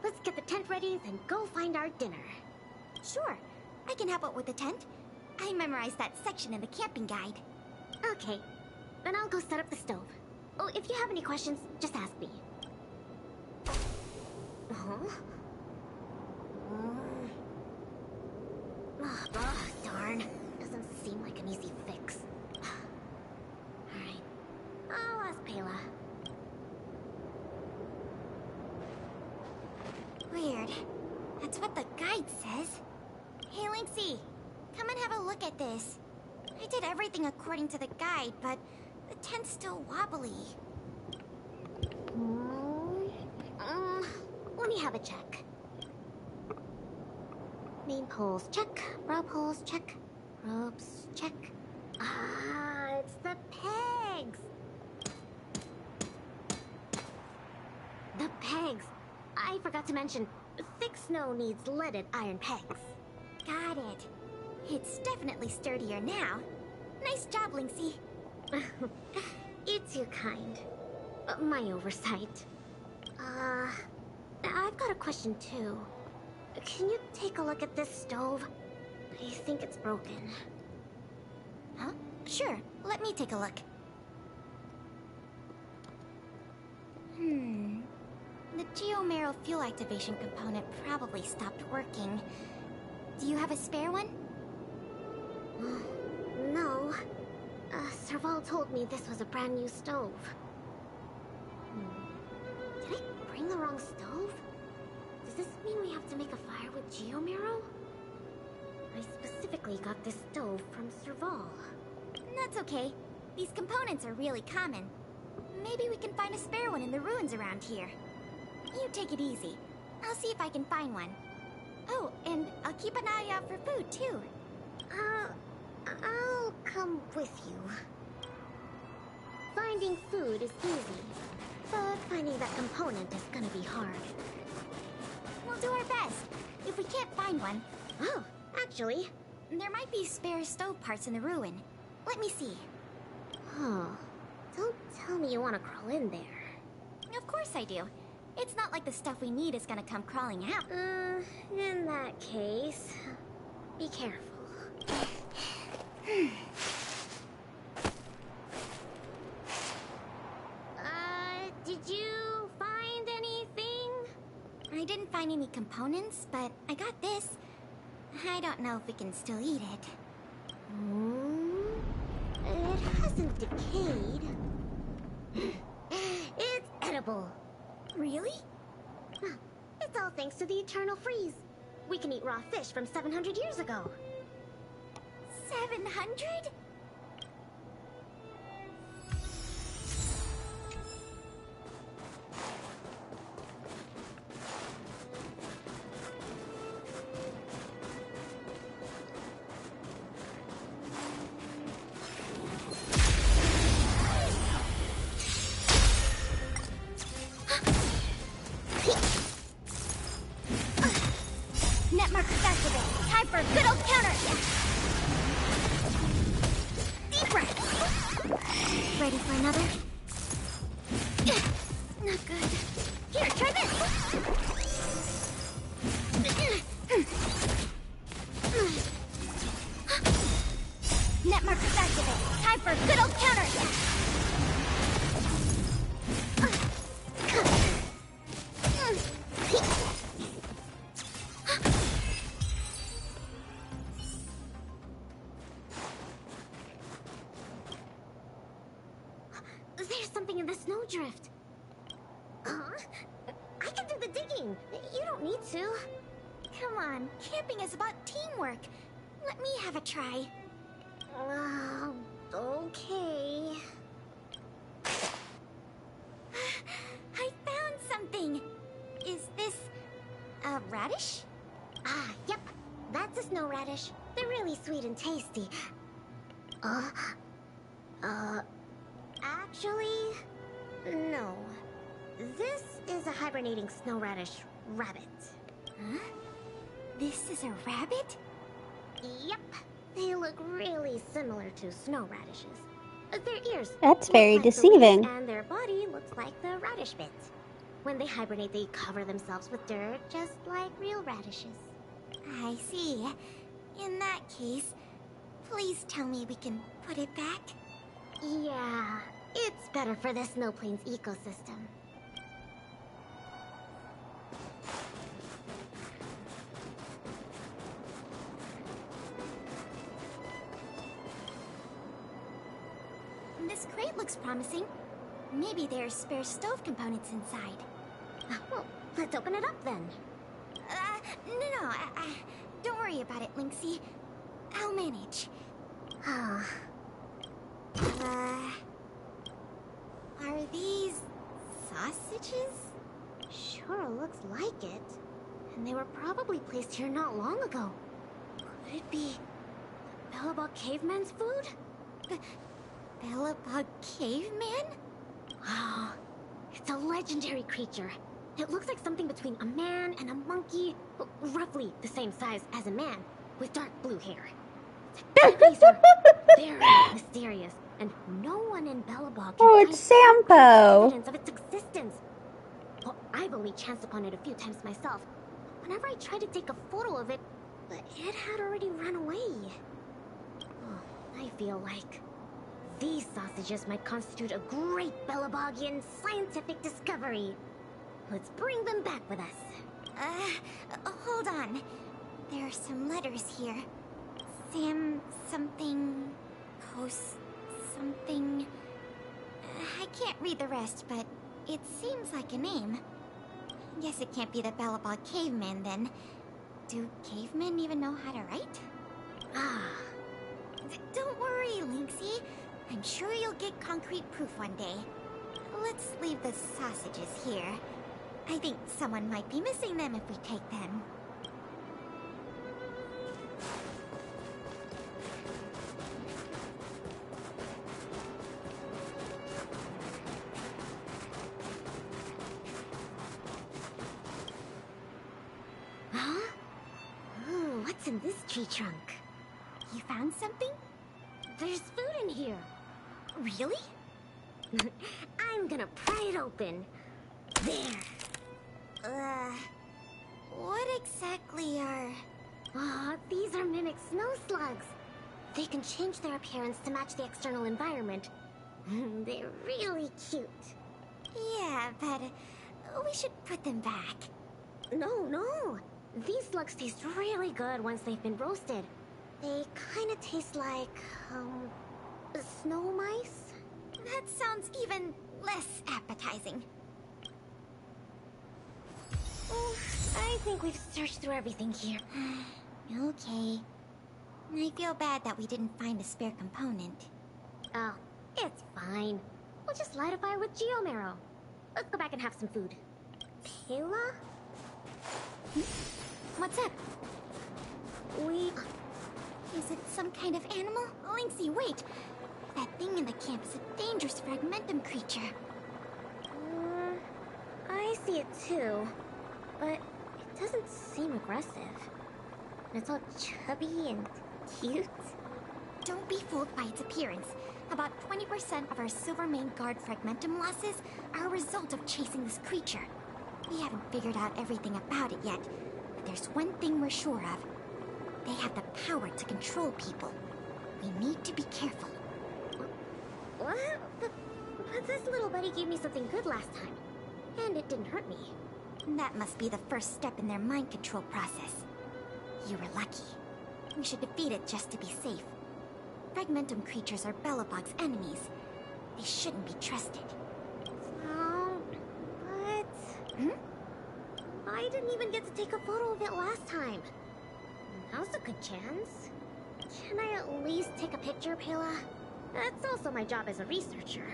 Let's get the tent ready, then go find our dinner. Sure, I can help out with the tent. I memorized that section in the camping guide. Okay, then I'll go set up the stove. Oh, if you have any questions, just ask me. Oh, darn. Doesn't seem like an easy fix. Alright, I'll ask Pela. Weird. That's what the guide says. Hey, Lynxie, come and have a look at this. I did everything according to the guide, but the tent's still wobbly. Let me have a check. Main poles, check. Rope holes, check. Ropes, check. Ah, it's the pegs! The pegs! I forgot to mention, Thick snow needs leaded iron pegs. Got it. It's definitely sturdier now. Nice job, Linksy. It's your kind. My oversight. I've got a question too. Can you take a look at this stove? I think it's broken. Huh? Sure, let me take a look. The geomarrow fuel activation component probably stopped working. Do you have a spare one? No. Serval told me this was a brand new stove. Did I bring the wrong stove? Does this mean we have to make a fire with geomarrow? I specifically got this stove from Serval. That's okay. These components are really common. Maybe we can find a spare one in the ruins around here. You take it easy. I'll see if I can find one. Oh, and I'll keep an eye out for food, too. I'll come with you. Finding food is easy, but finding that component is gonna be hard. We'll do our best. If we can't find one... Oh, actually, there might be spare stove parts in the ruin. Let me see. Oh, don't tell me you want to crawl in there. Of course I do. It's not like the stuff we need is gonna come crawling out. In that case, be careful. Did you find anything? I didn't find any components, but I got this. I don't know if we can still eat it. It hasn't decayed. It's edible. Really? It's all thanks to the eternal freeze. We can eat raw fish from 700 years ago. 700? Netmark activated. Time for a good old counter. Deep breath. Ready for another? Not good. Here, try this. Netmark activated. Time for a good old counter. There's something in the snowdrift. I can do the digging. You don't need to. Come on, camping is about teamwork. Let me have a try. Okay. I found something. Is this a radish? Yep. That's a snow radish. They're really sweet and tasty. Actually, no. This is a hibernating snow radish rabbit. Huh? This is a rabbit? Yep. They look really similar to snow radishes. Their ears That's look very like the deceiving. leaves, and their body looks like the radish bit. When they hibernate, they cover themselves with dirt, just like real radishes. I see. In that case, please tell me we can put it back. Yeah, it's better for the Snow Plains ecosystem. This crate looks promising. Maybe there's spare stove components inside. Well, let's open it up then. No, don't worry about it, Linksy. I'll manage. Are these sausages? Sure looks like it. And they were probably placed here not long ago. Could it be the Belebog caveman's food? The Belebog caveman? Wow, it's a legendary creature. It looks like something between a man and a monkey, roughly the same size as a man, with dark blue hair. These are very mysterious, and no one in Belebog can Oh, find it's Sampo. evidence of its existence. Well, I've only chanced upon it a few times myself. Whenever I tried to take a photo of it, it had already run away. Oh, I feel like these sausages might constitute a great Belebogian scientific discovery. Let's bring them back with us. Hold on. There are some letters here. Sam something... Post something... I can't read the rest, but it seems like a name. Guess it can't be the Belebog cavemen, then. Do cavemen even know how to write? Don't worry, Lynxie. I'm sure you'll get concrete proof one day. Let's leave the sausages here. I think someone might be missing them if we take them. Huh? Ooh, what's in this tree trunk? You found something? There's food in here. Really? I'm gonna pry it open. There. What exactly are... Oh, these are mimic snow slugs. They can change their appearance to match the external environment. They're really cute. Yeah, but we should put them back. No. These slugs taste really good once they've been roasted. They kind of taste like, snow mice? That sounds even less appetizing. I think we've searched through everything here. Okay. I feel bad that we didn't find a spare component. Oh, it's fine. We'll just light a fire with geomarrow. Let's go back and have some food. Pela? What's up? Is it some kind of animal? Lynxie, wait! That thing in the camp is a dangerous fragmentum creature. I see it too. But it doesn't seem aggressive. It's all chubby and cute. Don't be fooled by its appearance. About 20% of our Silvermane Guard fragmentum losses are a result of chasing this creature. We haven't figured out everything about it yet, but there's one thing we're sure of. They have the power to control people. We need to be careful. What? But this little buddy gave me something good last time. And it didn't hurt me. That must be the first step in their mind control process. You were lucky. We should defeat it just to be safe. Fragmentum creatures are Belebog's enemies. They shouldn't be trusted. But... I didn't even get to take a photo of it last time. Now's a good chance. Can I at least take a picture, Pela? That's also my job as a researcher.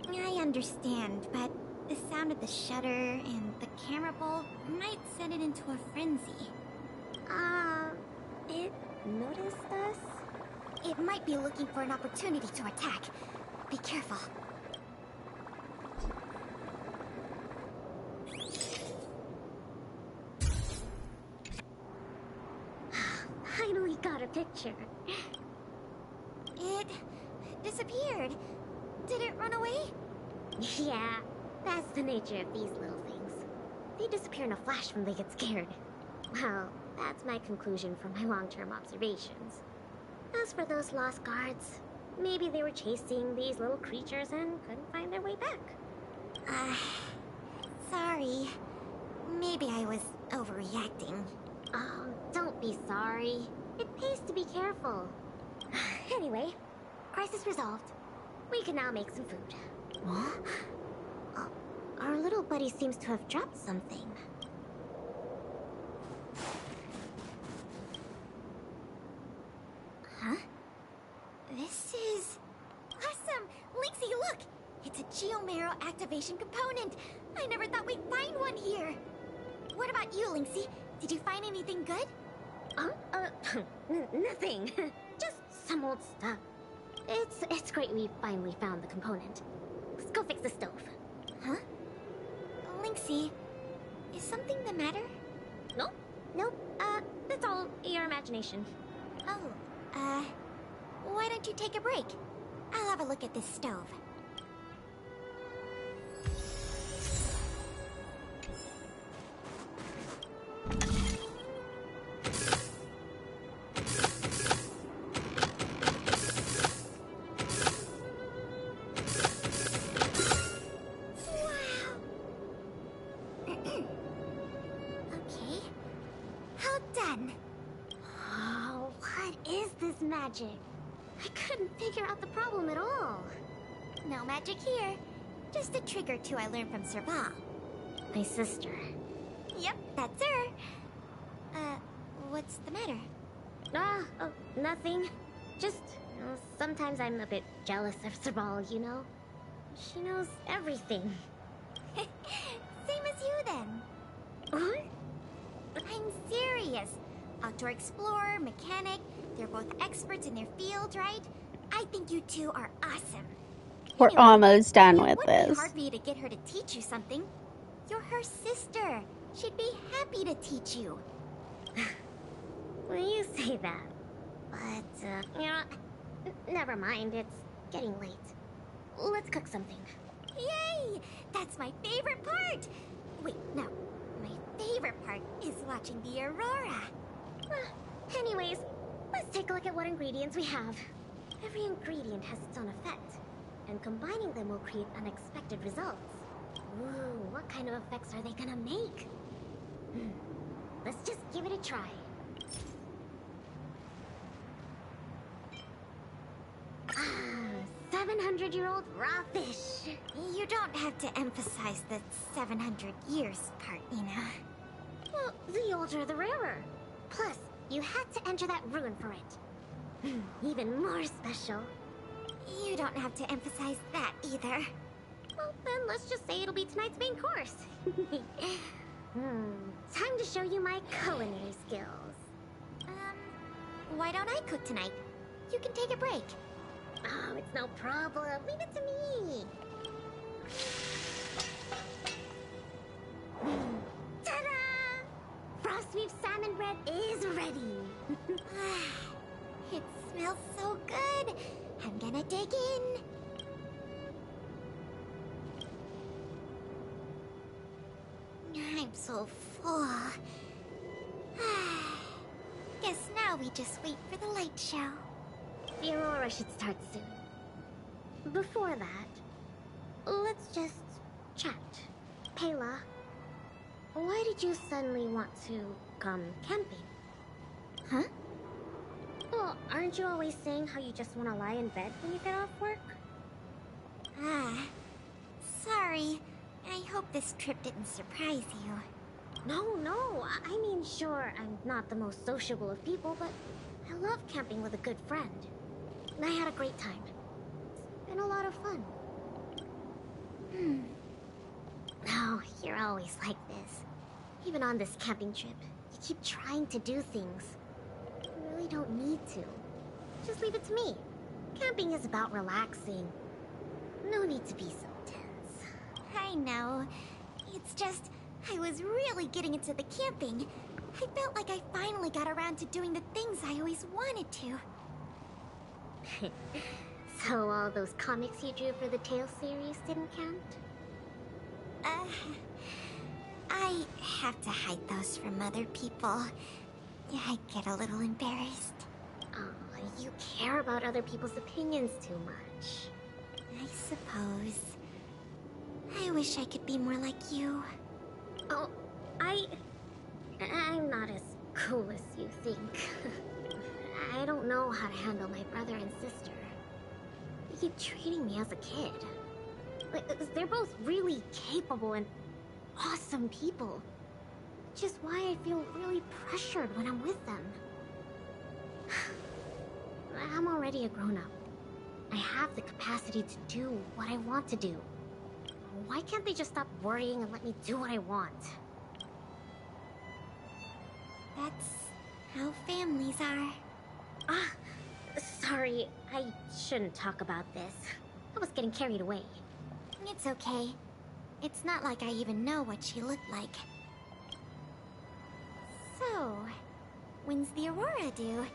I understand, but the sound of the shutter and the camera bowl might send it into a frenzy. It noticed us? It might be looking for an opportunity to attack. Be careful. Finally got a picture. It disappeared. Did it run away? Yeah, that's the nature of these little things. They disappear in a flash when they get scared. Well, that's my conclusion from my long-term observations. As for those lost guards, maybe they were chasing these little creatures and couldn't find their way back. Sorry. Maybe I was overreacting. Oh, don't be sorry. It pays to be careful. Anyway, crisis resolved. We can now make some food. What? Our little buddy seems to have dropped something. Huh? This is... Awesome! Lynxie, look! It's a geomarrow activation component! I never thought we'd find one here! What about you, Lynxie? Did you find anything good? Nothing. Just some old stuff. It's great we finally found the component. Let's go fix the stove. Huh? Lynxie, Is something the matter? Nope. Nope. That's all your imagination. Oh, why don't you take a break? I'll have a look at this stove. Okay. How done? Oh, what is this magic? I couldn't figure out the problem at all. No magic here. Just a trick or two I learned from Serval. My sister. Yep, that's her. What's the matter? Oh, nothing. Just, sometimes I'm a bit jealous of Serval, you know? She knows everything. Same as you then. What? I'm serious. Outdoor explorer, mechanic, they're both experts in their field, right? I think you two are awesome. We're almost done with It would be this. hard for you to get her to teach you something. You're her sister. She'd be happy to teach you. Well, you say that. But, never mind. It's getting late. Let's cook something. Yay! That's my favorite part! Wait, no. My favorite part is watching the aurora. Anyways, let's take a look at what ingredients we have. Every ingredient has its own effect, and combining them will create unexpected results. Ooh, what kind of effects are they gonna make? Let's just give it a try. 700-year-old raw fish. You don't have to emphasize the 700 years part, Ina. Well, the older the rarer. Plus, you had to enter that rune for it. Even more special. You don't have to emphasize that either. Well, then let's just say it'll be tonight's main course. Time to show you my culinary skills. Why don't I cook tonight? You can take a break. Oh, it's no problem. Leave it to me. Ta-da! Frost beef salmon bread is ready. It smells so good. I'm gonna dig in. I'm so full. Guess now we just wait for the light show. The aurora should start soon. Before that, let's just chat. Pela, why did you suddenly want to come camping? Huh? Well, aren't you always saying how you just want to lie in bed when you get off work? Sorry. I hope this trip didn't surprise you. No. I mean, sure, I'm not the most sociable of people, but I love camping with a good friend. I had a great time. It's been a lot of fun. Oh, you're always like this. Even on this camping trip, you keep trying to do things. You really don't need to. Just leave it to me. Camping is about relaxing. No need to be so tense. I know. It's just, I was really getting into the camping. I felt like I finally got around to doing the things I always wanted to. So all those comics you drew for the Tales series didn't count? I have to hide those from other people. Yeah, I get a little embarrassed. Oh, you care about other people's opinions too much. I suppose. I wish I could be more like you. Oh, I'm not as cool as you think. I don't know how to handle my brother and sister. They keep treating me as a kid. They're both really capable and awesome people. Which is why I feel really pressured when I'm with them. I'm already a grown-up. I have the capacity to do what I want to do. Why can't they just stop worrying and let me do what I want? That's how families are. Sorry, I shouldn't talk about this. I was getting carried away. It's okay. It's not like I even know what she looked like. So, when's the Aurora due?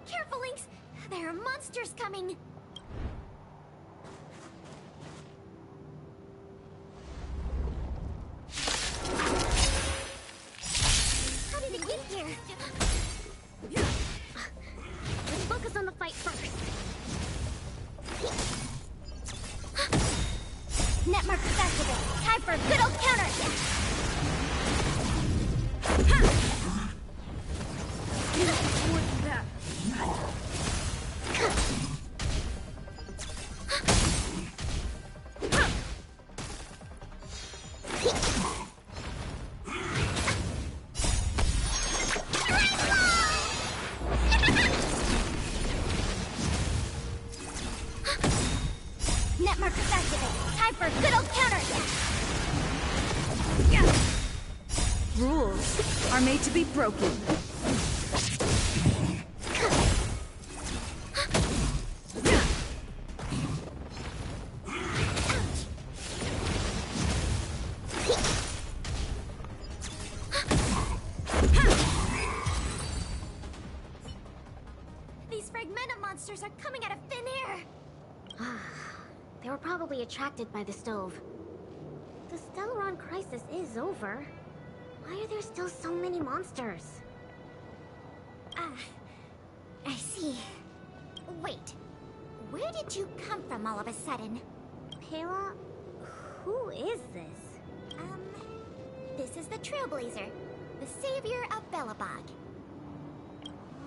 Careful, Lynx! There are monsters coming! How did it get here? Let's focus on the fight first. Net markers activated. Time for a good old counterattack. What's that? Net markers activated. Time for a good old counterattack. Rules are made to be broken. These fragmentum monsters are coming out of thin air. They were probably attracted by the stove. The Stellaron crisis is over. Why are there still so many monsters? I see. Wait, where did you come from all of a sudden? Pela, who is this? This is the Trailblazer, the savior of Belebog.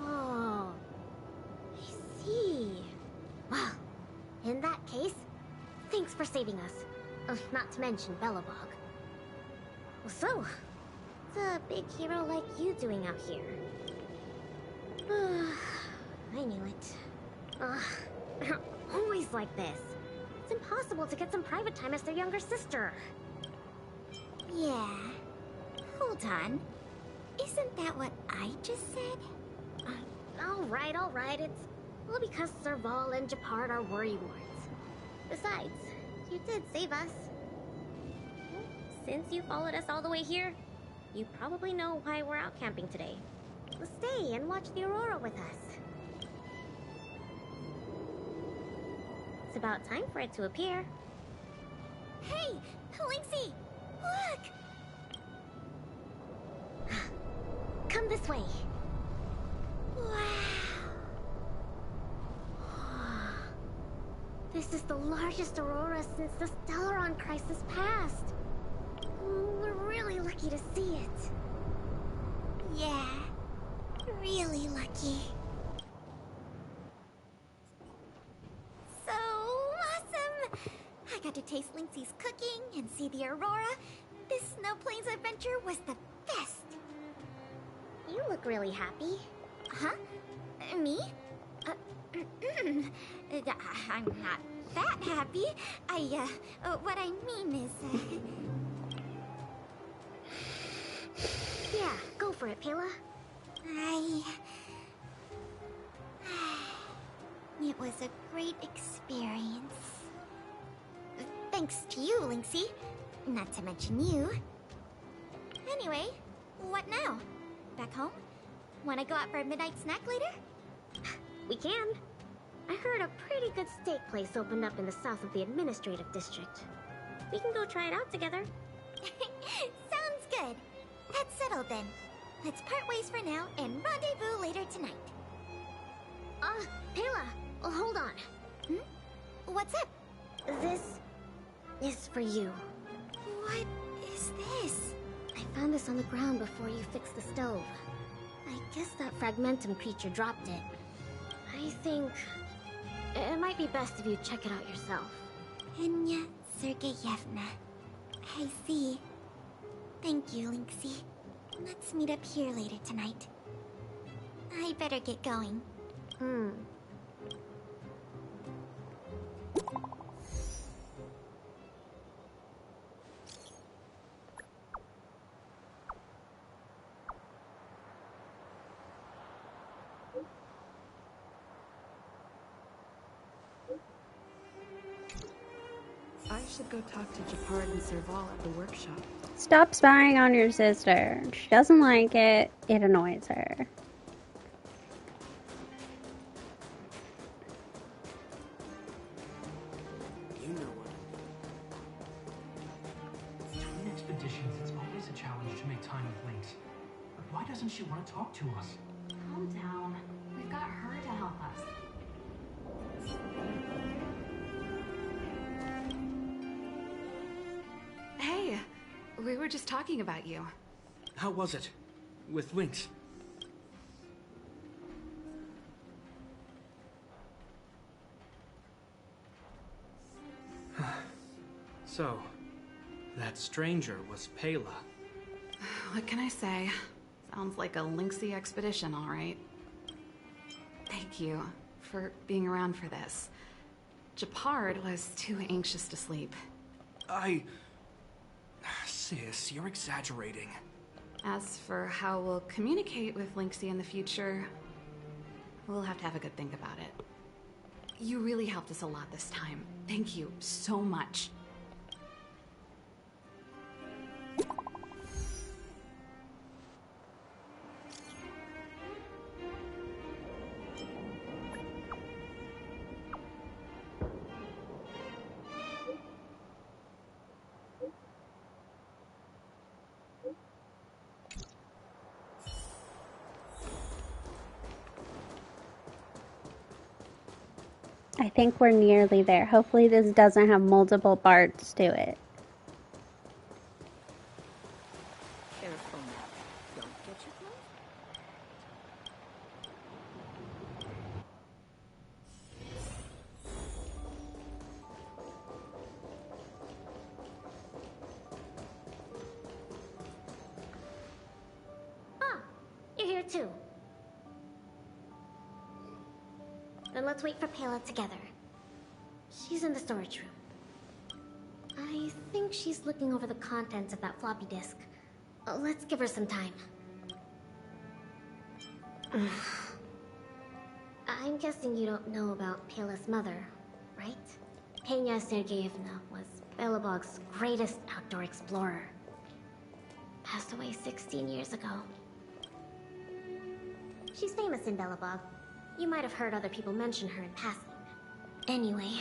Oh, I see. Well, in that case, thanks for saving us. Not to mention Belebog. So, what's a big hero like you doing out here? I knew it. They're always like this. It's impossible to get some private time as their younger sister. Yeah. Hold on. Isn't that what I just said? Alright. It's all because Serval and Japard are worrywarts. Besides, you did save us. Since you followed us all the way here, you probably know why we're out camping today. Stay and watch the Aurora with us. It's about time for it to appear. Hey! Lynxie! Look! Come this way. Wow! This is the largest Aurora since the Stellaron crisis passed. We're really lucky to see it. Yeah, really lucky. So awesome! I got to taste Lynxie's cooking and see the Aurora. This Snow Plains adventure was the best. You look really happy. Huh? Me? I'm not that happy. What I mean is, Yeah, go for it, Pela. It was a great experience. Thanks to you, Lynxie. Not to mention you. Anyway, what now? Back home? Wanna go out for a midnight snack later? We can. I heard a pretty good steak place opened up in the south of the administrative district. We can go try it out together. Sounds good. That's settled then. Let's part ways for now and rendezvous later tonight. Pela, hold on. What's up? This is for you. What is this? I found this on the ground before you fixed the stove. I guess that fragmentum creature dropped it. I think it might be best if you check it out yourself. Enya Sergeyevna. I see. Thank you, Lynxie. Let's meet up here later tonight. I better get going. I should go talk to Japard and Serval at the workshop. Stop spying on your sister. She doesn't like it. It annoys her. You know what? Between expeditions, it's always a challenge to make time with Lynx. But why doesn't she want to talk to us? Calm down. We've got her to help us. Hey, we were just talking about you. How was it? With Lynx? So, that stranger was Pela. What can I say? Sounds like a lynxy expedition, all right. Thank you for being around for this. Japard was too anxious to sleep. Sis, you're exaggerating. As for how we'll communicate with Lynxie in the future, we'll have to have a good think about it. You really helped us a lot this time. Thank you so much. I think we're nearly there. Hopefully this doesn't have multiple parts to it. Careful now. Don't get your clothes. Ah, you're here too. Then let's wait for Pela together. She's in the storage room. I think she's looking over the contents of that floppy disk. Let's give her some time. I'm guessing you don't know about Pela's mother, right? Peña Sergeyevna was Belebog's greatest outdoor explorer. Passed away 16 years ago. She's famous in Belebog. You might have heard other people mention her in passing. Anyway,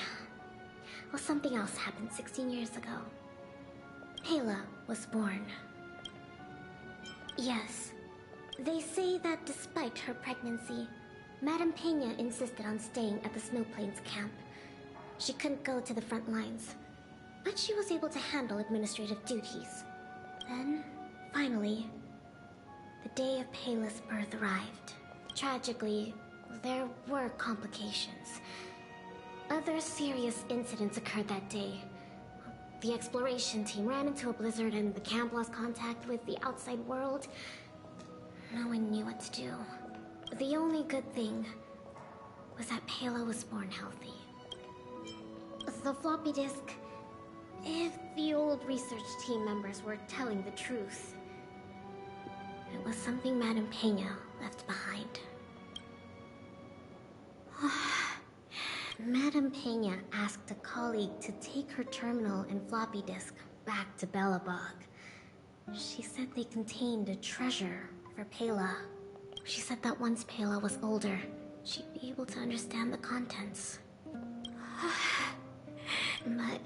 well, something else happened 16 years ago. Pela was born. Yes. They say that despite her pregnancy, Madame Peña insisted on staying at the Snow Plains camp. She couldn't go to the front lines, but she was able to handle administrative duties. Then, finally, the day of Pela's birth arrived. Tragically, there were complications. Other serious incidents occurred that day. The exploration team ran into a blizzard and the camp lost contact with the outside world. No one knew what to do. The only good thing was that Pela was born healthy. The floppy disk, if the old research team members were telling the truth, it was something Madame Peña left behind. Madame Peña asked a colleague to take her terminal and floppy disk back to Belebog. She said they contained a treasure for Pela. She said that once Pela was older, she'd be able to understand the contents. But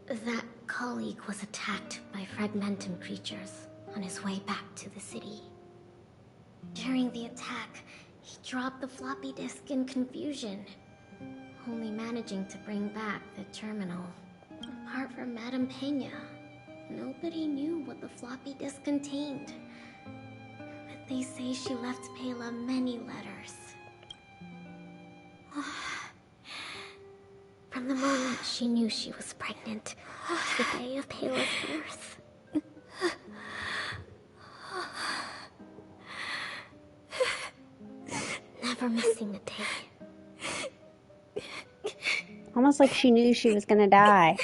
that colleague was attacked by fragmentum creatures on his way back to the city. During the attack, he dropped the floppy disk in confusion, only managing to bring back the terminal. Apart from Madame Peña, nobody knew what the floppy disk contained. But they say she left Pela many letters. From the moment she knew she was pregnant to the day of Pela's birth. Never missing a day. Almost like she knew she was gonna die.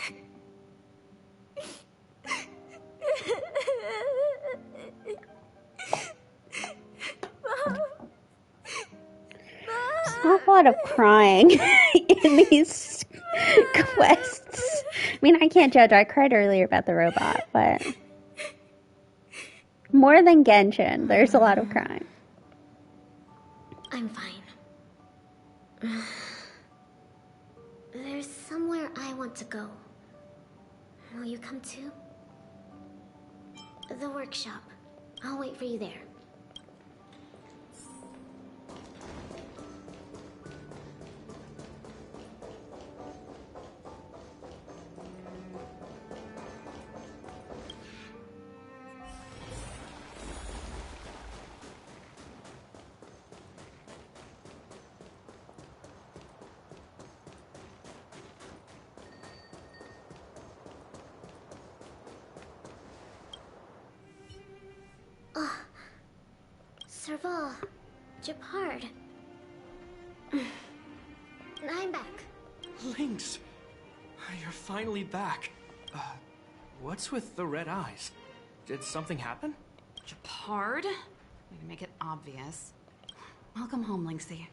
There's not a lot of crying in these quests. mean, I can't judge. I cried earlier about the robot, but more than Genshin, there's a lot of crying. I'm fine. There's somewhere I want to go. Will you come too? The workshop. I'll wait for you there. Serval, Japard. I'm back. Lynx! You're finally back. What's with the red eyes? Did something happen? Japard? Way to make it obvious. Welcome home, Lynxie.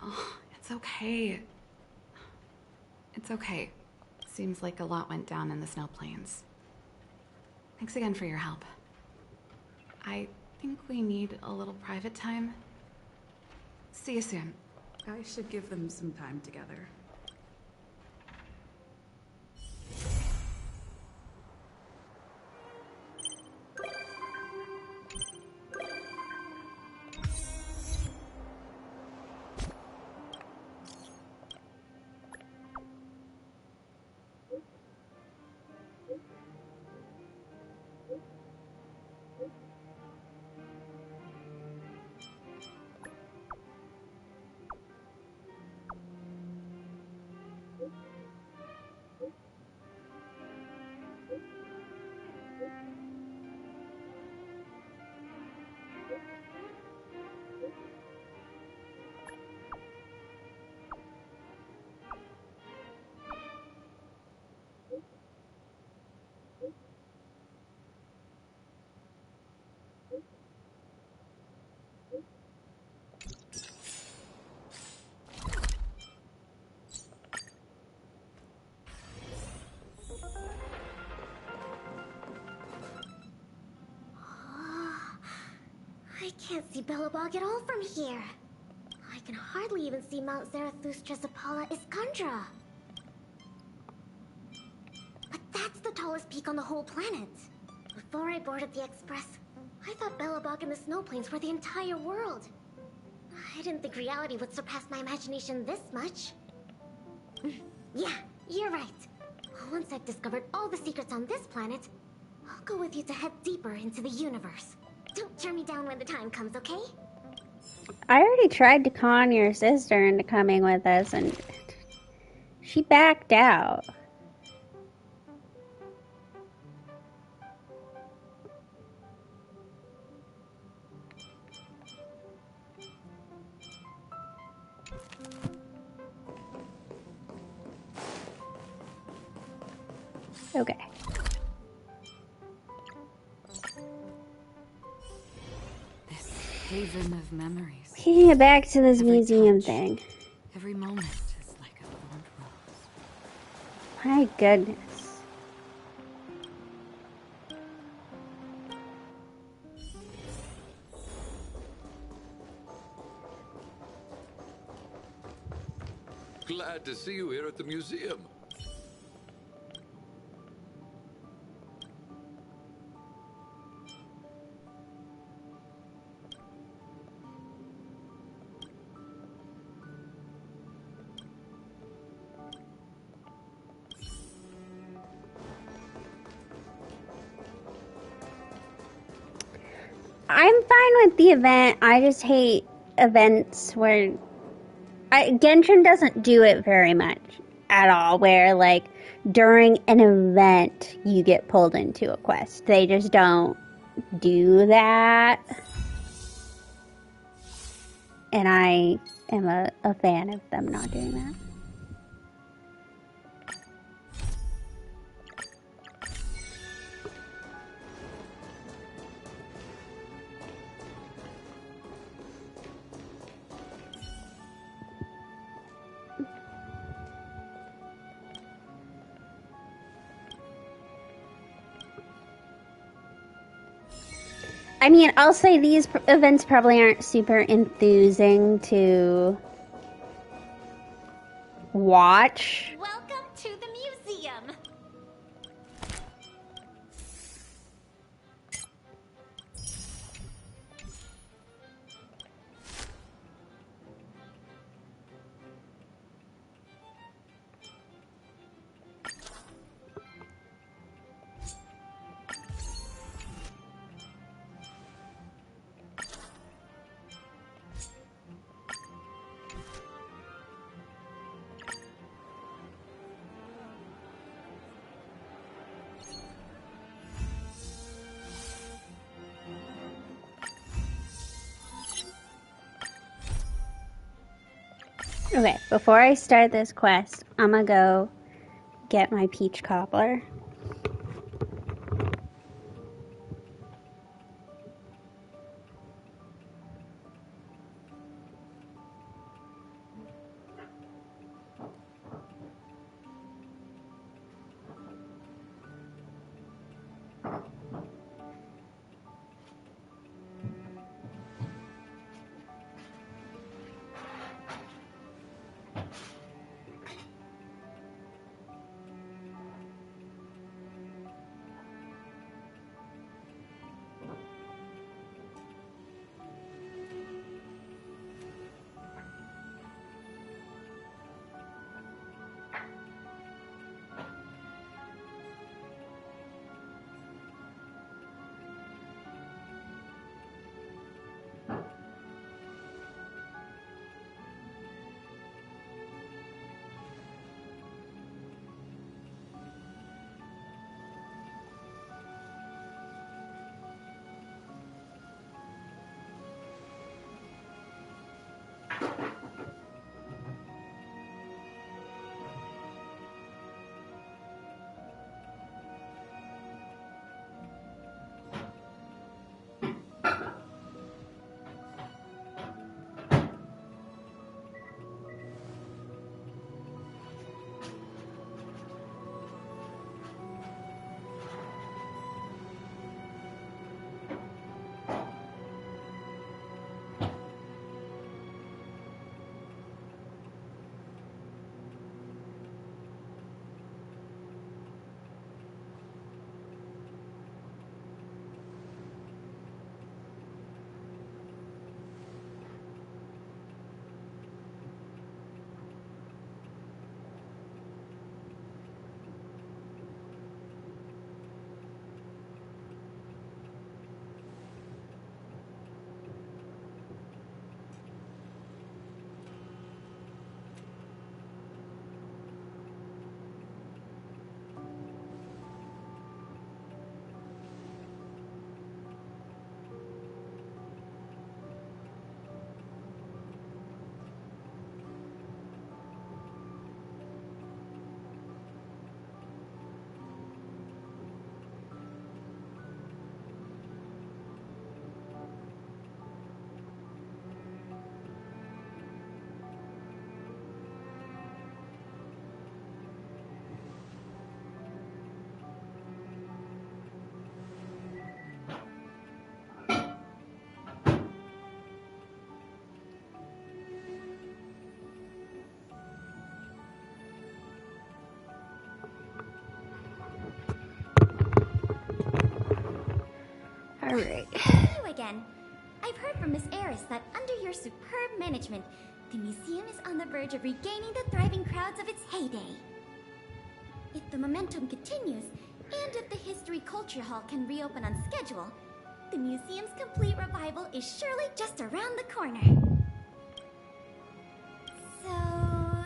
Oh, it's okay. It's okay. Seems like a lot went down in the Snow Plains. Thanks again for your help. I think we need a little private time. See you soon. I should give them some time together. I can't see Belebog at all from here. I can hardly even see Mount Zarathustra's Apala Iskandra. But that's the tallest peak on the whole planet. Before I boarded the express, I thought Belebog and the Snow Plains were the entire world. I didn't think reality would surpass my imagination this much. Yeah, you're right. Once I've discovered all the secrets on this planet, I'll go with you to head deeper into the universe. Don't turn me down when the time comes, okay? I already tried to con your sister into coming with us, and she backed out. Okay. Haven of memories. We can get back to this Every museum touch, thing. Every moment is like a burnt rose. My goodness. Glad to see you here at the museum. I'm fine with the event. I just hate events where Genshin doesn't do it very much at all, where like during an event you get pulled into a quest. They just don't do that. And I am a fan of them not doing that. I mean, I'll say these events probably aren't super enthusing to watch. Welcome to the museum. Okay, before I start this quest, I'm gonna go get my peach cobbler. Alright. You again. I've heard from Miss Eris that under your superb management, the museum is on the verge of regaining the thriving crowds of its heyday. If the momentum continues, and if the History Culture Hall can reopen on schedule, the museum's complete revival is surely just around the corner. So...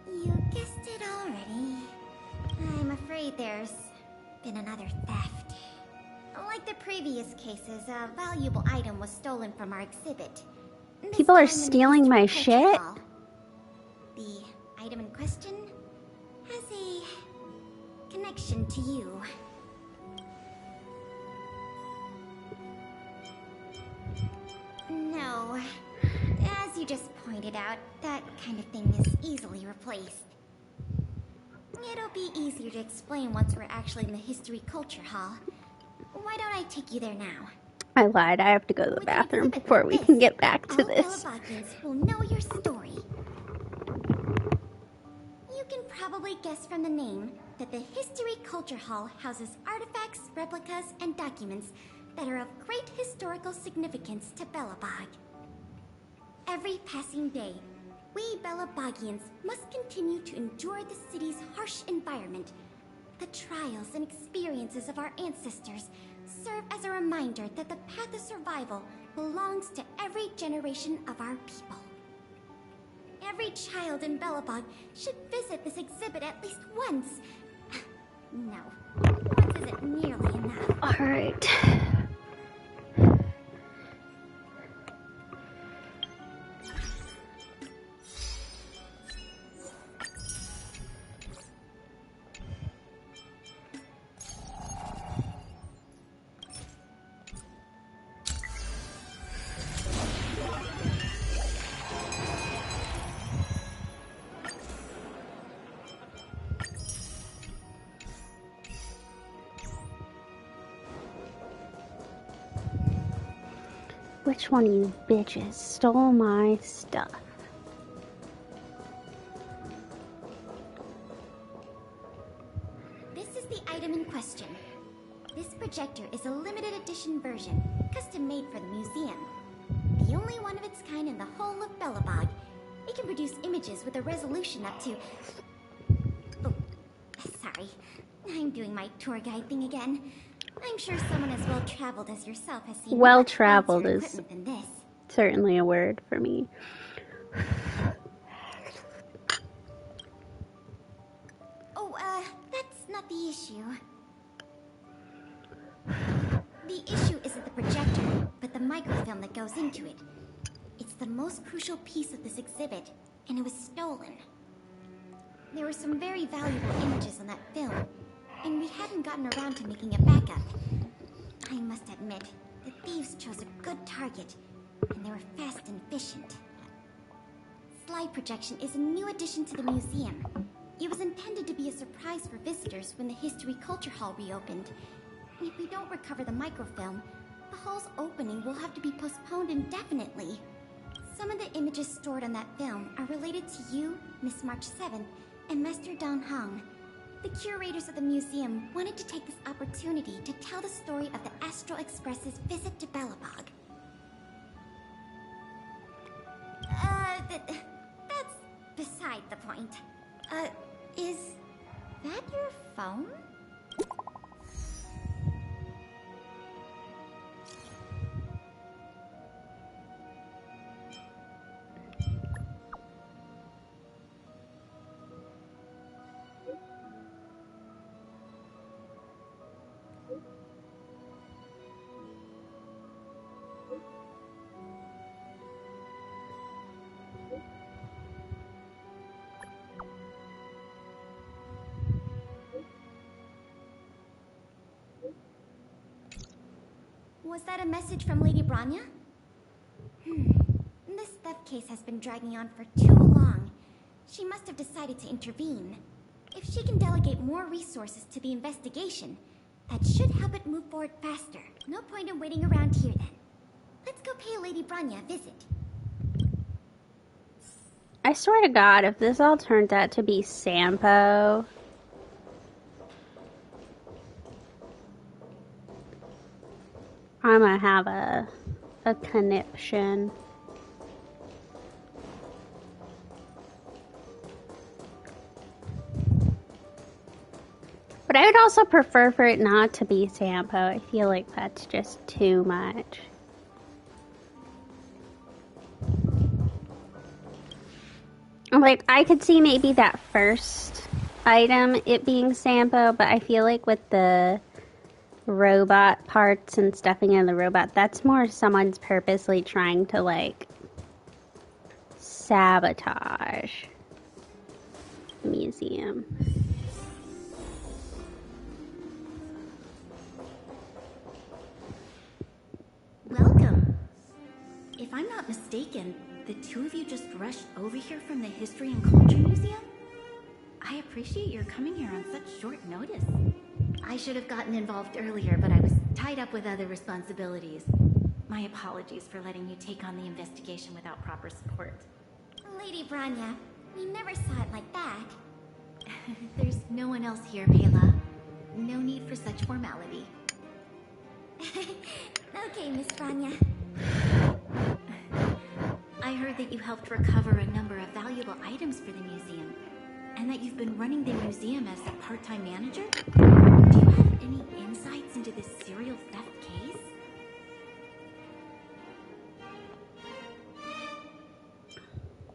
you guessed it already. I'm afraid there's been another theft. Like the previous cases, a valuable item was stolen from our exhibit. People are stealing my shit? The item in question has a connection to you. No. As you just pointed out, that kind of thing is easily replaced. It'll be easier to explain once we're actually in the History Culture Hall. Why don't I take you there now? I lied. I have to go to the bathroom before we can get back to this. Belebogians will know your story. You can probably guess from the name that the History Culture Hall houses artifacts, replicas, and documents that are of great historical significance to Belebog. Every passing day, we Belebogians must continue to endure the city's harsh environment. The trials and experiences of our ancestors serve as a reminder that the path of survival belongs to every generation of our people. Every child in Belebog should visit this exhibit at least once. No, once isn't nearly enough. Alright. Which one of you bitches stole my stuff? This is the item in question. This projector is a limited edition version, custom made for the museum. The only one of its kind in the whole of Belebog. It can produce images with a resolution up to... Oh, sorry. I'm doing my tour guide thing again. I'm sure someone as well-traveled as yourself has seen Well-traveled much is fancier equipment than this. certainly a word for me. Oh, that's not the issue. The issue isn't the projector, but the microfilm that goes into it. It's the most crucial piece of this exhibit, and it was stolen. There were some very valuable images on that film, and we hadn't gotten around to making a backup. I must admit, the thieves chose a good target, and they were fast and efficient. Slide projection is a new addition to the museum. It was intended to be a surprise for visitors when the History Culture Hall reopened. And if we don't recover the microfilm, the hall's opening will have to be postponed indefinitely. Some of the images stored on that film are related to you, Miss March 7th, and Master Don Hong. The curators of the museum wanted to take this opportunity to tell the story of the Astral Express's visit to Belebog. That's beside the point. Is that your phone? Was that a message from Lady Bronya? This theft case has been dragging on for too long. She must have decided to intervene. If she can delegate more resources to the investigation, that should help it move forward faster. No point in waiting around here then. Let's go pay Lady Bronya a visit. I swear to God, if this all turns out to be Sampo, I'm gonna have a conniption. But I would also prefer for it not to be Sampo. I feel like that's just too much. Like, I could see maybe that first item, it being Sampo, but I feel like with the robot parts and stuffing in the robot, that's more someone's purposely trying to, like, sabotage the museum. Welcome. If I'm not mistaken, the two of you just rushed over here from the History and Culture Museum? I appreciate your coming here on such short notice. I should have gotten involved earlier, but I was tied up with other responsibilities. My apologies for letting you take on the investigation without proper support. Lady Branya, we never saw it like that. There's no one else here, Bela. No need for such formality. Okay, Miss Branya. I heard that you helped recover a number of valuable items for the museum, and that you've been running the museum as a part-time manager? Do you have any insights into this serial theft case?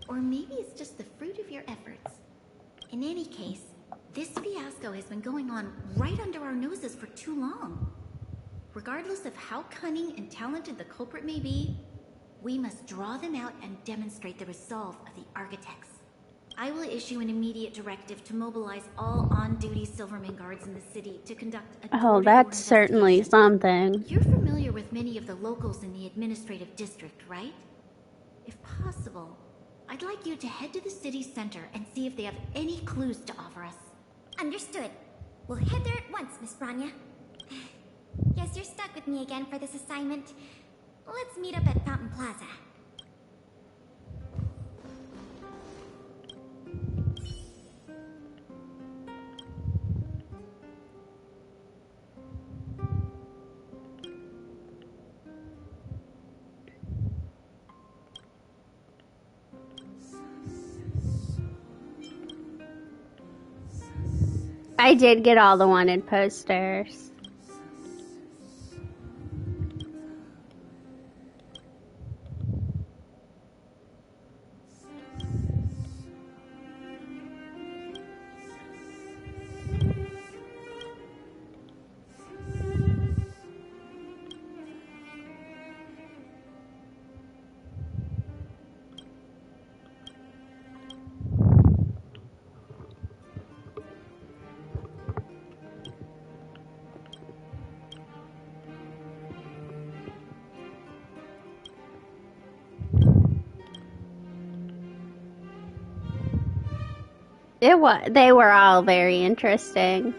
Or maybe it's just the fruit of your efforts. In any case, this fiasco has been going on right under our noses for too long. Regardless of how cunning and talented the culprit may be, we must draw them out and demonstrate the resolve of the architects. I will issue an immediate directive to mobilize all on-duty Silverman guards in the city to conduct a Oh, that's certainly something. You're familiar with many of the locals in the administrative district, right? If possible, I'd like you to head to the city center and see if they have any clues to offer us. Understood. We'll head there at once, Miss Branya. Guess you're stuck with me again for this assignment. Let's meet up at Fountain Plaza. I did get all the wanted posters. They were all very interesting.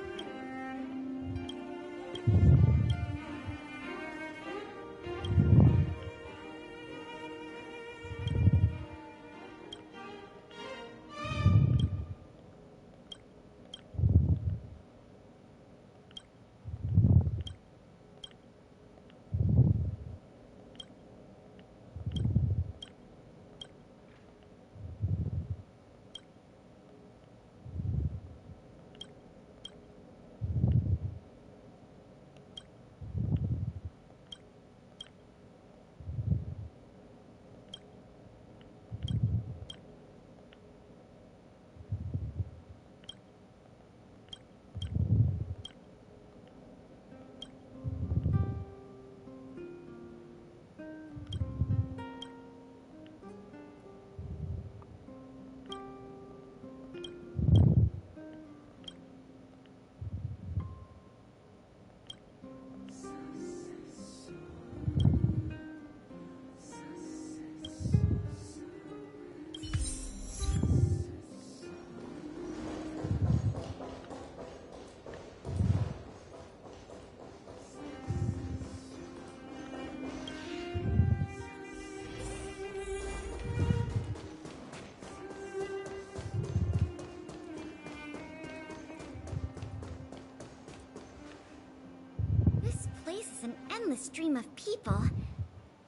An endless stream of people.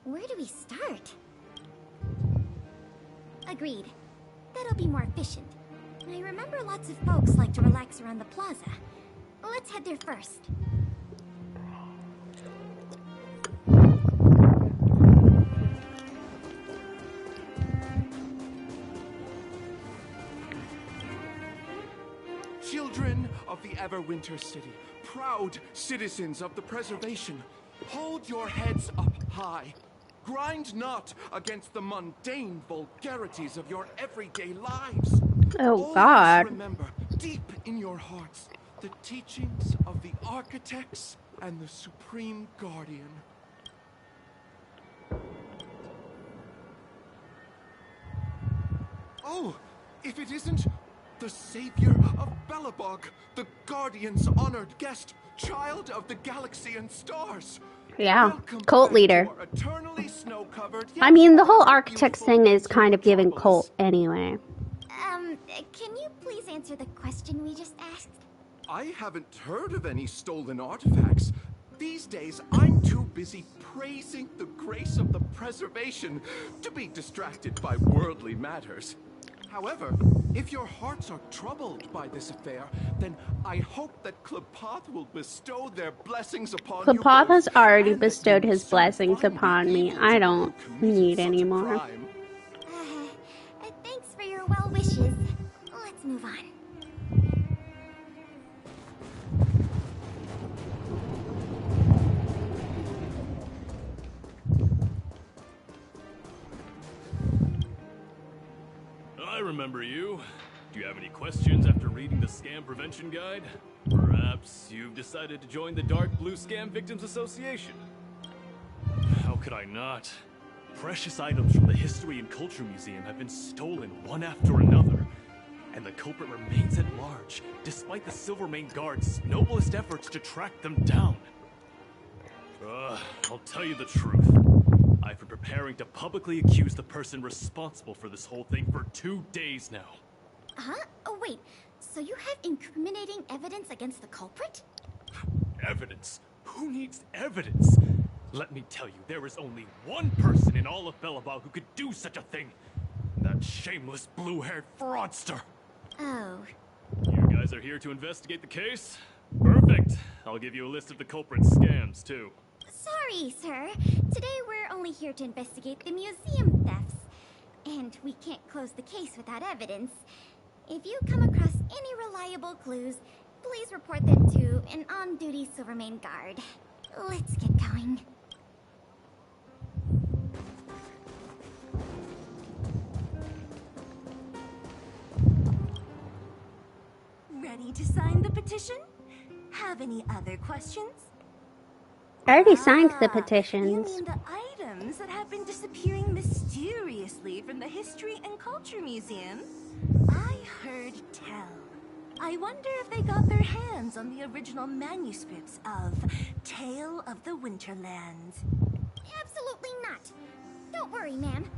Where do we start? Agreed. That'll be more efficient. I remember lots of folks like to relax around the plaza. Let's head there first. Children of the Everwinter City, proud citizens of the preservation, hold your heads up high. Grind not against the mundane vulgarities of your everyday lives. Oh, God. Always remember, deep in your hearts, the teachings of the architects and the Supreme Guardian. Oh, if it isn't the savior of Belebog, the Guardian's honored guest, child of the galaxy and stars. Yeah, cult leader. to our eternally snow-covered, I mean, the whole architect thing is kind of giving cult anyway. Can you please answer the question we just asked? I haven't heard of any stolen artifacts. These days, I'm too busy praising the grace of the preservation to be distracted by worldly matters. However, if your hearts are troubled by this affair, then I hope that Klepoth will bestow their blessings upon you Klepoth both, has already and that bestowed you will his soon blessings find the upon me. evil I to don't who committed need such any a more. crime. Thanks for your well wishes. Let's move on. I remember you. Do you have any questions after reading the Scam Prevention Guide? Perhaps you've decided to join the Dark Blue Scam Victims Association? How could I not? Precious items from the History and Culture Museum have been stolen one after another, and the culprit remains at large, despite the Silvermane Guard's noblest efforts to track them down. I'll tell you the truth. I've been preparing to publicly accuse the person responsible for this whole thing for 2 days now. Huh? Oh, wait. So you have incriminating evidence against the culprit? Evidence? Who needs evidence? Let me tell you, there is only one person in all of Belebog who could do such a thing. That shameless blue-haired fraudster. Oh. You guys are here to investigate the case? Perfect. I'll give you a list of the culprit's scams, too. Sorry, sir. Today we're only here to investigate the museum thefts. And we can't close the case without evidence. If you come across any reliable clues, please report them to an on-duty Silvermane guard. Let's get going. Ready to sign the petition? Have any other questions? I already signed the You petitions. mean the items that have been disappearing mysteriously from the History and Culture Museum? I heard tell. I wonder if they got their hands on the original manuscripts of Tale of the Winterlands. Absolutely not. Don't worry, ma'am.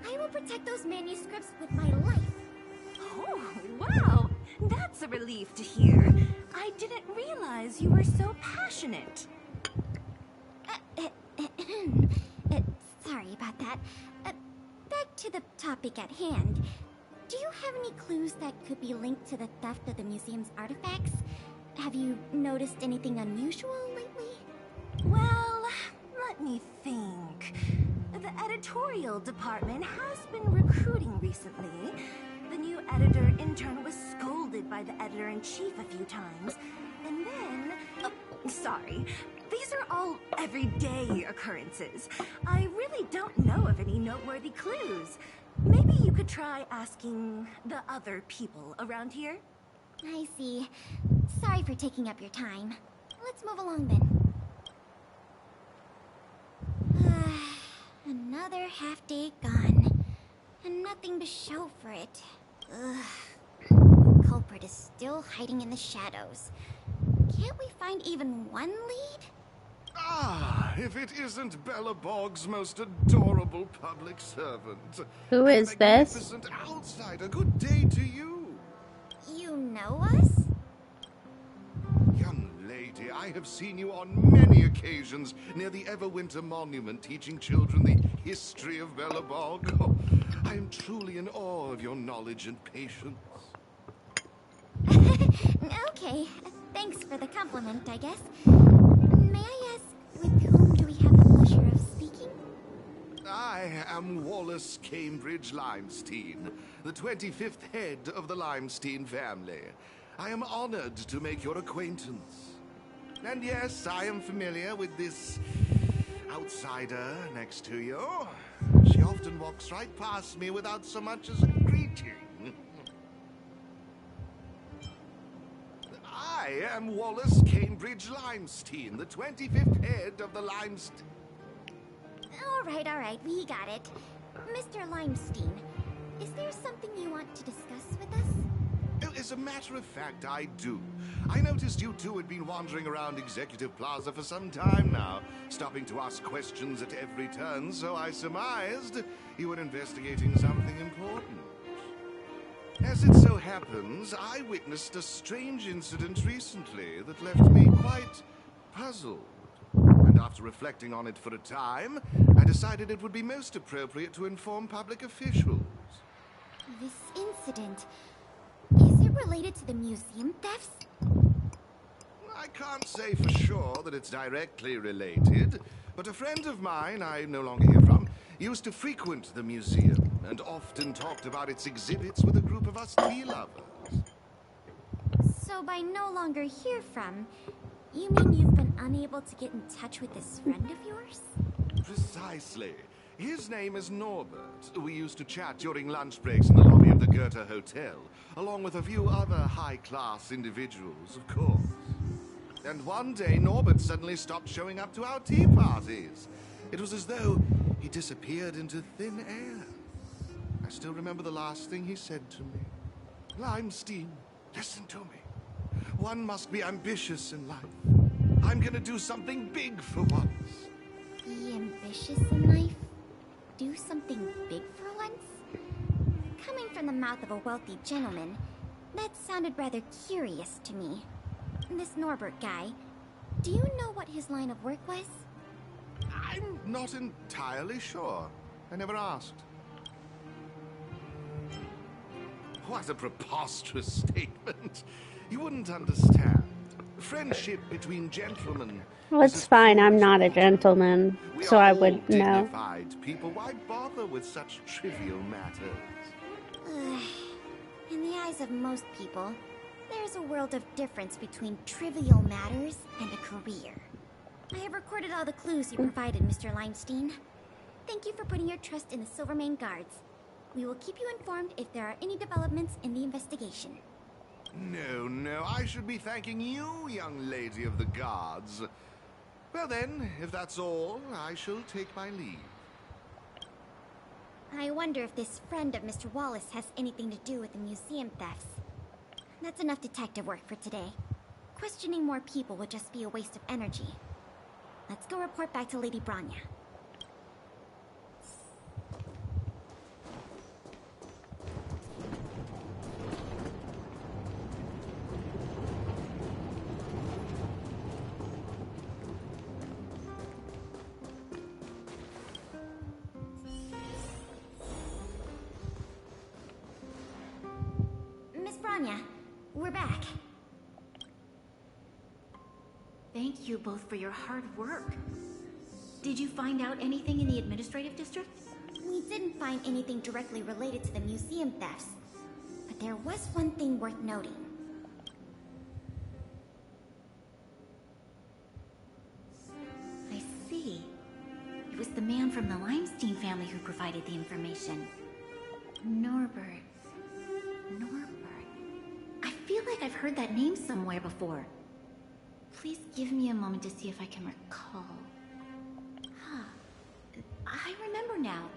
I will protect those manuscripts with my life. Oh, wow! That's a relief to hear. I didn't realize you were so passionate. Sorry about that. Back to the topic at hand. Do you have any clues that could be linked to the theft of the museum's artifacts? Have you noticed anything unusual lately? Well, let me think. The editorial department has been recruiting recently. The new editor-intern was scolded by the editor-in-chief a few times. And then... sorry. These are all everyday occurrences. I really don't know of any noteworthy clues. Maybe you could try asking the other people around here? I see. Sorry for taking up your time. Let's move along then. Another half day gone. And nothing to show for it. The culprit is still hiding in the shadows. Can't we find even one lead? Ah, if it isn't Belebog's most adorable public servant. Who is this? Magnificent outsider. Good day to you. You know us? Young lady, I have seen you on many occasions near the Everwinter Monument teaching children the history of Belebog. Oh, I am truly in awe of your knowledge and patience. Okay, thanks for the compliment, I guess. May I ask, with whom do we have the pleasure of speaking? I am Wallace Cambridge Limestein, the 25th head of the Limestein family. I am honored to make your acquaintance. And yes, I am familiar with this outsider next to you. She often walks right past me without so much as a greeting. I am Wallace Cambridge Limestein, the 25th head of the Limestein... All right, we got it. Mr. Limestein, is there something you want to discuss with us? as a matter of fact, I do. I noticed you two had been wandering around Executive Plaza for some time now, stopping to ask questions at every turn, so I surmised you were investigating something important. As it so happens, I witnessed a strange incident recently that left me quite puzzled. And after reflecting on it for a time, I decided it would be most appropriate to inform public officials. This incident, is it related to the museum thefts? I can't say for sure that it's directly related, but a friend of mine I no longer hear from used to frequent the museum and often talked about its exhibits with a group of us tea lovers. So by no longer hear from, you mean you've been unable to get in touch with this friend of yours? Precisely. His name is Norbert. We used to chat during lunch breaks in the lobby of the Goethe Hotel, along with a few other high-class individuals, of course. And one day, Norbert suddenly stopped showing up to our tea parties. It was as though he disappeared into thin air. I still remember the last thing he said to me. Limestein, listen to me. One must be ambitious in life. I'm gonna do something big for once. Be ambitious in life? Do something big for once? Coming from the mouth of a wealthy gentleman, that sounded rather curious to me. This Norbert guy, do you know what his line of work was? I'm not entirely sure. I never asked. What a preposterous statement. You wouldn't understand. Friendship between gentlemen. Well, it's fine. I'm not a gentleman, so I would know. Dignified people, why bother with such trivial matters? In the eyes of most people, there's a world of difference between trivial matters and a career. I have recorded all the clues you provided, Mr. Limestein. Thank you for putting your trust in the Silvermane Guards. We will keep you informed if there are any developments in the investigation. No, I should be thanking you, young lady of the Guards. Well then, if that's all, I shall take my leave. I wonder if this friend of Mr. Wallace has anything to do with the museum thefts. That's enough detective work for today. Questioning more people would just be a waste of energy. Let's go report back to Lady Branya. Miss Branya, we're back. Thank you both for your hard work. Did you find out anything in the administrative district? We didn't find anything directly related to the museum thefts, but there was one thing worth noting. I see. It was the man from the Limestein family who provided the information. Norbert. I feel like I've heard that name somewhere before. Please give me a moment to see if I can recall. I remember now.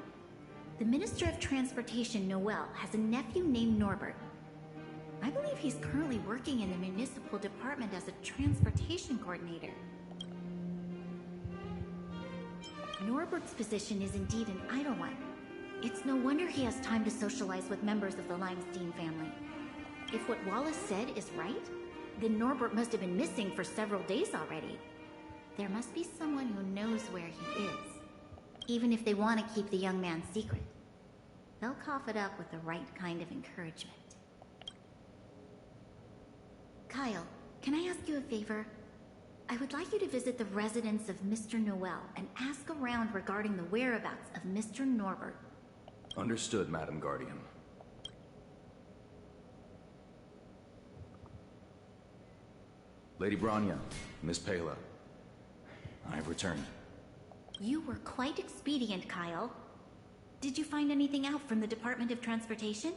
The Minister of Transportation, Noel, has a nephew named Norbert. I believe he's currently working in the municipal department as a transportation coordinator. Norbert's position is indeed an idle one. It's no wonder he has time to socialize with members of the Limestein family. If what Wallace said is right, then Norbert must have been missing for several days already. There must be someone who knows where he is. Even if they want to keep the young man secret, they'll cough it up with the right kind of encouragement. Kyle, can I ask you a favor? I would like you to visit the residence of Mr. Noel and ask around regarding the whereabouts of Mr. Norbert. Understood, Madam Guardian. Lady Branya, Miss Pela, I've returned. You were quite expedient, Kyle. Did you find anything out from the Department of Transportation?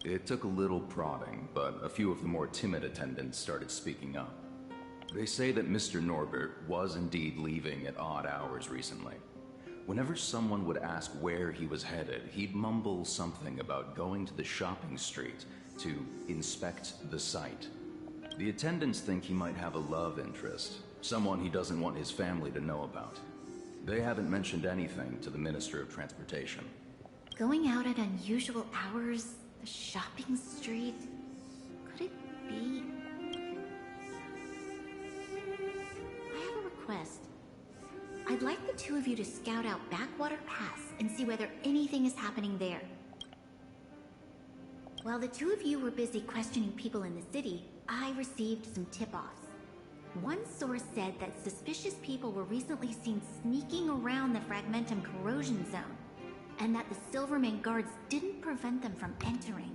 It took a little prodding, but a few of the more timid attendants started speaking up. They say that Mr. Norbert was indeed leaving at odd hours recently. Whenever someone would ask where he was headed, he'd mumble something about going to the shopping street to inspect the site. The attendants think he might have a love interest, someone he doesn't want his family to know about. They haven't mentioned anything to the Minister of Transportation. Going out at unusual hours, the shopping street, could it be? I have a request. I'd like the two of you to scout out Backwater Pass and see whether anything is happening there. While the two of you were busy questioning people in the city, I received some tip-offs. One source said that suspicious people were recently seen sneaking around the Fragmentum corrosion zone, and that the Silvermane guards didn't prevent them from entering.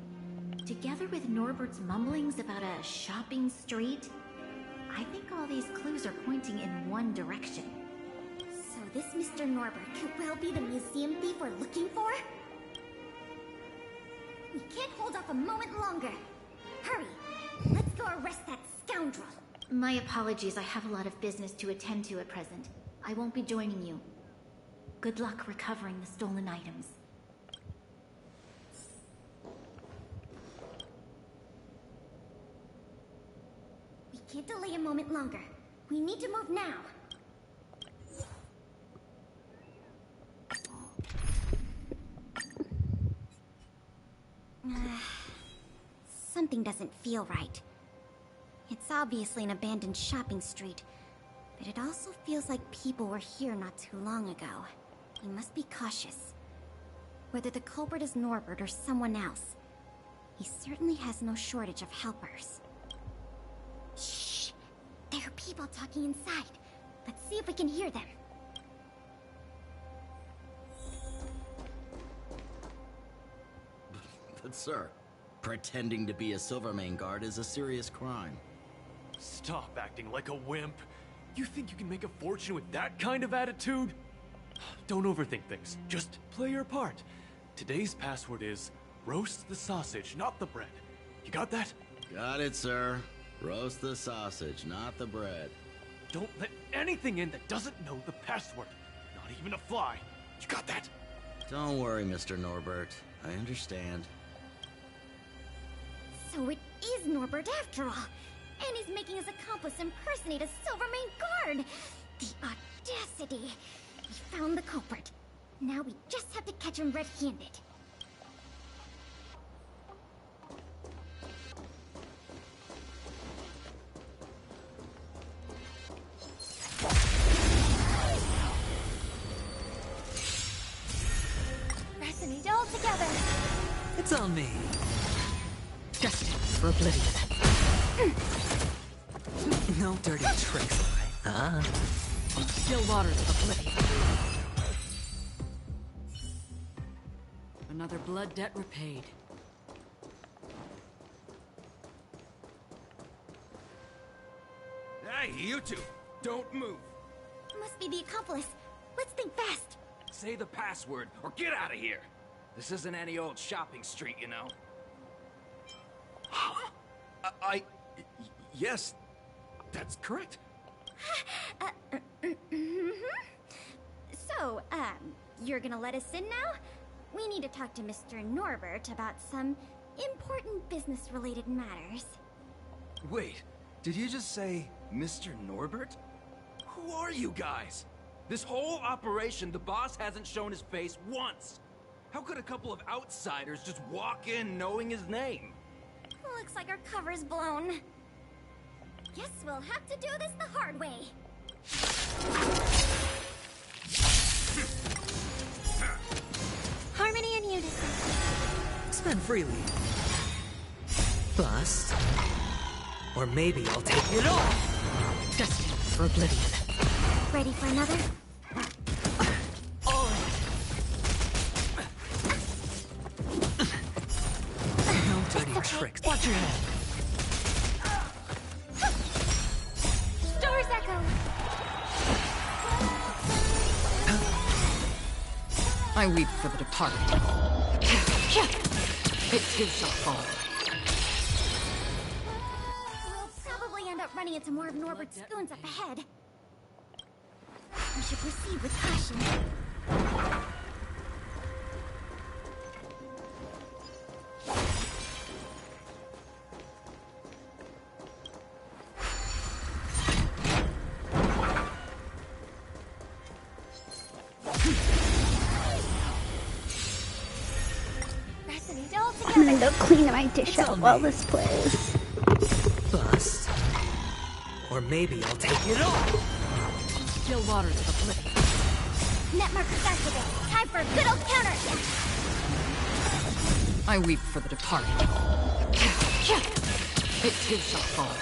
Together with Norbert's mumblings about a shopping street, I think all these clues are pointing in one direction. So this Mr. Norbert could well be the museum thief we're looking for? We can't hold off a moment longer. Hurry! Let's go arrest that scoundrel! My apologies, I have a lot of business to attend to at present. I won't be joining you. Good luck recovering the stolen items. We can't delay a moment longer. We need to move now. Something doesn't feel right. It's obviously an abandoned shopping street, but it also feels like people were here not too long ago. We must be cautious. Whether the culprit is Norbert or someone else, he certainly has no shortage of helpers. Shh! There are people talking inside. Let's see if we can hear them. But sir, pretending to be a Silvermane guard is a serious crime. Stop acting like a wimp. You think you can make a fortune with that kind of attitude? Don't overthink things. Just play your part. Today's password is roast the sausage, not the bread. You got that? Got it, sir. Roast the sausage, not the bread. Don't let anything in that doesn't know the password. Not even a fly. You got that? Don't worry, Mr. Norbert. I understand. So it is Norbert after all. And he's making his accomplice impersonate a Silvermane guard. The audacity. We found the culprit. Now we just have to catch him red-handed. Resonate all together. It's on me. Destined for oblivion. No dirty tricks, huh? Still waters of oblivion. Another blood debt repaid. Hey, you two! Don't move! Must be the accomplice. Let's think fast. Say the password, or get out of here! This isn't any old shopping street, you know. Yes, that's correct. So, you're gonna let us in now? We need to talk to Mr. Norbert about some important business-related matters. Wait, did you just say Mr. Norbert? Who are you guys? This whole operation, the boss hasn't shown his face once. How could a couple of outsiders just walk in knowing his name? Looks like our cover's blown. Guess we'll have to do this the hard way. Harmony and unison. Spend freely. Bust. Or maybe I'll take it all. Destined for oblivion. Ready for another? No dirty tricks. Watch your head. Stars echo. I weep for the departed. It too shall fall. We'll probably end up running into more of Norbert's goons up ahead. We should proceed with caution. I'm gonna go clean my dish up while this plays. Bust. Or maybe I'll take it all. Still waters of oblivion. Net markers activate. Time for a good old counterattack. I weep for the departed. It too shall fall.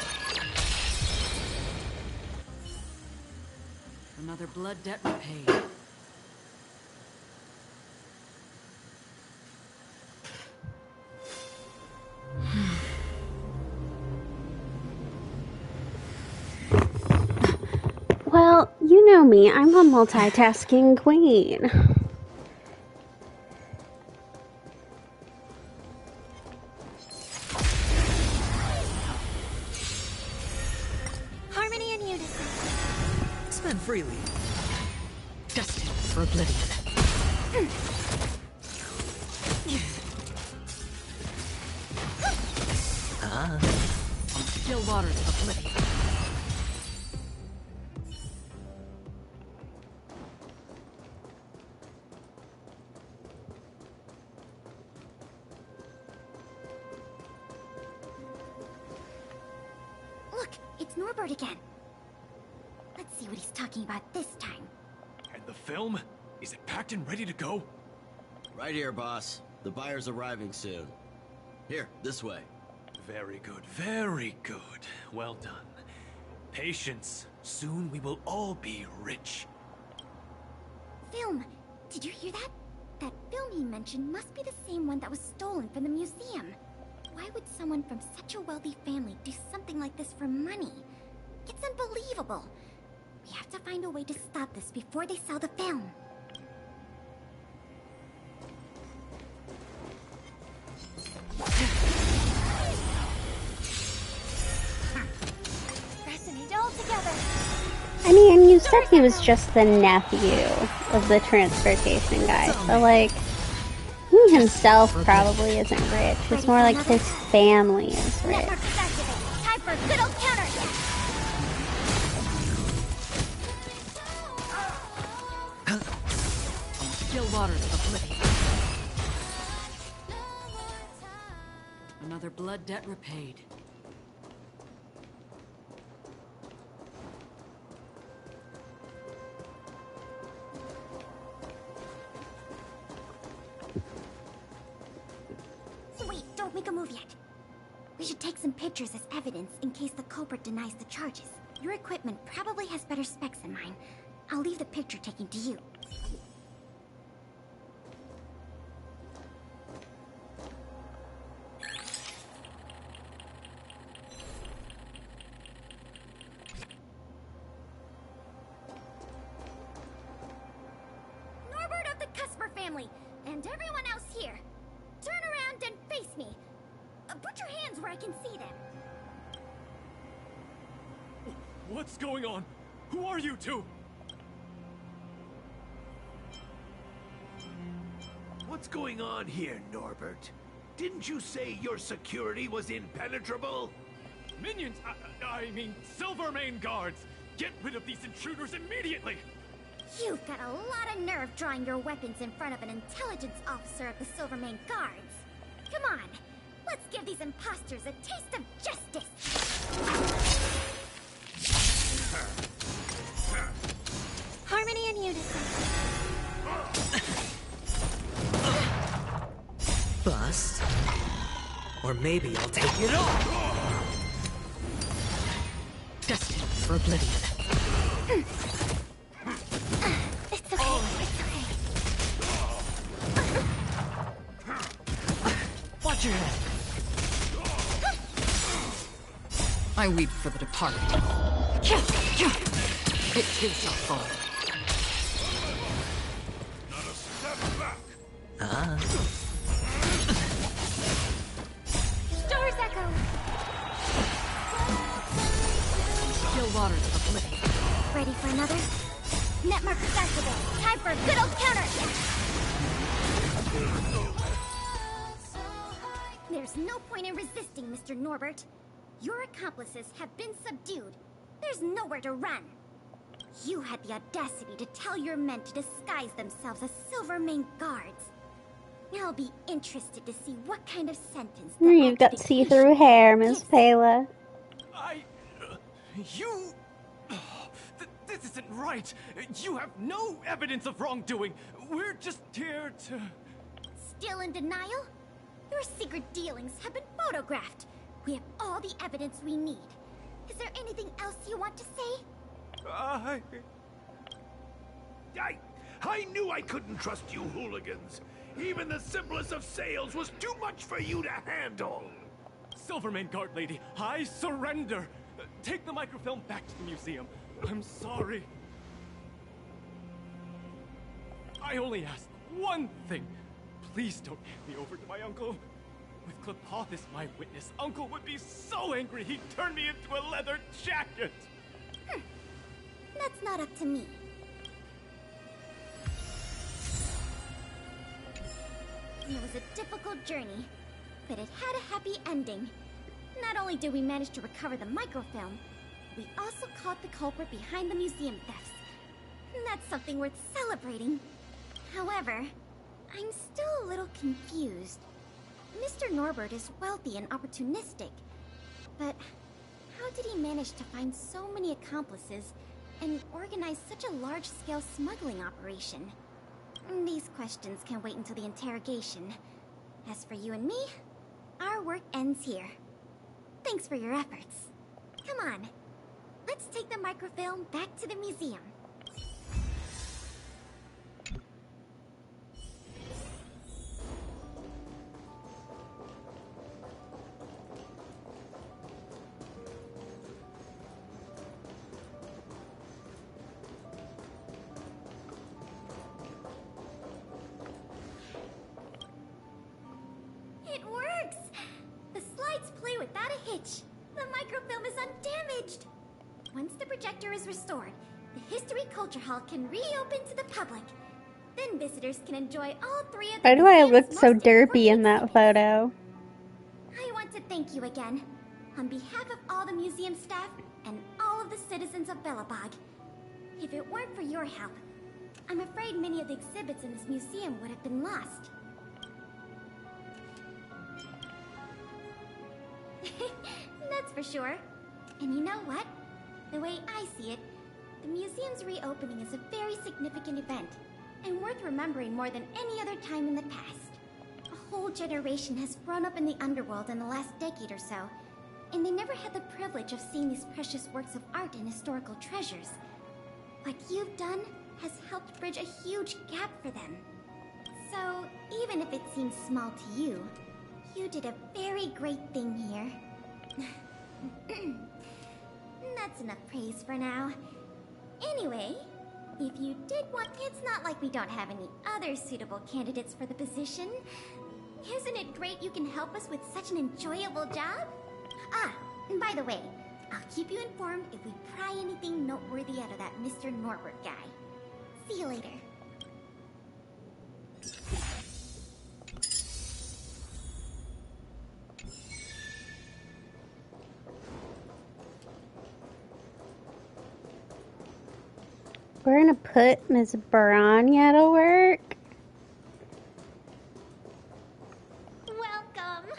Another blood debt repaid. Well, you know me, I'm a multitasking queen. Harmony and unison. Spend freely. Destined for oblivion. Still waters of oblivion. Look, it's Norbert again. Let's see what he's talking about this time. And the film? Is it packed and ready to go? Right here, boss. The buyer's arriving soon. Here, this way. Very good, very good. Well done. Patience. Soon we will all be rich. Film. Did you hear that? That film he mentioned must be the same one that was stolen from the museum. Why would someone from such a wealthy family do something like this for money? It's unbelievable. We have to find a way to stop this before they sell the film. Resonate all together. I mean, you said he was just the nephew of the transportation guy, so like, he himself probably isn't rich. It's more like his family is rich. Time for a good old counterattack. Still waters of oblivion. Another blood debt repaid. Wait, don't make a move yet. We should take some pictures as evidence in case the culprit denies the charges. Your equipment probably has better specs than mine. I'll leave the picture taking to you. Norbert of the Cusper family, and everyone else here. Turn around and face me. Put your hands where I can see them. What's going on? Who are you two? What's going on here, Norbert? Didn't you say your security was impenetrable? Minions! I mean, Silvermane guards! Get rid of these intruders immediately! You've got a lot of nerve drawing your weapons in front of an intelligence officer of the Silvermane Guards. Come on, let's give these imposters a taste of justice. Harmony and unison. Bust. Or maybe I'll take it all. Destined for oblivion. It's okay, it's okay. Watch your head. I weep for the departed. It too shall fall. Not a step back. Stars echo. Still waters of oblivion. Ready for another? Net marker's activated. Time for a good old counterattack. There's no point in resisting, Mr. Norbert. Your accomplices have been subdued. There's nowhere to run. You had the audacity to tell your men to disguise themselves as Silvermane guards. I'll be interested to see what kind of sentence the You've got see-through hair, Miss Payla. This isn't right. You have no evidence of wrongdoing. We're just here to... Still in denial? Your secret dealings have been photographed. We have all the evidence we need. Is there anything else you want to say? I knew I couldn't trust you hooligans. Even the simplest of sales was too much for you to handle. Silvermane Guard Lady, I surrender. Take the microfilm back to the museum. I'm sorry. I only asked one thing. Please don't hand me over to my uncle. With Klepoth as my witness, Uncle would be so angry he'd turn me into a leather jacket. That's not up to me. It was a difficult journey, but it had a happy ending. Not only did we manage to recover the microfilm, we also caught the culprit behind the museum thefts. That's something worth celebrating. However, I'm still a little confused. Mr. Norbert is wealthy and opportunistic, but how did he manage to find so many accomplices and organize such a large-scale smuggling operation? These questions can wait until the interrogation. As for you and me, our work ends here. Thanks for your efforts. Come on, let's take the microfilm back to the museum. It works! The slides play without a hitch. The microfilm is undamaged. Once the projector is restored, the History Culture Hall can reopen to the public. Then visitors can enjoy all three of the Why do I museum's look so most derpy in that photo? I want to thank you again, on behalf of all the museum staff and all of the citizens of Belebog. If it weren't for your help, I'm afraid many of the exhibits in this museum would have been lost. That's for sure. And you know what? The way I see it, the museum's reopening is a very significant event, and worth remembering more than any other time in the past. A whole generation has grown up in the underworld in the last decade or so, and they never had the privilege of seeing these precious works of art and historical treasures. What you've done has helped bridge a huge gap for them. So, even if it seems small to you, you did a very great thing here. That's enough praise for now. Anyway, if you did want... It's not like we don't have any other suitable candidates for the position. Isn't it great you can help us with such an enjoyable job? Ah, and by the way, I'll keep you informed if we pry anything noteworthy out of that Mr. Norbert guy. See you later. We're gonna put Ms. Baranya to work. Welcome.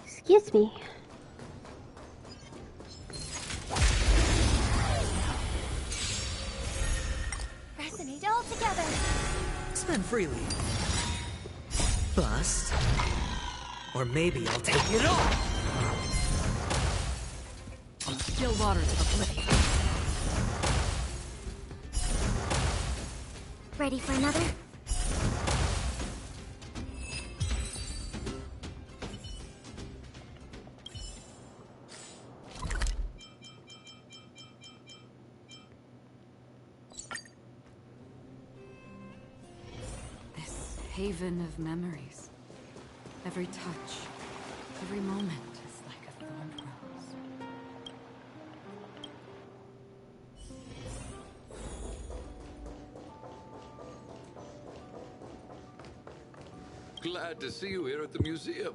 Excuse me. Resonate all together. Spend freely. Bust. Or maybe I'll take it all. On still waters of oblivion. Ready for another? This haven of memories. Every touch, every moment is like a thorned rose. Glad to see you here at the museum.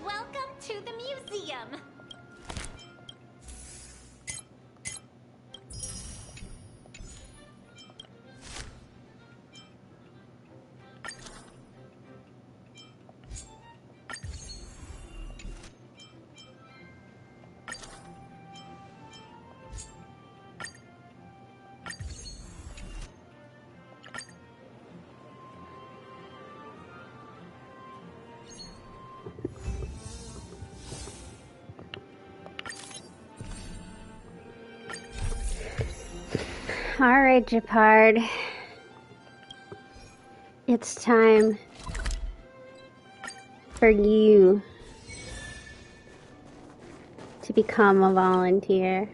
Welcome to the museum. Alright, Japard. It's time for you to become a volunteer.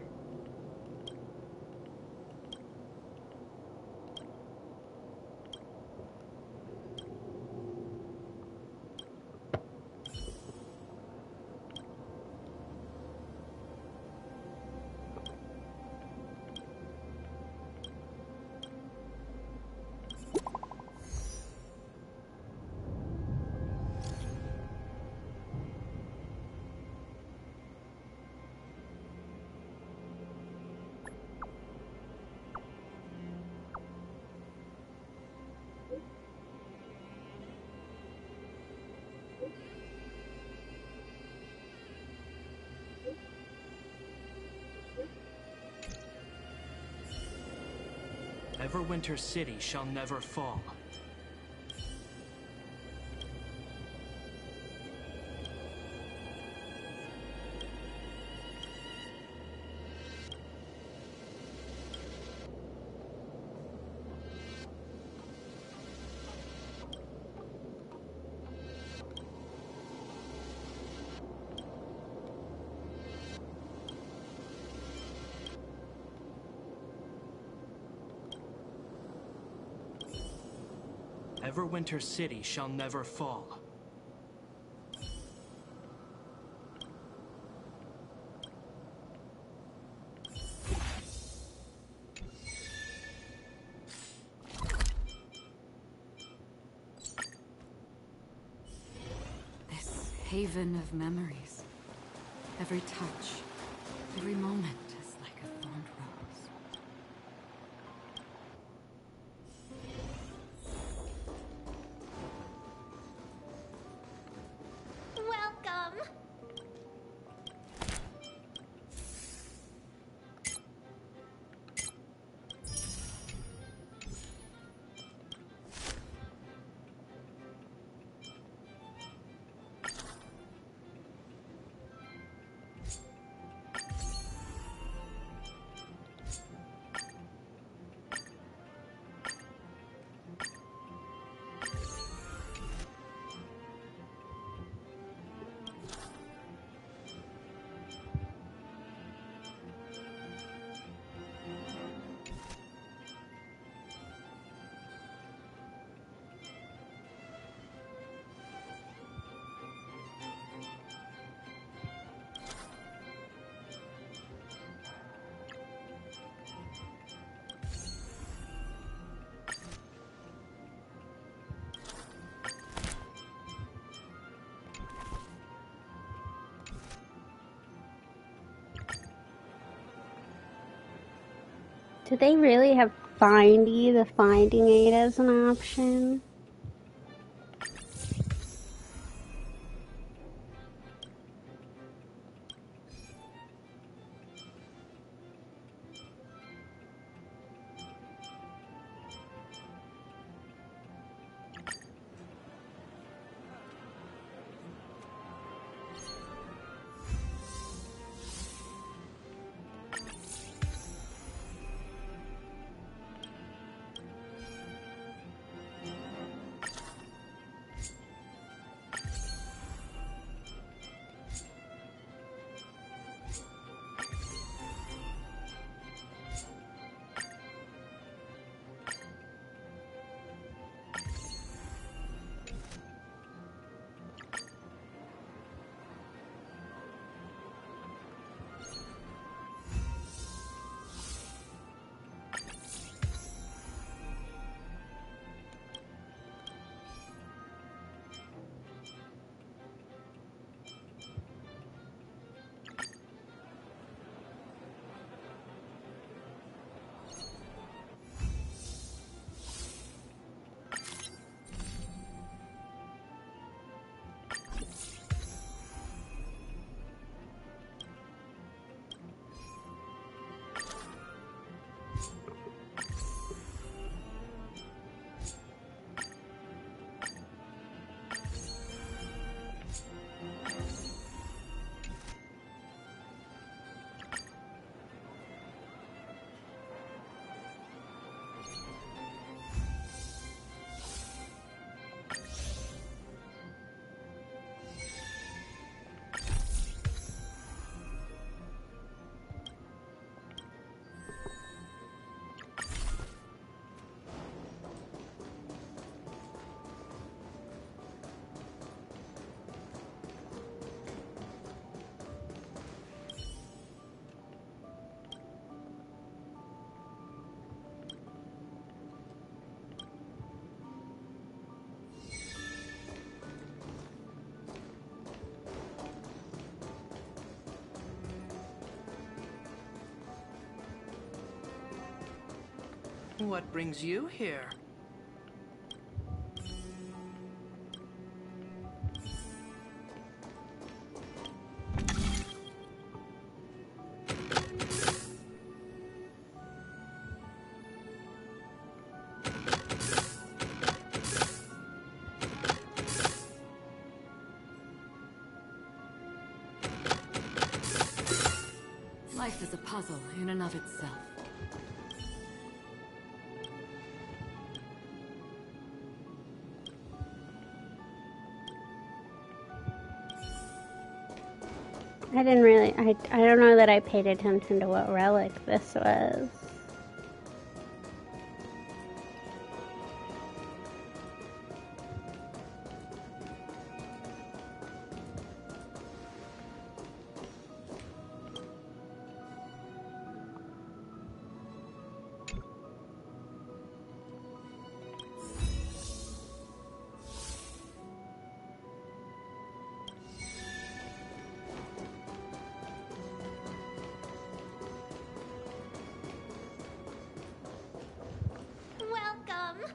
Everwinter City shall never fall. Everwinter City shall never fall. This haven of memories. Every touch, every moment is like a thorned rose. Welcome. Do they really have Findy, the finding aid, as an option? What brings you here? Life is a puzzle in and of itself. I didn't really, I don't know that I paid attention to what relic this was. Welcome.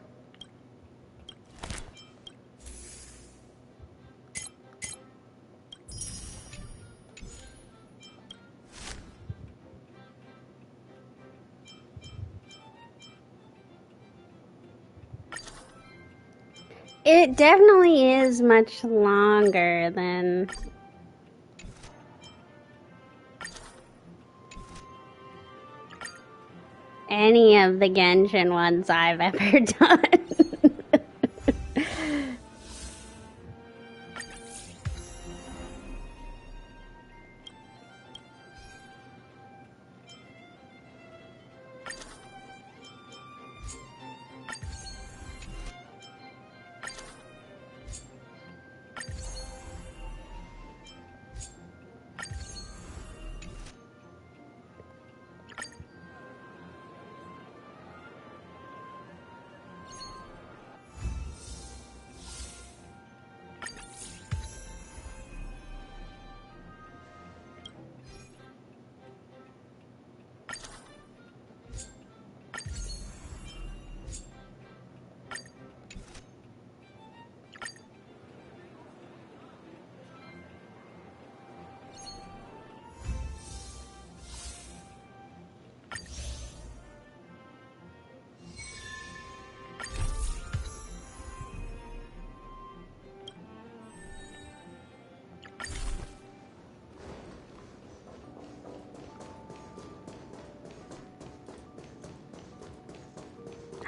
It definitely is much longer than any of the Genshin ones I've ever done.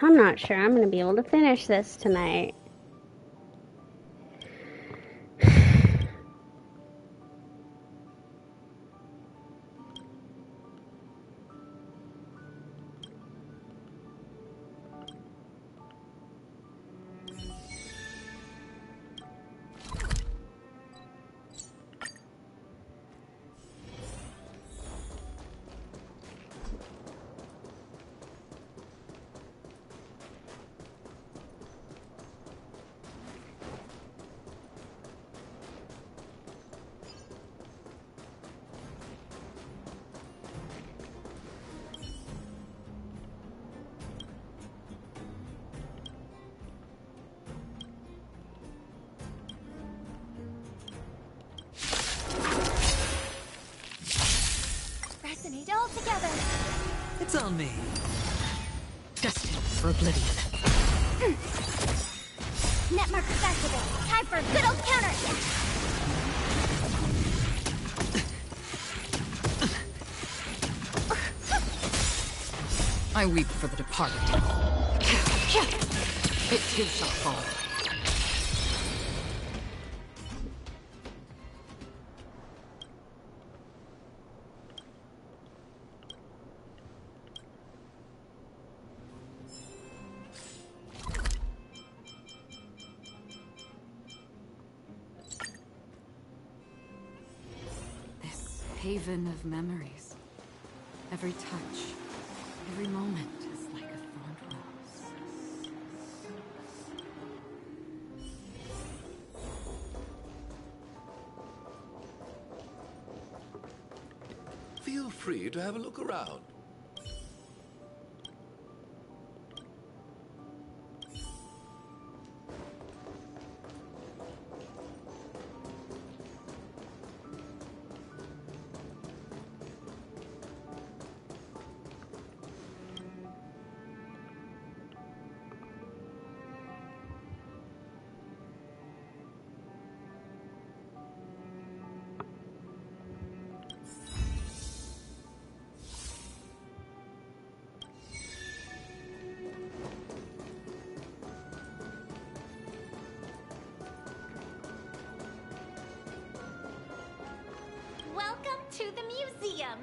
I'm not sure I'm going to be able to finish this tonight. Resonate all together. It's on me. Destined for oblivion. Net markers activate. Time for a good old counterattack. I weep for the departed. It too shall fall. Haven of memories. Every touch, every moment is like a thorned rose. Feel free to have a look around. Welcome to the museum.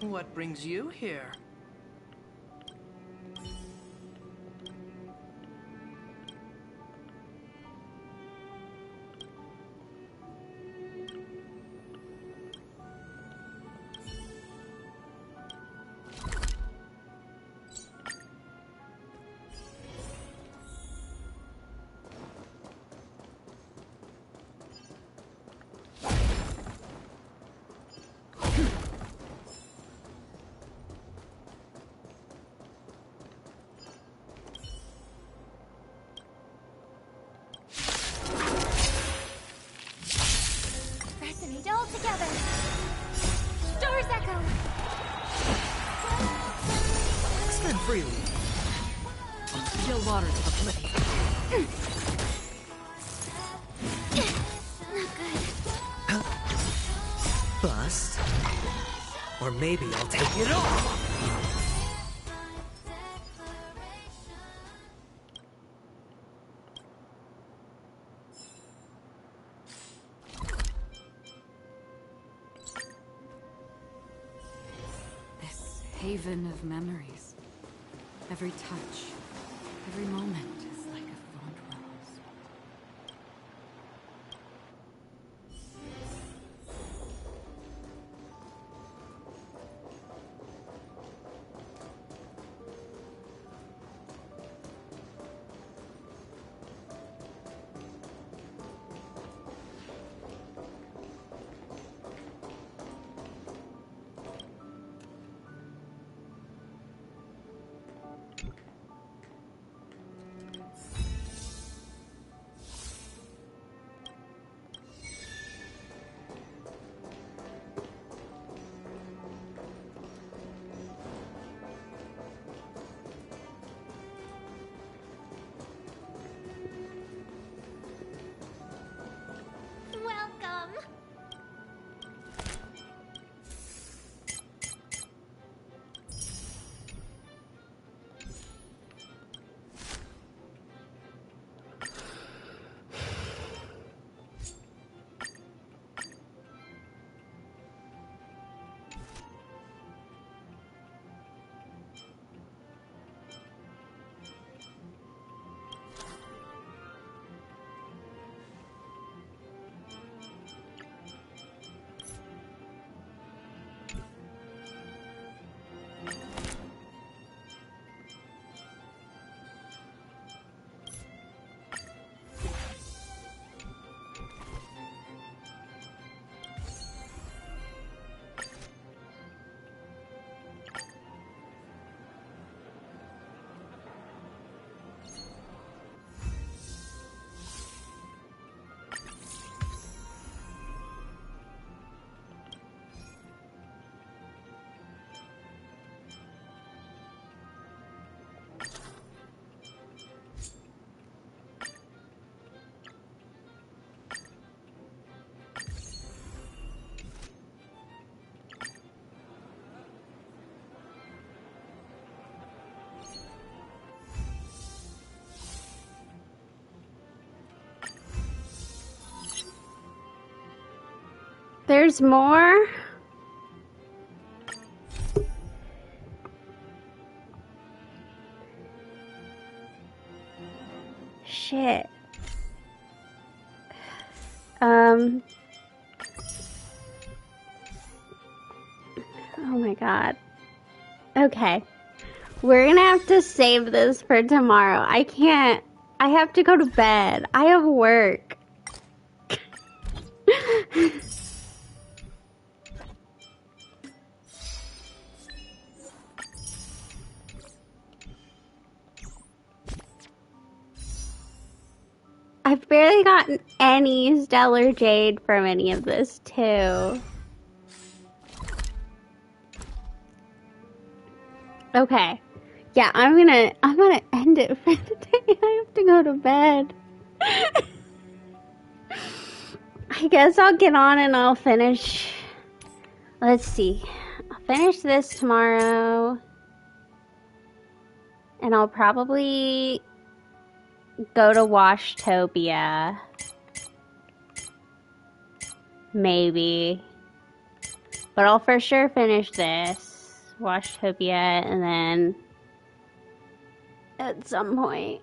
What brings you here? Resonate all together. Stars echo. Expend freely. Still waters of oblivion. Not good. Bust? Or maybe I'll take it all! This haven of memories. Every touch, every moment is like a fond rose. Welcome. There's more? Shit. Oh my god. Okay. We're gonna have to save this for tomorrow. I can't. I have to go to bed. I have work. I've barely gotten any stellar jade from any of this too. Okay. Yeah, I'm gonna end it for today. I have to go to bed. I guess I'll get on and I'll finish. Let's see. I'll finish this tomorrow. And I'll probably go to Washtopia. Maybe. But I'll for sure finish this. Washtopia, and then at some point,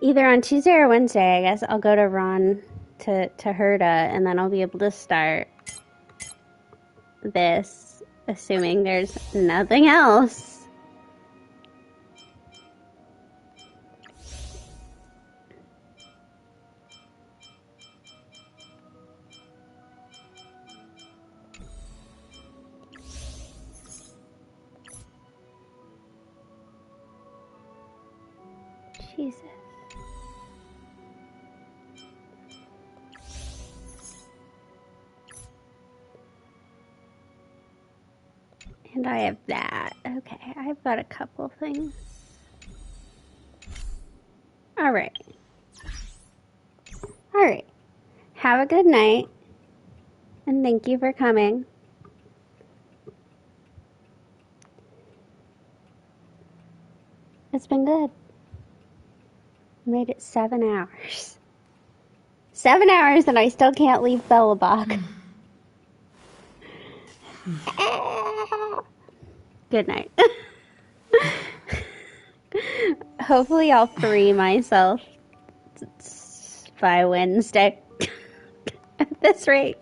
either on Tuesday or Wednesday, I guess, I'll go to Ron to Herda, and then I'll be able to start this, assuming there's nothing else. Jesus. And I have that. Okay, I've got a couple things. Alright. Alright. Have a good night. And thank you for coming. It's been good. Made it 7 hours. 7 hours and I still can't leave Belebog. Good night. Hopefully I'll free myself by Wednesday. At this rate.